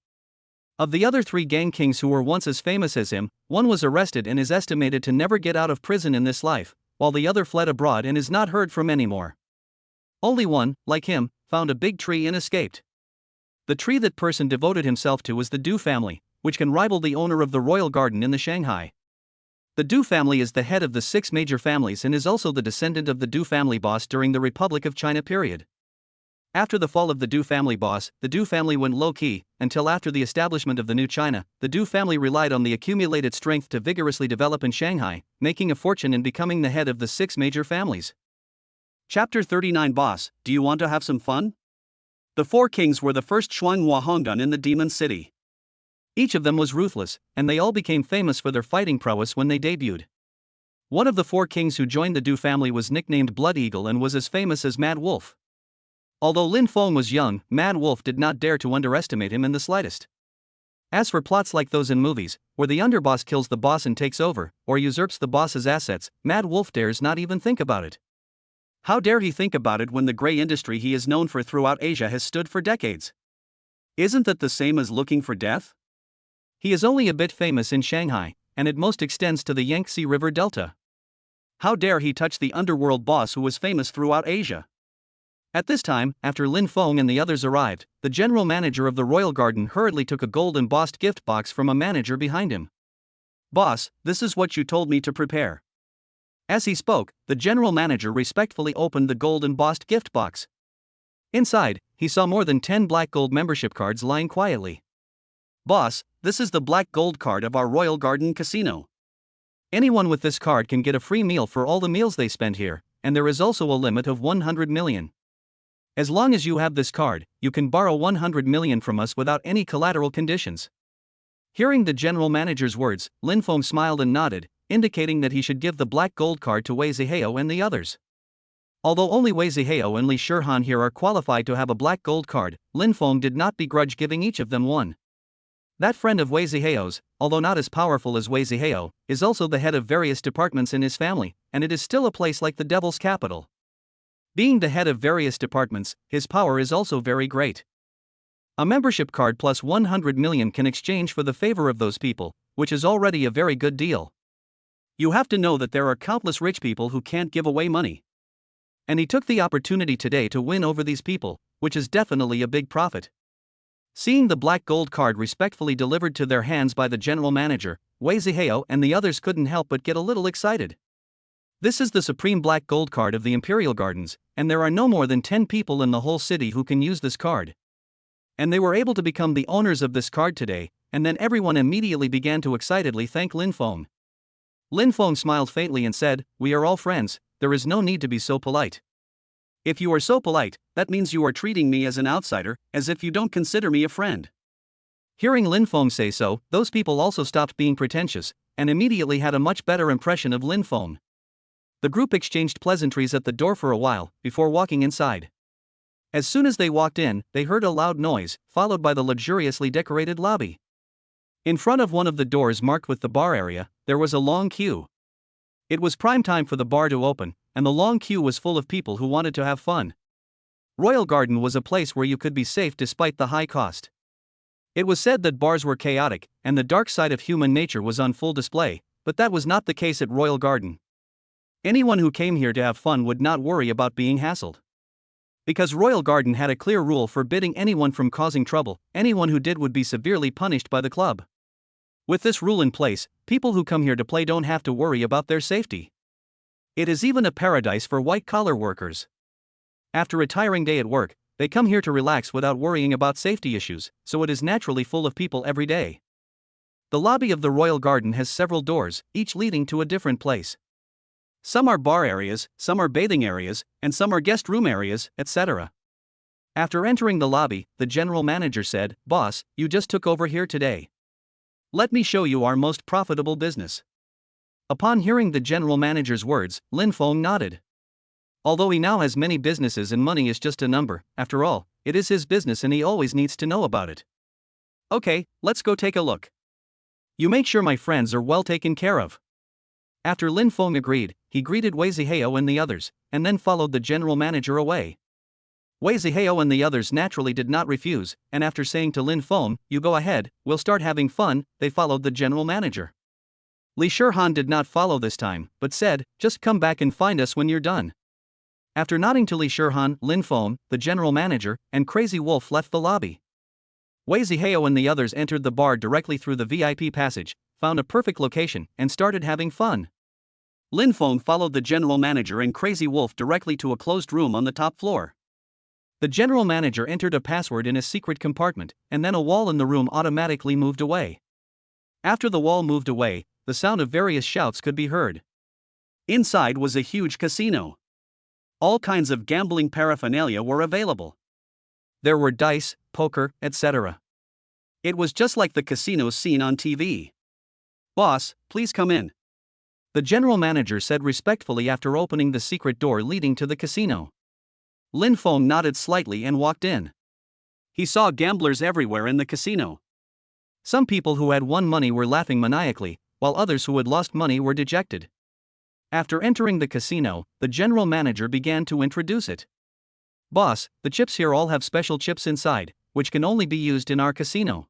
Of the other 3 gang kings who were once as famous as him, one was arrested and is estimated to never get out of prison in this life, while the other fled abroad and is not heard from anymore. Only one, like him, found a big tree and escaped. The tree that person devoted himself to was the Du family, which can rival the owner of the Royal Garden in the Shanghai. The Du family is the head of the 6 major families and is also the descendant of the Du family boss during the Republic of China period. After the fall of the Du family boss, the Du family went low-key, until after the establishment of the new China, the Du family relied on the accumulated strength to vigorously develop in Shanghai, making a fortune and becoming the head of the 6 major families. Chapter 39 Boss, do you want to have some fun? The 4 kings were the first Shuanghua Hongdan in the Demon City. Each of them was ruthless, and they all became famous for their fighting prowess when they debuted. One of the 4 kings who joined the Du family was nicknamed Blood Eagle and was as famous as Mad Wolf. Although Lin Feng was young, Mad Wolf did not dare to underestimate him in the slightest. As for plots like those in movies, where the underboss kills the boss and takes over, or usurps the boss's assets, Mad Wolf dares not even think about it. How dare he think about it when the grey industry he is known for throughout Asia has stood for decades? Isn't that the same as looking for death? He is only a bit famous in Shanghai, and at most extends to the Yangtze River Delta. How dare he touch the underworld boss who was famous throughout Asia? At this time, after Lin Feng and the others arrived, the general manager of the royal garden hurriedly took a gold embossed gift box from a manager behind him. "Boss, this is what you told me to prepare." As he spoke, the general manager respectfully opened the gold embossed gift box. Inside, he saw more than 10 black gold membership cards lying quietly. "Boss, this is the black gold card of our royal garden casino. Anyone with this card can get a free meal for all the meals they spend here, and there is also a limit of 100 million. As long as you have this card, you can borrow 100 million from us without any collateral conditions." Hearing the general manager's words, Lin Feng smiled and nodded, indicating that he should give the black gold card to Wei Zihao and the others. Although only Wei Zihao and Li Shihan here are qualified to have a black gold card, Lin Feng did not begrudge giving each of them one. That friend of Wei Zihao's, although not as powerful as Wei Zihao, is also the head of various departments in his family, and it is still a place like the Devil's capital. Being the head of various departments, his power is also very great. A membership card plus 100 million can exchange for the favor of those people, which is already a very good deal. You have to know that there are countless rich people who can't give away money. And he took the opportunity today to win over these people, which is definitely a big profit. Seeing the black gold card respectfully delivered to their hands by the general manager, Wei Zihao and the others couldn't help but get a little excited. This is the supreme black gold card of the Imperial Gardens, and there are no more than 10 people in the whole city who can use this card. And they were able to become the owners of this card today, and then everyone immediately began to excitedly thank Lin Feng. Lin Feng smiled faintly and said, "We are all friends, there is no need to be so polite. If you are so polite, that means you are treating me as an outsider, as if you don't consider me a friend." Hearing Lin Feng say so, those people also stopped being pretentious, and immediately had a much better impression of Lin Feng. The group exchanged pleasantries at the door for a while, before walking inside. As soon as they walked in, they heard a loud noise, followed by the luxuriously decorated lobby. In front of one of the doors marked with the bar area, there was a long queue. It was prime time for the bar to open, and the long queue was full of people who wanted to have fun. Royal Garden was a place where you could be safe despite the high cost. It was said that bars were chaotic, and the dark side of human nature was on full display, but that was not the case at Royal Garden. Anyone who came here to have fun would not worry about being hassled. Because Royal Garden had a clear rule forbidding anyone from causing trouble, anyone who did would be severely punished by the club. With this rule in place, people who come here to play don't have to worry about their safety. It is even a paradise for white-collar workers. After a tiring day at work, they come here to relax without worrying about safety issues, so it is naturally full of people every day. The lobby of the Royal Garden has several doors, each leading to a different place. Some are bar areas, some are bathing areas, and some are guest room areas, etc. After entering the lobby, the general manager said, "Boss, you just took over here today. Let me show you our most profitable business." Upon hearing the general manager's words, Lin Feng nodded. Although he now has many businesses and money is just a number, after all, it is his business and he always needs to know about it. "Okay, let's go take a look. You make sure my friends are well taken care of." After Lin Feng agreed, he greeted Wei Zihao and the others, and then followed the general manager away. Wei Zihao and the others naturally did not refuse, and after saying to Lin Feng, "You go ahead, we'll start having fun," they followed the general manager. Li Shihan did not follow this time, but said, "Just come back and find us when you're done." After nodding to Li Shihan, Lin Feng, the general manager, and Crazy Wolf left the lobby. Wei Zihao and the others entered the bar directly through the VIP passage, found a perfect location, and started having fun. Lin Feng followed the general manager and Crazy Wolf directly to a closed room on the top floor. The general manager entered a password in a secret compartment, and then a wall in the room automatically moved away. After the wall moved away, the sound of various shouts could be heard. Inside was a huge casino. All kinds of gambling paraphernalia were available. There were dice, poker, etc. It was just like the casinos seen on TV. "Boss, please come in," the general manager said respectfully after opening the secret door leading to the casino. Lin Feng nodded slightly and walked in. He saw gamblers everywhere in the casino. Some people who had won money were laughing maniacally, while others who had lost money were dejected. After entering the casino, the general manager began to introduce it. "Boss, the chips here all have special chips inside, which can only be used in our casino.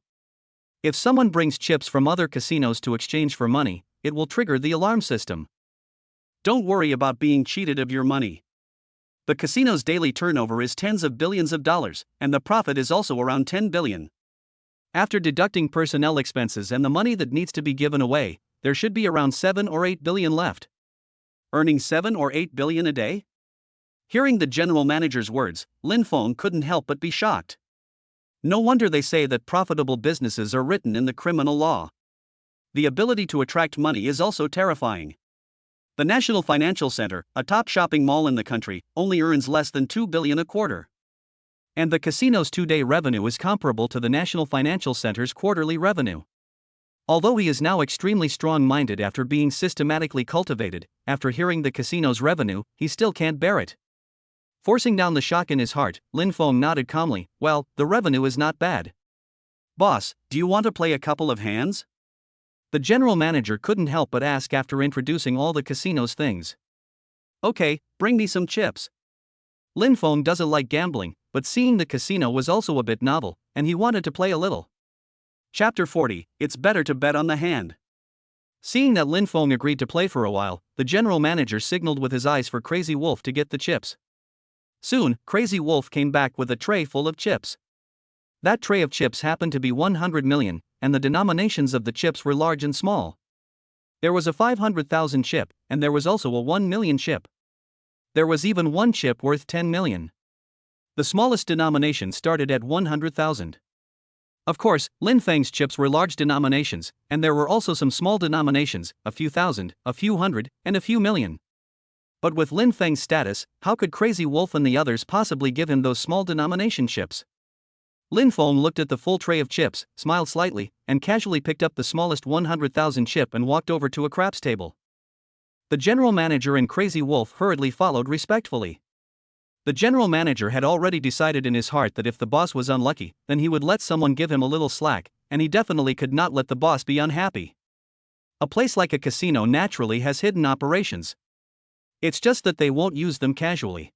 If someone brings chips from other casinos to exchange for money, it will trigger the alarm system. Don't worry about being cheated of your money. The casino's daily turnover is tens of billions of dollars, and the profit is also around 10 billion. After deducting personnel expenses and the money that needs to be given away, there should be around 7 or 8 billion left. Earning 7 or 8 billion a day?" Hearing the general manager's words, Lin Feng couldn't help but be shocked. No wonder they say that profitable businesses are written in the criminal law. The ability to attract money is also terrifying. The National Financial Center, a top shopping mall in the country, only earns less than 2 billion a quarter. And the casino's 2-day revenue is comparable to the National Financial Center's quarterly revenue. Although he is now extremely strong-minded after being systematically cultivated, after hearing the casino's revenue, he still can't bear it. Forcing down the shock in his heart, Lin Feng nodded calmly. "Well, the revenue is not bad. Boss, do you want to play a couple of hands?" The general manager couldn't help but ask after introducing all the casino's things. "Okay, bring me some chips." Lin Feng doesn't like gambling, but seeing the casino was also a bit novel, and he wanted to play a little. Chapter 40, It's Better to Bet on the Hand. Seeing that Lin Feng agreed to play for a while, the general manager signaled with his eyes for Crazy Wolf to get the chips. Soon, Crazy Wolf came back with a tray full of chips. That tray of chips happened to be 100 million, and the denominations of the chips were large and small. There was a 500,000 chip, and there was also a 1 million chip. There was even one chip worth 10 million. The smallest denomination started at 100,000. Of course, Lin Feng's chips were large denominations, and there were also some small denominations, a few thousand, a few hundred, and a few million. But with Lin Feng's status, how could Crazy Wolf and the others possibly give him those small denomination chips? Lin Feng looked at the full tray of chips, smiled slightly, and casually picked up the smallest 100,000 chip and walked over to a craps table. The general manager and Crazy Wolf hurriedly followed respectfully. The general manager had already decided in his heart that if the boss was unlucky, then he would let someone give him a little slack, and he definitely could not let the boss be unhappy. A place like a casino naturally has hidden operations. It's just that they won't use them casually.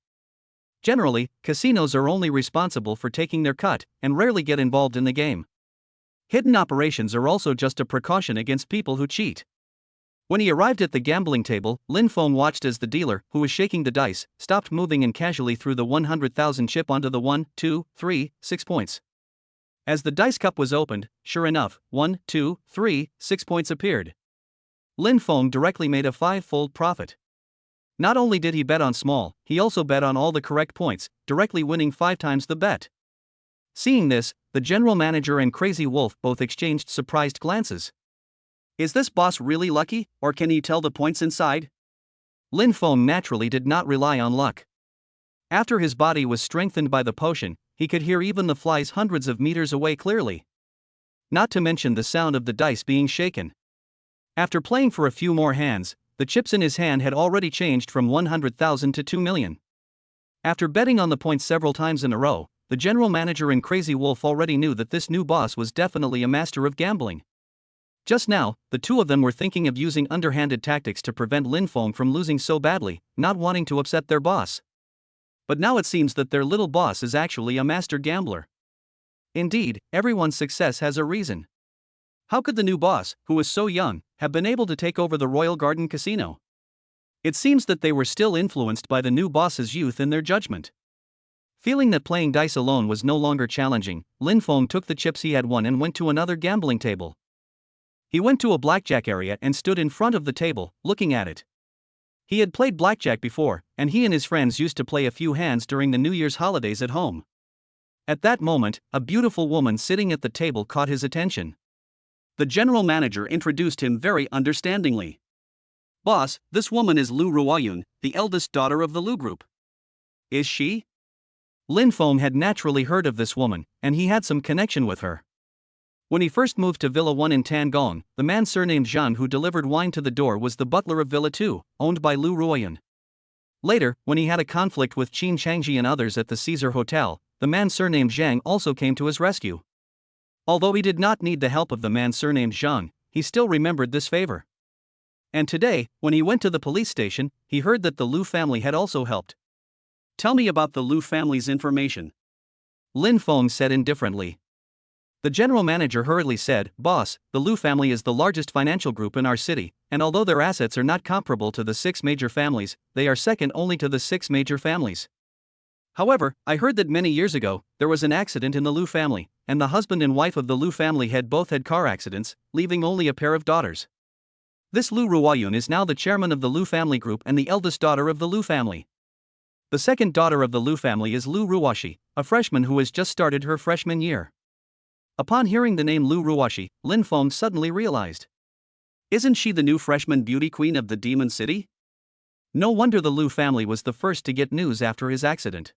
Generally, casinos are only responsible for taking their cut, and rarely get involved in the game. Hidden operations are also just a precaution against people who cheat. When he arrived at the gambling table, Lin Feng watched as the dealer, who was shaking the dice, stopped moving and casually threw the 100,000 chip onto the 1, 2, 3, 6 points. As the dice cup was opened, sure enough, 1, 2, 3, 6 points appeared. Lin Feng directly made a 5-fold profit. Not only did he bet on small, he also bet on all the correct points, directly winning 5 times the bet. Seeing this, the general manager and Crazy Wolf both exchanged surprised glances. Is this boss really lucky, or can he tell the points inside? Lin Feng naturally did not rely on luck. After his body was strengthened by the potion, he could hear even the flies hundreds of meters away clearly. Not to mention the sound of the dice being shaken. After playing for a few more hands, the chips in his hand had already changed from 100,000 to 2 million. After betting on the points several times in a row, the general manager and Crazy Wolf already knew that this new boss was definitely a master of gambling. Just now, the two of them were thinking of using underhanded tactics to prevent Lin Feng from losing so badly, not wanting to upset their boss. But now it seems that their little boss is actually a master gambler. Indeed, everyone's success has a reason. How could the new boss, who was so young, have been able to take over the Royal Garden Casino? It seems that they were still influenced by the new boss's youth in their judgment. Feeling that playing dice alone was no longer challenging, Lin Feng took the chips he had won and went to another gambling table. He went to a blackjack area and stood in front of the table, looking at it. He had played blackjack before, and he and his friends used to play a few hands during the New Year's holidays at home. At that moment, a beautiful woman sitting at the table caught his attention. The general manager introduced him very understandingly. "Boss, this woman is Lu Ruoyun, the eldest daughter of the Lu Group." "Is she?" Lin Feng had naturally heard of this woman, and he had some connection with her. When he first moved to Villa 1 in Tangong, the man surnamed Zhang who delivered wine to the door was the butler of Villa 2, owned by Lu Ruoyun. Later, when he had a conflict with Qin Changji and others at the Caesar Hotel, the man surnamed Zhang also came to his rescue. Although he did not need the help of the man surnamed Zhang, he still remembered this favor. And today, when he went to the police station, he heard that the Lu family had also helped. "Tell me about the Lu family's information," Lin Feng said indifferently. The general manager hurriedly said, "Boss, the Lu family is the largest financial group in our city, and although their assets are not comparable to the 6 major families, they are second only to the 6 major families. However, I heard that many years ago, there was an accident in the Lu family, and the husband and wife of the Lu family had both had car accidents, leaving only a pair of daughters. This Lu Ruoyun is now the chairman of the Lu family group and the eldest daughter of the Lu family. The second daughter of the Lu family is Lu Ruoshi, a freshman who has just started her freshman year." Upon hearing the name Lu Ruoshi, Lin Feng suddenly realized. Isn't she the new freshman beauty queen of the Demon City? No wonder the Lu family was the first to get news after his accident.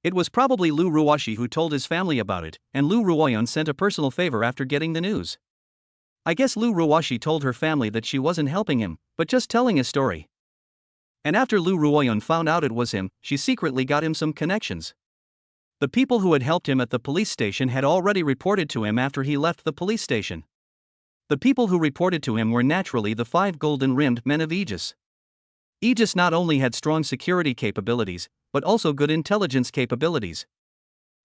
It was probably Lu Ruoshi who told his family about it, and Lu Ruoyun sent a personal favor after getting the news. I guess Lu Ruoshi told her family that she wasn't helping him, but just telling a story. And after Lu Ruoyun found out it was him, she secretly got him some connections. The people who had helped him at the police station had already reported to him after he left the police station. The people who reported to him were naturally the 5 golden-rimmed men of Aegis. Aegis not only had strong security capabilities, but also good intelligence capabilities.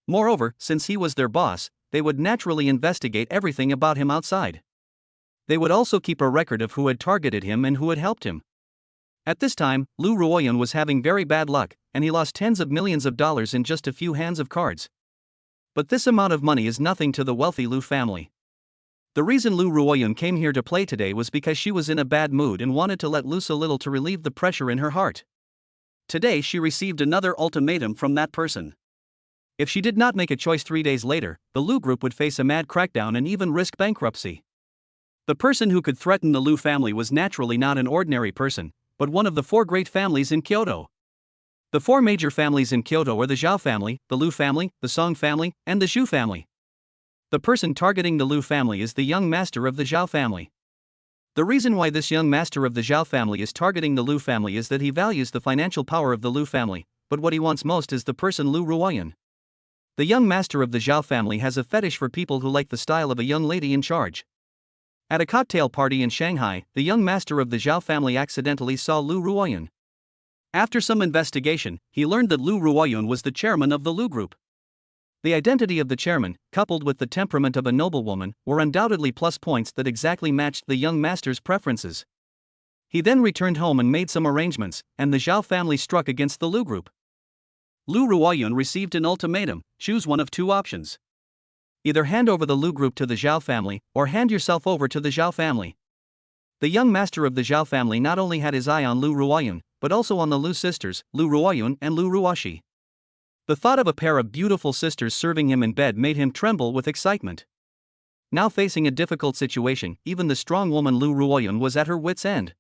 Moreover, since he was their boss, they would naturally investigate everything about him outside. They would also keep a record of who had targeted him and who had helped him. At this time, Lu Ruoyun was having very bad luck, and he lost tens of millions of dollars in just a few hands of cards. But this amount of money is nothing to the wealthy Lu family. The reason Lu Ruoyun came here to play today was because she was in a bad mood and wanted to let loose a little to relieve the pressure in her heart. Today she received another ultimatum from that person. If she did not make a choice 3 days later, the Lu group would face a mad crackdown and even risk bankruptcy. The person who could threaten the Lu family was naturally not an ordinary person, but one of the 4 great families in Kyoto. The 4 major families in Kyoto are the Zhao family, the Lu family, the Song family, and the Zhu family. The person targeting the Lu family is the young master of the Zhao family. The reason why this young master of the Zhao family is targeting the Lu family is that he values the financial power of the Lu family, but what he wants most is the person Lu Ruoyun. The young master of the Zhao family has a fetish for people who like the style of a young lady in charge. At a cocktail party in Shanghai, the young master of the Zhao family accidentally saw Lu Ruoyun. After some investigation, he learned that Lu Ruoyun was the chairman of the Lu group. The identity of the chairman, coupled with the temperament of a noblewoman, were undoubtedly plus points that exactly matched the young master's preferences. He then returned home and made some arrangements, and the Zhao family struck against the Lu group. Lu Ruoyun received an ultimatum: choose one of 2 options. Either hand over the Lu group to the Zhao family, or hand yourself over to the Zhao family. The young master of the Zhao family not only had his eye on Lu Ruoyun, but also on the Lu sisters, Lu Ruoyun and Lu Ruoshi. The thought of a pair of beautiful sisters serving him in bed made him tremble with excitement. Now facing a difficult situation, even the strong woman Lu Ruoyun was at her wits' end.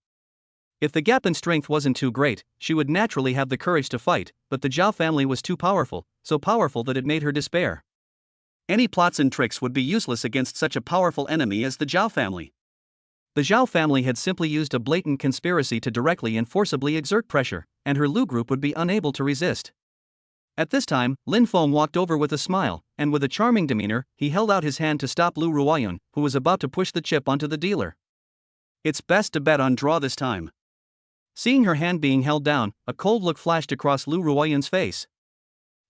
If the gap in strength wasn't too great, she would naturally have the courage to fight, but the Zhao family was too powerful, so powerful that it made her despair. Any plots and tricks would be useless against such a powerful enemy as the Zhao family. The Zhao family had simply used a blatant conspiracy to directly and forcibly exert pressure, and her Lu group would be unable to resist. At this time, Lin Feng walked over with a smile, and with a charming demeanor, he held out his hand to stop Lu Ruoyun, who was about to push the chip onto the dealer. It's best to bet on draw this time. Seeing her hand being held down, a cold look flashed across Lu Ruoyun's face.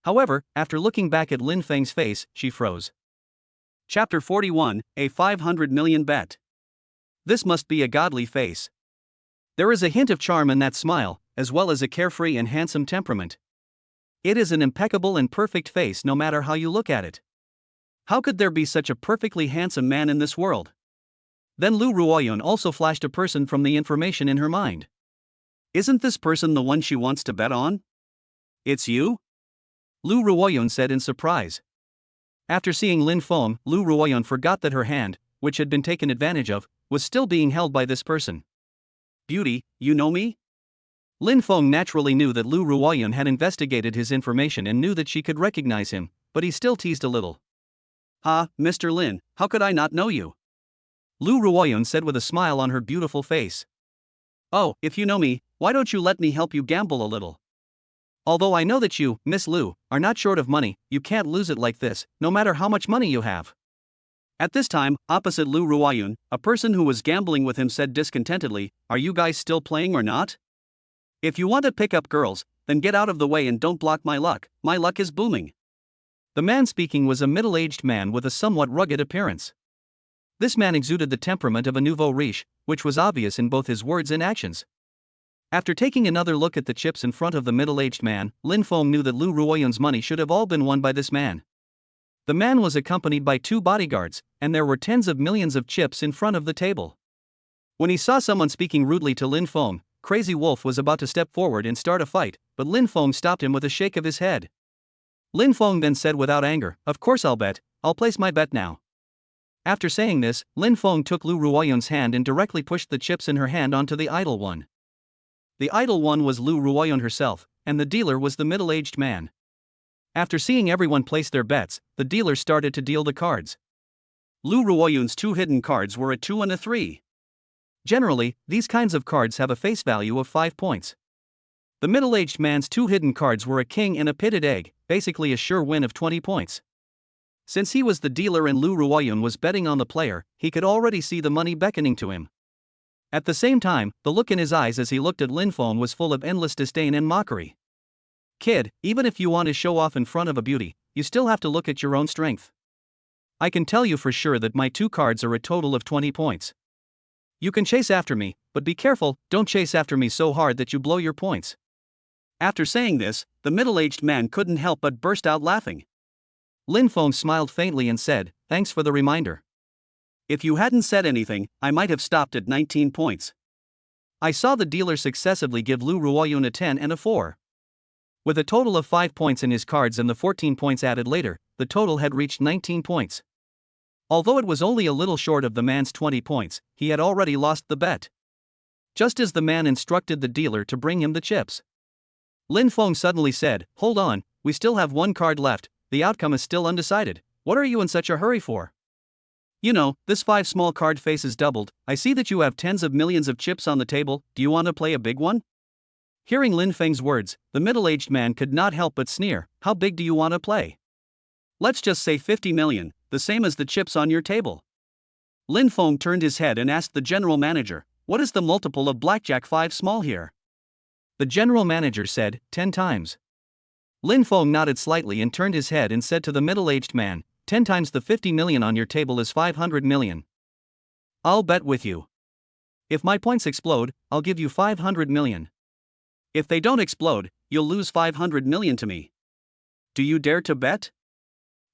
However, after looking back at Lin Feng's face, she froze. Chapter 41, A 500 million bet. This must be a godly face. There is a hint of charm in that smile, as well as a carefree and handsome temperament. It is an impeccable and perfect face no matter how you look at it. How could there be such a perfectly handsome man in this world? Then Lu Ruoyun also flashed a person from the information in her mind. Isn't this person the one she wants to bet on? It's you? Lu Ruoyun said in surprise. After seeing Lin Feng, Lu Ruoyun forgot that her hand, which had been taken advantage of, was still being held by this person. Beauty, you know me? Lin Feng naturally knew that Lu Ruoyun had investigated his information and knew that she could recognize him, but he still teased a little. Ah, Mr. Lin, how could I not know you? Lu Ruoyun said with a smile on her beautiful face. Oh, if you know me, why don't you let me help you gamble a little? Although I know that you, Miss Lu, are not short of money, you can't lose it like this, no matter how much money you have. At this time, opposite Lu Ruoyun, a person who was gambling with him said discontentedly, "Are you guys still playing or not? If you want to pick up girls, then get out of the way and don't block my luck is booming." The man speaking was a middle-aged man with a somewhat rugged appearance. This man exuded the temperament of a nouveau riche, which was obvious in both his words and actions. After taking another look at the chips in front of the middle-aged man, Lin Feng knew that Lu Ruoyun's money should have all been won by this man. The man was accompanied by 2 bodyguards, and there were tens of millions of chips in front of the table. When he saw someone speaking rudely to Lin Feng, Crazy Wolf was about to step forward and start a fight, but Lin Feng stopped him with a shake of his head. Lin Feng then said without anger, "Of course I'll bet, I'll place my bet now." After saying this, Lin Feng took Lu Ruoyun's hand and directly pushed the chips in her hand onto the idle one. The idle one was Lu Ruoyun herself, and the dealer was the middle-aged man. After seeing everyone place their bets, the dealer started to deal the cards. Lu Ruoyun's 2 hidden cards were a 2 and a 3. Generally, these kinds of cards have a face value of 5 points. The middle-aged man's 2 hidden cards were a king and a pitted egg, basically a sure win of 20 points. Since he was the dealer and Lu Ruoyun was betting on the player, he could already see the money beckoning to him. At the same time, the look in his eyes as he looked at Lin Feng was full of endless disdain and mockery. "Kid, even if you want to show off in front of a beauty, you still have to look at your own strength. I can tell you for sure that my 2 cards are a total of 20 points. You can chase after me, but be careful, don't chase after me so hard that you blow your points." After saying this, the middle-aged man couldn't help but burst out laughing. Lin Feng smiled faintly and said, "Thanks for the reminder. If you hadn't said anything, I might have stopped at 19 points. I saw the dealer successively give Lu Ruoyun a 10 and a 4. With a total of 5 points in his cards and the 14 points added later, the total had reached 19 points. Although it was only a little short of the man's 20 points, he had already lost the bet. Just as the man instructed the dealer to bring him the chips, Lin Feng suddenly said, "Hold on, we still have 1 card left, the outcome is still undecided. What are you in such a hurry for? You know, this 5 small card face is doubled. I see that you have tens of millions of chips on the table, do you want to play a big one?" Hearing Lin Feng's words, the middle-aged man could not help but sneer, "How big do you want to play?" "Let's just say 50 million, the same as the chips on your table." Lin Feng turned his head and asked the general manager, "What is the multiple of blackjack 5 small here?" The general manager said, 10 times. Lin Feng nodded slightly and turned his head and said to the middle-aged man, 10 times the 50 million on your table is 500 million. I'll bet with you. If my points explode, I'll give you 500 million. If they don't explode, you'll lose 500 million to me. Do you dare to bet?"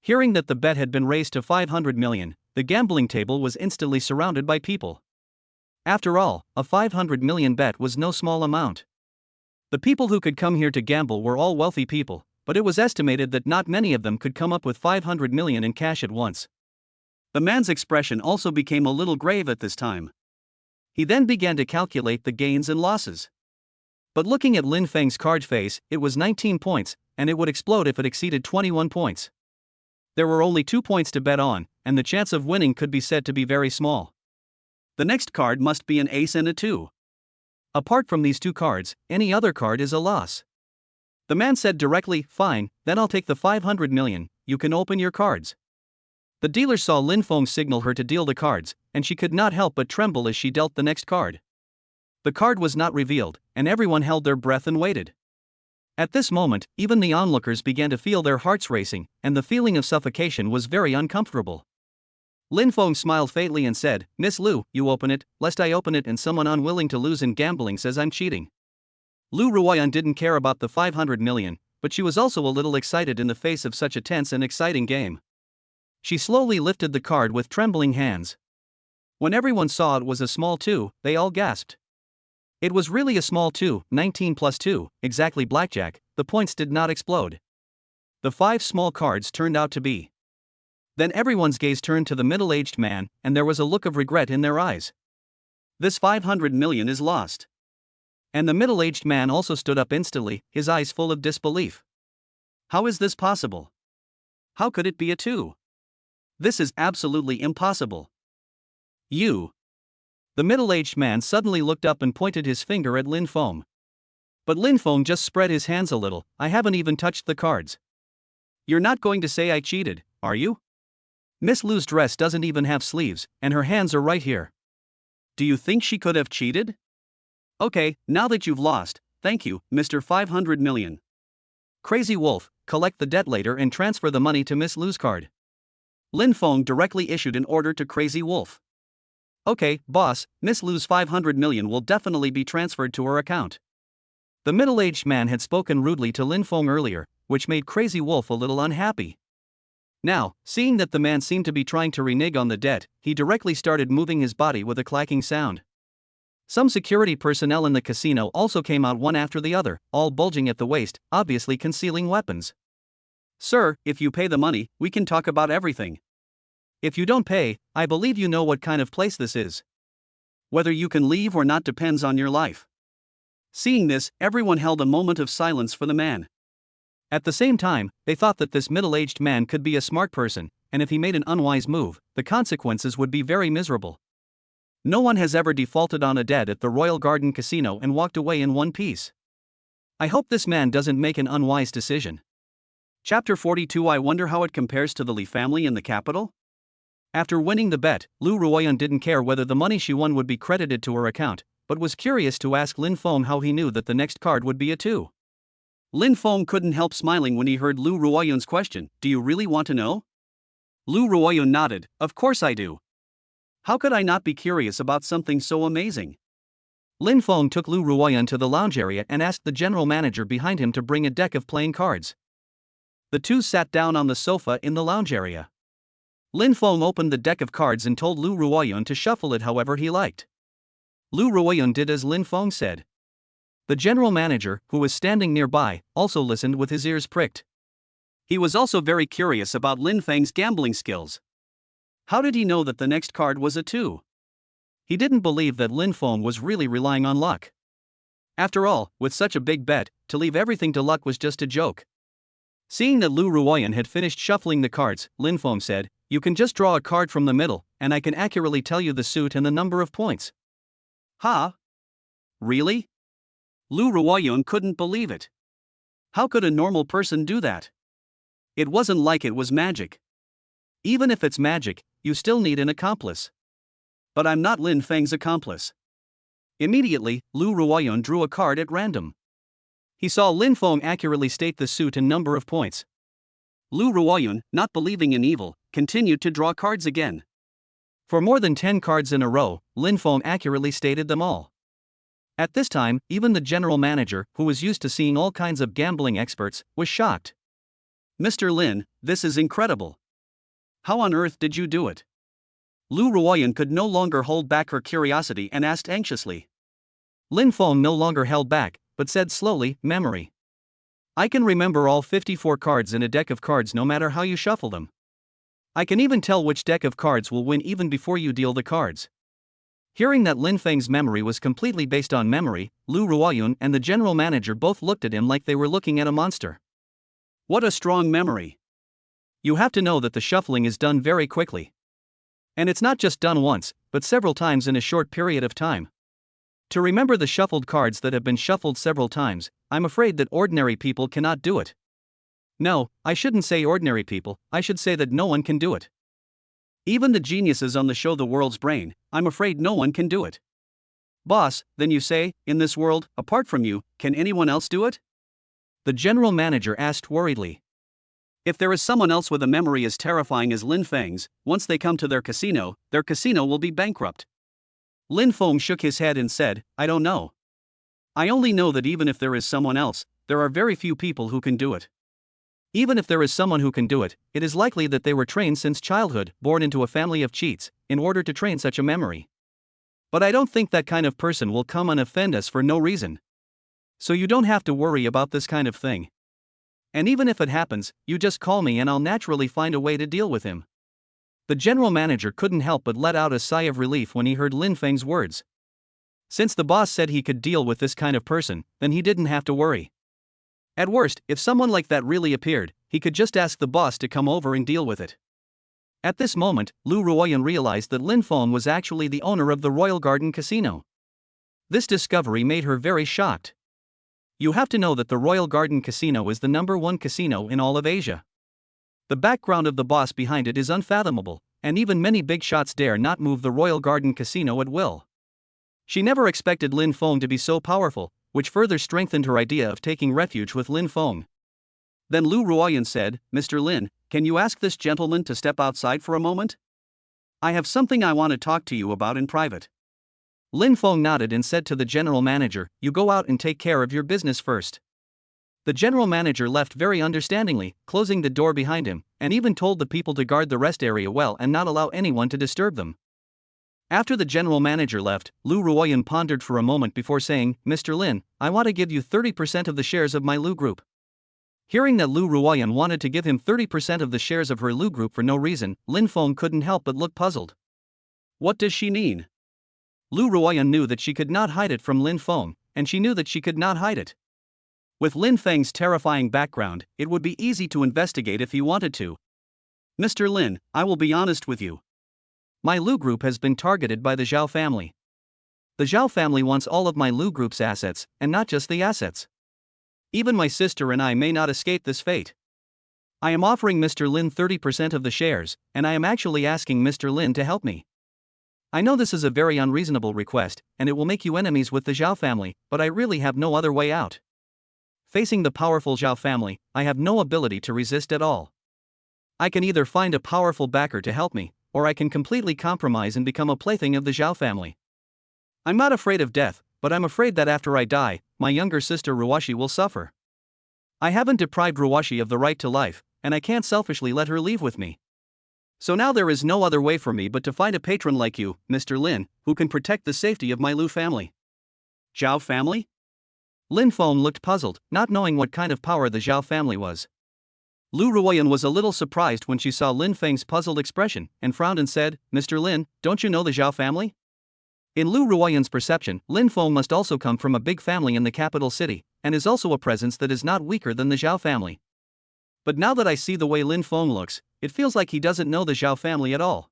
Hearing that the bet had been raised to 500 million, the gambling table was instantly surrounded by people. After all, a 500 million bet was no small amount. The people who could come here to gamble were all wealthy people, but it was estimated that not many of them could come up with 500 million in cash at once. The man's expression also became a little grave at this time. He then began to calculate the gains and losses. But looking at Lin Feng's card face, it was 19 points, and it would explode if it exceeded 21 points. There were only 2 points to bet on, and the chance of winning could be said to be very small. The next card must be an ace and a 2. Apart from these 2 cards, any other card is a loss. The man said directly, "Fine, then I'll take the 500 million, you can open your cards." The dealer saw Lin Feng signal her to deal the cards, and she could not help but tremble as she dealt the next card. The card was not revealed, and everyone held their breath and waited. At this moment, even the onlookers began to feel their hearts racing, and the feeling of suffocation was very uncomfortable. Lin Feng smiled faintly and said, "Miss Lu, you open it, lest I open it and someone unwilling to lose in gambling says I'm cheating." Lu Ruoyun didn't care about the 500 million, but she was also a little excited in the face of such a tense and exciting game. She slowly lifted the card with trembling hands. When everyone saw it was a small 2, they all gasped. It was really a small 2, 19 plus 2, exactly blackjack. The points did not explode. The 5 small cards turned out to be. Then everyone's gaze turned to the middle-aged man, and there was a look of regret in their eyes. "This 500 million is lost." And the middle-aged man also stood up instantly, his eyes full of disbelief. "How is this possible? How could it be a 2? This is absolutely impossible. You The middle-aged man suddenly looked up and pointed his finger at Lin Feng. But Lin Feng just spread his hands a little. I haven't even touched the cards. You're not going to say I cheated, are you? Miss Lu's dress doesn't even have sleeves, and her hands are right here. Do you think she could have cheated? Okay, now that you've lost, thank you, Mr. 500 million. Crazy Wolf, collect the debt later and transfer the money to Miss Lu's card. Lin Feng directly issued an order to Crazy Wolf. Okay, boss, Miss Lu's 500 million will definitely be transferred to her account. The middle-aged man had spoken rudely to Lin Feng earlier, which made Crazy Wolf a little unhappy. Now, seeing that the man seemed to be trying to renege on the debt, he directly started moving his body with a clacking sound. Some security personnel in the casino also came out one after the other, all bulging at the waist, obviously concealing weapons. Sir, if you pay the money, we can talk about everything. If you don't pay, I believe you know what kind of place this is. Whether you can leave or not depends on your life. Seeing this, everyone held a moment of silence for the man. At the same time, they thought that this middle-aged man could be a smart person, and if he made an unwise move, the consequences would be very miserable. No one has ever defaulted on a debt at the Royal Garden Casino and walked away in one piece. I hope this man doesn't make an unwise decision. Chapter 42. I wonder how it compares to the Li family in the capital? After winning the bet, Lu Ruoyan didn't care whether the money she won would be credited to her account, but was curious to ask Lin Feng how he knew that the next card would be a 2. Lin Feng couldn't help smiling when he heard Lu Ruoyan's question. Do you really want to know? Lu Ruoyan nodded. Of course I do. How could I not be curious about something so amazing? Lin Feng took Lu Ruoyan to the lounge area and asked the general manager behind him to bring a deck of playing cards. The two sat down on the sofa in the lounge area. Lin Feng opened the deck of cards and told Lu Ruoyan to shuffle it however he liked. Lu Ruoyan did as Lin Feng said. The general manager, who was standing nearby, also listened with his ears pricked. He was also very curious about Lin Feng's gambling skills. How did he know that the next card was a 2? He didn't believe that Lin Feng was really relying on luck. After all, with such a big bet, to leave everything to luck was just a joke. Seeing that Lu Ruoyan had finished shuffling the cards, Lin Feng said, "You can just draw a card from the middle, and I can accurately tell you the suit and the number of points." Huh? Really? Lu Ruoyan couldn't believe it. How could a normal person do that? It wasn't like it was magic. Even if it's magic, you still need an accomplice. But I'm not Lin Feng's accomplice. Immediately, Lu Ruoyan drew a card at random. He saw Lin Feng accurately state the suit and number of points. Lu Ruoyan, not believing in evil, continued to draw cards again. For more than 10 cards in a row, Lin Feng accurately stated them all. At this time, even the general manager, who was used to seeing all kinds of gambling experts, was shocked. Mr. Lin, this is incredible. How on earth did you do it? Lu Ruoyan could no longer hold back her curiosity and asked anxiously. Lin Feng no longer held back, but said slowly, memory. I can remember all 54 cards in a deck of cards no matter how you shuffle them. I can even tell which deck of cards will win even before you deal the cards. Hearing that Lin Feng's memory was completely based on memory, Lu Ruoyan and the general manager both looked at him like they were looking at a monster. What a strong memory. You have to know that the shuffling is done very quickly. And it's not just done once, but several times in a short period of time. To remember the shuffled cards that have been shuffled several times, I'm afraid that ordinary people cannot do it. No, I shouldn't say ordinary people, I should say that no one can do it. Even the geniuses on the show The World's Brain, I'm afraid no one can do it. Boss, then you say, in this world, apart from you, can anyone else do it? The general manager asked worriedly. If there is someone else with a memory as terrifying as Lin Feng's, once they come to their casino will be bankrupt. Lin Feng shook his head and said, I don't know. I only know that even if there is someone else, there are very few people who can do it. Even if there is someone who can do it, it is likely that they were trained since childhood, born into a family of cheats, in order to train such a memory. But I don't think that kind of person will come and offend us for no reason. So you don't have to worry about this kind of thing. And even if it happens, you just call me and I'll naturally find a way to deal with him. The general manager couldn't help but let out a sigh of relief when he heard Lin Feng's words. Since the boss said he could deal with this kind of person, then he didn't have to worry. At worst, if someone like that really appeared, he could just ask the boss to come over and deal with it. At this moment, Lu Ruoyan realized that Lin Feng was actually the owner of the Royal Garden Casino. This discovery made her very shocked. You have to know that the Royal Garden Casino is the #1 casino in all of Asia. The background of the boss behind it is unfathomable, and even many big shots dare not move the Royal Garden Casino at will. She never expected Lin Feng to be so powerful, which further strengthened her idea of taking refuge with Lin Feng. Then Lu Ruoyan said, "Mr. Lin, can you ask this gentleman to step outside for a moment? I have something I want to talk to you about in private." Lin Feng nodded and said to the general manager, "You go out and take care of your business first." The general manager left very understandingly, closing the door behind him, and even told the people to guard the rest area well and not allow anyone to disturb them. After the general manager left, Lu Ruoyan pondered for a moment before saying, "Mr. Lin, I want to give you 30% of the shares of my Lu Group." Hearing that Lu Ruoyan wanted to give him 30% of the shares of her Lu Group for no reason, Lin Feng couldn't help but look puzzled. What does she mean? Lu Ruoyan knew that she could not hide it from Lin Feng, and she knew that she could not hide it. With Lin Feng's terrifying background, it would be easy to investigate if he wanted to. "Mr. Lin, I will be honest with you. My Lu Group has been targeted by the Zhao family. The Zhao family wants all of my Lu Group's assets, and not just the assets. Even my sister and I may not escape this fate. I am offering Mr. Lin 30% of the shares, and I am actually asking Mr. Lin to help me. I know this is a very unreasonable request, and it will make you enemies with the Zhao family, but I really have no other way out. Facing the powerful Zhao family, I have no ability to resist at all. I can either find a powerful backer to help me, or I can completely compromise and become a plaything of the Zhao family. I'm not afraid of death, but I'm afraid that after I die, my younger sister Ruoshi will suffer. I haven't deprived Ruoshi of the right to life, and I can't selfishly let her leave with me. So now there is no other way for me but to find a patron like you, Mr. Lin, who can protect the safety of my Lu family." Zhao family? Lin Feng looked puzzled, not knowing what kind of power the Zhao family was. Lu Ruoyan was a little surprised when she saw Lin Feng's puzzled expression, and frowned and said, "Mr. Lin, don't you know the Zhao family?" In Lu Ruoyan's perception, Lin Feng must also come from a big family in the capital city, and is also a presence that is not weaker than the Zhao family. But now that I see the way Lin Feng looks, it feels like he doesn't know the Zhao family at all.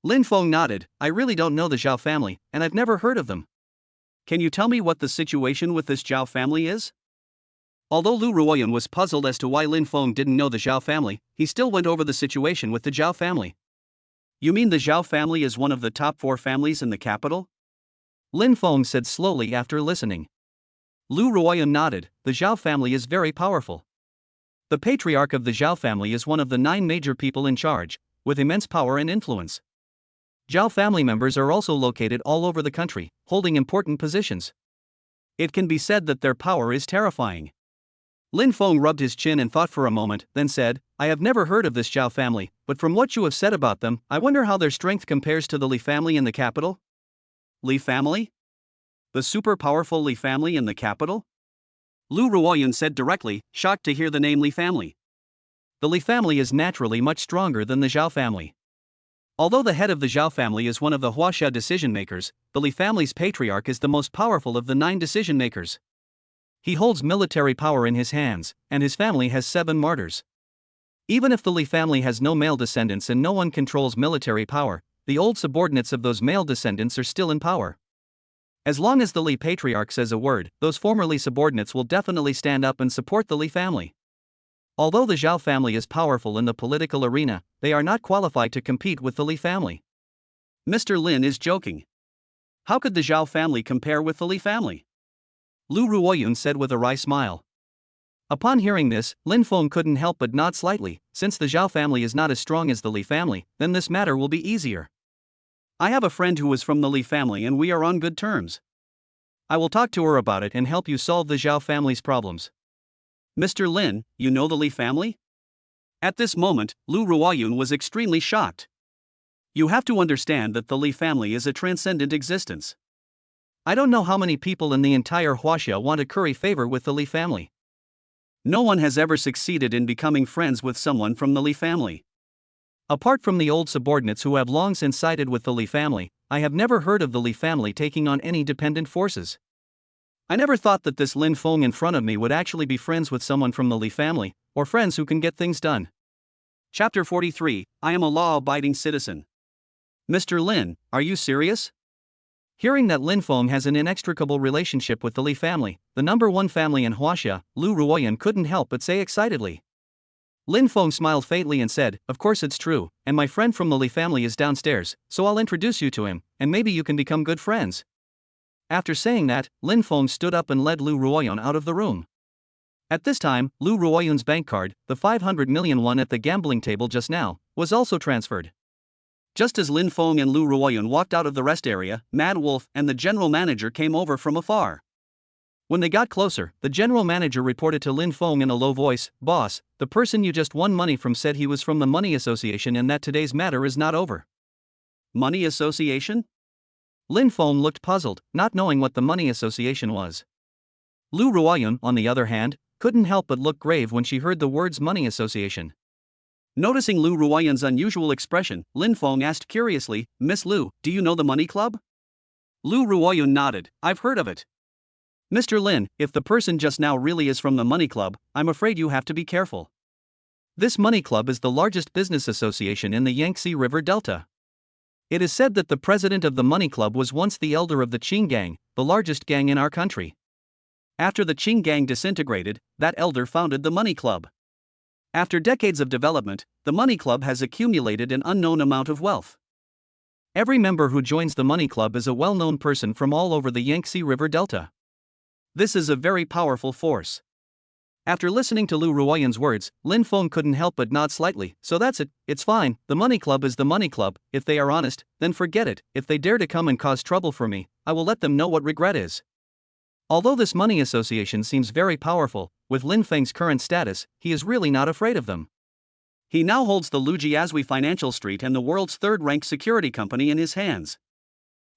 Lin Feng nodded, "I really don't know the Zhao family, and I've never heard of them. Can you tell me what the situation with this Zhao family is?" Although Lu Ruoyan was puzzled as to why Lin Feng didn't know the Zhao family, he still went over the situation with the Zhao family. "You mean the Zhao family is one of the top 4 families in the capital?" Lin Feng said slowly after listening. Lu Ruoyan nodded, "The Zhao family is very powerful. The patriarch of the Zhao family is one of the 9 major people in charge, with immense power and influence. Zhao family members are also located all over the country, holding important positions. It can be said that their power is terrifying." Lin Feng rubbed his chin and thought for a moment, then said, "I have never heard of this Zhao family, but from what you have said about them, I wonder how their strength compares to the Li family in the capital." "Li family? The super powerful Li family in the capital?" Lu Ruoyan said directly, shocked to hear the name Li family. The Li family is naturally much stronger than the Zhao family. Although the head of the Zhao family is one of the Huaxia decision-makers, the Li family's patriarch is the most powerful of the 9 decision-makers. He holds military power in his hands, and his family has 7 martyrs. Even if the Li family has no male descendants and no one controls military power, the old subordinates of those male descendants are still in power. As long as the Li patriarch says a word, those former Li subordinates will definitely stand up and support the Li family. Although the Zhao family is powerful in the political arena, they are not qualified to compete with the Li family. Mr. Lin is joking. How could the Zhao family compare with the Li family? Lu Ruoyan said with a wry smile. Upon hearing this, Lin Feng couldn't help but nod slightly. Since the Zhao family is not as strong as the Li family, then this matter will be easier. I have a friend who is from the Li family and we are on good terms. I will talk to her about it and help you solve the Zhao family's problems." "Mr. Lin, you know the Li family?" At this moment, Lu Ruoyan was extremely shocked. You have to understand that the Li family is a transcendent existence. I don't know how many people in the entire Huaxia want to curry favor with the Li family. No one has ever succeeded in becoming friends with someone from the Li family. Apart from the old subordinates who have long since sided with the Li family, I have never heard of the Li family taking on any dependent forces. I never thought that this Lin Feng in front of me would actually be friends with someone from the Li family, or friends who can get things done. Chapter 43, I am a law-abiding citizen. Mr. Lin, are you serious? Hearing that Lin Feng has an inextricable relationship with the Li family, the number one family in Huaxia, Lu Ruoyan couldn't help but say excitedly. Lin Feng smiled faintly and said, of course it's true, and my friend from the Li family is downstairs, so I'll introduce you to him, and maybe you can become good friends. After saying that, Lin Feng stood up and led Lu Ruoyan out of the room. At this time, Lu Ruoyan's bank card, the 500 million one at the gambling table just now, was also transferred. Just as Lin Feng and Lu Ruoyan walked out of the rest area, Mad Wolf and the general manager came over from afar. When they got closer, the general manager reported to Lin Feng in a low voice, "Boss, the person you just won money from said he was from the Money Association and that today's matter is not over." Money Association? Lin Feng looked puzzled, not knowing what the Money Association was. Lu Ruoyan, on the other hand, couldn't help but look grave when she heard the words Money Association. Noticing Lu Ruoyan's unusual expression, Lin Feng asked curiously, "Miss Lu, do you know the Money Club?" Lu Ruoyan nodded, "I've heard of it." "Mr. Lin, if the person just now really is from the Money Club, I'm afraid you have to be careful. This Money Club is the largest business association in the Yangtze River Delta. It is said that the president of the Money Club was once the elder of the Qing Gang, the largest gang in our country. After the Qing Gang disintegrated, that elder founded the Money Club. After decades of development, the Money Club has accumulated an unknown amount of wealth. Every member who joins the Money Club is a well-known person from all over the Yangtze River Delta. This is a very powerful force." After listening to Lu Ruoyan's words, Lin Feng couldn't help but nod slightly. "So that's it, it's fine, the Money Club is the Money Club, if they are honest, then forget it, if they dare to come and cause trouble for me, I will let them know what regret is." Although this Money Association seems very powerful, with Lin Feng's current status, he is really not afraid of them. He now holds the Lujiazui Financial Street and the world's third-ranked security company in his hands.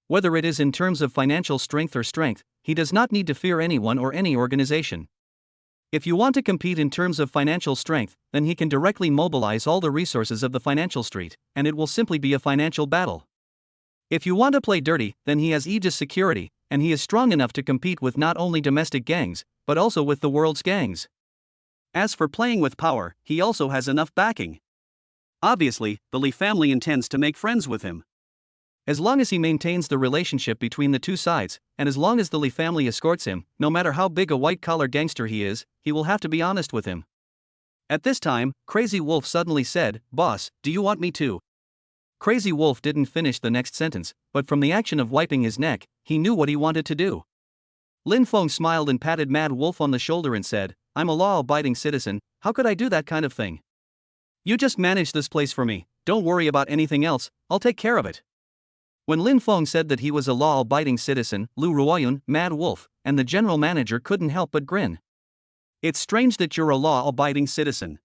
Whether it is in terms of financial strength or strength, he does not need to fear anyone or any organization. If you want to compete in terms of financial strength, then he can directly mobilize all the resources of the financial street, and it will simply be a financial battle. If you want to play dirty, then he has Aegis Security, and he is strong enough to compete with not only domestic gangs, but also with the world's gangs. As for playing with power, he also has enough backing. Obviously, the Li family intends to make friends with him. As long as he maintains the relationship between the two sides, and as long as the Li family escorts him, no matter how big a white-collar gangster he is, he will have to be honest with him. At this time, Crazy Wolf suddenly said, "Boss, do you want me to?" Crazy Wolf didn't finish the next sentence, but from the action of wiping his neck, he knew what he wanted to do. Lin Feng smiled and patted Mad Wolf on the shoulder and said, "I'm a law-abiding citizen, how could I do that kind of thing? You just manage this place for me, don't worry about anything else, I'll take care of it." When Lin Feng said that he was a law-abiding citizen, Lu Ruoyan, Mad Wolf, and the general manager couldn't help but grin. "It's strange that you're a law-abiding citizen.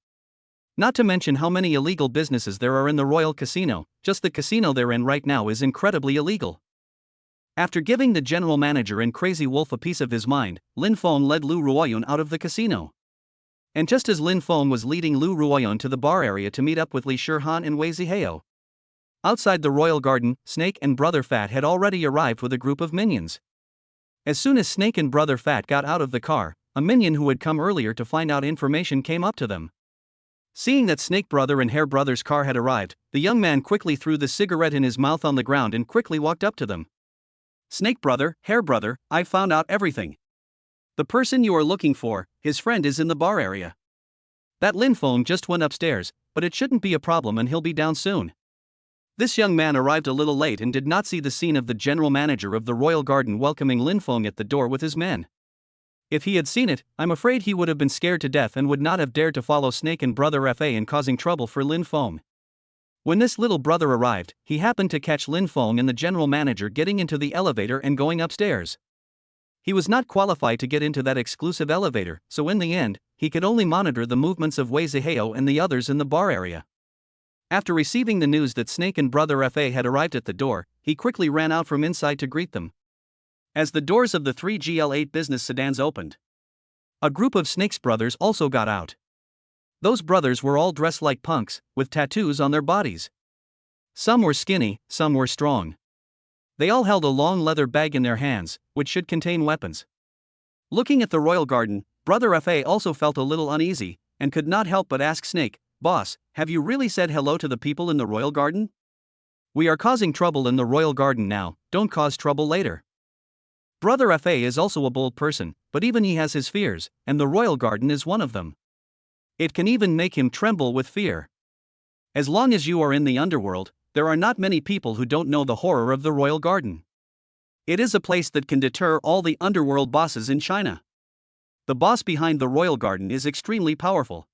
Not to mention how many illegal businesses there are in the Royal Casino, just the casino they're in right now is incredibly illegal." After giving the general manager and Crazy Wolf a piece of his mind, Lin Feng led Lu Ruoyan out of the casino. And just as Lin Feng was leading Lu Ruoyan to the bar area to meet up with Li Shihan and Wei Zihao, outside the royal garden, Snake and Brother Fat had already arrived with a group of minions. As soon as Snake and Brother Fat got out of the car, a minion who had come earlier to find out information came up to them. Seeing that Snake Brother and Hair Brother's car had arrived, the young man quickly threw the cigarette in his mouth on the ground and quickly walked up to them. "Snake Brother, Hair Brother, I've found out everything. The person you are looking for, his friend is in the bar area. That Lin Feng just went upstairs, but it shouldn't be a problem and he'll be down soon." This young man arrived a little late and did not see the scene of the general manager of the royal garden welcoming Lin Feng at the door with his men. If he had seen it, I'm afraid he would have been scared to death and would not have dared to follow Snake and Brother Fa in causing trouble for Lin Feng. When this little brother arrived, he happened to catch Lin Feng and the general manager getting into the elevator and going upstairs. He was not qualified to get into that exclusive elevator, so in the end, he could only monitor the movements of Wei Zihao and the others in the bar area. After receiving the news that Snake and Brother Fa had arrived at the door, he quickly ran out from inside to greet them. As the doors of the 3GL8 business sedans opened, a group of Snake's brothers also got out. Those brothers were all dressed like punks, with tattoos on their bodies. Some were skinny, some were strong. They all held a long leather bag in their hands, which should contain weapons. Looking at the royal garden, Brother Fa also felt a little uneasy, and could not help but ask Snake, Boss, have you really said hello to the people in the royal garden? We are causing trouble in the royal garden now, don't cause trouble later. Brother Fa is also a bold person, but even he has his fears, and the royal garden is one of them. It can even make him tremble with fear. As long as you are in the underworld, there are not many people who don't know the horror of the royal garden. It is a place that can deter all the underworld bosses in China. The boss behind the royal garden is extremely powerful.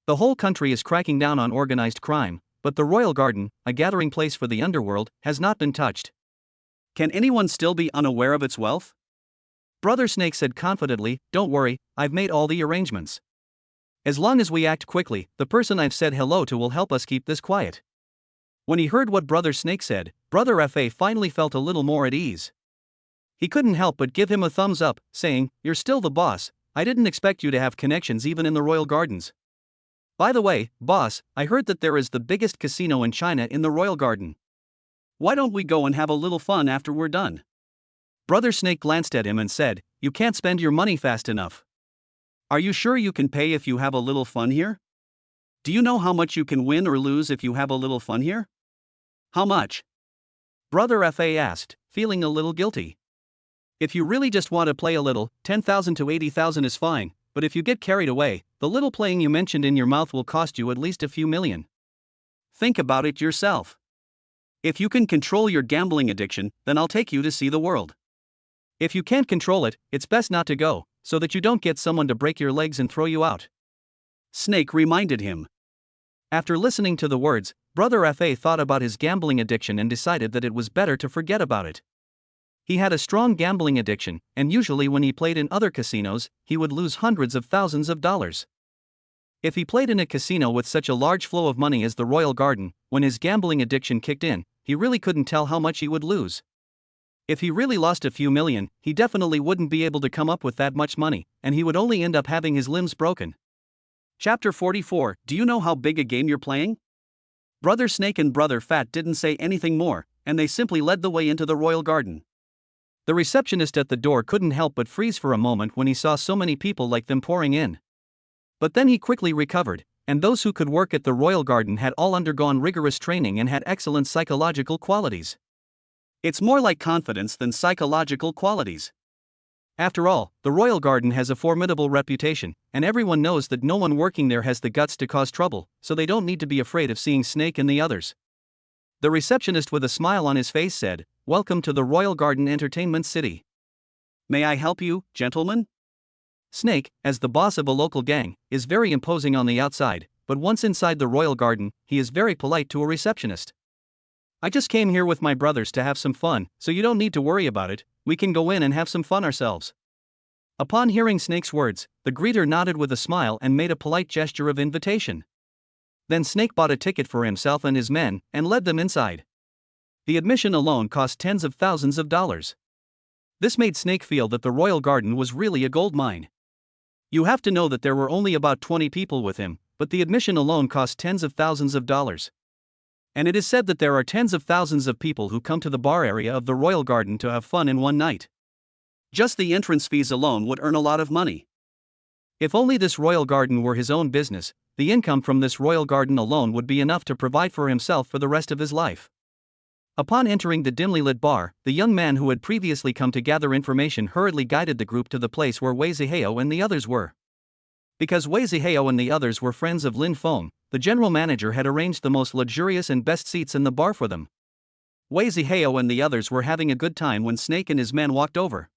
The whole country is cracking down on organized crime, but the royal garden, a gathering place for the underworld, has not been touched. Can anyone still be unaware of its wealth? Brother Snake said confidently, don't worry, I've made all the arrangements. As long as we act quickly, the person I've said hello to will help us keep this quiet. When he heard what Brother Snake said, Brother Fa finally felt a little more at ease. He couldn't help but give him a thumbs up, saying, you're still the boss, I didn't expect you to have connections even in the royal gardens. By the way, boss, I heard that there is the biggest casino in China in the royal garden. Why don't we go and have a little fun after we're done? Brother Snake glanced at him and said, you can't spend your money fast enough. Are you sure you can pay if you have a little fun here? Do you know how much you can win or lose if you have a little fun here? How much? Brother Fa asked, feeling a little guilty. If you really just want to play a little, 10,000 to 80,000 is fine, but if you get carried away, the little playing you mentioned in your mouth will cost you at least a few million. Think about it yourself. If you can control your gambling addiction, then I'll take you to see the world. If you can't control it, it's best not to go, so that you don't get someone to break your legs and throw you out. Snake reminded him. After listening to the words, Brother Fa thought about his gambling addiction and decided that it was better to forget about it. He had a strong gambling addiction, and usually when he played in other casinos, he would lose hundreds of thousands of dollars. If he played in a casino with such a large flow of money as the Royal Garden, when his gambling addiction kicked in, he really couldn't tell how much he would lose. If he really lost a few million, he definitely wouldn't be able to come up with that much money, and he would only end up having his limbs broken. Chapter 44, do you know how big a game you're playing? Brother Snake and Brother Fat didn't say anything more, and they simply led the way into the Royal Garden. The receptionist at the door couldn't help but freeze for a moment when he saw so many people like them pouring in. But then he quickly recovered, and those who could work at the Royal Garden had all undergone rigorous training and had excellent psychological qualities. It's more like confidence than psychological qualities. After all, the Royal Garden has a formidable reputation, and everyone knows that no one working there has the guts to cause trouble, so they don't need to be afraid of seeing Snake and the others. The receptionist with a smile on his face said, "Welcome to the Royal Garden Entertainment City. May I help you, gentlemen?" Snake, as the boss of a local gang, is very imposing on the outside, but once inside the Royal Garden, he is very polite to a receptionist. "I just came here with my brothers to have some fun, so you don't need to worry about it, we can go in and have some fun ourselves." Upon hearing Snake's words, the greeter nodded with a smile and made a polite gesture of invitation. Then Snake bought a ticket for himself and his men, and led them inside. The admission alone cost tens of thousands of dollars. This made Snake feel that the Royal Garden was really a gold mine. You have to know that there were only about 20 people with him, but the admission alone cost tens of thousands of dollars. And it is said that there are tens of thousands of people who come to the bar area of the Royal Garden to have fun in one night. Just the entrance fees alone would earn a lot of money. If only this Royal Garden were his own business, the income from this Royal Garden alone would be enough to provide for himself for the rest of his life. Upon entering the dimly lit bar, the young man who had previously come to gather information hurriedly guided the group to the place where Wei Zihao and the others were. Because Wei Zihao and the others were friends of Lin Feng, the general manager had arranged the most luxurious and best seats in the bar for them. Wei Zihao and the others were having a good time when Snake and his men walked over.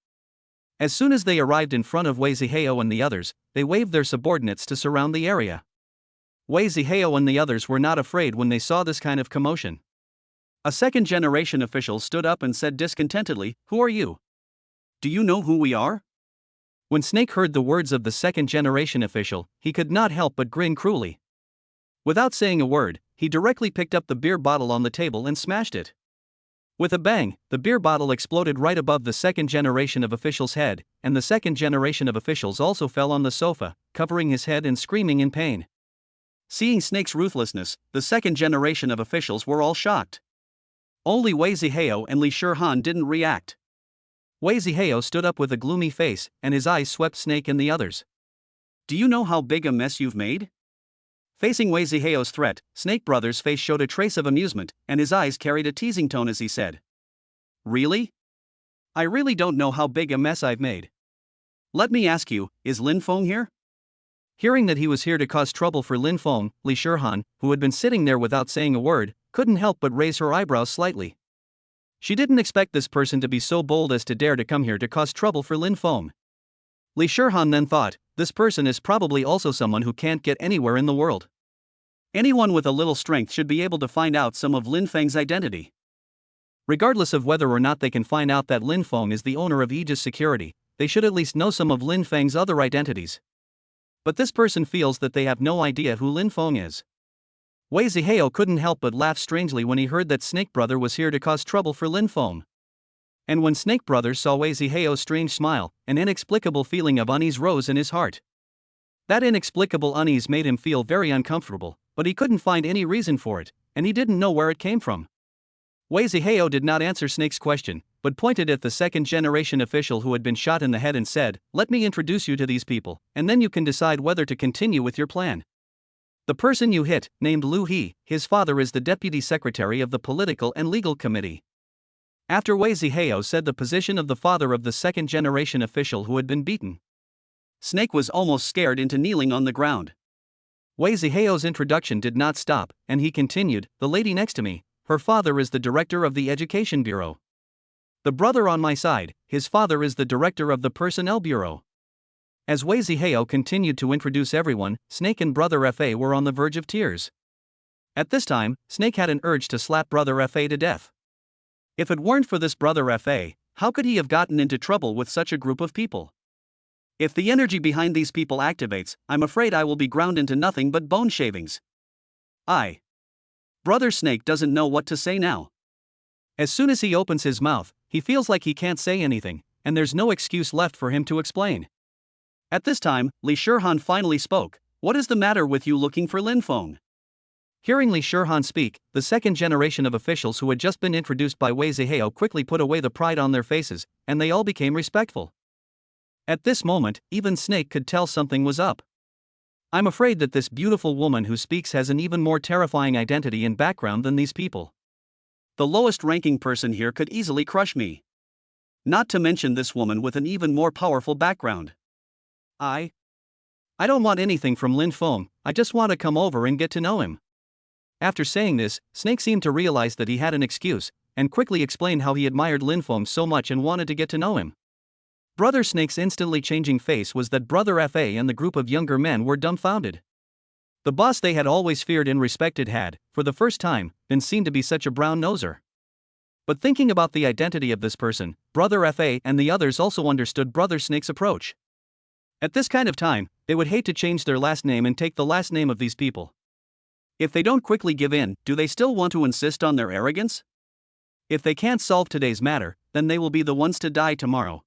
As soon as they arrived in front of Wei Zihao and the others, they waved their subordinates to surround the area. Wei Zihao and the others were not afraid when they saw this kind of commotion. A second-generation official stood up and said discontentedly, "Who are you? Do you know who we are?" When Snake heard the words of the second-generation official, he could not help but grin cruelly. Without saying a word, he directly picked up the beer bottle on the table and smashed it. With a bang, the beer bottle exploded right above the second generation of official's head, and the second generation of officials also fell on the sofa, covering his head and screaming in pain. Seeing Snake's ruthlessness, the second generation of officials were all shocked. Only Wei Zihao and Li Shihan didn't react. Wei Zihao stood up with a gloomy face, and his eyes swept Snake and the others. "Do you know how big a mess you've made? Facing Wei Ziheo's threat, Snake Brother's face showed a trace of amusement, and his eyes carried a teasing tone as he said, "Really? I really don't know how big a mess I've made. Let me ask you, is Lin Feng here?" Hearing that he was here to cause trouble for Lin Feng, Li Shihan, who had been sitting there without saying a word, couldn't help but raise her eyebrows slightly. She didn't expect this person to be so bold as to dare to come here to cause trouble for Lin Feng. Li Shihan then thought, this person is probably also someone who can't get anywhere in the world. Anyone with a little strength should be able to find out some of Lin Feng's identity. Regardless of whether or not they can find out that Lin Feng is the owner of Aegis Security, they should at least know some of Lin Feng's other identities. But this person feels that they have no idea who Lin Feng is. Wei Ziheo couldn't help but laugh strangely when he heard that Snake Brother was here to cause trouble for Lin Feng. And when Snake Brother saw Wei Ziheo's strange smile, an inexplicable feeling of unease rose in his heart. That inexplicable unease made him feel very uncomfortable, but he couldn't find any reason for it, and he didn't know where it came from. Wei Ziheo did not answer Snake's question, but pointed at the second-generation official who had been shot in the head and said, "Let me introduce you to these people, and then you can decide whether to continue with your plan. The person you hit, named Lu He, his father is the deputy secretary of the Political and Legal Committee." After Wei Ziheo said the position of the father of the second-generation official who had been beaten, Snake was almost scared into kneeling on the ground. Wei Ziheo's introduction did not stop, and he continued, "The lady next to me, her father is the director of the Education Bureau. The brother on my side, his father is the director of the Personnel Bureau." As Wei Ziheo continued to introduce everyone, Snake and Brother Fa were on the verge of tears. At this time, Snake had an urge to slap Brother Fa to death. If it weren't for this Brother Fa, how could he have gotten into trouble with such a group of people? If the energy behind these people activates, I'm afraid I will be ground into nothing but bone shavings. Brother Snake doesn't know what to say now. As soon as he opens his mouth, he feels like he can't say anything, and there's no excuse left for him to explain. At this time, Li Shihan finally spoke. "What is the matter with you looking for Lin Feng?" Hearing Li Shihan speak, the second generation of officials who had just been introduced by Wei Ziheo quickly put away the pride on their faces, and they all became respectful. At this moment, even Snake could tell something was up. "I'm afraid that this beautiful woman who speaks has an even more terrifying identity and background than these people. The lowest ranking person here could easily crush me. Not to mention this woman with an even more powerful background. I don't want anything from Lin Feng, I just want to come over and get to know him." After saying this, Snake seemed to realize that he had an excuse, and quickly explained how he admired Lin Feng so much and wanted to get to know him. Brother Snake's instantly changing face was that Brother Fa and the group of younger men were dumbfounded. The boss they had always feared and respected had, for the first time, been seen to be such a brown-noser. But thinking about the identity of this person, Brother Fa and the others also understood Brother Snake's approach. At this kind of time, they would hate to change their last name and take the last name of these people. If they don't quickly give in, do they still want to insist on their arrogance? If they can't solve today's matter, then they will be the ones to die tomorrow.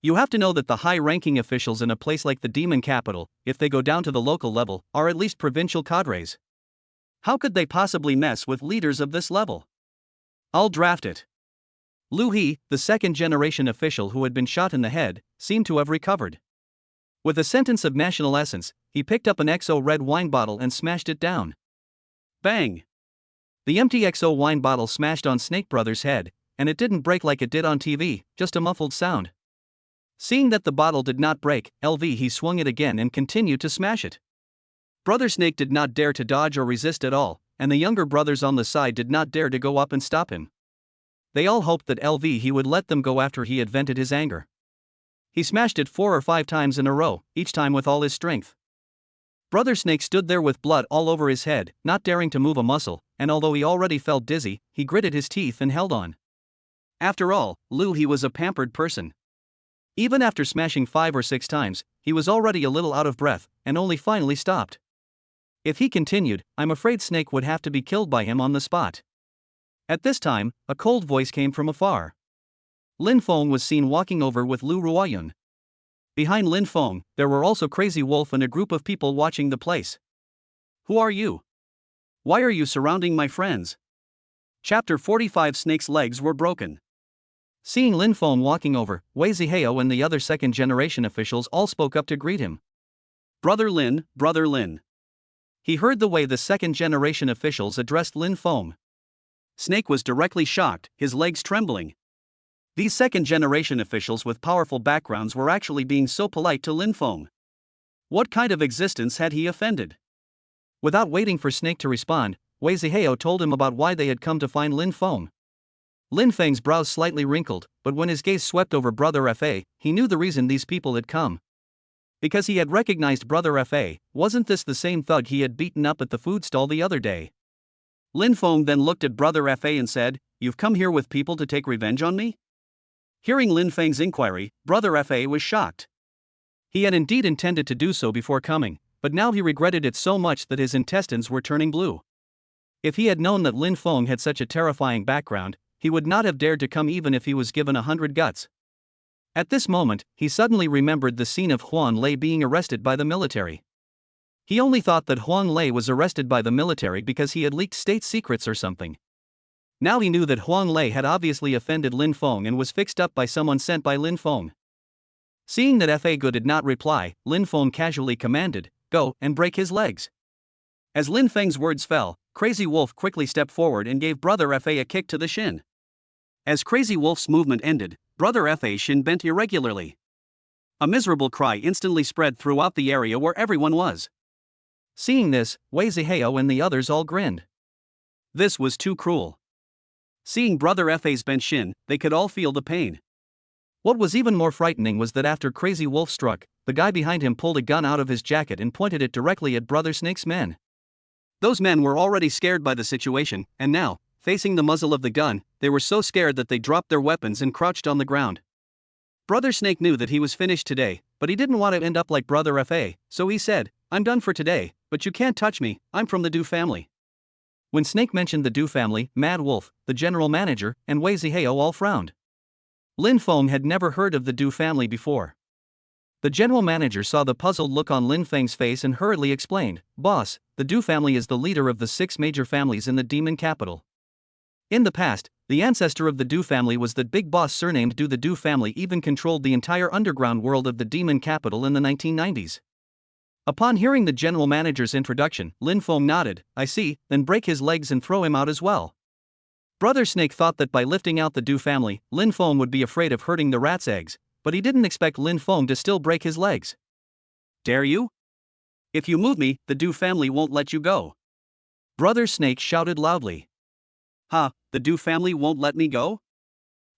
You have to know that the high-ranking officials in a place like the Demon Capital, if they go down to the local level, are at least provincial cadres. How could they possibly mess with leaders of this level? I'll draft it. Lu He, the second-generation official who had been shot in the head, seemed to have recovered. With a sentence of national essence, he picked up an XO red wine bottle and smashed it down. Bang! The empty XO wine bottle smashed on Snake Brother's head, and it didn't break like it did on TV, just a muffled sound. Seeing that the bottle did not break, he swung it again and continued to smash it. Brother Snake did not dare to dodge or resist at all, and the younger brothers on the side did not dare to go up and stop him. They all hoped that he would let them go after he had vented his anger. He smashed it 4 or 5 times in a row, each time with all his strength. Brother Snake stood there with blood all over his head, not daring to move a muscle, and although he already felt dizzy, he gritted his teeth and held on. After all, He was a pampered person. Even after smashing 5 or 6 times, he was already a little out of breath, and only finally stopped. If he continued, I'm afraid Snake would have to be killed by him on the spot. At this time, a cold voice came from afar. Lin Feng was seen walking over with Lu Ruoyun. Behind Lin Feng, there were also Crazy Wolf and a group of people watching the place. "Who are you? Why are you surrounding my friends?" Chapter 45. Snake's legs were broken. Seeing Lin Feng walking over, Wei Ziheo and the other second-generation officials all spoke up to greet him. Brother Lin, he heard the way the second-generation officials addressed Lin Feng. Snake was directly shocked, his legs trembling. These second-generation officials with powerful backgrounds were actually being so polite to Lin Feng. What kind of existence had he offended? Without waiting for Snake to respond, Wei Zihao told him about why they had come to find Lin Feng. Lin Feng's brows slightly wrinkled, but when his gaze swept over Brother Fa, he knew the reason these people had come. Because he had recognized Brother Fa, wasn't this the same thug he had beaten up at the food stall the other day? Lin Feng then looked at Brother Fa and said, "You've come here with people to take revenge on me?" Hearing Lin Feng's inquiry, Brother Fa was shocked. He had indeed intended to do so before coming, but now he regretted it so much that his intestines were turning blue. If he had known that Lin Feng had such a terrifying background, he would not have dared to come even if he was given 100 guts. At this moment, he suddenly remembered the scene of Huang Lei being arrested by the military. He only thought that Huang Lei was arrested by the military because he had leaked state secrets or something. Now he knew that Huang Lei had obviously offended Lin Feng and was fixed up by someone sent by Lin Feng. Seeing that Fa Gu did not reply, Lin Feng casually commanded, "Go and break his legs." As Lin Feng's words fell, Crazy Wolf quickly stepped forward and gave Brother Fa a kick to the shin. As Crazy Wolf's movement ended, Brother Fa's shin bent irregularly. A miserable cry instantly spread throughout the area where everyone was. Seeing this, Wei Zihao and the others all grinned. This was too cruel. Seeing Brother Fa's bent shin, they could all feel the pain. What was even more frightening was that after Crazy Wolf struck, the guy behind him pulled a gun out of his jacket and pointed it directly at Brother Snake's men. Those men were already scared by the situation, and now, facing the muzzle of the gun, they were so scared that they dropped their weapons and crouched on the ground. Brother Snake knew that he was finished today, but he didn't want to end up like Brother Fa, so he said, "I'm done for today, but you can't touch me, I'm from the Du family." When Snake mentioned the Du family, Mad Wolf, the general manager, and Wei Zihao all frowned. Lin Feng had never heard of the Du family before. The general manager saw the puzzled look on Lin Feng's face and hurriedly explained, "Boss, the Du family is the leader of the 6 major families in the demon capital. In the past, the ancestor of the Du family was the big boss surnamed Du. The Du family even controlled the entire underground world of the demon capital in the 1990s. Upon hearing the general manager's introduction, Lin Feng nodded, "I see, then break his legs and throw him out as well." Brother Snake thought that by lifting out the Du family, Lin Feng would be afraid of hurting the rat's eggs, but he didn't expect Lin Feng to still break his legs. "Dare you? If you move me, the Du family won't let you go." Brother Snake shouted loudly. "Huh, the Du family won't let me go?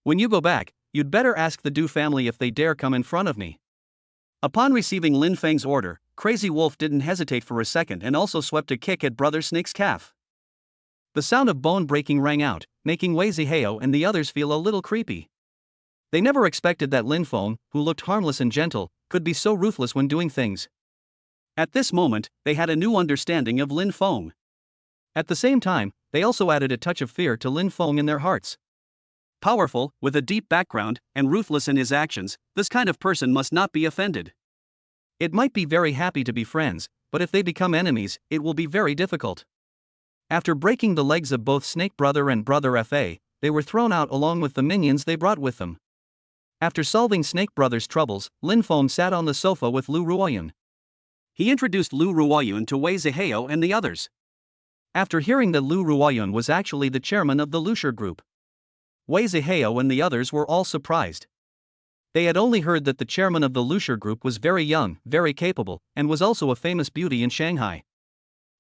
When you go back, you'd better ask the Du family if they dare come in front of me." Upon receiving Lin Feng's order, Crazy Wolf didn't hesitate for a second and also swept a kick at Brother Snake's calf. The sound of bone breaking rang out, making Wei Zihao and the others feel a little creepy. They never expected that Lin Feng, who looked harmless and gentle, could be so ruthless when doing things. At this moment, they had a new understanding of Lin Feng. At the same time, they also added a touch of fear to Lin Feng in their hearts. Powerful, with a deep background, and ruthless in his actions, this kind of person must not be offended. It might be very happy to be friends, but if they become enemies, it will be very difficult. After breaking the legs of both Snake Brother and Brother Fa, they were thrown out along with the minions they brought with them. After solving Snake Brother's troubles, Lin Feng sat on the sofa with Lu Ruoyun. He introduced Lu Ruoyun to Wei Zihao and the others. After hearing that Lu Ruoyun was actually the chairman of the Luxure group, Wei Zihao and the others were all surprised. They had only heard that the chairman of the Luxure group was very young, very capable, and was also a famous beauty in Shanghai.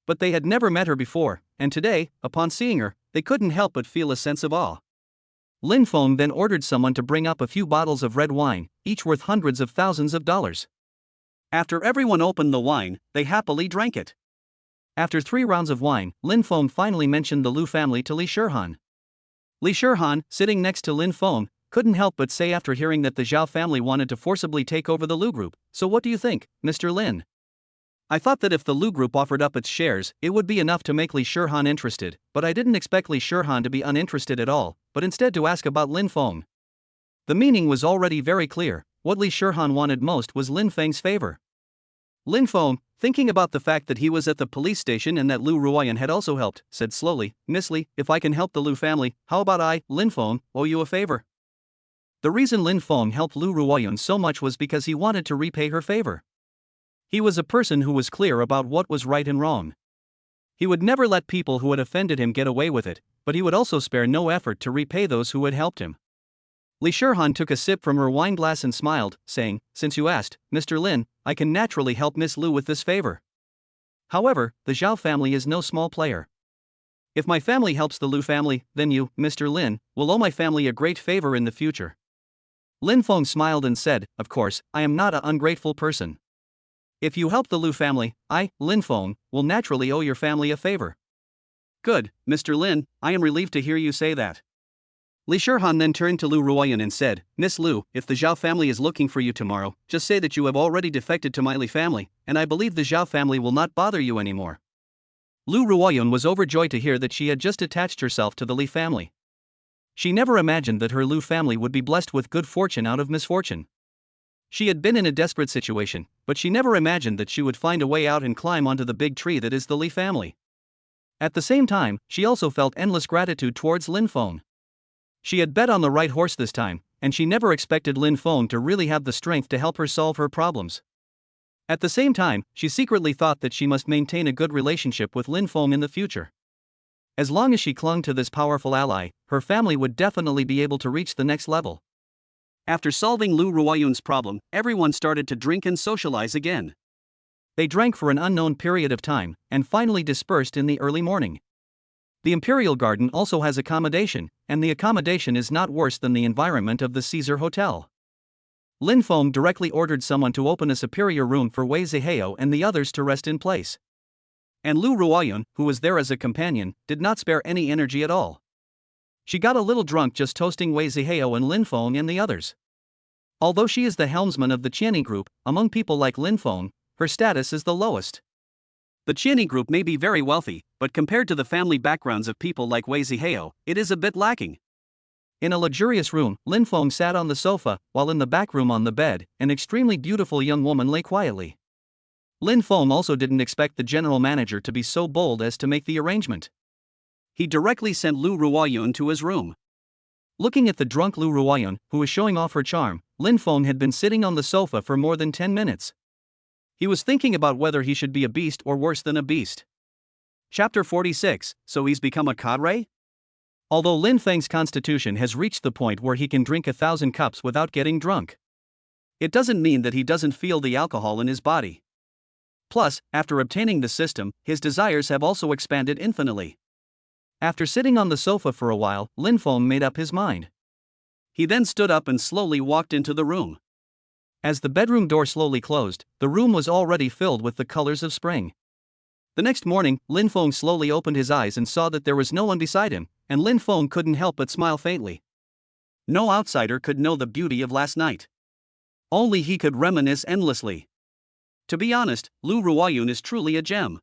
But they had never met her before, and today, upon seeing her, they couldn't help but feel a sense of awe. Lin Feng then ordered someone to bring up a few bottles of red wine, each worth hundreds of thousands of dollars. After everyone opened the wine, they happily drank it. After 3 rounds of wine, Lin Feng finally mentioned the Lu family to Li Shihan. Li Shihan, sitting next to Lin Feng, couldn't help but say after hearing that the Zhao family wanted to forcibly take over the Lu group, "So what do you think, Mr. Lin? I thought that if the Lu group offered up its shares, it would be enough to make Li Shihan interested, but I didn't expect Li Shihan to be uninterested at all, but instead to ask about Lin Feng." The meaning was already very clear. What Li Shihan wanted most was Lin Feng's favor. Lin Feng, thinking about the fact that he was at the police station and that Lu Ruoyun had also helped, said slowly, "Miss Li, if I can help the Lu family, how about I, Lin Feng, owe you a favor?" The reason Lin Feng helped Lu Ruoyun so much was because he wanted to repay her favor. He was a person who was clear about what was right and wrong. He would never let people who had offended him get away with it, but he would also spare no effort to repay those who had helped him. Li Shihan took a sip from her wine glass and smiled, saying, "Since you asked, Mr. Lin, I can naturally help Miss Lu with this favor. However, the Zhao family is no small player. If my family helps the Lu family, then you, Mr. Lin, will owe my family a great favor in the future." Lin Feng smiled and said, "Of course, I am not an ungrateful person. If you help the Lu family, I, Lin Feng, will naturally owe your family a favor." "Good, Mr. Lin, I am relieved to hear you say that." Li Shihan then turned to Lu Ruoyan and said, "Miss Lu, if the Zhao family is looking for you tomorrow, just say that you have already defected to my Li family, and I believe the Zhao family will not bother you anymore." Lu Ruoyan was overjoyed to hear that she had just attached herself to the Li family. She never imagined that her Lu family would be blessed with good fortune out of misfortune. She had been in a desperate situation, but she never imagined that she would find a way out and climb onto the big tree that is the Li family. At the same time, she also felt endless gratitude towards Lin Feng. She had bet on the right horse this time, and she never expected Lin Feng to really have the strength to help her solve her problems. At the same time, she secretly thought that she must maintain a good relationship with Lin Feng in the future. As long as she clung to this powerful ally, her family would definitely be able to reach the next level. After solving Lu Ruoyun's problem, everyone started to drink and socialize again. They drank for an unknown period of time, and finally dispersed in the early morning. The Imperial Garden also has accommodation, and the accommodation is not worse than the environment of the Caesar Hotel. Lin Feng directly ordered someone to open a superior room for Wei Zihao and the others to rest in place. And Lu Ruoyun, who was there as a companion, did not spare any energy at all. She got a little drunk just toasting Wei Zihao and Lin Feng and the others. Although she is the helmsman of the Qianni group, among people like Lin Feng, her status is the lowest. The Qianni group may be very wealthy, but compared to the family backgrounds of people like Wei Zihao, it is a bit lacking. In a luxurious room, Lin Feng sat on the sofa, while in the back room on the bed, an extremely beautiful young woman lay quietly. Lin Feng also didn't expect the general manager to be so bold as to make the arrangement. He directly sent Lu Ruoyun to his room. Looking at the drunk Lu Ruoyun, who was showing off her charm, Lin Feng had been sitting on the sofa for more than 10 minutes. He was thinking about whether he should be a beast or worse than a beast. Chapter 46, So he's become a cadre? Although Lin Feng's constitution has reached the point where he can drink 1,000 cups without getting drunk, it doesn't mean that he doesn't feel the alcohol in his body. Plus, after obtaining the system, his desires have also expanded infinitely. After sitting on the sofa for a while, Lin Feng made up his mind. He then stood up and slowly walked into the room. As the bedroom door slowly closed, the room was already filled with the colors of spring. The next morning, Lin Feng slowly opened his eyes and saw that there was no one beside him, and Lin Feng couldn't help but smile faintly. No outsider could know the beauty of last night. Only he could reminisce endlessly. To be honest, Lu Ruoyun is truly a gem.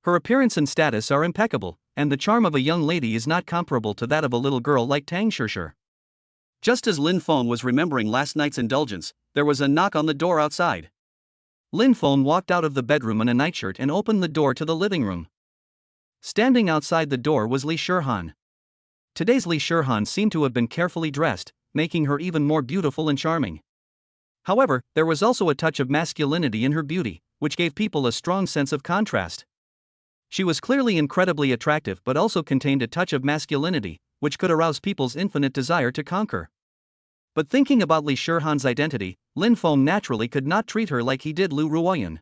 Her appearance and status are impeccable, and the charm of a young lady is not comparable to that of a little girl like Tang Shishir. Just as Lin Feng was remembering last night's indulgence, there was a knock on the door outside. Lin Feng walked out of the bedroom in a nightshirt and opened the door to the living room. Standing outside the door was Li Shihan. Today's Li Shihan seemed to have been carefully dressed, making her even more beautiful and charming. However, there was also a touch of masculinity in her beauty, which gave people a strong sense of contrast. She was clearly incredibly attractive but also contained a touch of masculinity, which could arouse people's infinite desire to conquer. But thinking about Li Shihan's identity, Lin Feng naturally could not treat her like he did Lu Ruoyan.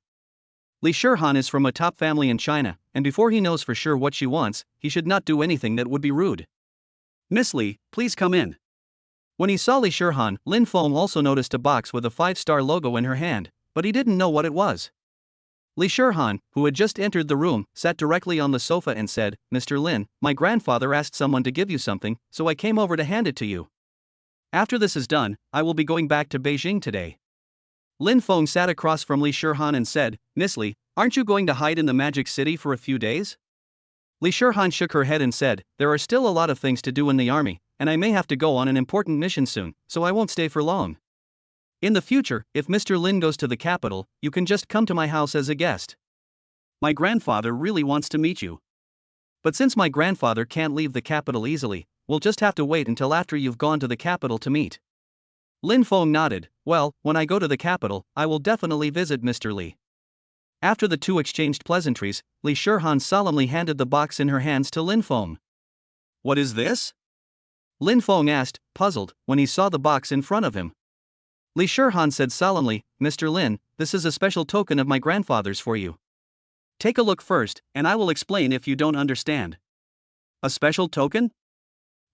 Li Shihan is from a top family in China, and before he knows for sure what she wants, he should not do anything that would be rude. "Miss Li, please come in." When he saw Li Shihan, Lin Feng also noticed a box with a 5-star logo in her hand, but he didn't know what it was. Li Shihan, who had just entered the room, sat directly on the sofa and said, "Mr. Lin, my grandfather asked someone to give you something, so I came over to hand it to you. After this is done, I will be going back to Beijing today." Lin Feng sat across from Li Shihan and said, "Miss Li, aren't you going to hide in the Magic City for a few days?" Li Shihan shook her head and said, "There are still a lot of things to do in the army, and I may have to go on an important mission soon, so I won't stay for long. In the future, if Mr. Lin goes to the capital, you can just come to my house as a guest. My grandfather really wants to meet you. But since my grandfather can't leave the capital easily, we'll just have to wait until after you've gone to the capital to meet." Lin Feng nodded. "Well, when I go to the capital, I will definitely visit Mr. Li." After the two exchanged pleasantries, Li Shihan solemnly handed the box in her hands to Lin Feng. "What is this?" Lin Feng asked, puzzled, when he saw the box in front of him. Li Shihan said solemnly, "Mr. Lin, this is a special token of my grandfather's for you. Take a look first, and I will explain if you don't understand." "A special token?"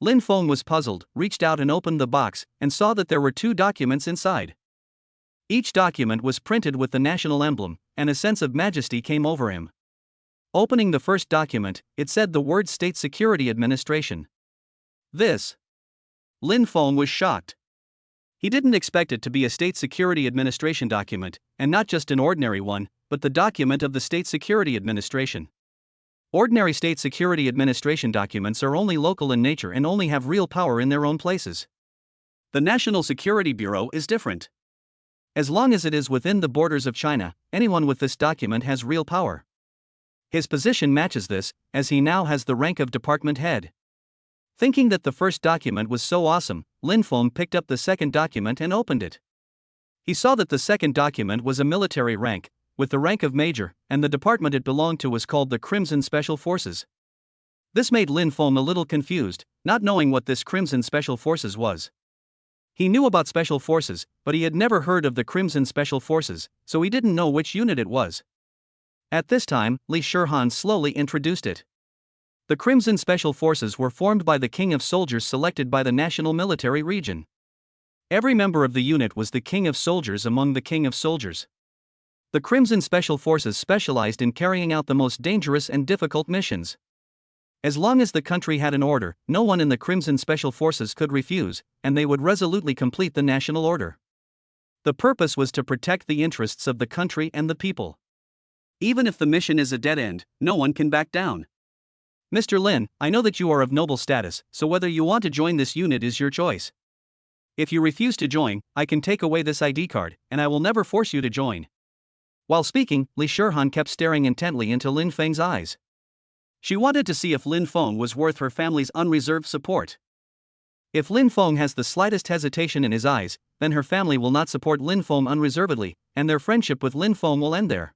Lin Feng was puzzled, reached out and opened the box, and saw that there were two documents inside. Each document was printed with the national emblem, and a sense of majesty came over him. Opening the first document, it said the word State Security Administration. This. Lin Feng was shocked. He didn't expect it to be a State Security Administration document, and not just an ordinary one, but the document of the State Security Administration. Ordinary State Security Administration documents are only local in nature and only have real power in their own places. The National Security Bureau is different. As long as it is within the borders of China, anyone with this document has real power. His position matches this, as he now has the rank of department head. Thinking that the first document was so awesome, Lin Feng picked up the second document and opened it. He saw that the second document was a military rank, with the rank of major, and the department it belonged to was called the Crimson Special Forces. This made Lin Feng a little confused, not knowing what this Crimson Special Forces was. He knew about Special Forces, but he had never heard of the Crimson Special Forces, so he didn't know which unit it was. At this time, Li Shihan slowly introduced it. The Crimson Special Forces were formed by the King of Soldiers selected by the National Military Region. Every member of the unit was the King of Soldiers among the King of Soldiers. The Crimson Special Forces specialized in carrying out the most dangerous and difficult missions. As long as the country had an order, no one in the Crimson Special Forces could refuse, and they would resolutely complete the national order. The purpose was to protect the interests of the country and the people. Even if the mission is a dead end, no one can back down. "Mr. Lin, I know that you are of noble status, so whether you want to join this unit is your choice. If you refuse to join, I can take away this ID card, and I will never force you to join." While speaking, Li Shihan kept staring intently into Lin Feng's eyes. She wanted to see if Lin Feng was worth her family's unreserved support. If Lin Feng has the slightest hesitation in his eyes, then her family will not support Lin Feng unreservedly, and their friendship with Lin Feng will end there.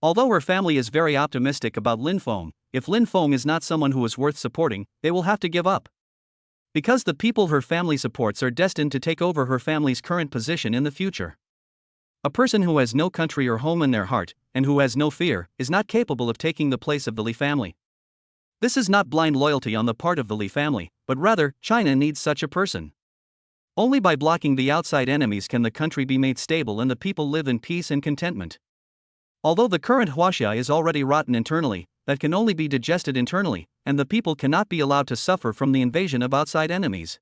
Although her family is very optimistic about Lin Feng, if Lin Feng is not someone who is worth supporting, they will have to give up. Because the people her family supports are destined to take over her family's current position in the future. A person who has no country or home in their heart, and who has no fear, is not capable of taking the place of the Li family. This is not blind loyalty on the part of the Li family, but rather, China needs such a person. Only by blocking the outside enemies can the country be made stable and the people live in peace and contentment. Although the current Huaxia is already rotten internally, that can only be digested internally, and the people cannot be allowed to suffer from the invasion of outside enemies.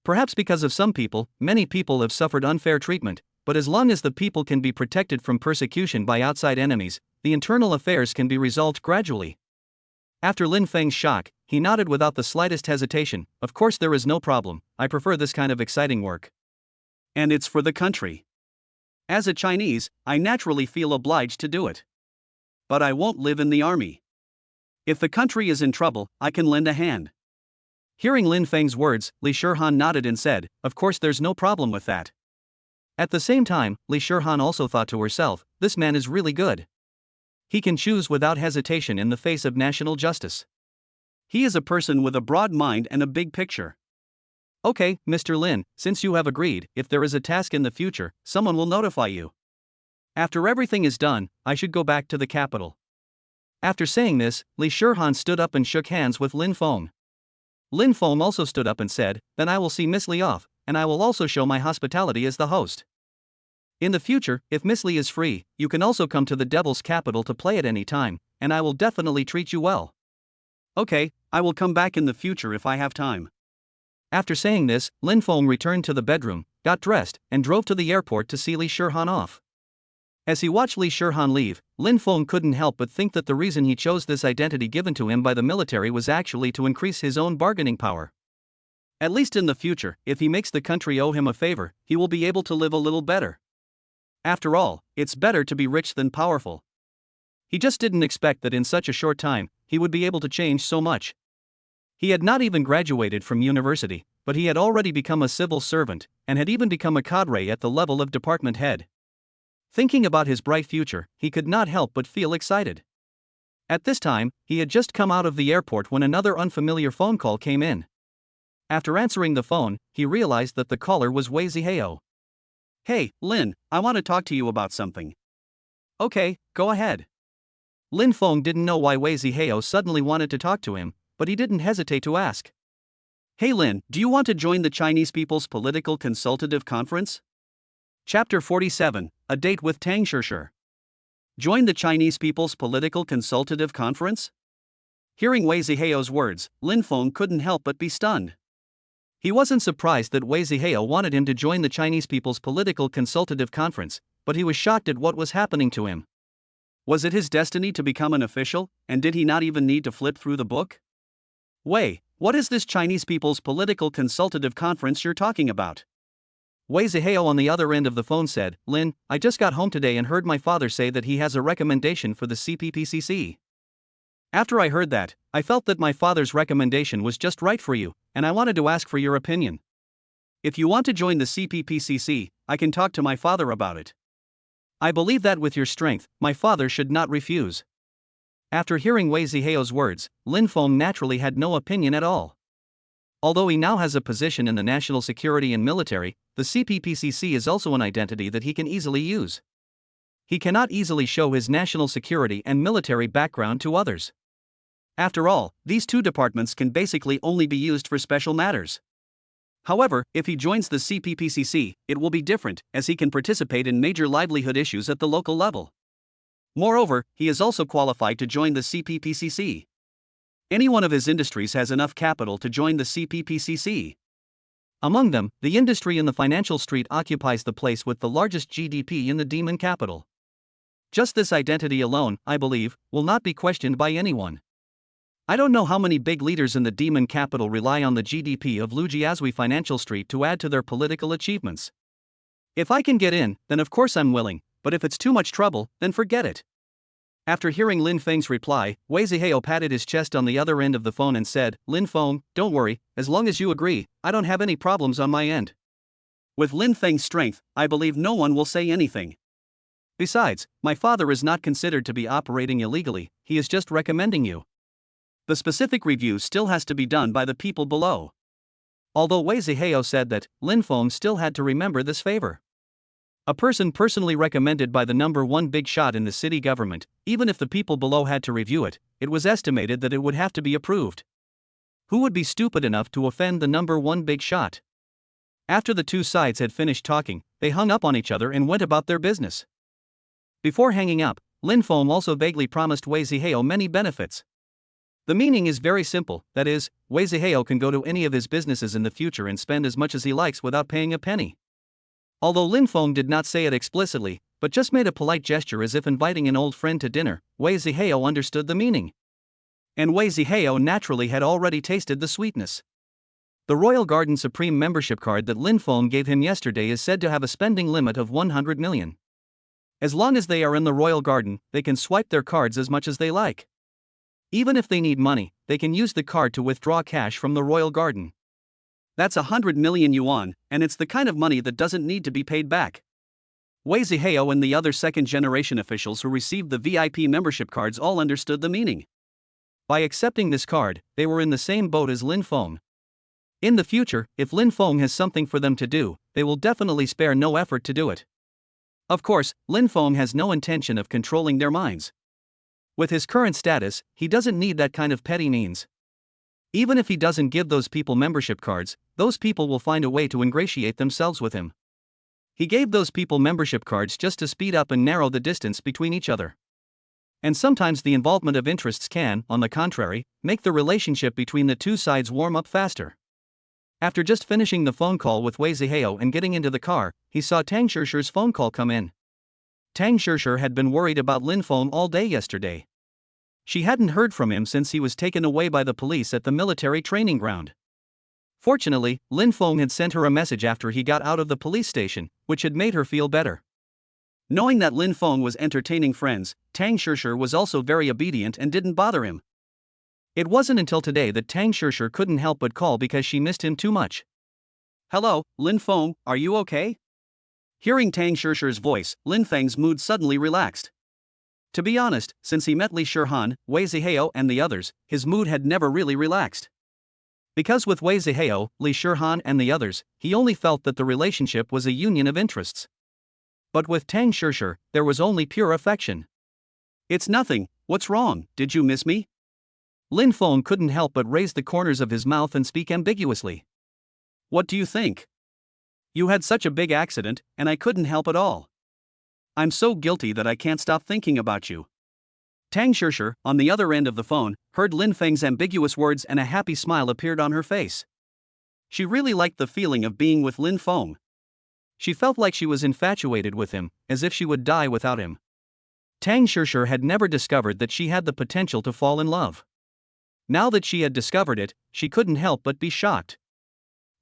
Perhaps because of some people, many people have suffered unfair treatment, but as long as the people can be protected from persecution by outside enemies, the internal affairs can be resolved gradually. After Lin Feng's shock, he nodded without the slightest hesitation. "Of course there is no problem, I prefer this kind of exciting work. And it's for the country. As a Chinese, I naturally feel obliged to do it. But I won't live in the army. If the country is in trouble, I can lend a hand." Hearing Lin Feng's words, Li Shihan nodded and said, "Of course there's no problem with that." At the same time, Li Shihan also thought to herself, "This man is really good. He can choose without hesitation in the face of national justice. He is a person with a broad mind and a big picture." "Okay, Mr. Lin, since you have agreed, if there is a task in the future, someone will notify you. After everything is done, I should go back to the capital." After saying this, Li Shihan stood up and shook hands with Lin Feng. Lin Feng also stood up and said, "Then I will see Miss Li off, and I will also show my hospitality as the host. In the future, if Miss Li is free, you can also come to the Devil's Capital to play at any time, and I will definitely treat you well." "Okay, I will come back in the future if I have time." After saying this, Lin Feng returned to the bedroom, got dressed, and drove to the airport to see Li Shihan off. As he watched Li Shihan leave, Lin Feng couldn't help but think that the reason he chose this identity given to him by the military was actually to increase his own bargaining power. At least in the future, if he makes the country owe him a favor, he will be able to live a little better. After all, it's better to be rich than powerful. He just didn't expect that in such a short time, he would be able to change so much. He had not even graduated from university, but he had already become a civil servant, and had even become a cadre at the level of department head. Thinking about his bright future, he could not help but feel excited. At this time, he had just come out of the airport when another unfamiliar phone call came in. After answering the phone, he realized that the caller was Wei Zihao. "Hey, Lin, I want to talk to you about something." "Okay, go ahead." Lin Feng didn't know why Wei Zihao suddenly wanted to talk to him, but he didn't hesitate to ask. "Hey Lin, do you want to join the Chinese People's Political Consultative Conference?" Chapter 47, A Date with Tang Shishir. Join the Chinese People's Political Consultative Conference? Hearing Wei Zihao's words, Lin Feng couldn't help but be stunned. He wasn't surprised that Wei Zihao wanted him to join the Chinese People's Political Consultative Conference, but he was shocked at what was happening to him. Was it his destiny to become an official, and did he not even need to flip through the book? "Wei, what is this Chinese People's Political Consultative Conference you're talking about?" Wei Zihao on the other end of the phone said, "Lin, I just got home today and heard my father say that he has a recommendation for the CPPCC. After I heard that, I felt that my father's recommendation was just right for you, and I wanted to ask for your opinion. If you want to join the CPPCC, I can talk to my father about it. I believe that with your strength, my father should not refuse." After hearing Wei Zihao's words, Lin Feng naturally had no opinion at all. Although he now has a position in the national security and military, the CPPCC is also an identity that he can easily use. He cannot easily show his national security and military background to others. After all, these two departments can basically only be used for special matters. However, if he joins the CPPCC, it will be different, as he can participate in major livelihood issues at the local level. Moreover, he is also qualified to join the CPPCC. Any one of his industries has enough capital to join the CPPCC. Among them, the industry in the financial street occupies the place with the largest GDP in the demon capital. Just this identity alone, I believe, will not be questioned by anyone. I don't know how many big leaders in the demon capital rely on the GDP of Lujiazui Financial Street to add to their political achievements. If I can get in, then of course I'm willing, but if it's too much trouble, then forget it. After hearing Lin Feng's reply, Wei Zihao patted his chest on the other end of the phone and said, "Lin Feng, don't worry, as long as you agree, I don't have any problems on my end. With Lin Feng's strength, I believe no one will say anything. Besides, my father is not considered to be operating illegally, he is just recommending you. The specific review still has to be done by the people below." Although Wei Zihao said that, Lin Feng still had to remember this favor. A person personally recommended by the number one big shot in the city government, even if the people below had to review it, it was estimated that it would have to be approved. Who would be stupid enough to offend the number one big shot? After the two sides had finished talking, they hung up on each other and went about their business. Before hanging up, Lin Feng also vaguely promised Wei Zihao many benefits. The meaning is very simple, that is, Wei Zihao can go to any of his businesses in the future and spend as much as he likes without paying a penny. Although Lin Feng did not say it explicitly, but just made a polite gesture as if inviting an old friend to dinner, Wei Zihao understood the meaning. And Wei Zihao naturally had already tasted the sweetness. The Royal Garden Supreme membership card that Lin Feng gave him yesterday is said to have a spending limit of 100 million. As long as they are in the Royal Garden, they can swipe their cards as much as they like. Even if they need money, they can use the card to withdraw cash from the Royal Garden. That's 100 million yuan, and it's the kind of money that doesn't need to be paid back. Wei Zihao and the other second-generation officials who received the VIP membership cards all understood the meaning. By accepting this card, they were in the same boat as Lin Feng. In the future, if Lin Feng has something for them to do, they will definitely spare no effort to do it. Of course, Lin Feng has no intention of controlling their minds. With his current status, he doesn't need that kind of petty means. Even if he doesn't give those people membership cards, those people will find a way to ingratiate themselves with him. He gave those people membership cards just to speed up and narrow the distance between each other. And sometimes the involvement of interests can, on the contrary, make the relationship between the two sides warm up faster. After just finishing the phone call with Wei Zihao and getting into the car, he saw Tang Shishir's phone call come in. Tang Shishir had been worried about Lin Feng all day yesterday. She hadn't heard from him since he was taken away by the police at the military training ground. Fortunately, Lin Feng had sent her a message after he got out of the police station, which had made her feel better. Knowing that Lin Feng was entertaining friends, Tang Shishir was also very obedient and didn't bother him. It wasn't until today that Tang Shishir couldn't help but call because she missed him too much. "Hello, Lin Feng, are you okay?" Hearing Tang Shishi's voice, Lin Feng's mood suddenly relaxed. To be honest, since he met Li Shihan, Wei Zihao and the others, his mood had never really relaxed. Because with Wei Zihao, Li Shihan and the others, he only felt that the relationship was a union of interests. But with Tang Shishi, there was only pure affection. It's nothing, what's wrong, did you miss me? Lin Feng couldn't help but raise the corners of his mouth and speak ambiguously. What do you think? You had such a big accident, and I couldn't help at all. I'm so guilty that I can't stop thinking about you. Tang Shishi, on the other end of the phone, heard Lin Feng's ambiguous words and a happy smile appeared on her face. She really liked the feeling of being with Lin Feng. She felt like she was infatuated with him, as if she would die without him. Tang Shishi had never discovered that she had the potential to fall in love. Now that she had discovered it, she couldn't help but be shocked.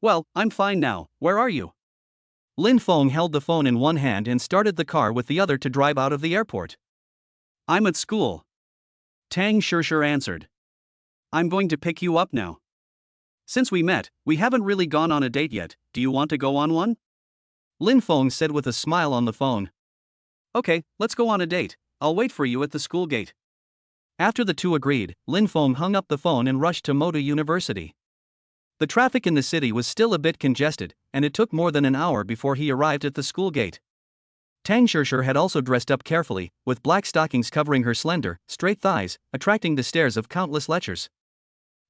Well, I'm fine now, where are you? Lin Feng held the phone in one hand and started the car with the other to drive out of the airport. I'm at school. Tang Shishi answered. I'm going to pick you up now. Since we met, we haven't really gone on a date yet, do you want to go on one? Lin Feng said with a smile on the phone. Okay, let's go on a date, I'll wait for you at the school gate. After the two agreed, Lin Feng hung up the phone and rushed to Moda University. The traffic in the city was still a bit congested, and it took more than an hour before he arrived at the school gate. Tang Shishi had also dressed up carefully, with black stockings covering her slender, straight thighs, attracting the stares of countless lechers.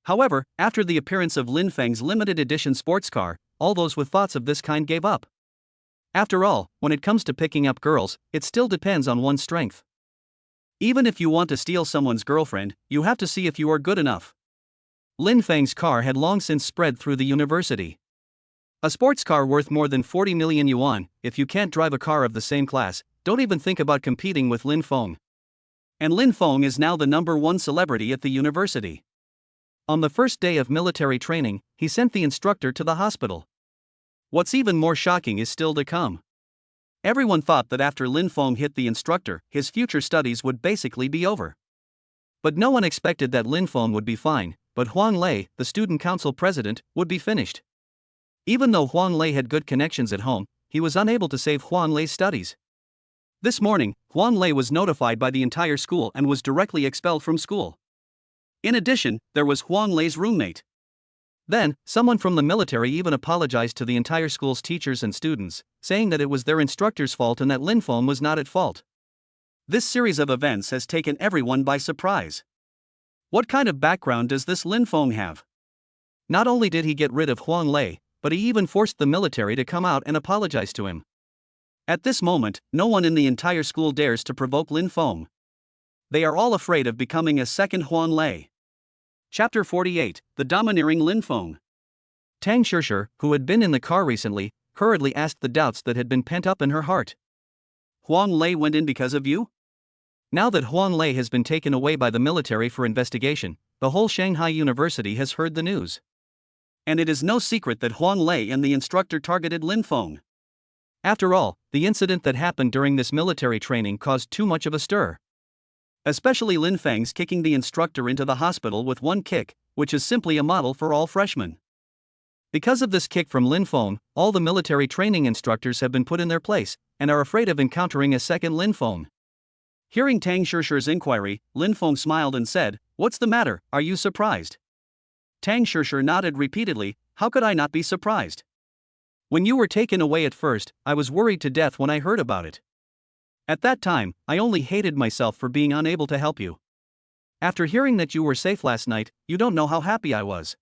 However, after the appearance of Lin Feng's limited edition sports car, all those with thoughts of this kind gave up. After all, when it comes to picking up girls, it still depends on one's strength. Even if you want to steal someone's girlfriend, you have to see if you are good enough. Lin Feng's car had long since spread through the university. A sports car worth more than 40 million yuan, if you can't drive a car of the same class, don't even think about competing with Lin Feng. And Lin Feng is now the #1 celebrity at the university. On the first day of military training, he sent the instructor to the hospital. What's even more shocking is still to come. Everyone thought that after Lin Feng hit the instructor, his future studies would basically be over. But no one expected that Lin Feng would be fine, but Huang Lei, the student council president, would be finished. Even though Huang Lei had good connections at home, he was unable to save Huang Lei's studies. This morning, Huang Lei was notified by the entire school and was directly expelled from school. In addition, there was Huang Lei's roommate. Then, someone from the military even apologized to the entire school's teachers and students, saying that it was their instructor's fault and that Lin Feng was not at fault. This series of events has taken everyone by surprise. What kind of background does this Lin Feng have? Not only did he get rid of Huang Lei, but he even forced the military to come out and apologize to him. At this moment, no one in the entire school dares to provoke Lin Feng. They are all afraid of becoming a second Huang Lei. Chapter 48, The Domineering Lin Feng. Tang Shishi, who had been in the car recently, hurriedly asked the doubts that had been pent up in her heart. Huang Lei went in because of you? Now that Huang Lei has been taken away by the military for investigation, the whole Shanghai University has heard the news. And it is no secret that Huang Lei and the instructor targeted Lin Feng. After all, the incident that happened during this military training caused too much of a stir. Especially Lin Feng's kicking the instructor into the hospital with one kick, which is simply a model for all freshmen. Because of this kick from Lin Feng, all the military training instructors have been put in their place, and are afraid of encountering a second Lin Feng. Hearing Tang Shishi's inquiry, Lin Feng smiled and said, "What's the matter, are you surprised?" Tang Shishi nodded repeatedly, "How could I not be surprised? When you were taken away at first, I was worried to death when I heard about it. At that time, I only hated myself for being unable to help you. After hearing that you were safe last night, you don't know how happy I was.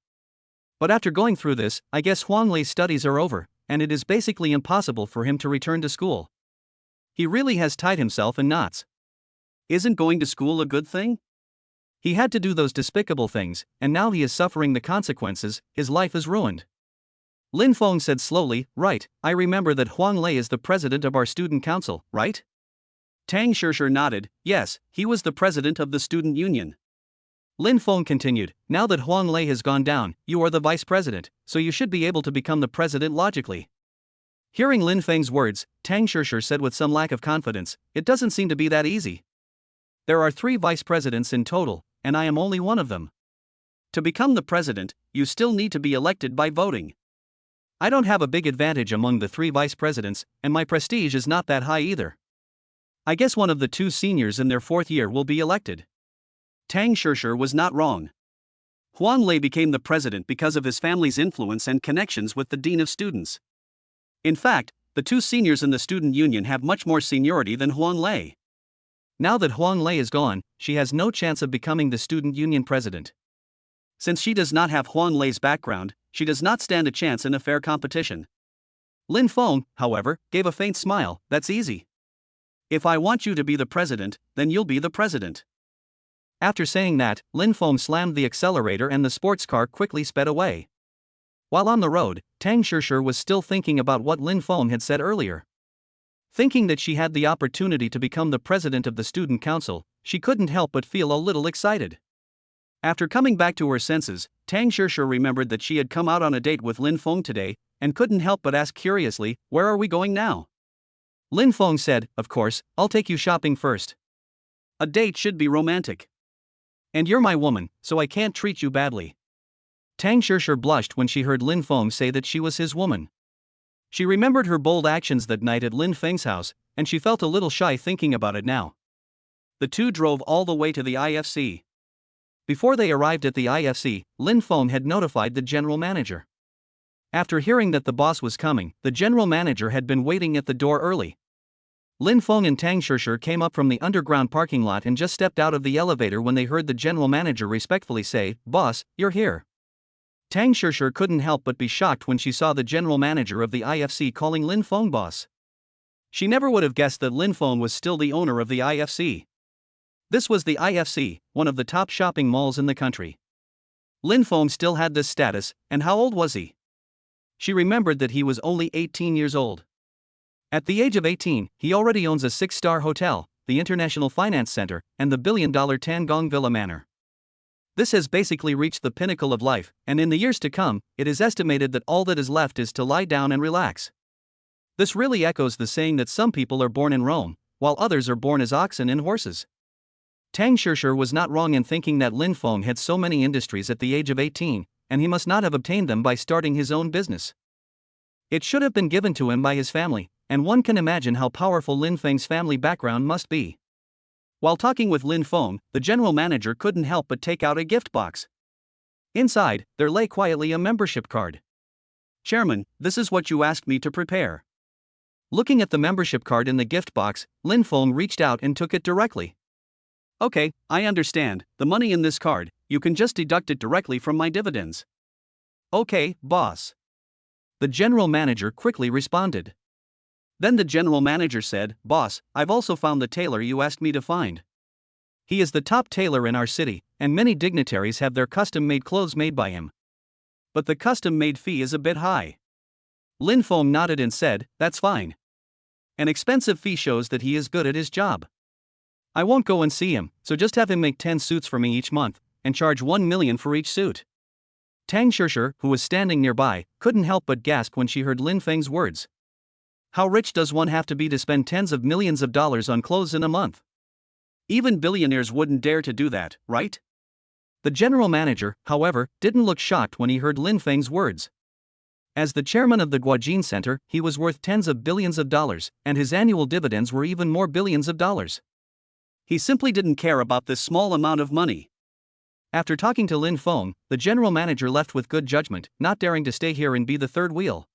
But after going through this, I guess Huang Lei's studies are over, and it is basically impossible for him to return to school. He really has tied himself in knots. Isn't going to school a good thing? He had to do those despicable things, and now he is suffering the consequences, his life is ruined." Lin Feng said slowly, "Right, I remember that Huang Lei is the president of our student council, right?" Tang Shishi nodded, "Yes, he was the president of the student union." Lin Feng continued, "Now that Huang Lei has gone down, you are the vice president, so you should be able to become the president logically." Hearing Lin Feng's words, Tang Shishi said with some lack of confidence, "It doesn't seem to be that easy. There are 3 vice presidents in total, and I am only one of them. To become the president, you still need to be elected by voting. I don't have a big advantage among the 3 vice presidents, and my prestige is not that high either. I guess one of the 2 seniors in their 4th year will be elected. Tang Shishir was not wrong. Huan Lei became the president because of his family's influence and connections with the dean of students. In fact, the 2 seniors in the student union have much more seniority than Huan Lei. Now that Huan Lei is gone, she has no chance of becoming the student union president. Since she does not have Huan Lei's background, she does not stand a chance in a fair competition. Lin Feng, however, gave a faint smile. That's easy. If I want you to be the president, then you'll be the president. After saying that, Lin Feng slammed the accelerator and the sports car quickly sped away. While on the road, Tang Shishir was still thinking about what Lin Feng had said earlier. Thinking that she had the opportunity to become the president of the student council, she couldn't help but feel a little excited. After coming back to her senses, Tang Shishir remembered that she had come out on a date with Lin Feng today, and couldn't help but ask curiously, "Where are we going now?" Lin Feng said, "Of course, I'll take you shopping first. A date should be romantic. And you're my woman, so I can't treat you badly." Tang Shishir blushed when she heard Lin Feng say that she was his woman. She remembered her bold actions that night at Lin Feng's house, and she felt a little shy thinking about it now. The 2 drove all the way to the IFC. Before they arrived at the IFC, Lin Feng had notified the general manager. After hearing that the boss was coming, the general manager had been waiting at the door early. Lin Feng and Tang Shishir came up from the underground parking lot and just stepped out of the elevator when they heard the general manager respectfully say, "Boss, you're here." Tang Shishir couldn't help but be shocked when she saw the general manager of the IFC calling Lin Feng boss. She never would have guessed that Lin Feng was still the owner of the IFC. This was the IFC, one of the top shopping malls in the country. Lin Feng still had this status, and how old was he? She remembered that he was only 18 years old. At the age of 18, he already owns a 6-star hotel, the International Finance Center, and the billion-dollar Tangong Villa Manor. This has basically reached the pinnacle of life, and in the years to come, it is estimated that all that is left is to lie down and relax. This really echoes the saying that some people are born in Rome, while others are born as oxen and horses. Tang Shishir was not wrong in thinking that Lin Feng had so many industries at the age of 18, and he must not have obtained them by starting his own business. It should have been given to him by his family, and one can imagine how powerful Lin Feng's family background must be. While talking with Lin Feng, the general manager couldn't help but take out a gift box. Inside, there lay quietly a membership card. "Chairman, this is what you asked me to prepare." Looking at the membership card in the gift box, Lin Feng reached out and took it directly. "Okay, I understand. The money in this card, you can just deduct it directly from my dividends." "Okay, boss." The general manager quickly responded. Then the general manager said, "Boss, I've also found the tailor you asked me to find. He is the top tailor in our city, and many dignitaries have their custom-made clothes made by him. But the custom-made fee is a bit high." Lin Feng nodded and said, "That's fine. An expensive fee shows that he is good at his job. I won't go and see him, so just have him make 10 suits for me each month, and charge 1 million for each suit." Tang Shishir, who was standing nearby, couldn't help but gasp when she heard Lin Feng's words. How rich does one have to be to spend tens of millions of dollars on clothes in a month? Even billionaires wouldn't dare to do that, right? The general manager, however, didn't look shocked when he heard Lin Feng's words. As the chairman of the Guojin Center, he was worth tens of billions of dollars, and his annual dividends were even more billions of dollars. He simply didn't care about this small amount of money. After talking to Lin Feng, the general manager left with good judgment, not daring to stay here and be the third wheel.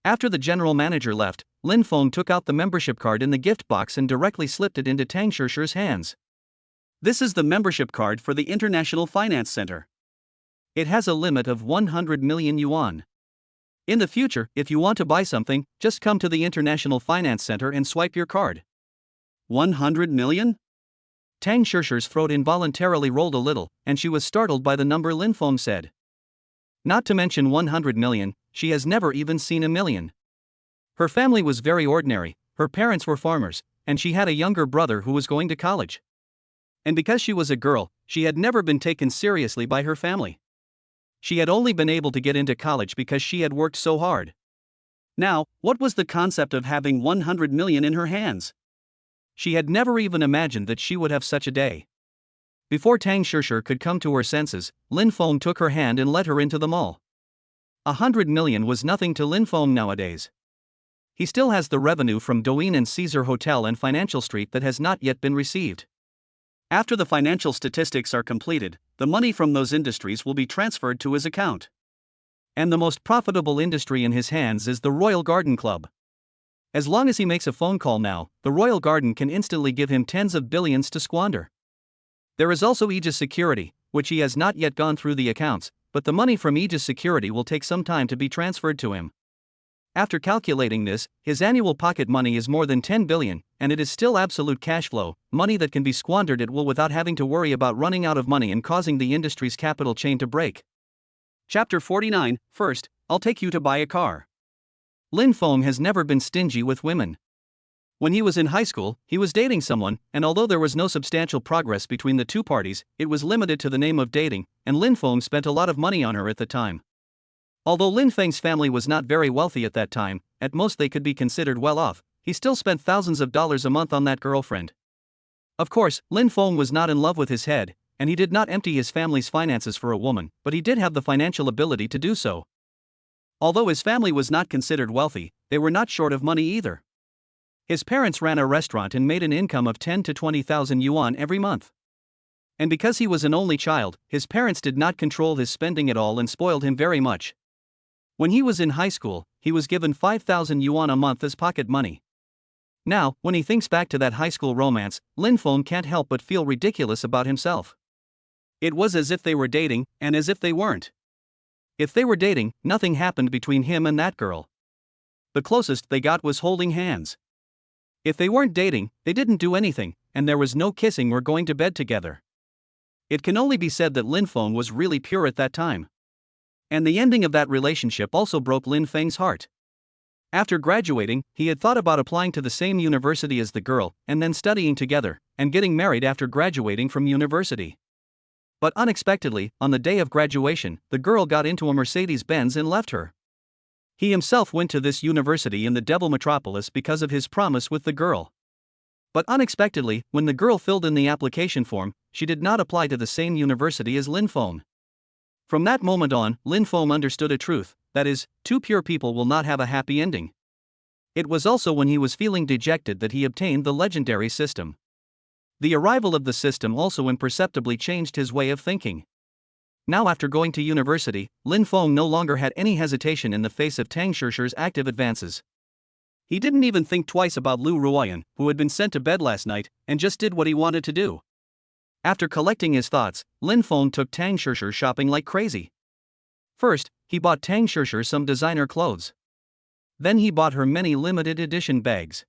After the general manager left, Lin Feng took out the membership card in the gift box and directly slipped it into Tang Shishir's hands. "This is the membership card for the International Finance Center. It has a limit of 100 million yuan. In the future, if you want to buy something, just come to the International Finance Center and swipe your card." 100 million? Tang Shishir's throat involuntarily rolled a little, and she was startled by the number Lin Feng said. Not to mention 100 million, she has never even seen a million. Her family was very ordinary, her parents were farmers, and she had a younger brother who was going to college. And because she was a girl, she had never been taken seriously by her family. She had only been able to get into college because she had worked so hard. Now, what was the concept of having 100 million in her hands? She had never even imagined that she would have such a day. Before Tang Shishir could come to her senses, Lin Feng took her hand and led her into the mall. 100 million was nothing to Lin Feng nowadays. He still has the revenue from Douyin and Caesar Hotel and Financial Street that has not yet been received. After the financial statistics are completed, the money from those industries will be transferred to his account. And the most profitable industry in his hands is the Royal Garden Club. As long as he makes a phone call now, the Royal Garden can instantly give him tens of billions to squander. There is also Aegis Security, which he has not yet gone through the accounts, but the money from Aegis Security will take some time to be transferred to him. After calculating this, his annual pocket money is more than 10 billion, and it is still absolute cash flow, money that can be squandered at will without having to worry about running out of money and causing the industry's capital chain to break. Chapter 49. First, I'll take you to buy a car. Lin Feng has never been stingy with women. When he was in high school, he was dating someone, and although there was no substantial progress between the two parties, it was limited to the name of dating, and Lin Feng spent a lot of money on her at the time. Although Lin Feng's family was not very wealthy at that time, at most they could be considered well off, he still spent thousands of dollars a month on that girlfriend. Of course, Lin Feng was not in love with his head, and he did not empty his family's finances for a woman, but he did have the financial ability to do so. Although his family was not considered wealthy, they were not short of money either. His parents ran a restaurant and made an income of 10 to 20,000 yuan every month. And because he was an only child, his parents did not control his spending at all and spoiled him very much. When he was in high school, he was given 5,000 yuan a month as pocket money. Now, when he thinks back to that high school romance, Lin Feng can't help but feel ridiculous about himself. It was as if they were dating, and as if they weren't. If they were dating, nothing happened between him and that girl. The closest they got was holding hands. If they weren't dating, they didn't do anything, and there was no kissing or going to bed together. It can only be said that Lin Feng was really pure at that time. And the ending of that relationship also broke Lin Feng's heart. After graduating, he had thought about applying to the same university as the girl, and then studying together, and getting married after graduating from university. But unexpectedly, on the day of graduation, the girl got into a Mercedes-Benz and left her. He himself went to this university in the Devil Metropolis because of his promise with the girl. But unexpectedly, when the girl filled in the application form, she did not apply to the same university as Lin Feng. From that moment on, Lin Feng understood a truth, that is, two pure people will not have a happy ending. It was also when he was feeling dejected that he obtained the legendary system. The arrival of the system also imperceptibly changed his way of thinking. Now after going to university, Lin Feng no longer had any hesitation in the face of Tang Shishi's active advances. He didn't even think twice about Lu Ruoyan, who had been sent to bed last night, and just did what he wanted to do. After collecting his thoughts, Lin Feng took Tang Shishi shopping like crazy. First, he bought Tang Shishi some designer clothes. Then he bought her many limited edition bags.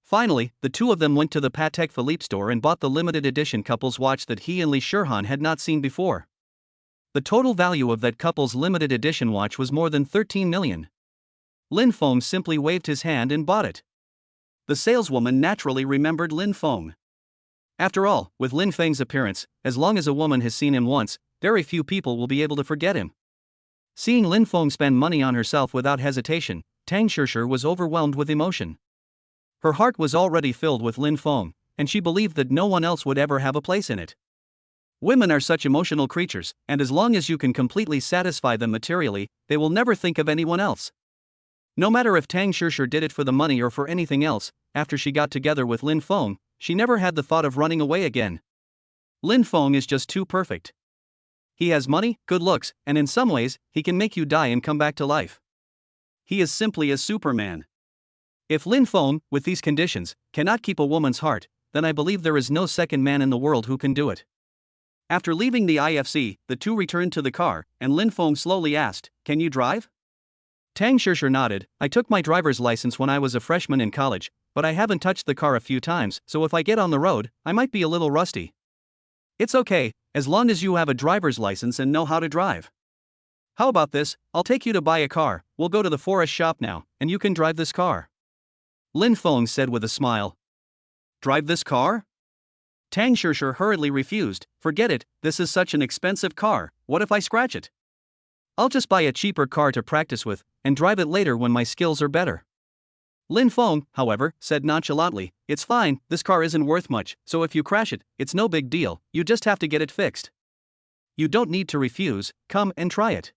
Finally, the two of them went to the Patek Philippe store and bought the limited edition couple's watch that he and Li Shihan had not seen before. The total value of that couple's limited edition watch was more than 13 million. Lin Feng simply waved his hand and bought it. The saleswoman naturally remembered Lin Feng. After all, with Lin Feng's appearance, as long as a woman has seen him once, very few people will be able to forget him. Seeing Lin Feng spend money on herself without hesitation, Tang Shishi was overwhelmed with emotion. Her heart was already filled with Lin Feng, and she believed that no one else would ever have a place in it. Women are such emotional creatures, and as long as you can completely satisfy them materially, they will never think of anyone else. No matter if Tang Shishi did it for the money or for anything else, after she got together with Lin Feng, she never had the thought of running away again. Lin Feng is just too perfect. He has money, good looks, and in some ways, he can make you die and come back to life. He is simply a Superman. If Lin Feng, with these conditions, cannot keep a woman's heart, then I believe there is no second man in the world who can do it. After leaving the IFC, the two returned to the car, and Lin Feng slowly asked, "Can you drive?" Tang Shishi nodded. "I took my driver's license when I was a freshman in college, but I haven't touched the car a few times, so if I get on the road, I might be a little rusty." "It's okay, as long as you have a driver's license and know how to drive. How about this, I'll take you to buy a car, we'll go to the forest shop now, and you can drive this car." Lin Feng said with a smile. "Drive this car?" Tang Shishi hurriedly refused. "Forget it, this is such an expensive car, what if I scratch it? I'll just buy a cheaper car to practice with, and drive it later when my skills are better." Lin Feng, however, said nonchalantly, "It's fine, this car isn't worth much, so if you crash it, it's no big deal, you just have to get it fixed. You don't need to refuse, come and try it."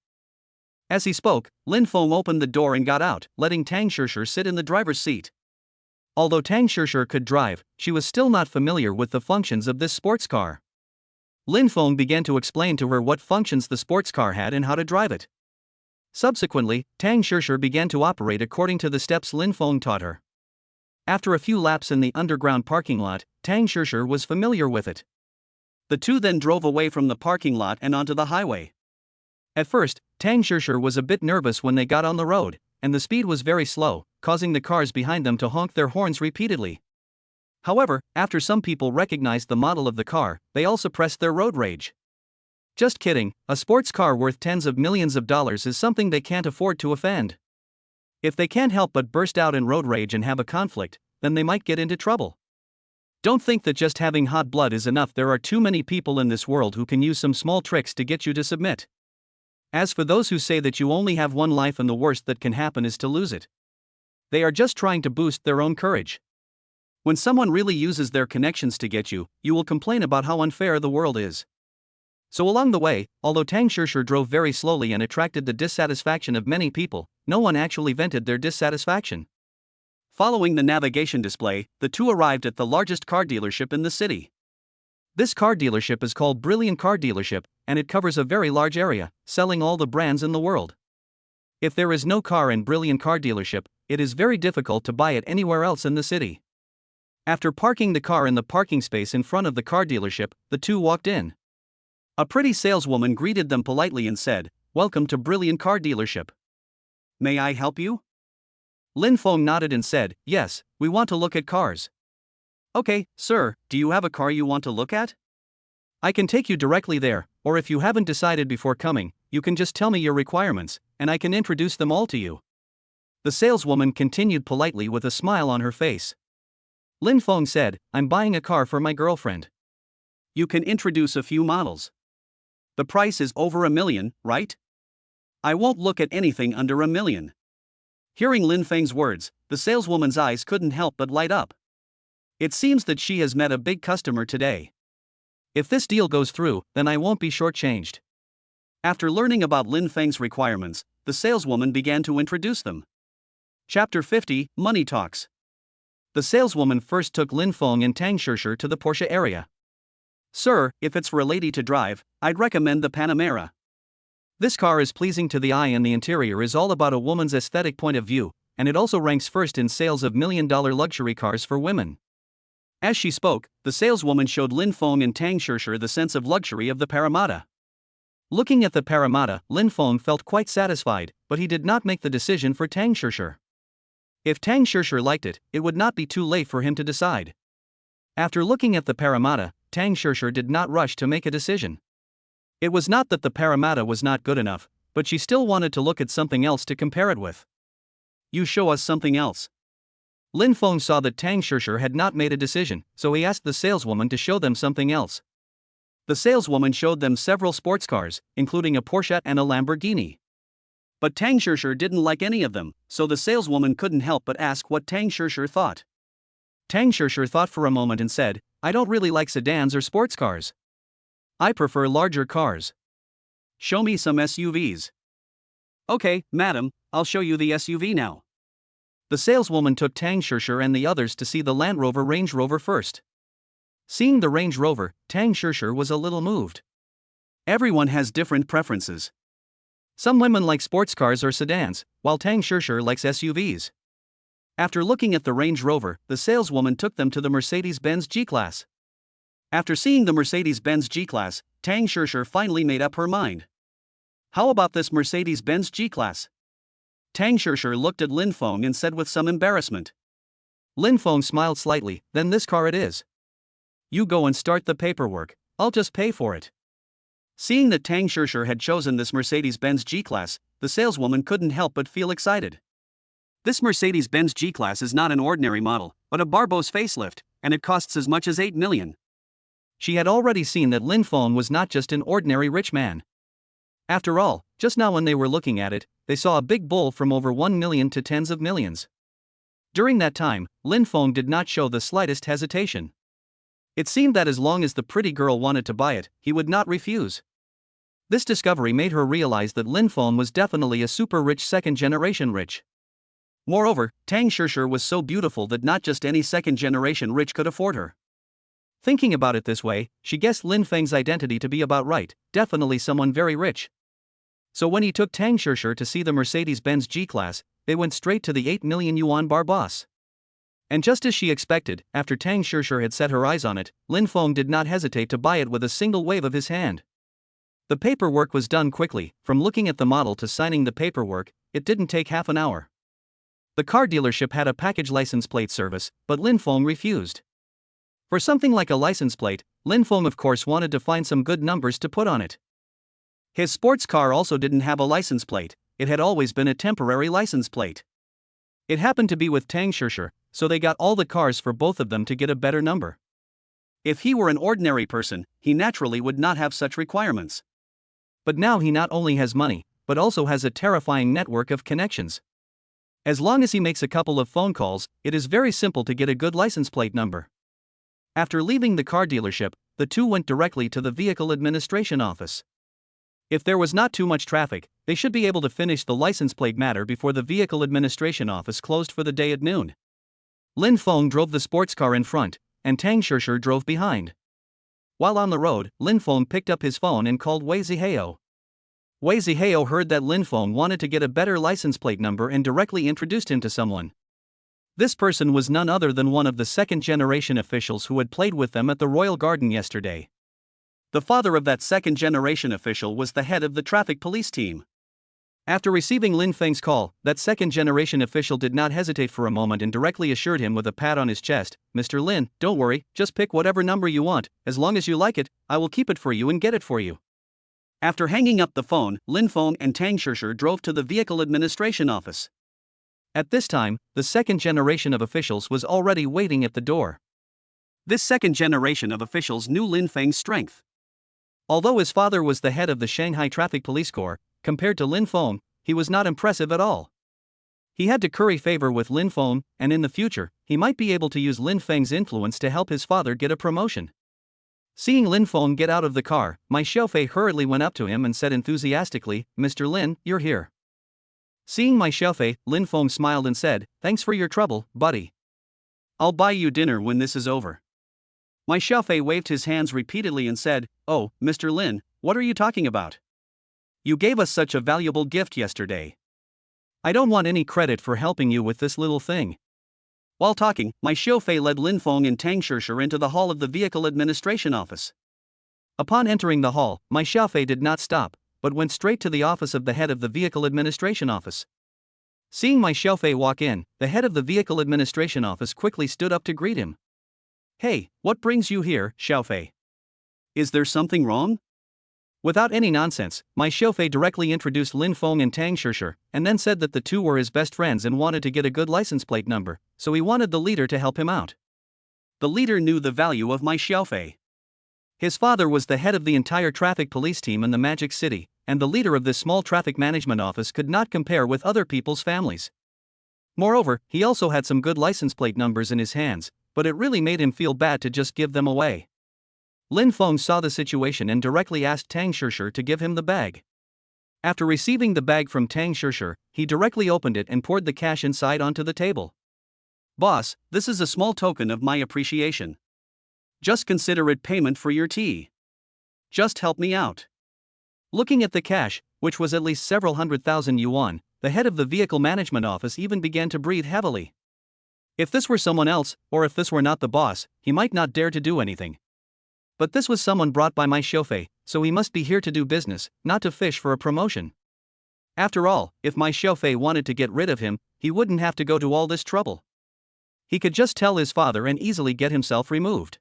As he spoke, Lin Feng opened the door and got out, letting Tang Shishir sit in the driver's seat. Although Tang Shishir could drive, she was still not familiar with the functions of this sports car. Lin Feng began to explain to her what functions the sports car had and how to drive it. Subsequently, Tang Shishir began to operate according to the steps Lin Feng taught her. After a few laps in the underground parking lot, Tang Shishir was familiar with it. The two then drove away from the parking lot and onto the highway. At first, Tang Shishir was a bit nervous when they got on the road, and the speed was very slow, causing the cars behind them to honk their horns repeatedly. However, after some people recognized the model of the car, they all suppressed their road rage. Just kidding, a sports car worth tens of millions of dollars is something they can't afford to offend. If they can't help but burst out in road rage and have a conflict, then they might get into trouble. Don't think that just having hot blood is enough. There are too many people in this world who can use some small tricks to get you to submit. As for those who say that you only have one life and the worst that can happen is to lose it, they are just trying to boost their own courage. When someone really uses their connections to get you, you will complain about how unfair the world is. So along the way, although Tang Shishir drove very slowly and attracted the dissatisfaction of many people, no one actually vented their dissatisfaction. Following the navigation display, the two arrived at the largest car dealership in the city. This car dealership is called Brilliant Car Dealership, and it covers a very large area, selling all the brands in the world. If there is no car in Brilliant Car Dealership, it is very difficult to buy it anywhere else in the city. After parking the car in the parking space in front of the car dealership, the two walked in. A pretty saleswoman greeted them politely and said, "Welcome to Brilliant Car Dealership. May I help you?" Lin Feng nodded and said, "Yes, we want to look at cars." "Okay, sir, do you have a car you want to look at? I can take you directly there, or if you haven't decided before coming, you can just tell me your requirements, and I can introduce them all to you." The saleswoman continued politely with a smile on her face. Lin Feng said, "I'm buying a car for my girlfriend. You can introduce a few models. The price is over $1 million, right? I won't look at anything under $1 million." Hearing Lin Feng's words, the saleswoman's eyes couldn't help but light up. It seems that she has met a big customer today. If this deal goes through, then I won't be shortchanged. After learning about Lin Feng's requirements, the saleswoman began to introduce them. Chapter 50, Money Talks. The saleswoman first took Lin Feng and Tang Shishir to the Porsche area. "Sir, if it's for a lady to drive, I'd recommend the Panamera. This car is pleasing to the eye and the interior is all about a woman's aesthetic point of view, and it also ranks first in sales of million-dollar luxury cars for women." As she spoke, the saleswoman showed Lin Feng and Tang Shishir the sense of luxury of the Parramatta. Looking at the Parramatta, Lin Feng felt quite satisfied, but he did not make the decision for Tang Shishir. If Tang Shishir liked it, it would not be too late for him to decide. After looking at the Parramatta, Tang Shishir did not rush to make a decision. It was not that the Parramatta was not good enough, but she still wanted to look at something else to compare it with. "You show us something else." Lin Feng saw that Tang Shishir had not made a decision, so he asked the saleswoman to show them something else. The saleswoman showed them several sports cars, including a Porsche and a Lamborghini. But Tang Shishir didn't like any of them, so the saleswoman couldn't help but ask what Tang Shishir thought. Tang Shishir thought for a moment and said, "I don't really like sedans or sports cars. I prefer larger cars. Show me some SUVs." "Okay, madam, I'll show you the SUV now." The saleswoman took Tang Shishir and the others to see the Land Rover Range Rover first. Seeing the Range Rover, Tang Shishir was a little moved. Everyone has different preferences. Some women like sports cars or sedans, while Tang Shishir likes SUVs. After looking at the Range Rover, the saleswoman took them to the Mercedes-Benz G-Class. After seeing the Mercedes-Benz G-Class, Tang Shishir finally made up her mind. "How about this Mercedes-Benz G-Class?" Tang Shishir looked at Lin Feng and said with some embarrassment. Lin Feng smiled slightly, "Then this car it is. You go and start the paperwork, I'll just pay for it." Seeing that Tang Shishir had chosen this Mercedes-Benz G-Class, the saleswoman couldn't help but feel excited. This Mercedes-Benz G-Class is not an ordinary model, but a Barbos facelift, and it costs as much as $8 million. She had already seen that Lin Feng was not just an ordinary rich man. After all, just now when they were looking at it, they saw a big bull from over 1 million to tens of millions. During that time, Lin Feng did not show the slightest hesitation. It seemed that as long as the pretty girl wanted to buy it, he would not refuse. This discovery made her realize that Lin Feng was definitely a super rich second-generation rich. Moreover, Tang Shishir was so beautiful that not just any second-generation rich could afford her. Thinking about it this way, she guessed Lin Feng's identity to be about right, definitely someone very rich. So when he took Tang Shishir to see the Mercedes-Benz G-Class, they went straight to the 8 million yuan bar boss. And just as she expected, after Tang Shishir had set her eyes on it, Lin Feng did not hesitate to buy it with a single wave of his hand. The paperwork was done quickly. From looking at the model to signing the paperwork, it didn't take half an hour. The car dealership had a package license plate service, but Lin Feng refused. For something like a license plate, Lin Feng of course wanted to find some good numbers to put on it. His sports car also didn't have a license plate, it had always been a temporary license plate. It happened to be with Tang Shishir, so they got all the cars for both of them to get a better number. If he were an ordinary person, he naturally would not have such requirements. But now he not only has money, but also has a terrifying network of connections. As long as he makes a couple of phone calls, it is very simple to get a good license plate number. After leaving the car dealership, the two went directly to the vehicle administration office. If there was not too much traffic, they should be able to finish the license plate matter before the vehicle administration office closed for the day at noon. Lin Feng drove the sports car in front, and Tang Shishir drove behind. While on the road, Lin Feng picked up his phone and called Wei Zihao. Wei Zihao heard that Lin Feng wanted to get a better license plate number and directly introduced him to someone. This person was none other than one of the second-generation officials who had played with them at the Royal Garden yesterday. The father of that second-generation official was the head of the traffic police team. After receiving Lin Feng's call, that second-generation official did not hesitate for a moment and directly assured him with a pat on his chest, "Mr. Lin, don't worry, just pick whatever number you want, as long as you like it, I will keep it for you and get it for you." After hanging up the phone, Lin Feng and Tang Shishir drove to the vehicle administration office. At this time, the second generation of officials was already waiting at the door. This second generation of officials knew Lin Feng's strength. Although his father was the head of the Shanghai Traffic Police Corps, compared to Lin Feng, he was not impressive at all. He had to curry favor with Lin Feng, and in the future, he might be able to use Lin Feng's influence to help his father get a promotion. Seeing Lin Feng get out of the car, Mai Xiaofei hurriedly went up to him and said enthusiastically, "Mr. Lin, you're here." Seeing Mai Xiaofei, Lin Feng smiled and said, "Thanks for your trouble, buddy. I'll buy you dinner when this is over." Mai Xiaofei waved his hands repeatedly and said, "Oh, Mr. Lin, what are you talking about? You gave us such a valuable gift yesterday. I don't want any credit for helping you with this little thing." While talking, Mai Xiaofei led Lin Feng and Tang Shishir into the hall of the vehicle administration office. Upon entering the hall, Mai Xiaofei did not stop, but went straight to the office of the head of the vehicle administration office. Seeing Mai Xiaofei walk in, the head of the vehicle administration office quickly stood up to greet him. "Hey, what brings you here, Xiaofei? Is there something wrong?" Without any nonsense, Mai Xiaofei directly introduced Lin Feng and Tang Shishir, and then said that the two were his best friends and wanted to get a good license plate number, so he wanted the leader to help him out. The leader knew the value of Mai Xiaofei. His father was the head of the entire traffic police team in the Magic City, and the leader of this small traffic management office could not compare with other people's families. Moreover, he also had some good license plate numbers in his hands, but it really made him feel bad to just give them away. Lin Feng saw the situation and directly asked Tang Shishir to give him the bag. After receiving the bag from Tang Shishir, he directly opened it and poured the cash inside onto the table. "Boss, this is a small token of my appreciation. Just consider it payment for your tea. Just help me out." Looking at the cash, which was at least several 100,000 yuan, the head of the vehicle management office even began to breathe heavily. If this were someone else, or if this were not the boss, he might not dare to do anything. But this was someone brought by Mai Xiaofei, so he must be here to do business, not to fish for a promotion. After all, if Mai Xiaofei wanted to get rid of him, he wouldn't have to go to all this trouble. He could just tell his father and easily get himself removed.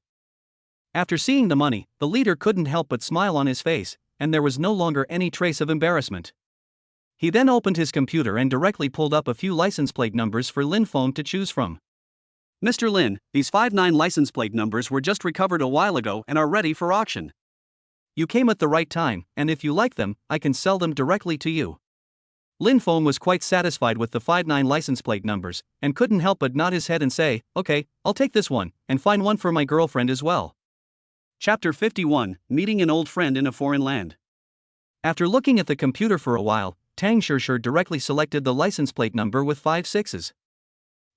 After seeing the money, the leader couldn't help but smile on his face, and there was no longer any trace of embarrassment. He then opened his computer and directly pulled up a few license plate numbers for Lin Feng to choose from. "Mr. Lin, these 59 license plate numbers were just recovered a while ago and are ready for auction. You came at the right time, and if you like them, I can sell them directly to you." Lin Feng was quite satisfied with the 59 license plate numbers, and couldn't help but nod his head and say, "Okay, I'll take this one, and find one for my girlfriend as well." Chapter 51, Meeting an Old Friend in a Foreign Land. After looking at the computer for a while, Tang Shishir directly selected the license plate number with 5 sixes.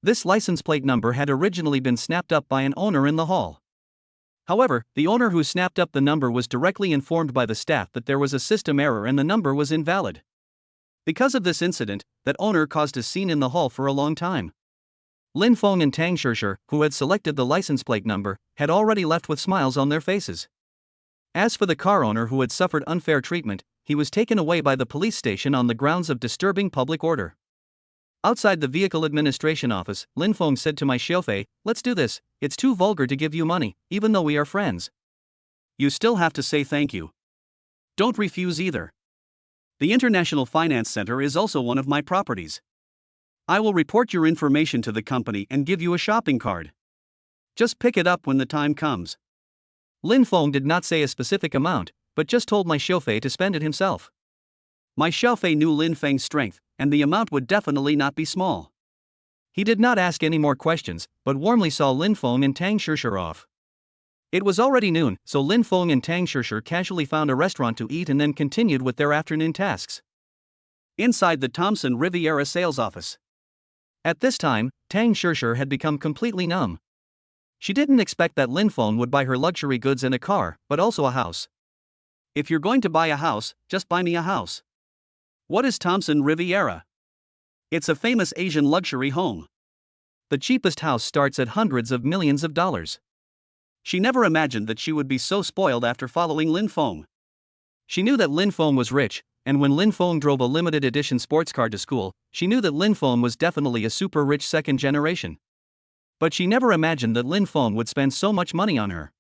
This license plate number had originally been snapped up by an owner in the hall. However, the owner who snapped up the number was directly informed by the staff that there was a system error and the number was invalid. Because of this incident, that owner caused a scene in the hall for a long time. Lin Feng and Tang Shishir, who had selected the license plate number, had already left with smiles on their faces. As for the car owner who had suffered unfair treatment, he was taken away by the police station on the grounds of disturbing public order. Outside the vehicle administration office, Lin Feng said to my Xiaofei, "Let's do this, it's too vulgar to give you money, even though we are friends. You still have to say thank you. Don't refuse either. The International Finance Center is also one of my properties. I will report your information to the company and give you a shopping card. Just pick it up when the time comes." Lin Feng did not say a specific amount, but just told my Xiaofei to spend it himself. My Xiaofei knew Lin Feng's strength, and the amount would definitely not be small. He did not ask any more questions, but warmly saw Lin Feng and Tang Shishir off. It was already noon, so Lin Feng and Tang Shishir casually found a restaurant to eat and then continued with their afternoon tasks. Inside the Thomson Riviera sales office. At this time, Tang Shishir had become completely numb. She didn't expect that Lin Feng would buy her luxury goods and a car, but also a house. "If you're going to buy a house, just buy me a house." What is Thomson Riviera? It's a famous Asian luxury home. The cheapest house starts at hundreds of millions of dollars. She never imagined that she would be so spoiled after following Lin Feng. She knew that Lin Feng was rich, and when Lin Feng drove a limited edition sports car to school, she knew that Lin Feng was definitely a super rich second generation. But she never imagined that Lin Feng would spend so much money on her.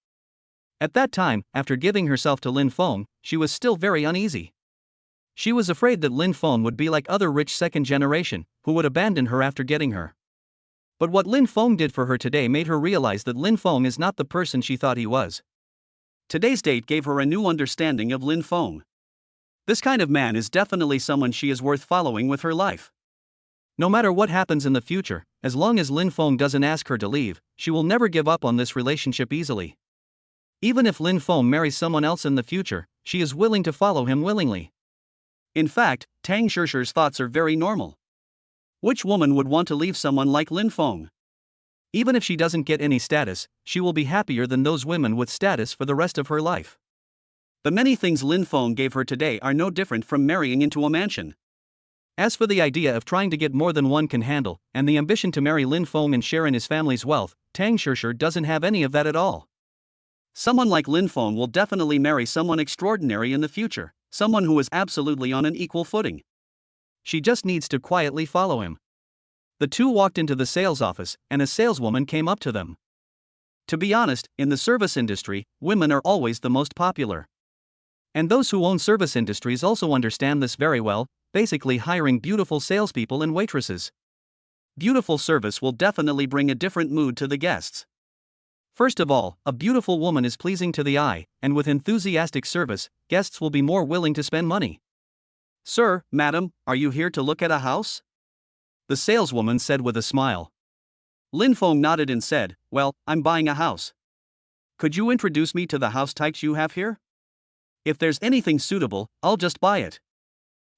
At that time, after giving herself to Lin Feng, she was still very uneasy. She was afraid that Lin Feng would be like other rich second generation, who would abandon her after getting her. But what Lin Feng did for her today made her realize that Lin Feng is not the person she thought he was. Today's date gave her a new understanding of Lin Feng. This kind of man is definitely someone she is worth following with her life. No matter what happens in the future, as long as Lin Feng doesn't ask her to leave, she will never give up on this relationship easily. Even if Lin Feng marries someone else in the future, she is willing to follow him willingly. In fact, Tang Shishir's thoughts are very normal. Which woman would want to leave someone like Lin Feng? Even if she doesn't get any status, she will be happier than those women with status for the rest of her life. The many things Lin Feng gave her today are no different from marrying into a mansion. As for the idea of trying to get more than one can handle, and the ambition to marry Lin Feng and share in his family's wealth, Tang Shishir doesn't have any of that at all. Someone like Lin Feng will definitely marry someone extraordinary in the future, someone who is absolutely on an equal footing. She just needs to quietly follow him. The two walked into the sales office, and a saleswoman came up to them. To be honest, in the service industry, women are always the most popular. And those who own service industries also understand this very well, basically hiring beautiful salespeople and waitresses. Beautiful service will definitely bring a different mood to the guests. First of all, a beautiful woman is pleasing to the eye, and with enthusiastic service, guests will be more willing to spend money. "Sir, madam, are you here to look at a house?" the saleswoman said with a smile. Lin Feng nodded and said, "Well, I'm buying a house. Could you introduce me to the house types you have here? If there's anything suitable, I'll just buy it."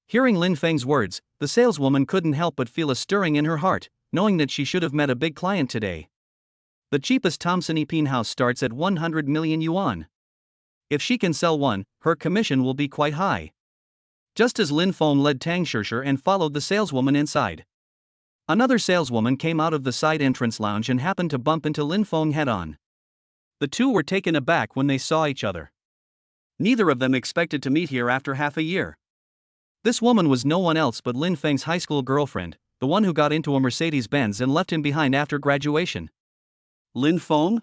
Hearing Lin Feng's words, the saleswoman couldn't help but feel a stirring in her heart, knowing that she should have met a big client today. The cheapest Thomson Epine house starts at 100 million yuan. If she can sell one, her commission will be quite high. Just as Lin Feng led Tang Shishir and followed the saleswoman inside. Another saleswoman came out of the side entrance lounge and happened to bump into Lin Feng head-on. The two were taken aback when they saw each other. Neither of them expected to meet here after half a year. This woman was no one else but Lin Feng's high school girlfriend, the one who got into a Mercedes-Benz and left him behind after graduation. Lin Feng?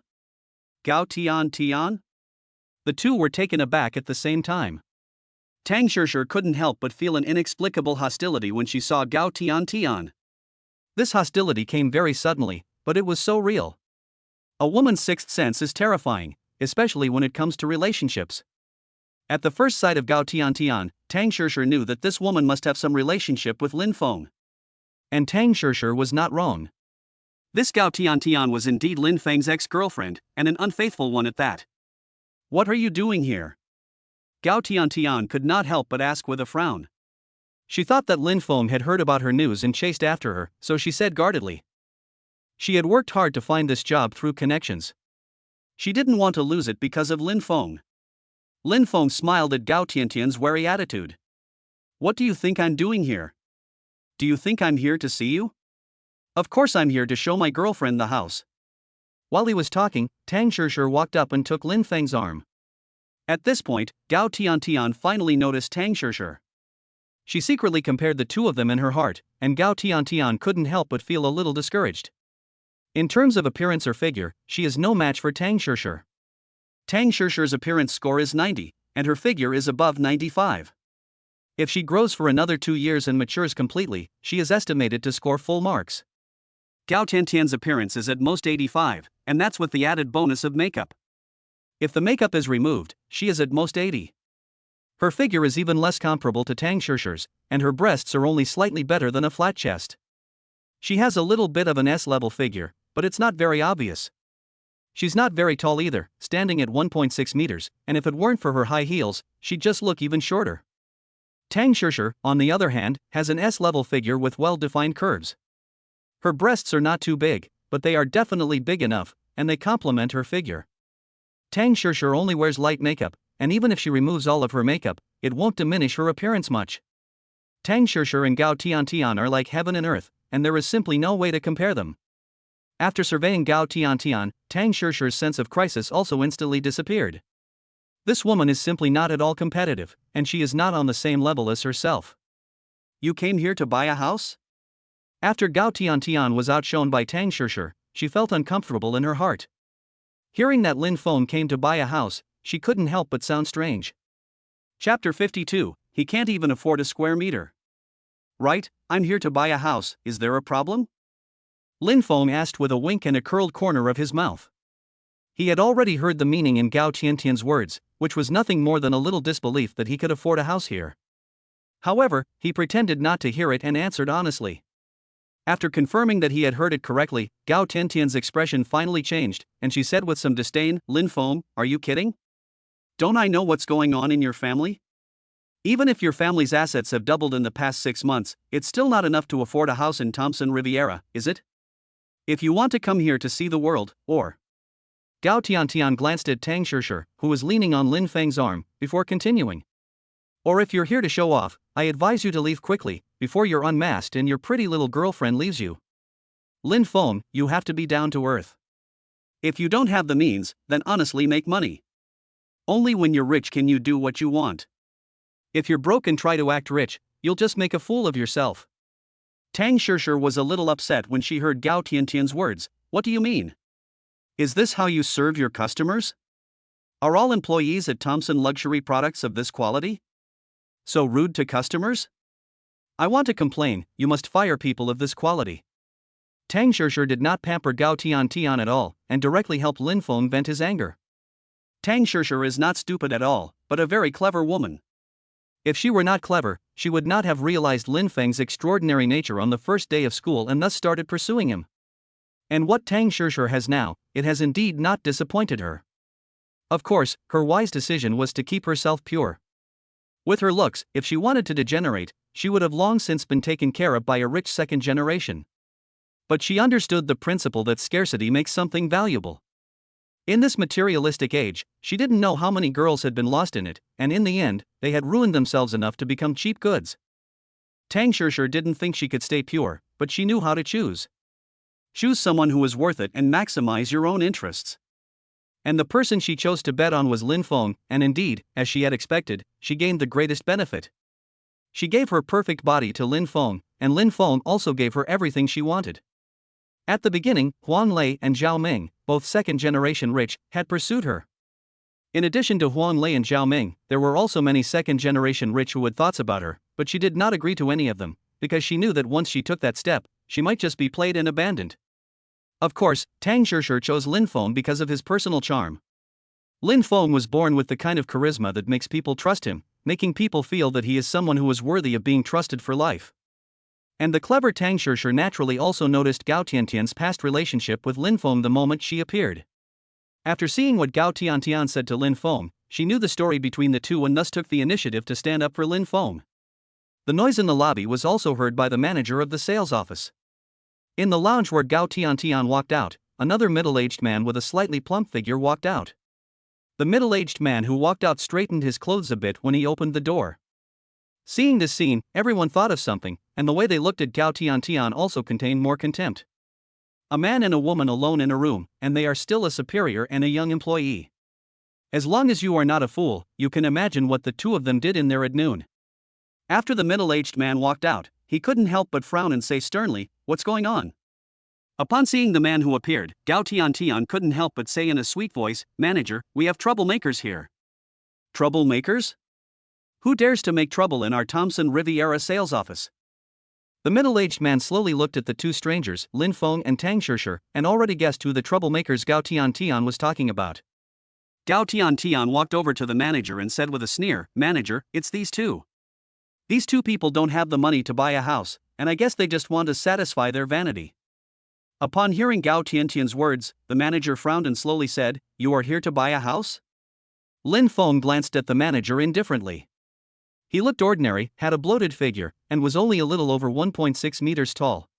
Gao Tian? The two were taken aback at the same time. Tang Shishir couldn't help but feel an inexplicable hostility when she saw Gao Tian. This hostility came very suddenly, but it was so real. A woman's sixth sense is terrifying, especially when it comes to relationships. At the first sight of Gao Tian, Tang Shishir knew that this woman must have some relationship with Lin Feng. And Tang Shishir was not wrong. This Gao Tian was indeed Lin Feng's ex-girlfriend, and an unfaithful one at that. "What are you doing here?" Gao Tiantian could not help but ask with a frown. She thought that Lin Feng had heard about her news and chased after her, so she said guardedly. She had worked hard to find this job through connections. She didn't want to lose it because of Lin Feng. Lin Feng smiled at Gao Tiantian's wary attitude. What do you think I'm doing here? Do you think I'm here to see you? Of course I'm here to show my girlfriend the house. While he was talking, Tang Shishir walked up and took Lin Feng's arm. At this point, Gao Tiantian finally noticed Tang Shishir. She secretly compared the two of them in her heart, and Gao Tiantian couldn't help but feel a little discouraged. In terms of appearance or figure, she is no match for Tang Shishir. Tang Shishir's appearance score is 90, and her figure is above 95. If she grows for another 2 years and matures completely, she is estimated to score full marks. Gao Tiantian's appearance is at most 85, and that's with the added bonus of makeup. If the makeup is removed, she is at most 80. Her figure is even less comparable to Tang Shishir's, and her breasts are only slightly better than a flat chest. She has a little bit of an S-level figure, but it's not very obvious. She's not very tall either, standing at 1.6 meters, and if it weren't for her high heels, she'd just look even shorter. Tang Shishir, on the other hand, has an S-level figure with well-defined curves. Her breasts are not too big, but they are definitely big enough, and they complement her figure. Tang Shishir only wears light makeup, and even if she removes all of her makeup, it won't diminish her appearance much. Tang Shishir and Gao Tiantian are like heaven and earth, and there is simply no way to compare them. After surveying Gao Tiantian, Tang Shishir's sense of crisis also instantly disappeared. This woman is simply not at all competitive, and she is not on the same level as herself. You came here to buy a house? After Gao Tiantian was outshone by Tang Shishir, she felt uncomfortable in her heart. Hearing that Lin Feng came to buy a house, she couldn't help but sound strange. Chapter 52, he can't even afford a square meter. Right, I'm here to buy a house, is there a problem? Lin Feng asked with a wink and a curled corner of his mouth. He had already heard the meaning in Gao Tiantian's words, which was nothing more than a little disbelief that he could afford a house here. However, he pretended not to hear it and answered honestly. After confirming that he had heard it correctly, Gao Tiantian's expression finally changed, and she said with some disdain, Lin Feng, are you kidding? Don't I know what's going on in your family? Even if your family's assets have doubled in the past 6 months, it's still not enough to afford a house in Thompson Riviera, is it? If you want to come here to see the world, or... Gao Tiantian glanced at Tang Shishir, who was leaning on Lin Feng's arm, before continuing. Or if you're here to show off, I advise you to leave quickly, before you're unmasked and your pretty little girlfriend leaves you. Lin Feng, you have to be down to earth. If you don't have the means, then honestly make money. Only when you're rich can you do what you want. If you're broke and try to act rich, you'll just make a fool of yourself. Tang Shishir was a little upset when she heard Gao Tiantian's words. What do you mean? Is this how you serve your customers? Are all employees at Thompson Luxury Products of this quality? So rude to customers? I want to complain, you must fire people of this quality. Tang Shishir did not pamper Gao Tiantian at all, and directly helped Lin Feng vent his anger. Tang Shishir is not stupid at all, but a very clever woman. If she were not clever, she would not have realized Lin Feng's extraordinary nature on the first day of school and thus started pursuing him. And what Tang Shishir has now, it has indeed not disappointed her. Of course, her wise decision was to keep herself pure. With her looks, if she wanted to degenerate, she would have long since been taken care of by a rich second generation. But she understood the principle that scarcity makes something valuable. In this materialistic age, she didn't know how many girls had been lost in it, and in the end, they had ruined themselves enough to become cheap goods. Tang Shishir didn't think she could stay pure, but she knew how to choose. Choose someone who was worth it and maximize your own interests. And the person she chose to bet on was Lin Feng, and indeed, as she had expected, she gained the greatest benefit. She gave her perfect body to Lin Feng, and Lin Feng also gave her everything she wanted. At the beginning, Huang Lei and Zhao Ming, both second-generation rich, had pursued her. In addition to Huang Lei and Zhao Ming, there were also many second-generation rich who had thoughts about her, but she did not agree to any of them, because she knew that once she took that step, she might just be played and abandoned. Of course, Tang Shishir chose Lin Feng because of his personal charm. Lin Feng was born with the kind of charisma that makes people trust him, making people feel that he is someone who is worthy of being trusted for life. And the clever Tang Shishir naturally also noticed Gao Tiantian's past relationship with Lin Feng the moment she appeared. After seeing what Gao Tiantian said to Lin Feng, she knew the story between the two and thus took the initiative to stand up for Lin Feng. The noise in the lobby was also heard by the manager of the sales office. In the lounge where Gao Tiantian walked out, another middle-aged man with a slightly plump figure walked out. The middle-aged man who walked out straightened his clothes a bit when he opened the door. Seeing this scene, everyone thought of something, and the way they looked at Gao Tiantian also contained more contempt. A man and a woman alone in a room, and they are still a superior and a young employee. As long as you are not a fool, you can imagine what the two of them did in there at noon. After the middle-aged man walked out, he couldn't help but frown and say sternly, "What's going on?" Upon seeing the man who appeared, Gao Tiantian couldn't help but say in a sweet voice, "Manager, we have troublemakers here." Troublemakers? Who dares to make trouble in our Thomson Riviera sales office? The middle-aged man slowly looked at the two strangers, Lin Feng and Tang Shishir, and already guessed who the troublemakers Gao Tiantian was talking about. Gao Tiantian walked over to the manager and said with a sneer, "Manager, it's these two. These two people don't have the money to buy a house, and I guess they just want to satisfy their vanity." Upon hearing Gao Tiantian's words, the manager frowned and slowly said, "You are here to buy a house?" Lin Feng glanced at the manager indifferently. He looked ordinary, had a bloated figure, and was only a little over 1.6 meters tall.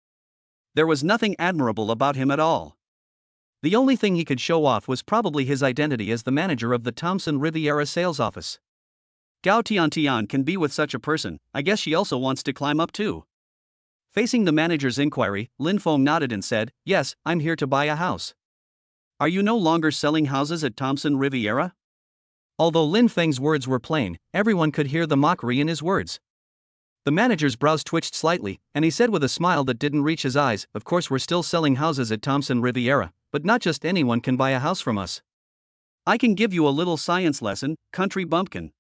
There was nothing admirable about him at all. The only thing he could show off was probably his identity as the manager of the Thomson Riviera sales office. Gao Tiantian can be with such a person, I guess she also wants to climb up too. Facing the manager's inquiry, Lin Feng nodded and said, "Yes, I'm here to buy a house." "Are you no longer selling houses at Thomson Riviera?" Although Lin Feng's words were plain, everyone could hear the mockery in his words. The manager's brows twitched slightly, and he said with a smile that didn't reach his eyes, "Of course we're still selling houses at Thomson Riviera, but not just anyone can buy a house from us. I can give you a little science lesson, country bumpkin.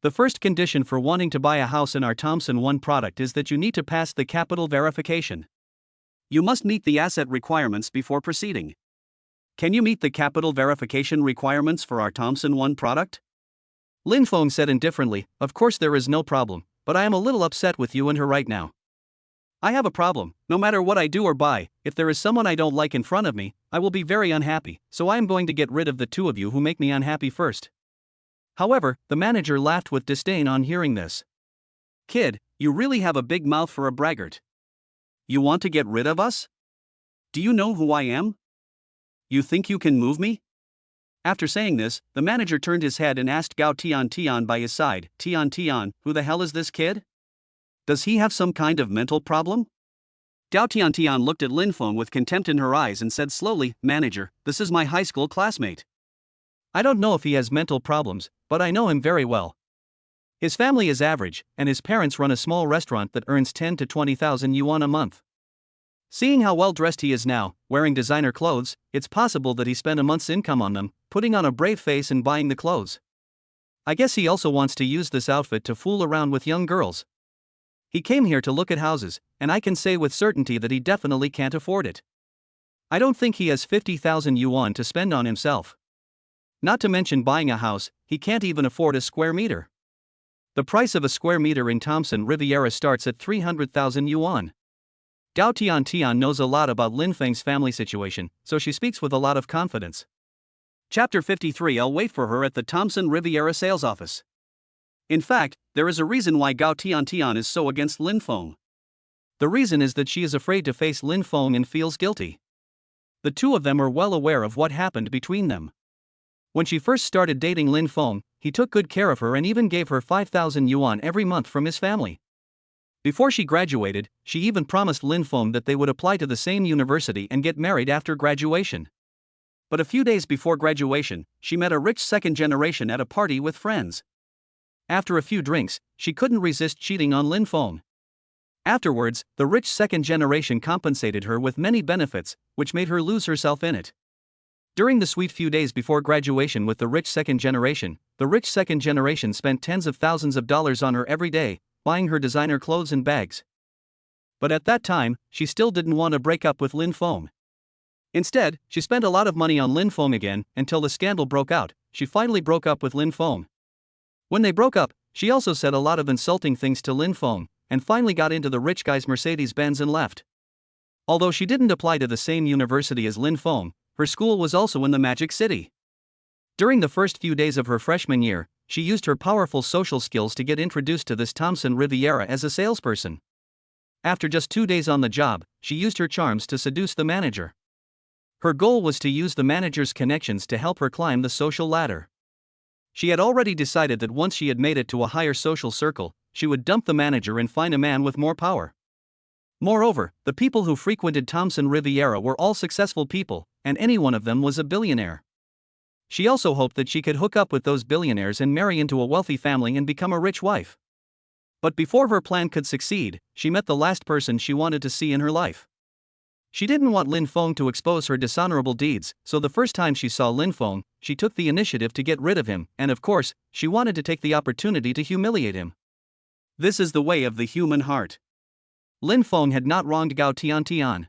The first condition for wanting to buy a house in our Thomson One product is that you need to pass the capital verification. You must meet the asset requirements before proceeding. Can you meet the capital verification requirements for our Thomson One product?" Lin Feng said indifferently, "Of course there is no problem, but I am a little upset with you and her right now. I have a problem. No matter what I do or buy, if there is someone I don't like in front of me, I will be very unhappy, so I am going to get rid of the two of you who make me unhappy first." However, the manager laughed with disdain on hearing this. "Kid, you really have a big mouth for a braggart. You want to get rid of us? Do you know who I am? You think you can move me?" After saying this, the manager turned his head and asked Gao Tiantian by his side, "Tiantian, who the hell is this kid? Does he have some kind of mental problem?" Gao Tiantian looked at Lin Feng with contempt in her eyes and said slowly, "Manager, this is my high school classmate. I don't know if he has mental problems, but I know him very well. His family is average, and his parents run a small restaurant that earns 10 to 20,000 yuan a month. Seeing how well dressed he is now, wearing designer clothes, it's possible that he spent a month's income on them, putting on a brave face and buying the clothes. I guess he also wants to use this outfit to fool around with young girls. He came here to look at houses, and I can say with certainty that he definitely can't afford it. I don't think he has 50,000 yuan to spend on himself. Not to mention buying a house, he can't even afford a square meter. The price of a square meter in Thomson Riviera starts at 300,000 yuan. Gao Tiantian knows a lot about Lin Feng's family situation, so she speaks with a lot of confidence. Chapter 53. I'll wait for her at the Thomson Riviera sales office. In fact, there is a reason why Gao Tiantian is so against Lin Feng. The reason is that she is afraid to face Lin Feng and feels guilty. The two of them are well aware of what happened between them. When she first started dating Lin Feng, he took good care of her and even gave her 5,000 yuan every month from his family. Before she graduated, she even promised Lin Feng that they would apply to the same university and get married after graduation. But a few days before graduation, she met a rich second generation at a party with friends. After a few drinks, she couldn't resist cheating on Lin Feng. Afterwards, the rich second generation compensated her with many benefits, which made her lose herself in it. During the sweet few days before graduation with the rich second generation spent tens of thousands of dollars on her every day, buying her designer clothes and bags. But at that time, she still didn't want to break up with Lin Feng. Instead, she spent a lot of money on Lin Feng again, until the scandal broke out. She finally broke up with Lin Feng. When they broke up, she also said a lot of insulting things to Lin Feng, and finally got into the rich guy's Mercedes-Benz and left. Although she didn't apply to the same university as Lin Feng, her school was also in the Magic City. During the first few days of her freshman year, she used her powerful social skills to get introduced to this Thompson Riviera as a salesperson. After just 2 days on the job, she used her charms to seduce the manager. Her goal was to use the manager's connections to help her climb the social ladder. She had already decided that once she had made it to a higher social circle, she would dump the manager and find a man with more power. Moreover, the people who frequented Thompson Riviera were all successful people, and any one of them was a billionaire. She also hoped that she could hook up with those billionaires and marry into a wealthy family and become a rich wife. But before her plan could succeed, she met the last person she wanted to see in her life. She didn't want Lin Feng to expose her dishonorable deeds, so the first time she saw Lin Feng, she took the initiative to get rid of him, and of course, she wanted to take the opportunity to humiliate him. This is the way of the human heart. Lin Feng had not wronged Gao Tiantian.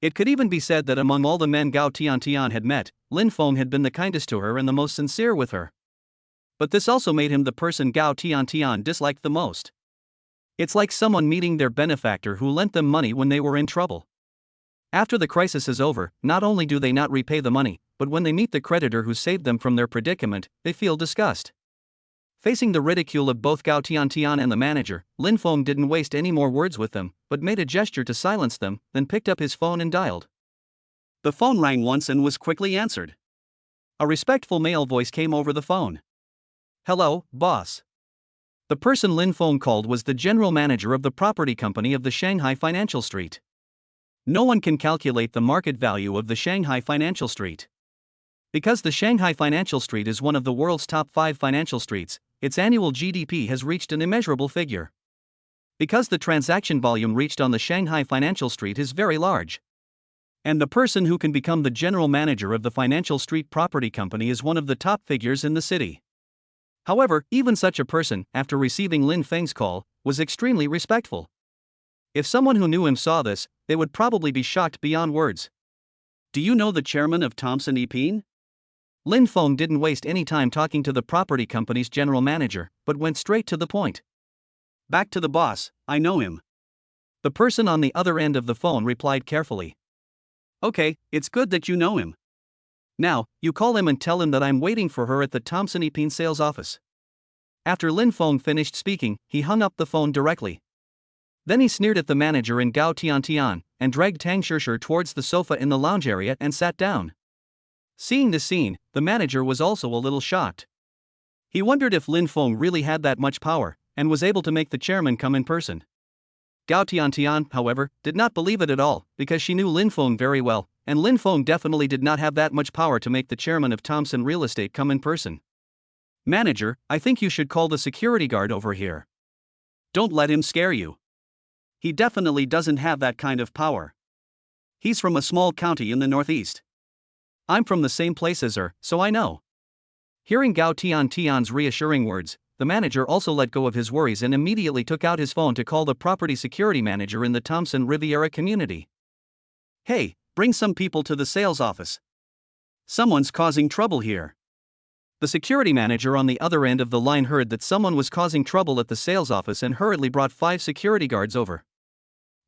It could even be said that among all the men Gao Tiantian had met, Lin Feng had been the kindest to her and the most sincere with her. But this also made him the person Gao Tiantian disliked the most. It's like someone meeting their benefactor who lent them money when they were in trouble. After the crisis is over, not only do they not repay the money, but when they meet the creditor who saved them from their predicament, they feel disgust. Facing the ridicule of both Gao Tiantian and the manager, Lin Feng didn't waste any more words with them, but made a gesture to silence them, then picked up his phone and dialed. The phone rang once and was quickly answered. A respectful male voice came over the phone. "Hello, boss." The person Lin Feng called was the general manager of the property company of the Shanghai Financial Street. No one can calculate the market value of the Shanghai Financial Street. Because the Shanghai Financial Street is one of the world's top 5 financial streets, its annual GDP has reached an immeasurable figure. Because the transaction volume reached on the Shanghai Financial Street is very large. And the person who can become the general manager of the Financial Street Property Company is one of the top figures in the city. However, even such a person, after receiving Lin Feng's call, was extremely respectful. If someone who knew him saw this, they would probably be shocked beyond words. "Do you know the chairman of Thompson Epine?" Lin Feng didn't waste any time talking to the property company's general manager, but went straight to the point. "Back to the boss, I know him." The person on the other end of the phone replied carefully. "Okay, it's good that you know him. Now, you call him and tell him that I'm waiting for her at the Thompson Epine sales office." After Lin Feng finished speaking, he hung up the phone directly. Then he sneered at the manager and Gao Tiantian, and dragged Tang Shishir towards the sofa in the lounge area and sat down. Seeing the scene, the manager was also a little shocked. He wondered if Lin Feng really had that much power, and was able to make the chairman come in person. Gao Tiantian, however, did not believe it at all, because she knew Lin Feng very well, and Lin Feng definitely did not have that much power to make the chairman of Thompson Real Estate come in person. "Manager, I think you should call the security guard over here. Don't let him scare you. He definitely doesn't have that kind of power. He's from a small county in the northeast. I'm from the same place as her, so I know." Hearing Gao Tiantian's reassuring words, the manager also let go of his worries and immediately took out his phone to call the property security manager in the Thompson Riviera community. "Hey, bring some people to the sales office. Someone's causing trouble here." The security manager on the other end of the line heard that someone was causing trouble at the sales office and hurriedly brought 5 security guards over.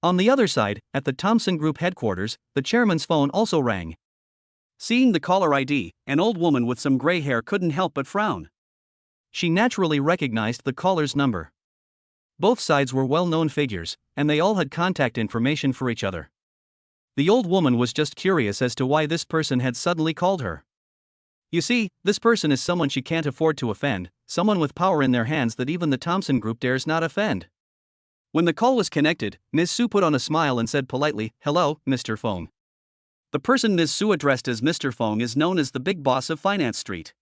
On the other side, at the Thompson Group headquarters, the chairman's phone also rang. Seeing the caller ID, an old woman with some gray hair couldn't help but frown. She naturally recognized the caller's number. Both sides were well-known figures, and they all had contact information for each other. The old woman was just curious as to why this person had suddenly called her. You see, this person is someone she can't afford to offend, someone with power in their hands that even the Thompson Group dares not offend. When the call was connected, Ms. Su put on a smile and said politely, "Hello, Mr. Feng." The person Ms. Su addressed as Mr. Feng is known as the big boss of Finance Street.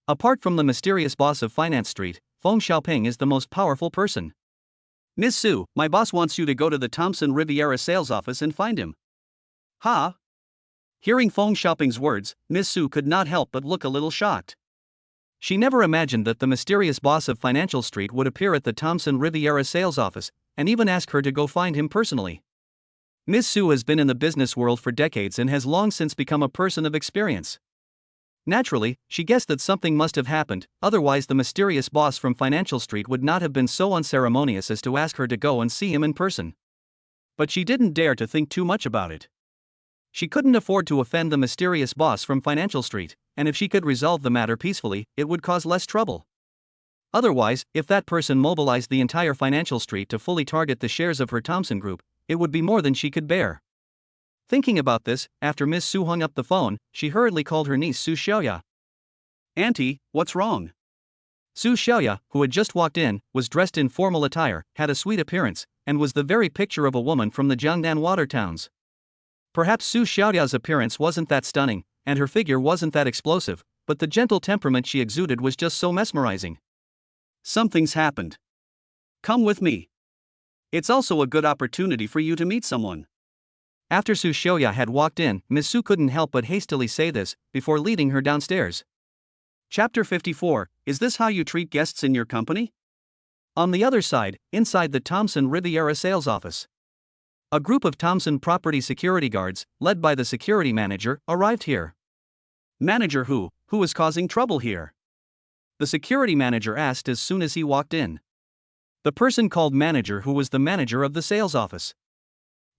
Apart from the mysterious boss of Finance Street, Feng Xiaoping is the most powerful person. "Ms. Su, my boss wants you to go to the Thompson Riviera sales office and find him." "Huh?" Hearing Feng Xiaoping's words, Ms. Su could not help but look a little shocked. She never imagined that the mysterious boss of Financial Street would appear at the Thompson Riviera sales office, and even ask her to go find him personally. Ms. Su has been in the business world for decades and has long since become a person of experience. Naturally, she guessed that something must have happened, otherwise the mysterious boss from Financial Street would not have been so unceremonious as to ask her to go and see him in person. But she didn't dare to think too much about it. She couldn't afford to offend the mysterious boss from Financial Street, and if she could resolve the matter peacefully, it would cause less trouble. Otherwise, if that person mobilized the entire financial street to fully target the shares of her Thompson Group, it would be more than she could bear. Thinking about this, after Miss Su hung up the phone, she hurriedly called her niece Su Xiaoya. "Auntie, what's wrong?" Su Xiaoya, who had just walked in, was dressed in formal attire, had a sweet appearance, and was the very picture of a woman from the Jiangnan water towns. Perhaps Su Xiaoya's appearance wasn't that stunning, and her figure wasn't that explosive, but the gentle temperament she exuded was just so mesmerizing. "Something's happened. Come with me. It's also a good opportunity for you to meet someone." After Su Xiaoya had walked in, Miss Su couldn't help but hastily say this, before leading her downstairs. Chapter 54, Is this how you treat guests in your company? On the other side, inside the Thomson Riviera sales office, a group of Thomson property security guards, led by the security manager, arrived here. "Manager who is causing trouble here?" the security manager asked as soon as he walked in. The person called Manager Who was the manager of the sales office.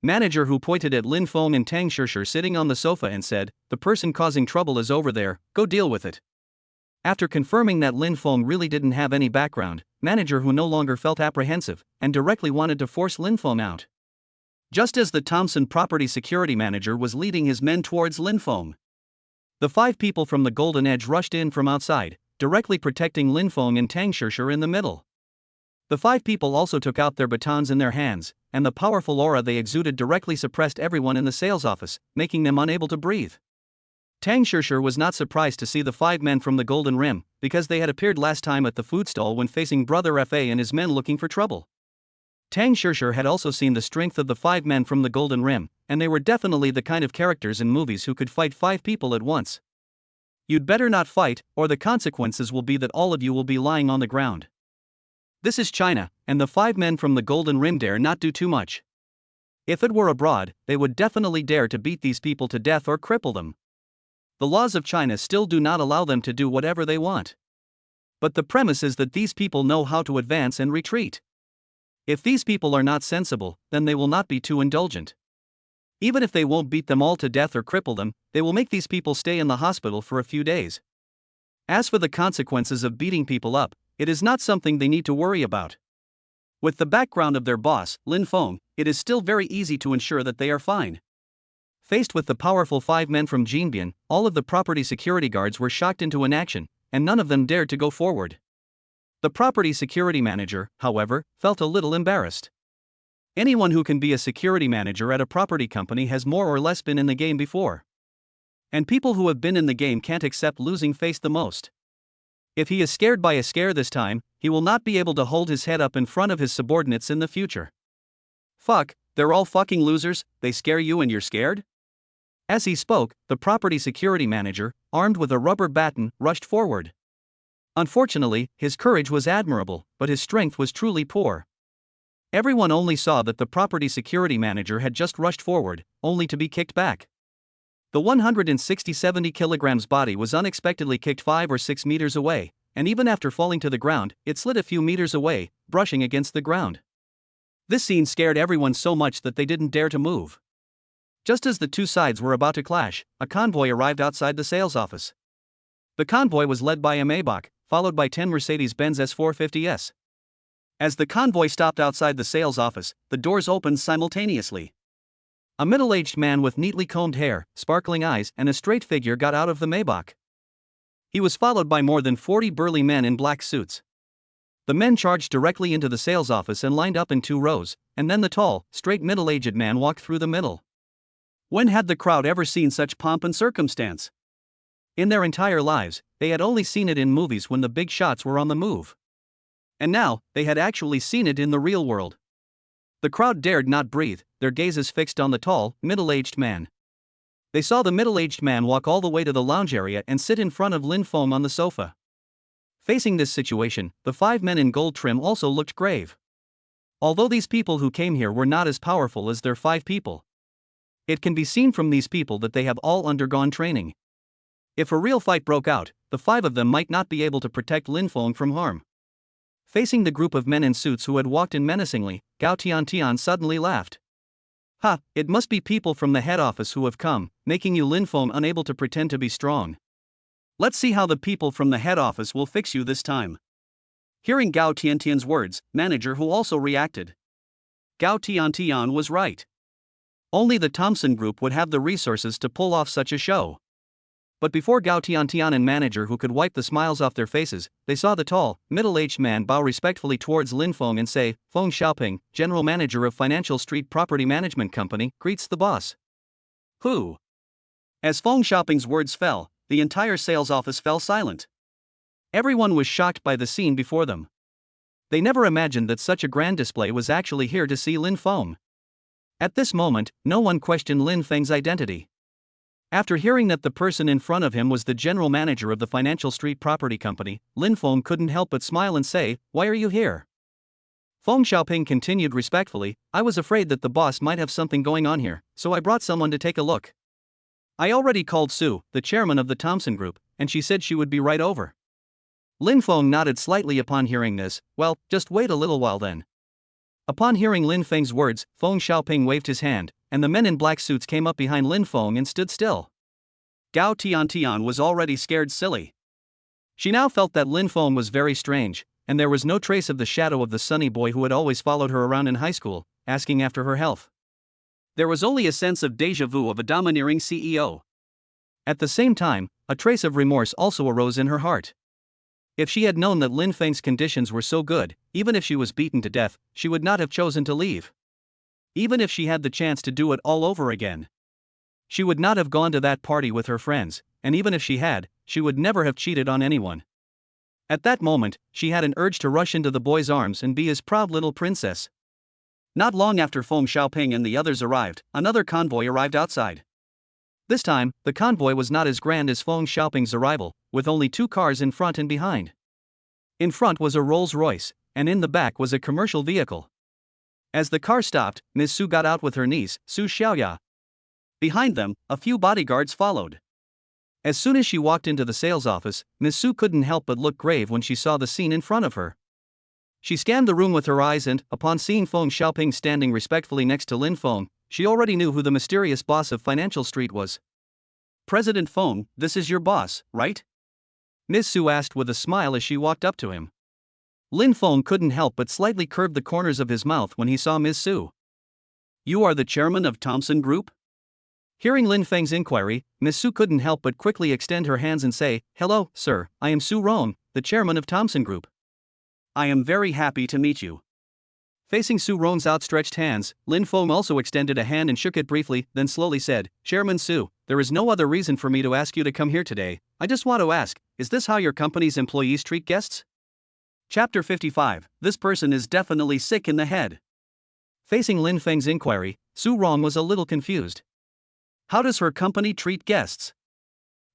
Manager Who pointed at Lin Feng and Tang Shishir sitting on the sofa and said, "The person causing trouble is over there, go deal with it." After confirming that Lin Feng really didn't have any background, Manager Who no longer felt apprehensive, and directly wanted to force Lin Feng out. Just as the Thomson property security manager was leading his men towards Lin Feng, the 5 people from the Golden Edge rushed in from outside, directly protecting Lin Feng and Tang Shishir in the middle. The 5 people also took out their batons in their hands, and the powerful aura they exuded directly suppressed everyone in the sales office, making them unable to breathe. Tang Shishir was not surprised to see the 5 men from the Golden Rim, because they had appeared last time at the food stall when facing Brother Fa and his men looking for trouble. Tang Shishir had also seen the strength of the 5 men from the Golden Rim, and they were definitely the kind of characters in movies who could fight 5 people at once. "You'd better not fight, or the consequences will be that all of you will be lying on the ground. This is China, and the 5 men from the Golden Rim dare not do too much. If it were abroad, they would definitely dare to beat these people to death or cripple them. The laws of China still do not allow them to do whatever they want. But the premise is that these people know how to advance and retreat. If these people are not sensible, then they will not be too indulgent. Even if they won't beat them all to death or cripple them, they will make these people stay in the hospital for a few days. As for the consequences of beating people up, it is not something they need to worry about. With the background of their boss, Lin Feng, it is still very easy to ensure that they are fine." Faced with the powerful 5 men from Jinbian, all of the property security guards were shocked into inaction, and none of them dared to go forward. The property security manager, however, felt a little embarrassed. Anyone who can be a security manager at a property company has more or less been in the game before. And people who have been in the game can't accept losing face the most. If he is scared by a scare this time, he will not be able to hold his head up in front of his subordinates in the future. "Fuck, they're all fucking losers, they scare you and you're scared?" As he spoke, the property security manager, armed with a rubber baton, rushed forward. Unfortunately, his courage was admirable, but his strength was truly poor. Everyone only saw that the property security manager had just rushed forward, only to be kicked back. The 160-70 kilograms body was unexpectedly kicked 5 or 6 meters away, and even after falling to the ground, it slid a few meters away, brushing against the ground. This scene scared everyone so much that they didn't dare to move. Just as the 2 sides were about to clash, a convoy arrived outside the sales office. The convoy was led by a Maybach, followed by 10 Mercedes-Benz S450s. As the convoy stopped outside the sales office, the doors opened simultaneously. A middle-aged man with neatly combed hair, sparkling eyes, and a straight figure got out of the Maybach. He was followed by more than 40 burly men in black suits. The men charged directly into the sales office and lined up in 2 rows, and then the tall, straight middle-aged man walked through the middle. When had the crowd ever seen such pomp and circumstance? In their entire lives, they had only seen it in movies when the big shots were on the move. And now, they had actually seen it in the real world. The crowd dared not breathe, their gazes fixed on the tall, middle-aged man. They saw the middle-aged man walk all the way to the lounge area and sit in front of Lin Feng on the sofa. Facing this situation, the 5 men in gold trim also looked grave. Although these people who came here were not as powerful as their 5 people, it can be seen from these people that they have all undergone training. If a real fight broke out, the 5 of them might not be able to protect Lin Feng from harm. Facing the group of men in suits who had walked in menacingly, Gao Tiantian suddenly laughed. "Ha, it must be people from the head office who have come, making you Lin Feng unable to pretend to be strong. Let's see how the people from the head office will fix you this time. Hearing Gao Tiantian's words, manager who also reacted. Gao Tiantian was right. Only the Thompson Group would have the resources to pull off such a show. But before Gao Tiantian and manager who could wipe the smiles off their faces, they saw the tall, middle-aged man bow respectfully towards Lin Feng and say, Feng Xiaoping, general manager of Financial Street Property Management Company, greets the boss. Who? As Feng Xiaoping's words fell, the entire sales office fell silent. Everyone was shocked by the scene before them. They never imagined that such a grand display was actually here to see Lin Feng. At this moment, no one questioned Lin Feng's identity. After hearing that the person in front of him was the general manager of the Financial Street Property Company, Lin Feng couldn't help but smile and say, Why are you here? Feng Xiaoping continued respectfully, I was afraid that the boss might have something going on here, so I brought someone to take a look. I already called Sue, the chairman of the Thompson Group, and she said she would be right over. Lin Feng nodded slightly upon hearing this, well, just wait a little while then. Upon hearing Lin Feng's words, Feng Xiaoping waved his hand, and the men in black suits came up behind Lin Feng and stood still. Gao Tiantian was already scared silly. She now felt that Lin Feng was very strange, and there was no trace of the shadow of the sunny boy who had always followed her around in high school, asking after her health. There was only a sense of déjà vu of a domineering CEO. At the same time, a trace of remorse also arose in her heart. If she had known that Lin Feng's conditions were so good, even if she was beaten to death, she would not have chosen to leave. Even if she had the chance to do it all over again. She would not have gone to that party with her friends, and even if she had, she would never have cheated on anyone. At that moment, she had an urge to rush into the boy's arms and be his proud little princess. Not long after Feng Xiaoping and the others arrived, another convoy arrived outside. This time, the convoy was not as grand as Feng Xiaoping's arrival, with only 2 cars in front and behind. In front was a Rolls-Royce, and in the back was a commercial vehicle. As the car stopped, Ms. Su got out with her niece, Su Xiaoya. Behind them, a few bodyguards followed. As soon as she walked into the sales office, Ms. Su couldn't help but look grave when she saw the scene in front of her. She scanned the room with her eyes and, upon seeing Feng Xiaoping standing respectfully next to Lin Feng, she already knew who the mysterious boss of Financial Street was. President Feng, this is your boss, right? Ms. Su asked with a smile as she walked up to him. Lin Feng couldn't help but slightly curve the corners of his mouth when he saw Ms. Su. You are the chairman of Thompson Group? Hearing Lin Feng's inquiry, Ms. Su couldn't help but quickly extend her hands and say, Hello, sir, I am Su Rong, the chairman of Thompson Group. I am very happy to meet you. Facing Su Rong's outstretched hands, Lin Feng also extended a hand and shook it briefly, then slowly said, Chairman Su, there is no other reason for me to ask you to come here today. I just want to ask, is this how your company's employees treat guests? Chapter 55, This person is definitely sick in the head. Facing Lin Feng's inquiry, Su Rong was a little confused. How does her company treat guests?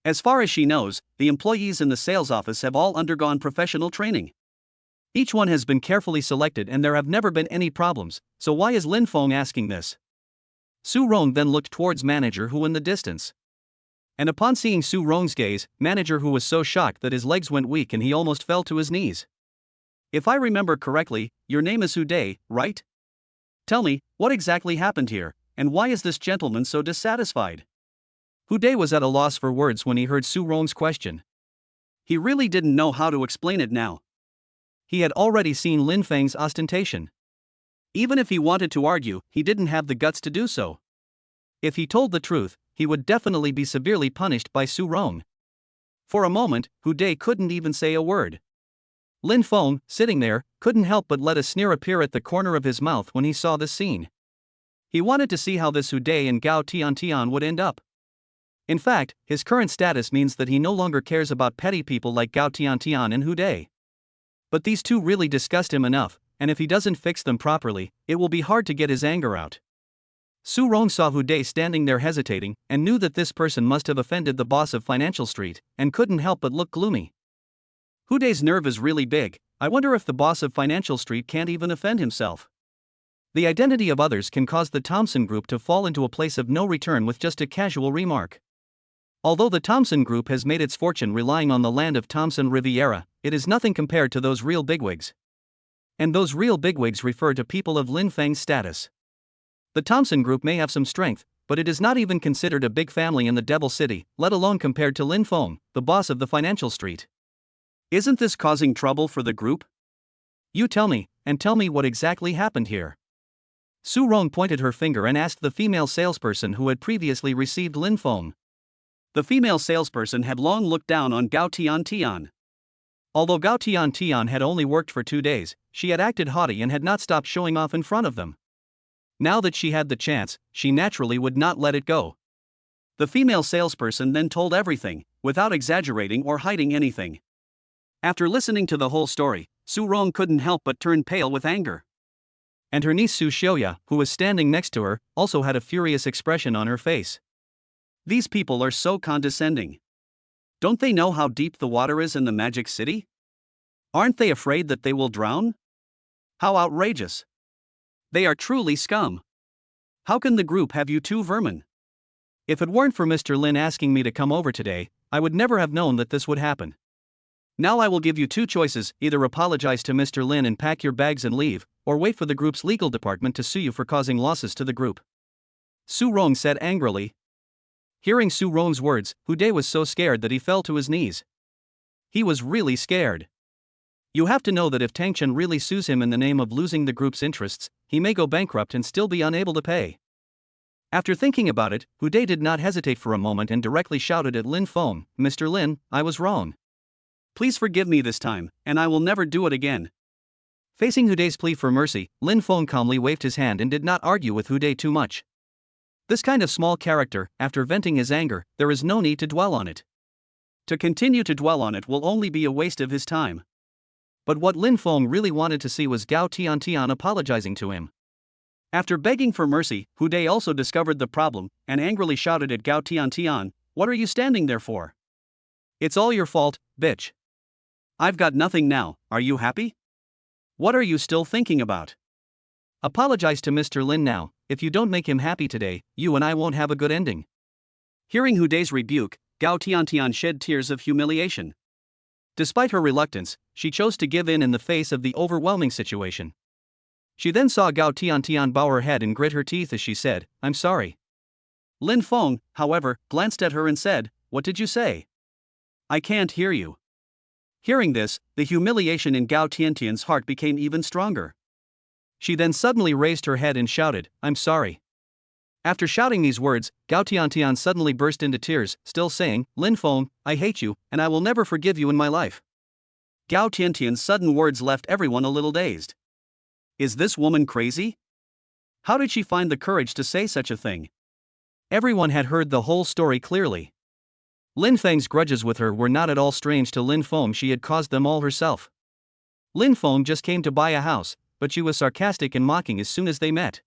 As far as she knows, the employees in the sales office have all undergone professional training. Each one has been carefully selected and there have never been any problems, so why is Lin Feng asking this? Su Rong then looked towards manager who in the distance. And upon seeing Su Rong's gaze, manager who was so shocked that his legs went weak and he almost fell to his knees. If I remember correctly, your name is Hu Dai, right? Tell me, what exactly happened here, and why is this gentleman so dissatisfied? Hu Dai was at a loss for words when he heard Su Rong's question. He really didn't know how to explain it now. He had already seen Lin Feng's ostentation. Even if he wanted to argue, he didn't have the guts to do so. If he told the truth, he would definitely be severely punished by Su Rong. For a moment, Hu Dai couldn't even say a word. Lin Feng, sitting there, couldn't help but let a sneer appear at the corner of his mouth when he saw this scene. He wanted to see how this Hu Dai and Gao Tiantian would end up. In fact, his current status means that he no longer cares about petty people like Gao Tiantian and Hu Dai. But these two really disgust him enough, and if he doesn't fix them properly, it will be hard to get his anger out. Su Rong saw Hu Dai standing there hesitating, and knew that this person must have offended the boss of Financial Street, and couldn't help but look gloomy. Hu Dai's nerve is really big. I wonder if the boss of Financial Street can't even offend himself. The identity of others can cause the Thompson Group to fall into a place of no return with just a casual remark. Although the Thompson Group has made its fortune relying on the land of Thompson Riviera, it is nothing compared to those real bigwigs. And those real bigwigs refer to people of Lin Feng's status. The Thompson Group may have some strength, but it is not even considered a big family in the Devil City, let alone compared to Lin Feng, the boss of the financial street. Isn't this causing trouble for the group? You tell me, and tell me what exactly happened here. Su Rong pointed her finger and asked the female salesperson who had previously received Lin Feng. The female salesperson had long looked down on Gao Tian. Although Gao Tian had only worked for 2 days, she had acted haughty and had not stopped showing off in front of them. Now that she had the chance, she naturally would not let it go. The female salesperson then told everything, without exaggerating or hiding anything. After listening to the whole story, Su Rong couldn't help but turn pale with anger. And her niece Su Xiaoya, who was standing next to her, also had a furious expression on her face. These people are so condescending. Don't they know how deep the water is in the Magic City? Aren't they afraid that they will drown? How outrageous! They are truly scum. How can the group have you two vermin? If it weren't for Mr. Lin asking me to come over today, I would never have known that this would happen. Now I will give you 2 choices, either apologize to Mr. Lin and pack your bags and leave, or wait for the group's legal department to sue you for causing losses to the group. Su Rong said angrily. Hearing Su Rong's words, Hu Dai was so scared that he fell to his knees. He was really scared. You have to know that if Tang Chen really sues him in the name of losing the group's interests, he may go bankrupt and still be unable to pay. After thinking about it, Hu Dai did not hesitate for a moment and directly shouted at Lin Feng, Mr. Lin, I was wrong. Please forgive me this time, and I will never do it again. Facing Hu Dai's plea for mercy, Lin Feng calmly waved his hand and did not argue with Hu Dai too much. This kind of small character, after venting his anger, there is no need to dwell on it. To continue to dwell on it will only be a waste of his time. But what Lin Feng really wanted to see was Gao Tian apologizing to him. After begging for mercy, Hu Dai also discovered the problem and angrily shouted at Gao Tian, what are you standing there for? It's all your fault, bitch. I've got nothing now, are you happy? What are you still thinking about? Apologize to Mr. Lin now, if you don't make him happy today, you and I won't have a good ending. Hearing Hu Dai's rebuke, Gao Tian shed tears of humiliation. Despite her reluctance, she chose to give in the face of the overwhelming situation. She then saw Gao Tian bow her head and grit her teeth as she said, I'm sorry. Lin Feng, however, glanced at her and said, what did you say? I can't hear you. Hearing this, the humiliation in Gao Tian's heart became even stronger. She then suddenly raised her head and shouted, I'm sorry. After shouting these words, Gao Tian suddenly burst into tears, still saying, Lin Feng, I hate you, and I will never forgive you in my life. Gao Tian's sudden words left everyone a little dazed. Is this woman crazy? How did she find the courage to say such a thing? Everyone had heard the whole story clearly. Lin Feng's grudges with her were not at all strange to Lin Feng, she had caused them all herself. Lin Feng just came to buy a house, but she was sarcastic and mocking as soon as they met.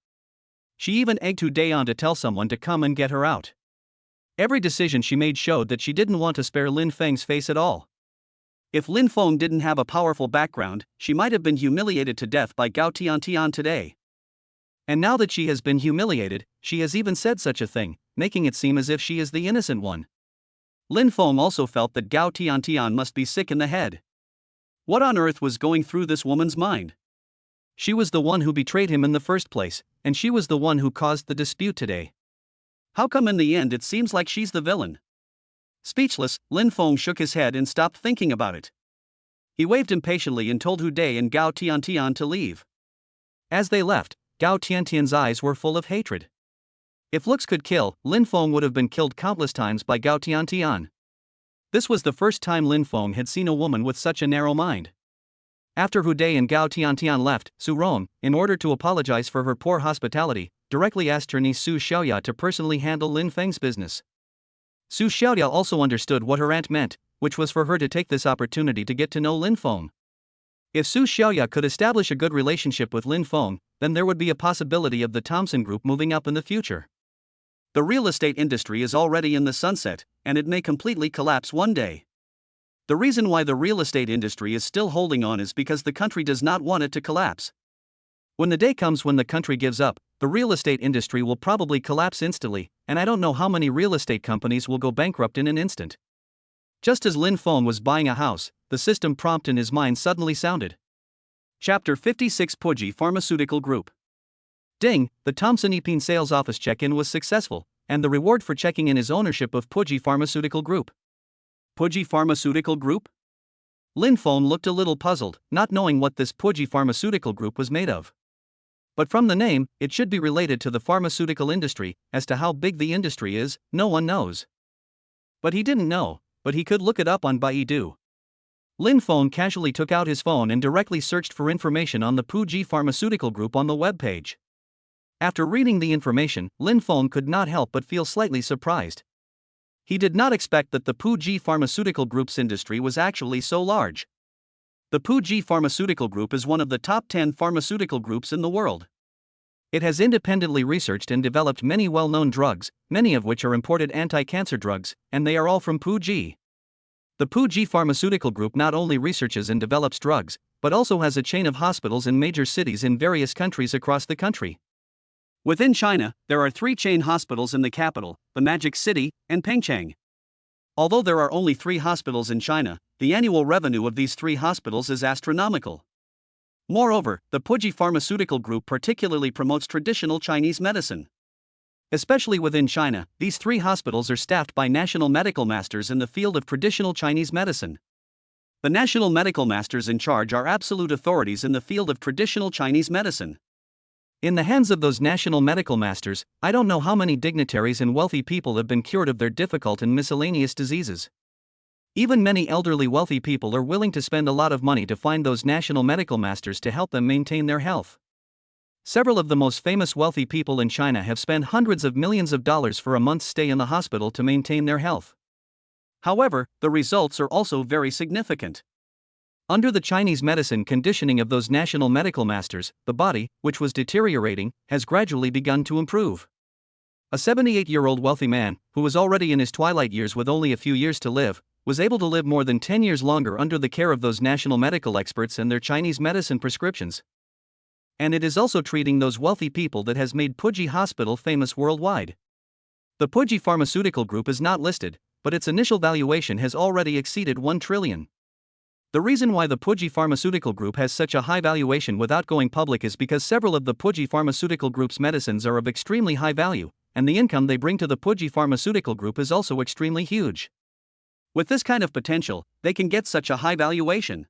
She even egged Hu Dai on to tell someone to come and get her out. Every decision she made showed that she didn't want to spare Lin Feng's face at all. If Lin Feng didn't have a powerful background, she might have been humiliated to death by Gao Tian today. And now that she has been humiliated, she has even said such a thing, making it seem as if she is the innocent one. Lin Feng also felt that Gao Tian must be sick in the head. What on earth was going through this woman's mind? She was the one who betrayed him in the first place, and she was the one who caused the dispute today. How come in the end it seems like she's the villain? Speechless, Lin Feng shook his head and stopped thinking about it. He waved impatiently and told Hu Dai and Gao Tian to leave. As they left, Gao Tian's eyes were full of hatred. If looks could kill, Lin Feng would have been killed countless times by Gao Tian. This was the first time Lin Feng had seen a woman with such a narrow mind. After Hu Dai and Gao Tian left, Su Rong, in order to apologize for her poor hospitality, directly asked her niece Su Xiaoya to personally handle Lin Feng's business. Su Xiaoya also understood what her aunt meant, which was for her to take this opportunity to get to know Lin Feng. If Su Xiaoya could establish a good relationship with Lin Feng, then there would be a possibility of the Thompson Group moving up in the future. The real estate industry is already in the sunset, and it may completely collapse one day. The reason why the real estate industry is still holding on is because the country does not want it to collapse. When the day comes when the country gives up, the real estate industry will probably collapse instantly, and I don't know how many real estate companies will go bankrupt in an instant. Just as Lin Feng was buying a house, the system prompt in his mind suddenly sounded. Chapter 56 Puji Pharmaceutical Group. Ding, the Thompson Epine sales office check-in was successful, and the reward for checking in is ownership of Puji Pharmaceutical Group. Puji Pharmaceutical Group? Lin Feng looked a little puzzled, not knowing what this Puji Pharmaceutical Group was made of. But from the name, it should be related to the pharmaceutical industry. As to how big the industry is, no one knows. But he didn't know, but he could look it up on Baidu. Lin Feng casually took out his phone and directly searched for information on the Puji Pharmaceutical Group on the webpage. After reading the information, Lin Feng could not help but feel slightly surprised. He did not expect that the Puji Pharmaceutical Group's industry was actually so large. The Puji Pharmaceutical Group is one of the top 10 pharmaceutical groups in the world. It has independently researched and developed many well-known drugs, many of which are imported anti-cancer drugs, and they are all from Puji. The Puji Pharmaceutical Group not only researches and develops drugs, but also has a chain of hospitals in major cities in various countries across the country. Within China, there are 3 chain hospitals in the capital, the Magic City, and Pengcheng. Although there are only 3 hospitals in China, the annual revenue of these 3 hospitals is astronomical. Moreover, the Puji Pharmaceutical Group particularly promotes traditional Chinese medicine. Especially within China, these 3 hospitals are staffed by national medical masters in the field of traditional Chinese medicine. The national medical masters in charge are absolute authorities in the field of traditional Chinese medicine. In the hands of those national medical masters, I don't know how many dignitaries and wealthy people have been cured of their difficult and miscellaneous diseases. Even many elderly wealthy people are willing to spend a lot of money to find those national medical masters to help them maintain their health. Several of the most famous wealthy people in China have spent hundreds of millions of dollars for a month's stay in the hospital to maintain their health. However, the results are also very significant. Under the Chinese medicine conditioning of those national medical masters, the body, which was deteriorating, has gradually begun to improve. A 78-year-old wealthy man, who was already in his twilight years with only a few years to live, was able to live more than 10 years longer under the care of those national medical experts and their Chinese medicine prescriptions. And it is also treating those wealthy people that has made Puji Hospital famous worldwide. The Puji Pharmaceutical Group is not listed, but its initial valuation has already exceeded 1 trillion. The reason why the Puji Pharmaceutical Group has such a high valuation without going public is because several of the Puji Pharmaceutical Group's medicines are of extremely high value, and the income they bring to the Puji Pharmaceutical Group is also extremely huge. With this kind of potential, they can get such a high valuation.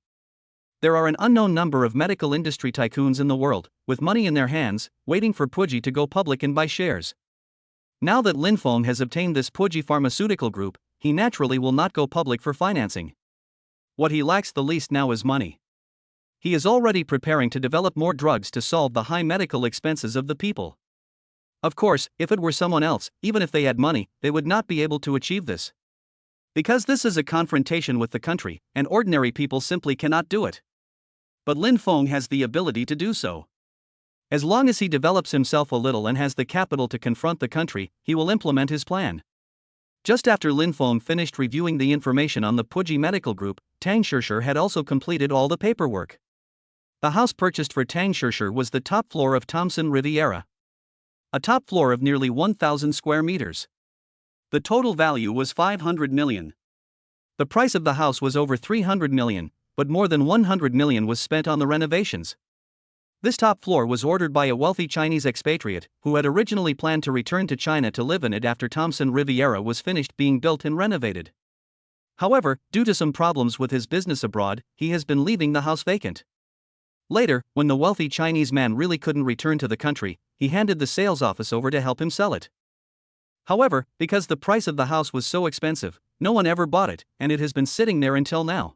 There are an unknown number of medical industry tycoons in the world, with money in their hands, waiting for Puji to go public and buy shares. Now that Lin Feng has obtained this Puji Pharmaceutical Group, he naturally will not go public for financing. What he lacks the least now is money. He is already preparing to develop more drugs to solve the high medical expenses of the people. Of course, if it were someone else, even if they had money, they would not be able to achieve this. Because this is a confrontation with the country, and ordinary people simply cannot do it. But Lin Feng has the ability to do so. As long as he develops himself a little and has the capital to confront the country, he will implement his plan. Just after Lin Feng finished reviewing the information on the Puji Medical Group, Tang Shishir had also completed all the paperwork. The house purchased for Tang Shishir was the top floor of Thomson Riviera. A top floor of nearly 1,000 square meters. The total value was 500 million. The price of the house was over 300 million, but more than 100 million was spent on the renovations. This top floor was ordered by a wealthy Chinese expatriate, who had originally planned to return to China to live in it after Thomson Riviera was finished being built and renovated. However, due to some problems with his business abroad, he has been leaving the house vacant. Later, when the wealthy Chinese man really couldn't return to the country, he handed the sales office over to help him sell it. However, because the price of the house was so expensive, no one ever bought it, and it has been sitting there until now.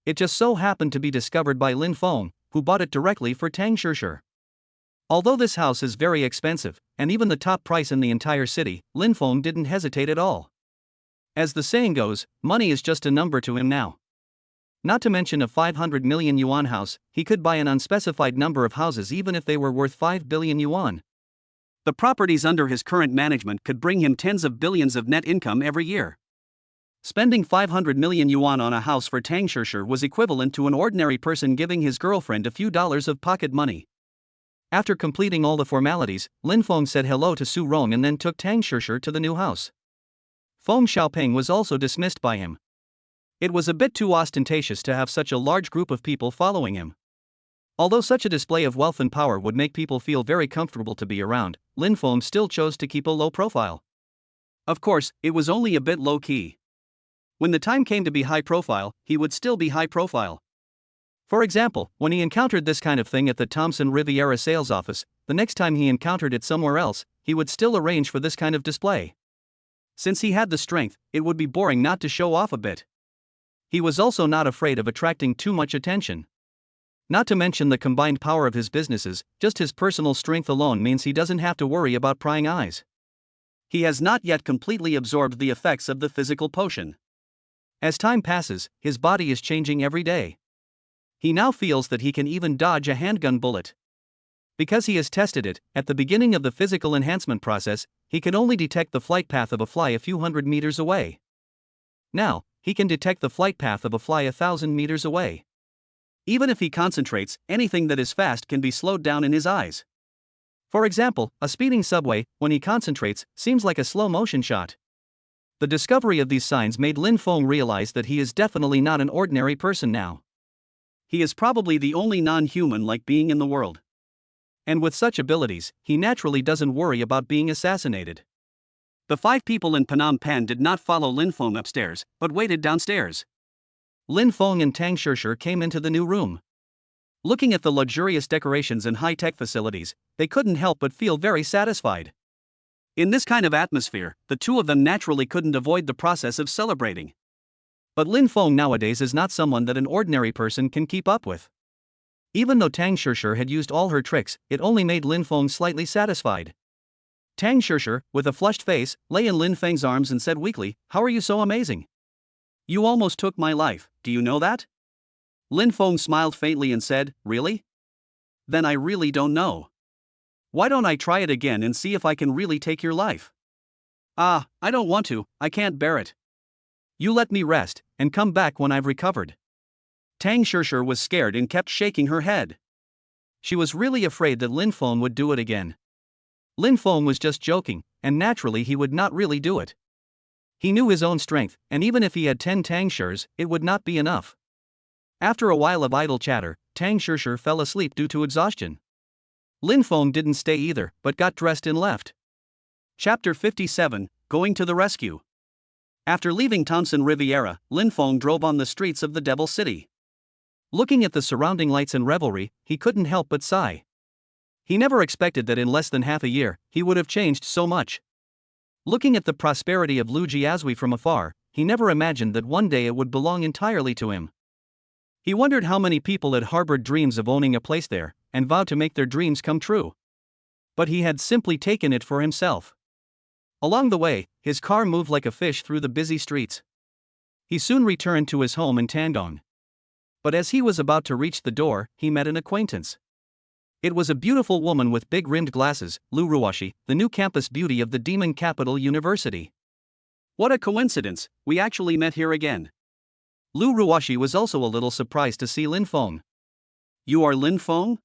It just so happened to be discovered by Lin Feng, who bought it directly for Tang Shishir. Although this house is very expensive, and even the top price in the entire city, Lin Feng didn't hesitate at all. As the saying goes, money is just a number to him now. Not to mention a 500 million yuan house, he could buy an unspecified number of houses even if they were worth 5 billion yuan. The properties under his current management could bring him tens of billions of net income every year. Spending 500 million yuan on a house for Tang Shishir was equivalent to an ordinary person giving his girlfriend a few dollars of pocket money. After completing all the formalities, Lin Feng said hello to Su Rong and then took Tang Shishir to the new house. Feng Xiaoping was also dismissed by him. It was a bit too ostentatious to have such a large group of people following him. Although such a display of wealth and power would make people feel very comfortable to be around, Lin Feng still chose to keep a low profile. Of course, it was only a bit low-key. When the time came to be high-profile, he would still be high-profile. For example, when he encountered this kind of thing at the Thomson Riviera sales office, the next time he encountered it somewhere else, he would still arrange for this kind of display. Since he had the strength, it would be boring not to show off a bit. He was also not afraid of attracting too much attention. Not to mention the combined power of his businesses, just his personal strength alone means he doesn't have to worry about prying eyes. He has not yet completely absorbed the effects of the physical potion. As time passes, his body is changing every day. He now feels that he can even dodge a handgun bullet. Because he has tested it, at the beginning of the physical enhancement process, he could only detect the flight path of a fly a few hundred meters away. Now, he can detect the flight path of a fly 1,000 meters away. Even if he concentrates, anything that is fast can be slowed down in his eyes. For example, a speeding subway, when he concentrates, seems like a slow-motion shot. The discovery of these signs made Lin Feng realize that he is definitely not an ordinary person now. He is probably the only non-human-like being in the world. And with such abilities, he naturally doesn't worry about being assassinated. The 5 people in Phnom Penh did not follow Lin Feng upstairs, but waited downstairs. Lin Feng and Tang Shishir came into the new room. Looking at the luxurious decorations and high-tech facilities, they couldn't help but feel very satisfied. In this kind of atmosphere, the two of them naturally couldn't avoid the process of celebrating. But Lin Feng nowadays is not someone that an ordinary person can keep up with. Even though Tang Shishir had used all her tricks, it only made Lin Feng slightly satisfied. Tang Shishir, with a flushed face, lay in Lin Feng's arms and said weakly, "How are you so amazing? You almost took my life, do you know that?" Lin Feng smiled faintly and said, "Really? Then I really don't know. Why don't I try it again and see if I can really take your life?" "Ah, I don't want to, I can't bear it. You let me rest, and come back when I've recovered." Tang Shishir was scared and kept shaking her head. She was really afraid that Lin Feng would do it again. Lin Feng was just joking, and naturally he would not really do it. He knew his own strength, and even if he had 10 Tang Shirs, it would not be enough. After a while of idle chatter, Tang Shishir fell asleep due to exhaustion. Lin Feng didn't stay either, but got dressed and left. Chapter 57, Going to the Rescue. After leaving Thomson Riviera, Lin Feng drove on the streets of the Devil City. Looking at the surrounding lights and revelry, he couldn't help but sigh. He never expected that in less than half a year, he would have changed so much. Looking at the prosperity of Lu Jiazui from afar, he never imagined that one day it would belong entirely to him. He wondered how many people had harbored dreams of owning a place there, and vowed to make their dreams come true. But he had simply taken it for himself. Along the way, his car moved like a fish through the busy streets. He soon returned to his home in Tandong. But as he was about to reach the door, he met an acquaintance. It was a beautiful woman with big-rimmed glasses, Lu Ruoshi, the new campus beauty of the Demon Capital University. "What a coincidence, we actually met here again." Lu Ruoshi was also a little surprised to see Lin Feng. "You are Lin Feng?"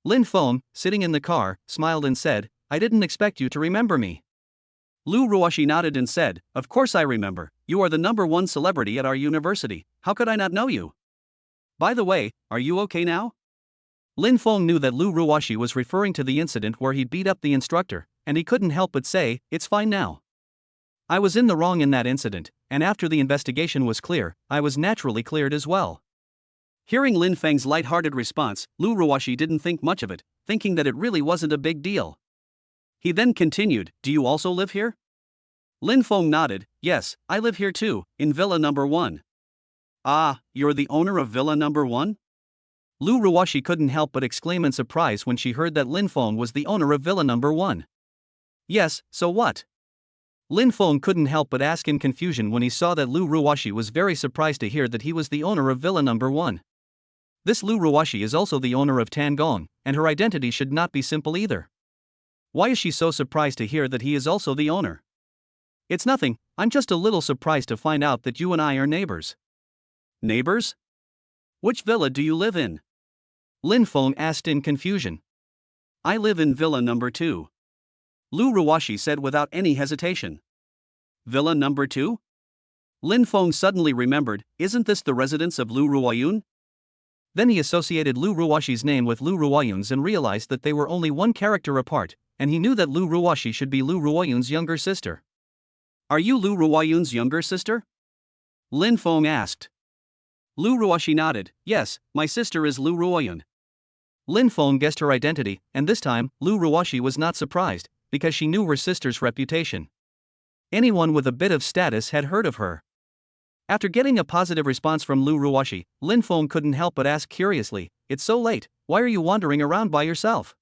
Lin Feng, sitting in the car, smiled and said, "I didn't expect you to remember me." Lu Ruoshi nodded and said, "Of course I remember, you are the #1 celebrity at our university, how could I not know you? By the way, are you okay now?" Lin Feng knew that Lu Ruoshi was referring to the incident where he beat up the instructor, and he couldn't help but say, "It's fine now. I was in the wrong in that incident, and after the investigation was clear, I was naturally cleared as well." Hearing Lin Feng's light-hearted response, Lu Ruoshi didn't think much of it, thinking that it really wasn't a big deal. He then continued, "Do you also live here?" Lin Feng nodded, "Yes, I live here too, in Villa #1. "Ah, you're the owner of Villa #1? Lu Ruoshi couldn't help but exclaim in surprise when she heard that Lin Feng was the owner of Villa #1. "Yes, so what?" Lin Feng couldn't help but ask in confusion when he saw that Lu Ruoshi was very surprised to hear that he was the owner of Villa #1. This Lu Ruoshi is also the owner of Tangong, and her identity should not be simple either. Why is she so surprised to hear that he is also the owner? "It's nothing, I'm just a little surprised to find out that you and I are neighbors." "Neighbors? Which villa do you live in?" Lin Feng asked in confusion. "I live in Villa #2. Lu Ruoshi said without any hesitation. "Villa #2? Lin Feng suddenly remembered, isn't this the residence of Lu Ruoyun? Then he associated Lu Ruoshi's name with Lu Ruoyun's and realized that they were only one character apart, and he knew that Lu Ruoshi should be Lu Ruoyun's younger sister. Are you Lu Ruoyun's younger sister? Lin Feng asked. Lu Ruoxi nodded. Yes, my sister is Lu Ruoyun. Lin Feng guessed her identity, and this time, Lu Ruoxi was not surprised, because she knew her sister's reputation. Anyone with a bit of status had heard of her. After getting a positive response from Lu Ruoxi, Lin Feng couldn't help but ask curiously, "It's so late, why are you wandering around by yourself?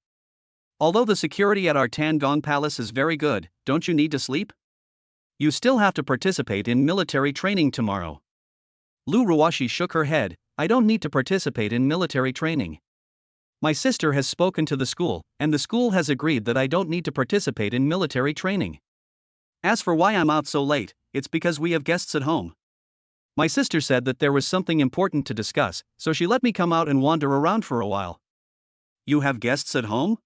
Although the security at our Tangong Palace is very good, don't you need to sleep? You still have to participate in military training tomorrow." Lu Ruoxi shook her head. "I don't need to participate in military training. My sister has spoken to the school, and the school has agreed that I don't need to participate in military training. As for why I'm out so late, it's because we have guests at home. My sister said that there was something important to discuss, so she let me come out and wander around for a while." You have guests at home?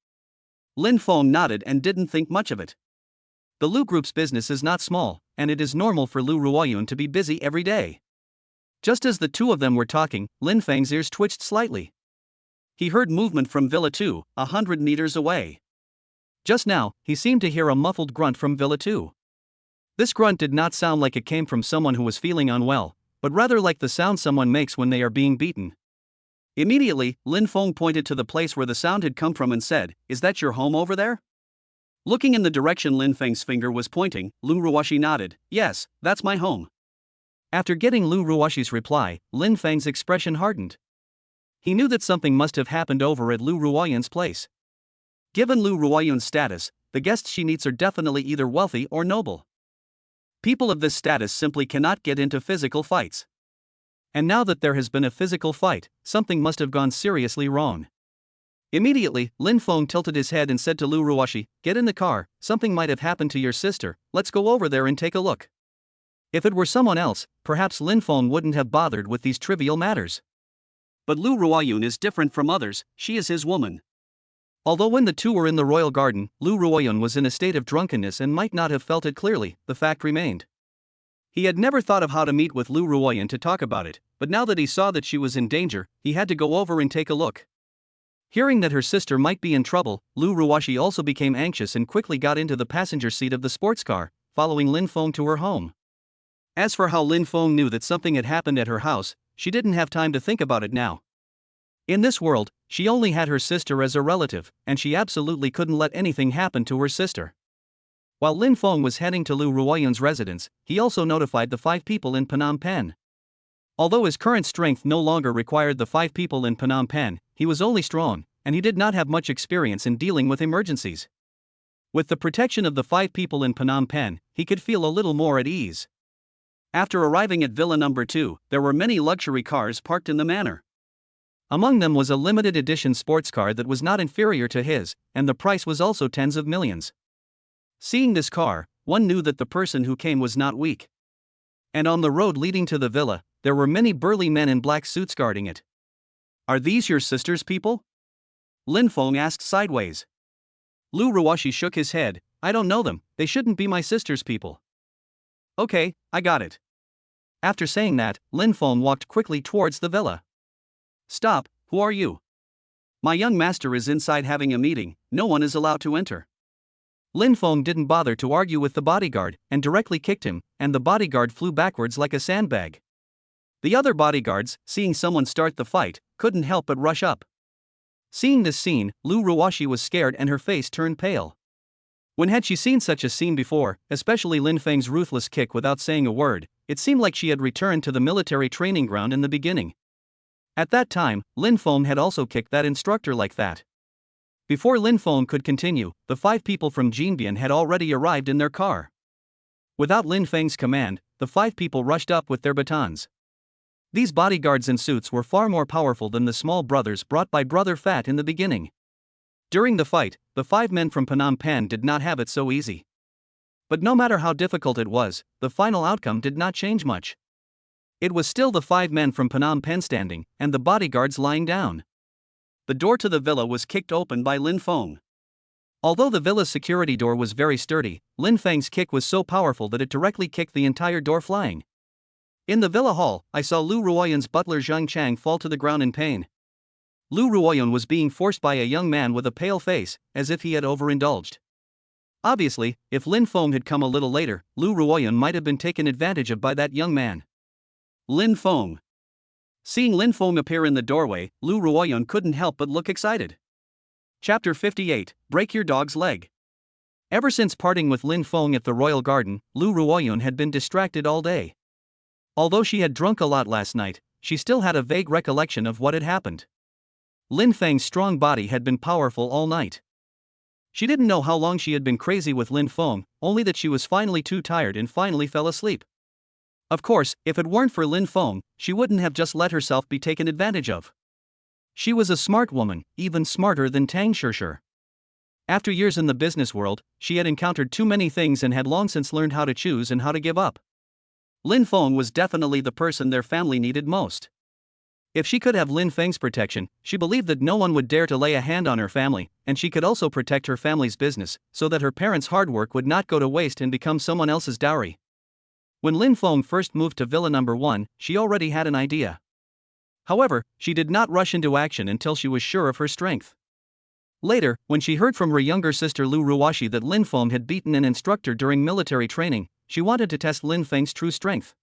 Lin Feng nodded and didn't think much of it. The Lu Group's business is not small, and it is normal for Lu Ruoyun to be busy every day. Just as the two of them were talking, Lin Feng's ears twitched slightly. He heard movement from Villa 2, 100 meters away. Just now, he seemed to hear a muffled grunt from Villa 2. This grunt did not sound like it came from someone who was feeling unwell, but rather like the sound someone makes when they are being beaten. Immediately, Lin Feng pointed to the place where the sound had come from and said, "Is that your home over there?" Looking in the direction Lin Feng's finger was pointing, Lu Ruoxi nodded. "Yes, that's my home." After getting Lu Ruoxi's reply, Lin Feng's expression hardened. He knew that something must have happened over at Lu Ruoyun's place. Given Lu Ruoyun's status, the guests she meets are definitely either wealthy or noble. People of this status simply cannot get into physical fights. And now that there has been a physical fight, something must have gone seriously wrong. Immediately, Lin Feng tilted his head and said to Lu Ruoxi, "Get in the car, something might have happened to your sister, let's go over there and take a look." If it were someone else, perhaps Lin Feng wouldn't have bothered with these trivial matters. But Lu Ruoyun is different from others, she is his woman. Although when the two were in the royal garden, Lu Ruoyun was in a state of drunkenness and might not have felt it clearly, the fact remained. He had never thought of how to meet with Lu Ruoyun to talk about it, but now that he saw that she was in danger, he had to go over and take a look. Hearing that her sister might be in trouble, Lu Ruoxi also became anxious and quickly got into the passenger seat of the sports car, following Lin Feng to her home. As for how Lin Feng knew that something had happened at her house, she didn't have time to think about it now. In this world, she only had her sister as a relative, and she absolutely couldn't let anything happen to her sister. While Lin Feng was heading to Lu Ruoyun's residence, he also notified the 5 people in Phnom Penh. Although his current strength no longer required the 5 people in Phnom Penh, he was only strong, and he did not have much experience in dealing with emergencies. With the protection of the 5 people in Phnom Penh, he could feel a little more at ease. After arriving at Villa Number 2, there were many luxury cars parked in the manor. Among them was a limited edition sports car that was not inferior to his, and the price was also tens of millions. Seeing this car, one knew that the person who came was not weak. And on the road leading to the villa, there were many burly men in black suits guarding it. "Are these your sister's people?" Lin Feng asked sideways. Lu Ruoxi shook his head. "I don't know them, they shouldn't be my sister's people." "Okay, I got it." After saying that, Lin Feng walked quickly towards the villa. "Stop, who are you?" "My young master is inside having a meeting, no one is allowed to enter." Lin Feng didn't bother to argue with the bodyguard, and directly kicked him, and the bodyguard flew backwards like a sandbag. The other bodyguards, seeing someone start the fight, couldn't help but rush up. Seeing this scene, Lu Ruoxi was scared and her face turned pale. When had she seen such a scene before, especially Lin Feng's ruthless kick without saying a word? It seemed like she had returned to the military training ground in the beginning. At that time, Lin Feng had also kicked that instructor like that. Before Lin Feng could continue, the 5 people from Jinbian had already arrived in their car. Without Lin Feng's command, the 5 people rushed up with their batons. These bodyguards in suits were far more powerful than the small brothers brought by Brother Fat in the beginning. During the fight, the 5 men from Phnom Penh did not have it so easy. But no matter how difficult it was, the final outcome did not change much. It was still the 5 men from Phnom Penh standing, and the bodyguards lying down. The door to the villa was kicked open by Lin Feng. Although the villa's security door was very sturdy, Lin Feng's kick was so powerful that it directly kicked the entire door flying. In the villa hall, I saw Lu Ruoyun's butler Zhang Chang fall to the ground in pain. Lu Ruoyun was being forced by a young man with a pale face, as if he had overindulged. Obviously, if Lin Feng had come a little later, Lu Ruoyun might have been taken advantage of by that young man. Lin Feng. Seeing Lin Feng appear in the doorway, Lu Ruoyun couldn't help but look excited. Chapter 58, Break Your Dog's Leg. Ever since parting with Lin Feng at the Royal Garden, Lu Ruoyun had been distracted all day. Although she had drunk a lot last night, she still had a vague recollection of what had happened. Lin Feng's strong body had been powerful all night. She didn't know how long she had been crazy with Lin Feng, only that she was finally too tired and finally fell asleep. Of course, if it weren't for Lin Feng, she wouldn't have just let herself be taken advantage of. She was a smart woman, even smarter than Tang Shishir. After years in the business world, she had encountered too many things and had long since learned how to choose and how to give up. Lin Feng was definitely the person their family needed most. If she could have Lin Feng's protection, she believed that no one would dare to lay a hand on her family, and she could also protect her family's business, so that her parents' hard work would not go to waste and become someone else's dowry. When Lin Feng first moved to Villa No. 1, she already had an idea. However, she did not rush into action until she was sure of her strength. Later, when she heard from her younger sister Lu Ruoshi that Lin Feng had beaten an instructor during military training, she wanted to test Lin Feng's true strength.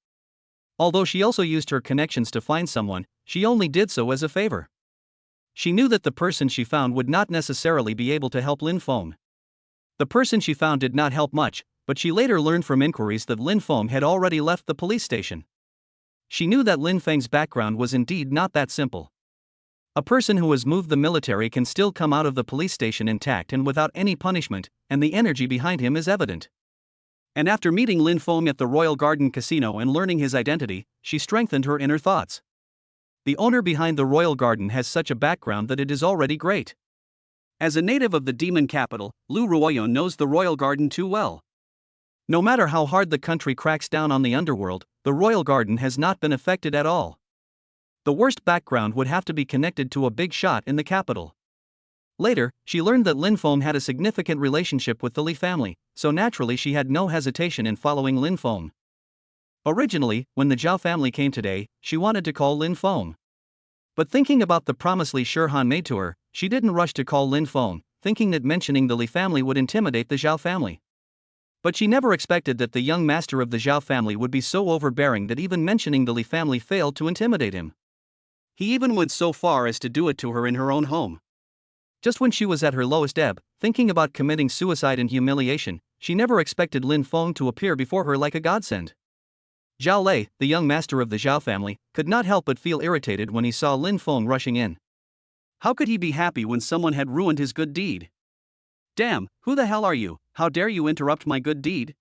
Although she also used her connections to find someone, she only did so as a favor. She knew that the person she found would not necessarily be able to help Lin Feng. The person she found did not help much, but she later learned from inquiries that Lin Feng had already left the police station. She knew that Lin Feng's background was indeed not that simple. A person who has moved the military can still come out of the police station intact and without any punishment, and the energy behind him is evident. And after meeting Lin Feng at the Royal Garden Casino and learning his identity, she strengthened her inner thoughts. The owner behind the Royal Garden has such a background that it is already great. As a native of the demon capital, Lu Ruoyun knows the Royal Garden too well. No matter how hard the country cracks down on the underworld, the Royal Garden has not been affected at all. The worst background would have to be connected to a big shot in the capital. Later, she learned that Lin Feng had a significant relationship with the Li family, so naturally she had no hesitation in following Lin Feng. Originally, when the Zhao family came today, she wanted to call Lin Feng. But thinking about the promise Li Shirhan made to her, she didn't rush to call Lin Feng, thinking that mentioning the Li family would intimidate the Zhao family. But she never expected that the young master of the Zhao family would be so overbearing that even mentioning the Li family failed to intimidate him. He even went so far as to do it to her in her own home. Just when she was at her lowest ebb, thinking about committing suicide in humiliation, she never expected Lin Feng to appear before her like a godsend. Zhao Lei, the young master of the Zhao family, could not help but feel irritated when he saw Lin Feng rushing in. How could he be happy when someone had ruined his good deed? Damn, who the hell are you? How dare you interrupt my good deed?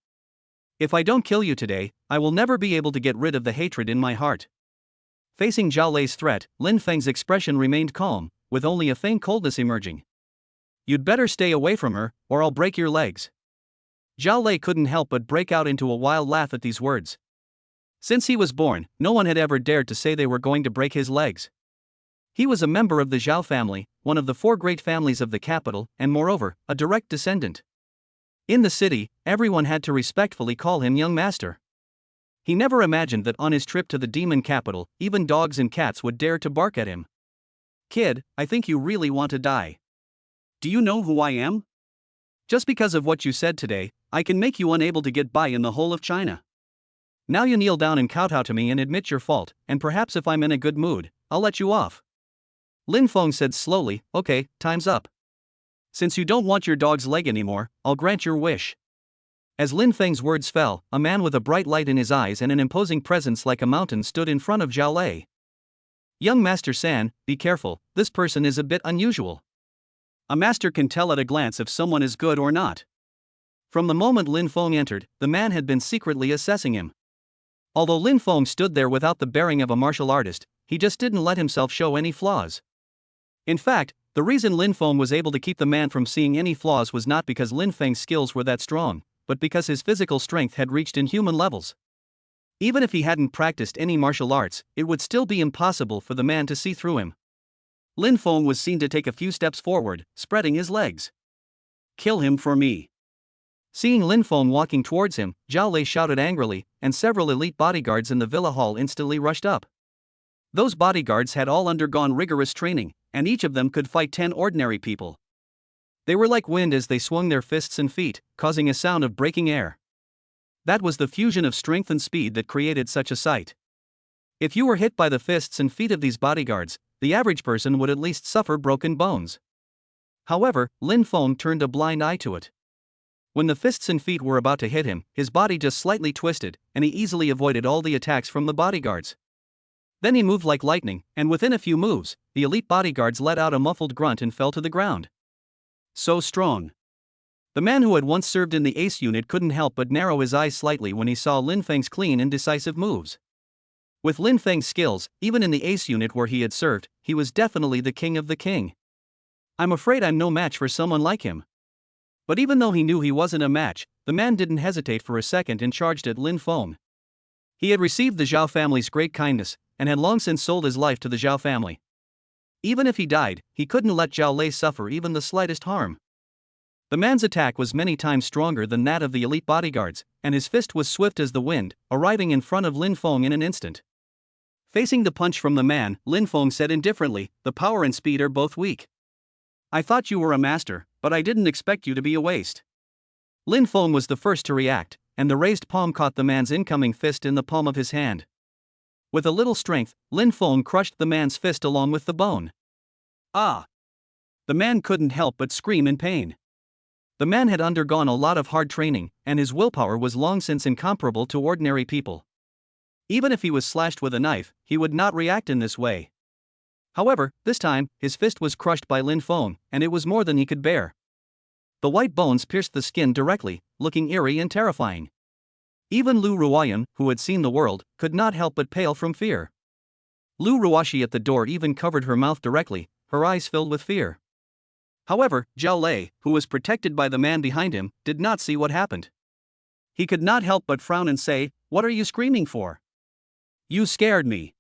If I don't kill you today, I will never be able to get rid of the hatred in my heart. Facing Zhao Lei's threat, Lin Feng's expression remained calm, with only a faint coldness emerging. You'd better stay away from her, or I'll break your legs. Zhao Lei couldn't help but break out into a wild laugh at these words. Since he was born, no one had ever dared to say they were going to break his legs. He was a member of the Zhao family, one of the 4 great families of the capital, and moreover, a direct descendant. In the city, everyone had to respectfully call him young master. He never imagined that on his trip to the demon capital, even dogs and cats would dare to bark at him. Kid, I think you really want to die. Do you know who I am? Just because of what you said today, I can make you unable to get by in the whole of China. Now you kneel down and kowtow to me and admit your fault, and perhaps if I'm in a good mood, I'll let you off. Lin Feng said slowly, okay, time's up. Since you don't want your dog's leg anymore, I'll grant your wish. As Lin Feng's words fell, a man with a bright light in his eyes and an imposing presence like a mountain stood in front of Zhao Lei. Young Master San, be careful, this person is a bit unusual. A master can tell at a glance if someone is good or not. From the moment Lin Feng entered, the man had been secretly assessing him. Although Lin Feng stood there without the bearing of a martial artist, he just didn't let himself show any flaws. In fact, the reason Lin Feng was able to keep the man from seeing any flaws was not because Lin Feng's skills were that strong, but because his physical strength had reached inhuman levels. Even if he hadn't practiced any martial arts, it would still be impossible for the man to see through him. Lin Feng was seen to take a few steps forward, spreading his legs. Kill him for me. Seeing Lin Feng walking towards him, Zhao Lei shouted angrily, and several elite bodyguards in the villa hall instantly rushed up. Those bodyguards had all undergone rigorous training, and each of them could fight 10 ordinary people. They were like wind as they swung their fists and feet, causing a sound of breaking air. That was the fusion of strength and speed that created such a sight. If you were hit by the fists and feet of these bodyguards, the average person would at least suffer broken bones. However, Lin Feng turned a blind eye to it. When the fists and feet were about to hit him, his body just slightly twisted, and he easily avoided all the attacks from the bodyguards. Then he moved like lightning, and within a few moves, the elite bodyguards let out a muffled grunt and fell to the ground. So strong. The man who had once served in the ace unit couldn't help but narrow his eyes slightly when he saw Lin Feng's clean and decisive moves. With Lin Feng's skills, even in the ace unit where he had served, he was definitely the king of the king. I'm afraid I'm no match for someone like him. But even though he knew he wasn't a match, the man didn't hesitate for a second and charged at Lin Feng. He had received the Zhao family's great kindness, and had long since sold his life to the Zhao family. Even if he died, he couldn't let Zhao Lei suffer even the slightest harm. The man's attack was many times stronger than that of the elite bodyguards, and his fist was swift as the wind, arriving in front of Lin Feng in an instant. Facing the punch from the man, Lin Feng said indifferently, "The power and speed are both weak. I thought you were a master, but I didn't expect you to be a waste." Lin Feng was the first to react, and the raised palm caught the man's incoming fist in the palm of his hand. With a little strength, Lin Feng crushed the man's fist along with the bone. Ah! The man couldn't help but scream in pain. The man had undergone a lot of hard training, and his willpower was long since incomparable to ordinary people. Even if he was slashed with a knife, he would not react in this way. However, this time, his fist was crushed by Lin Feng, and it was more than he could bear. The white bones pierced the skin directly, looking eerie and terrifying. Even Lu Ruoyan, who had seen the world, could not help but pale from fear. Lu Ruoxi at the door even covered her mouth directly, her eyes filled with fear. However, Zhao Lei, who was protected by the man behind him, did not see what happened. He could not help but frown and say, "What are you screaming for? You scared me.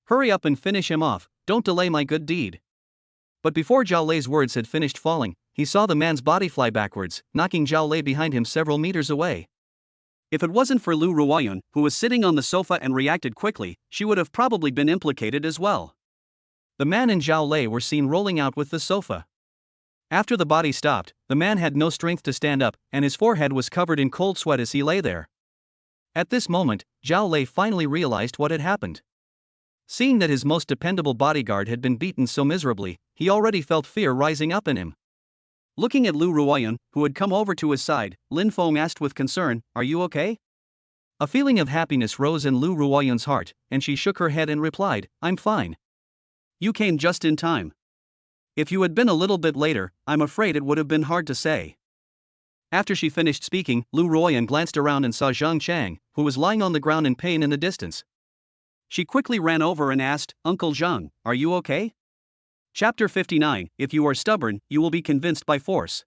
Hurry up and finish him off, don't delay my good deed." But before Zhao Lei's words had finished falling, he saw the man's body fly backwards, knocking Zhao Lei behind him several meters away. If it wasn't for Lu Ruoyan, who was sitting on the sofa and reacted quickly, she would have probably been implicated as well. The man and Zhao Lei were seen rolling out with the sofa. After the body stopped, the man had no strength to stand up, and his forehead was covered in cold sweat as he lay there. At this moment, Zhao Lei finally realized what had happened. Seeing that his most dependable bodyguard had been beaten so miserably, he already felt fear rising up in him. Looking at Lu Ruoyan, who had come over to his side, Lin Feng asked with concern, "Are you okay?" A feeling of happiness rose in Lu Ruoyan's heart, and she shook her head and replied, "I'm fine. You came just in time. If you had been a little bit later, I'm afraid it would have been hard to say." After she finished speaking, Lu Ruoyan glanced around and saw Zhang Chang, who was lying on the ground in pain in the distance. She quickly ran over and asked, "Uncle Zhang, are you okay?" Chapter 59, If you are stubborn, you will be convinced by force.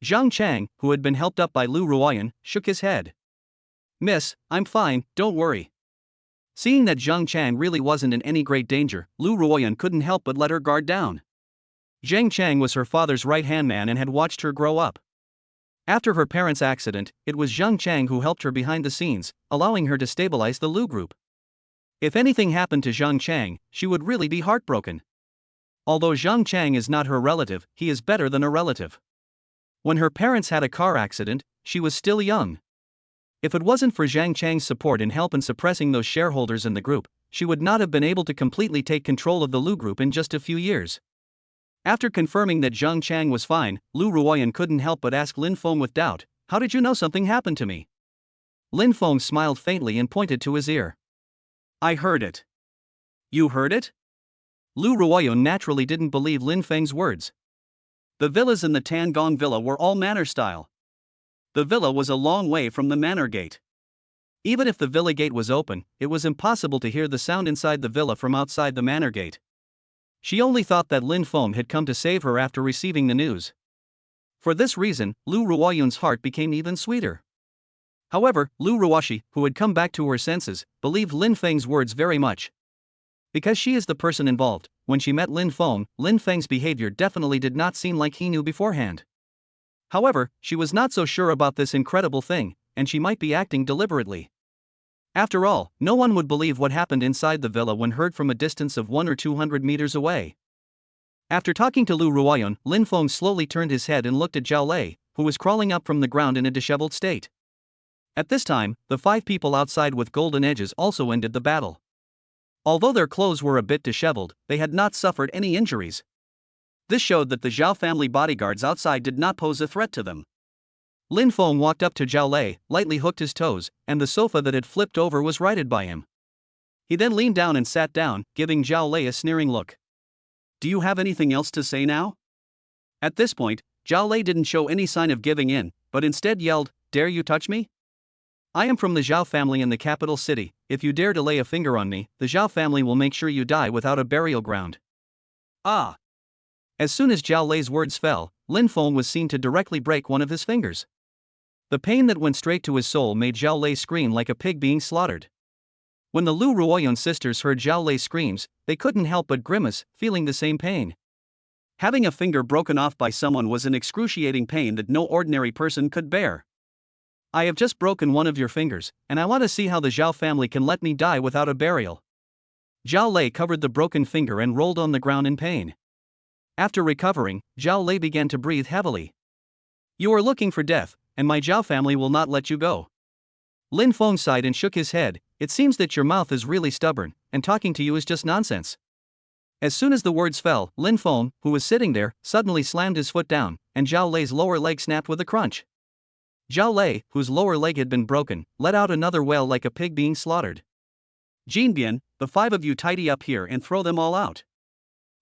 Zhang Chang, who had been helped up by Lu Ruoyan, shook his head. "Miss, I'm fine, don't worry." Seeing that Zhang Chang really wasn't in any great danger, Lu Ruoyan couldn't help but let her guard down. Zhang Chang was her father's right-hand man and had watched her grow up. After her parents' accident, it was Zhang Chang who helped her behind the scenes, allowing her to stabilize the Lu group. If anything happened to Zhang Chang, she would really be heartbroken. Although Zhang Chang is not her relative, he is better than a relative. When her parents had a car accident, she was still young. If it wasn't for Zhang Chang's support and help in suppressing those shareholders in the group, she would not have been able to completely take control of the Lu group in just a few years. After confirming that Zhang Chang was fine, Lu Ruoyan couldn't help but ask Lin Feng with doubt, "How did you know something happened to me?" Lin Feng smiled faintly and pointed to his ear. "I heard it." "You heard it?" Lu Ruoyan naturally didn't believe Lin Feng's words. The villas in the Tan Gong Villa were all manor style. The villa was a long way from the manor gate. Even if the villa gate was open, it was impossible to hear the sound inside the villa from outside the manor gate. She only thought that Lin Feng had come to save her after receiving the news. For this reason, Lu Ruoyan's heart became even sweeter. However, Lu Ruoxi, who had come back to her senses, believed Lin Feng's words very much. Because she is the person involved, when she met Lin Feng's behavior definitely did not seem like he knew beforehand. However, she was not so sure about this incredible thing, and she might be acting deliberately. After all, no one would believe what happened inside the villa when heard from a distance of 100 or 200 meters away. After talking to Lu Ruoyun, Lin Feng slowly turned his head and looked at Zhao Lei, who was crawling up from the ground in a disheveled state. At this time, the 5 people outside with golden edges also ended the battle. Although their clothes were a bit disheveled, they had not suffered any injuries. This showed that the Zhao family bodyguards outside did not pose a threat to them. Lin Feng walked up to Zhao Lei, lightly hooked his toes, and the sofa that had flipped over was righted by him. He then leaned down and sat down, giving Zhao Lei a sneering look. "Do you have anything else to say now?" At this point, Zhao Lei didn't show any sign of giving in, but instead yelled, "Dare you touch me? I am from the Zhao family in the capital city. If you dare to lay a finger on me, the Zhao family will make sure you die without a burial ground." Ah! As soon as Zhao Lei's words fell, Lin Feng was seen to directly break one of his fingers. The pain that went straight to his soul made Zhao Lei scream like a pig being slaughtered. When the Lu Ruoyun sisters heard Zhao Lei's screams, they couldn't help but grimace, feeling the same pain. Having a finger broken off by someone was an excruciating pain that no ordinary person could bear. "I have just broken one of your fingers, and I want to see how the Zhao family can let me die without a burial." Zhao Lei covered the broken finger and rolled on the ground in pain. After recovering, Zhao Lei began to breathe heavily. "You are looking for death, and my Zhao family will not let you go." Lin Feng sighed and shook his head. "It seems that your mouth is really stubborn, and talking to you is just nonsense." As soon as the words fell, Lin Feng, who was sitting there, suddenly slammed his foot down, and Zhao Lei's lower leg snapped with a crunch. Zhao Lei, whose lower leg had been broken, let out another wail like a pig being slaughtered. "Jinbian, the 5 of you tidy up here and throw them all out."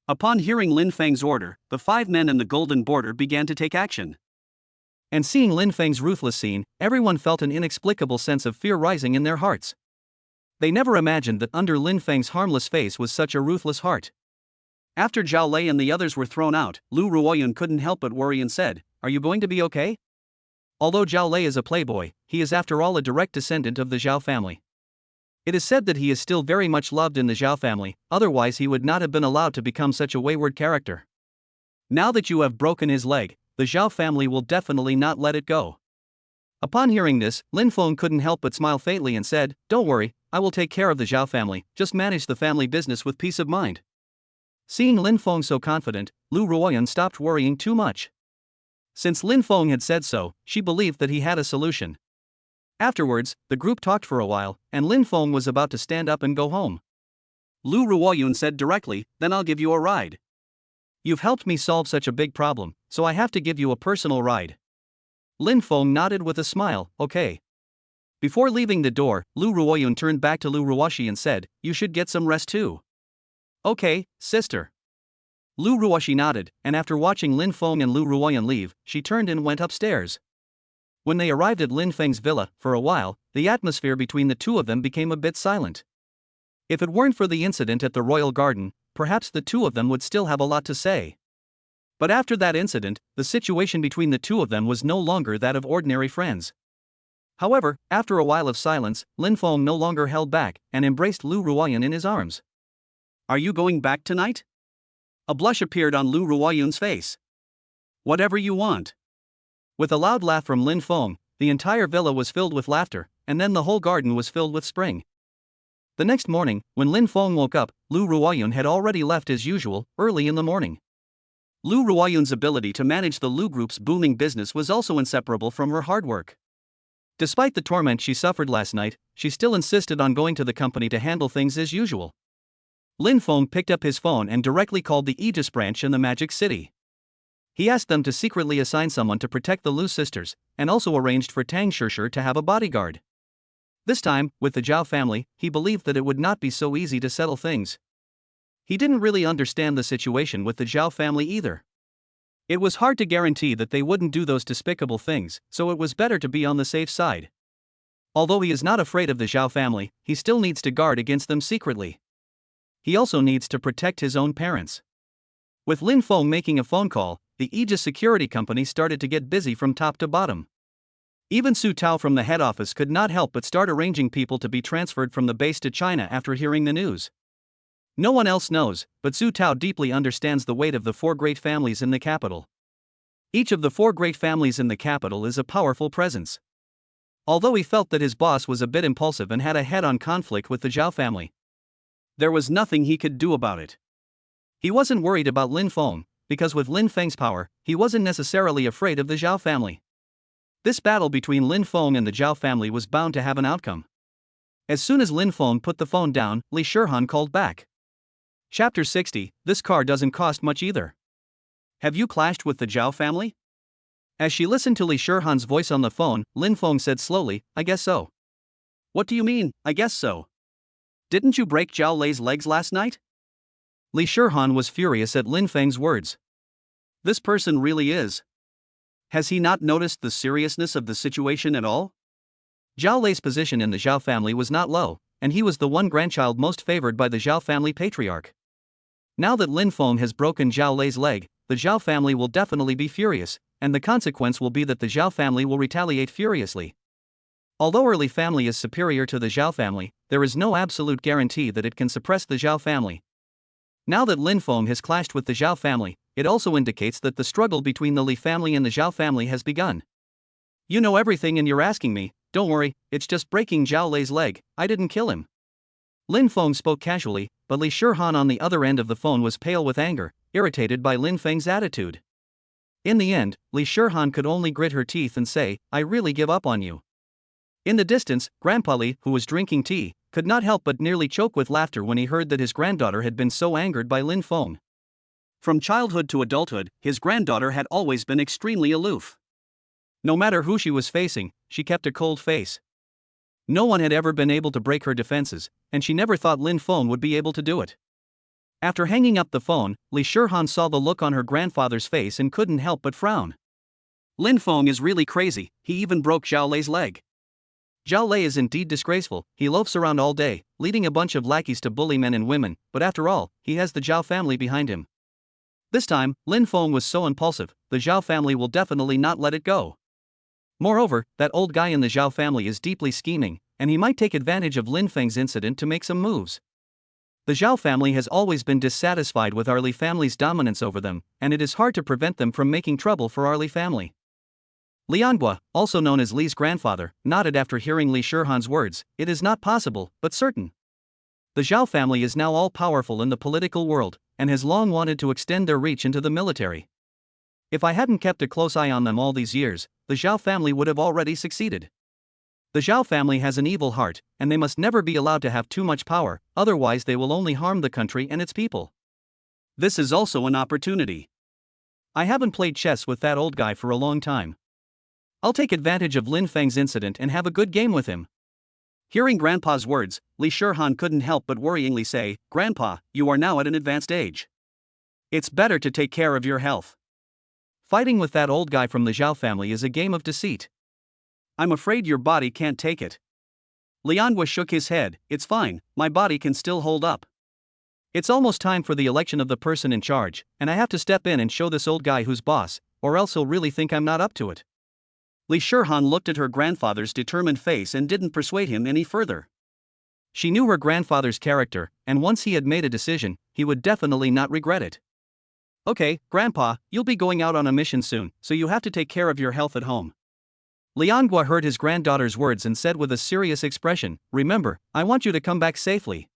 Upon hearing Lin Feng's order, the 5 men in the golden border began to take action. And seeing Lin Feng's ruthless scene, everyone felt an inexplicable sense of fear rising in their hearts. They never imagined that under Lin Feng's harmless face was such a ruthless heart. After Zhao Lei and the others were thrown out, Lu Ruoyun couldn't help but worry and said, "Are you going to be okay?" Although Zhao Lei is a playboy, he is after all a direct descendant of the Zhao family. It is said that he is still very much loved in the Zhao family, otherwise he would not have been allowed to become such a wayward character. Now that you have broken his leg, the Zhao family will definitely not let it go. Upon hearing this, Lin Feng couldn't help but smile faintly and said, "Don't worry, I will take care of the Zhao family, just manage the family business with peace of mind." Seeing Lin Feng so confident, Lu Ruoyun stopped worrying too much. Since Lin Feng had said so, she believed that he had a solution. Afterwards, the group talked for a while, and Lin Feng was about to stand up and go home. Lu Ruoyun said directly, "Then I'll give you a ride. You've helped me solve such a big problem, so I have to give you a personal ride." Lin Feng nodded with a smile, "Okay." Before leaving the door, Lu Ruoyun turned back to Lu Ruoshi and said, "You should get some rest too." "Okay, sister." Lu Ruoshi nodded, and after watching Lin Feng and Lu Ruoyun leave, she turned and went upstairs. When they arrived at Lin Feng's villa, for a while, the atmosphere between the two of them became a bit silent. If it weren't for the incident at the royal garden, perhaps the two of them would still have a lot to say. But after that incident, the situation between the two of them was no longer that of ordinary friends. However, after a while of silence, Lin Feng no longer held back, and embraced Lu Ruoyun in his arms. "Are you going back tonight?" A blush appeared on Lu Ruoyun's face. "Whatever you want." With a loud laugh from Lin Feng, the entire villa was filled with laughter, and then the whole garden was filled with spring. The next morning, when Lin Feng woke up, Lu Ruoyun had already left as usual, early in the morning. Lu Ruoyun's ability to manage the Lu Group's booming business was also inseparable from her hard work. Despite the torment she suffered last night, she still insisted on going to the company to handle things as usual. Lin Feng picked up his phone and directly called the Aegis branch in the Magic City. He asked them to secretly assign someone to protect the Lu sisters, and also arranged for Tang Shishir to have a bodyguard. This time, with the Zhao family, he believed that it would not be so easy to settle things. He didn't really understand the situation with the Zhao family either. It was hard to guarantee that they wouldn't do those despicable things, so it was better to be on the safe side. Although he is not afraid of the Zhao family, he still needs to guard against them secretly. He also needs to protect his own parents. With Lin Feng making a phone call, the Aegis security company started to get busy from top to bottom. Even Su Tao from the head office could not help but start arranging people to be transferred from the base to China after hearing the news. No one else knows, but Su Tao deeply understands the weight of the 4 great families in the capital. Each of the 4 great families in the capital is a powerful presence. Although he felt that his boss was a bit impulsive and had a head-on conflict with the Zhao family, there was nothing he could do about it. He wasn't worried about Lin Feng, because with Lin Feng's power, he wasn't necessarily afraid of the Zhao family. This battle between Lin Feng and the Zhao family was bound to have an outcome. As soon as Lin Feng put the phone down, Li Shihan called back. Chapter 60, this car doesn't cost much either. Have you clashed with the Zhao family? As she listened to Li Shihan's voice on the phone, Lin Feng said slowly, I guess so. What do you mean, I guess so? Didn't you break Zhao Lei's legs last night? Li Shihan was furious at Lin Feng's words. This person really is. Has he not noticed the seriousness of the situation at all? Zhao Lei's position in the Zhao family was not low, and he was the one grandchild most favored by the Zhao family patriarch. Now that Lin Feng has broken Zhao Lei's leg, the Zhao family will definitely be furious, and the consequence will be that the Zhao family will retaliate furiously. Although our Li family is superior to the Zhao family, there is no absolute guarantee that it can suppress the Zhao family. Now that Lin Feng has clashed with the Zhao family, it also indicates that the struggle between the Li family and the Zhao family has begun. You know everything and you're asking me, don't worry, it's just breaking Zhao Lei's leg, I didn't kill him. Lin Feng spoke casually, but Li Shihan on the other end of the phone was pale with anger, irritated by Lin Feng's attitude. In the end, Li Shihan could only grit her teeth and say, I really give up on you. In the distance, Grandpa Li, who was drinking tea, could not help but nearly choke with laughter when he heard that his granddaughter had been so angered by Lin Feng. From childhood to adulthood, his granddaughter had always been extremely aloof. No matter who she was facing, she kept a cold face. No one had ever been able to break her defenses, and she never thought Lin Feng would be able to do it. After hanging up the phone, Li Shihan saw the look on her grandfather's face and couldn't help but frown. Lin Feng is really crazy, he even broke Zhao Lei's leg. Zhao Lei is indeed disgraceful, he loafs around all day, leading a bunch of lackeys to bully men and women, but after all, he has the Zhao family behind him. This time, Lin Feng was so impulsive, the Zhao family will definitely not let it go. Moreover, that old guy in the Zhao family is deeply scheming, and he might take advantage of Lin Feng's incident to make some moves. The Zhao family has always been dissatisfied with our Li family's dominance over them, and it is hard to prevent them from making trouble for our Li family. Liangua, also known as Li's grandfather, nodded after hearing Li Shihan's words, it is not possible, but certain. The Zhao family is now all-powerful in the political world, and has long wanted to extend their reach into the military. If I hadn't kept a close eye on them all these years, the Zhao family would have already succeeded. The Zhao family has an evil heart, and they must never be allowed to have too much power, otherwise they will only harm the country and its people. This is also an opportunity. I haven't played chess with that old guy for a long time. I'll take advantage of Lin Feng's incident and have a good game with him. Hearing Grandpa's words, Li Shihan couldn't help but worryingly say, Grandpa, you are now at an advanced age. It's better to take care of your health. Fighting with that old guy from the Zhao family is a game of deceit. I'm afraid your body can't take it. Liangua shook his head, it's fine, my body can still hold up. It's almost time for the election of the person in charge, and I have to step in and show this old guy who's boss, or else he'll really think I'm not up to it. Li Shihan looked at her grandfather's determined face and didn't persuade him any further. She knew her grandfather's character, and once he had made a decision, he would definitely not regret it. Okay, Grandpa, you'll be going out on a mission soon, so you have to take care of your health at home. Liangua heard his granddaughter's words and said with a serious expression, remember, I want you to come back safely.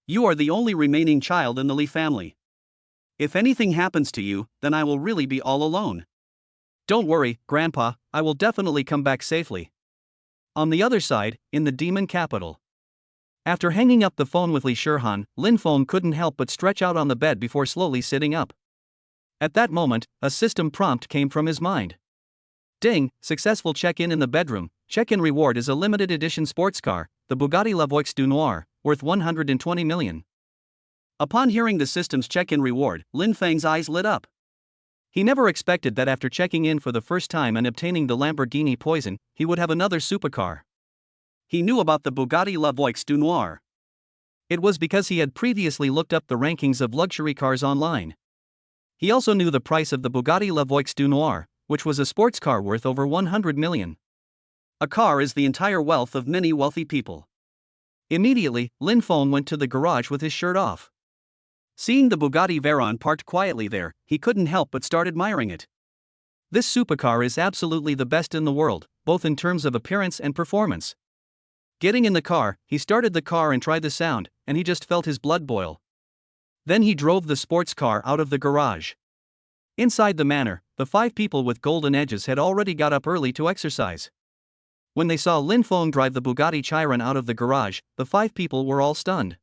You are the only remaining child in the Li family. If anything happens to you, then I will really be all alone. Don't worry, Grandpa, I will definitely come back safely. On the other side, in the demon capital. After hanging up the phone with Li Shihan, Lin Feng couldn't help but stretch out on the bed before slowly sitting up. At that moment, a system prompt came from his mind. Ding, successful check-in in the bedroom. Check-in reward is a limited edition sports car, the Bugatti La Voix du Noir, worth 120 million. Upon hearing the system's check-in reward, Lin Feng's eyes lit up. He never expected that after checking in for the first time and obtaining the Lamborghini Poison, he would have another supercar. He knew about the Bugatti La Voix du Noir. It was because he had previously looked up the rankings of luxury cars online. He also knew the price of the Bugatti La Voix du Noir, which was a sports car worth over 100 million. A car is the entire wealth of many wealthy people. Immediately, Lin Feng went to the garage with his shirt off. Seeing the Bugatti Veyron parked quietly there, he couldn't help but start admiring it. This supercar is absolutely the best in the world, both in terms of appearance and performance. Getting in the car, he started the car and tried the sound, and he just felt his blood boil. Then he drove the sports car out of the garage. Inside the manor, the 5 people with golden edges had already got up early to exercise. When they saw Lin Feng drive the Bugatti Chiron out of the garage, the 5 people were all stunned.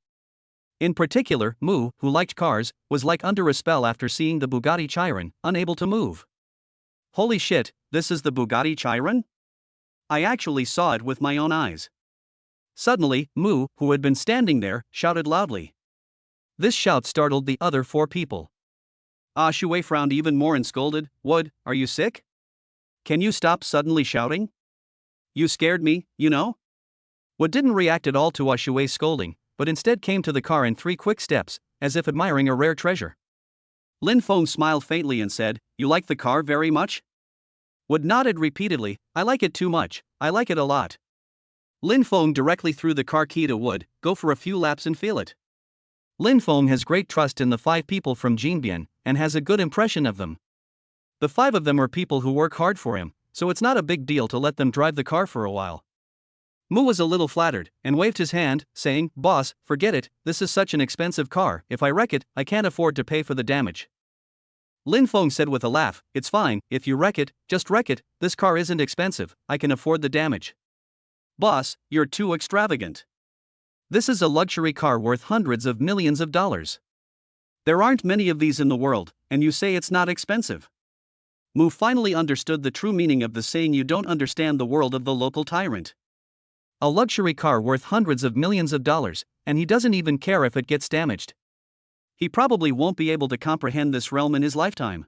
In particular, Mu, who liked cars, was like under a spell after seeing the Bugatti Chiron, unable to move. Holy shit, this is the Bugatti Chiron? I actually saw it with my own eyes. Suddenly, Mu, who had been standing there, shouted loudly. This shout startled the other 4 people. Shui frowned even more and scolded, "Wood, are you sick? Can you stop suddenly shouting? You scared me, you know?" Wood didn't react at all to Shui's scolding, but instead came to the car in 3 quick steps, as if admiring a rare treasure. Lin Feng smiled faintly and said, "You like the car very much?" Wood nodded repeatedly, "I like it too much, I like it a lot." Lin Feng directly threw the car key to Wood, "Go for a few laps and feel it." Lin Feng has great trust in the 5 people from Jinbian, and has a good impression of them. The 5 of them are people who work hard for him, so it's not a big deal to let them drive the car for a while. Mu was a little flattered, and waved his hand, saying, "Boss, forget it, this is such an expensive car, if I wreck it, I can't afford to pay for the damage." Lin Feng said with a laugh, "It's fine, if you wreck it, just wreck it, this car isn't expensive, I can afford the damage." "Boss, you're too extravagant. This is a luxury car worth hundreds of millions of dollars. There aren't many of these in the world, and you say it's not expensive." Mu finally understood the true meaning of the saying, "You don't understand the world of the local tyrant." A luxury car worth hundreds of millions of dollars, and he doesn't even care if it gets damaged. He probably won't be able to comprehend this realm in his lifetime.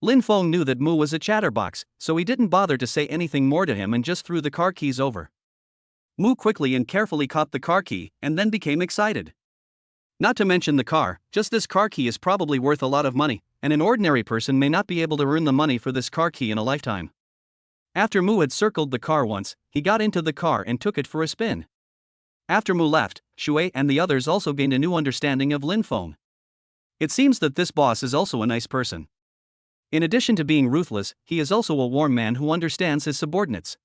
Lin Feng knew that Mu was a chatterbox, so he didn't bother to say anything more to him and just threw the car keys over. Mu quickly and carefully caught the car key, and then became excited. Not to mention the car, just this car key is probably worth a lot of money, and an ordinary person may not be able to earn the money for this car key in a lifetime. After Mu had circled the car once, he got into the car and took it for a spin. After Mu left, Shui and the others also gained a new understanding of Lin Feng. It seems that this boss is also a nice person. In addition to being ruthless, he is also a warm man who understands his subordinates.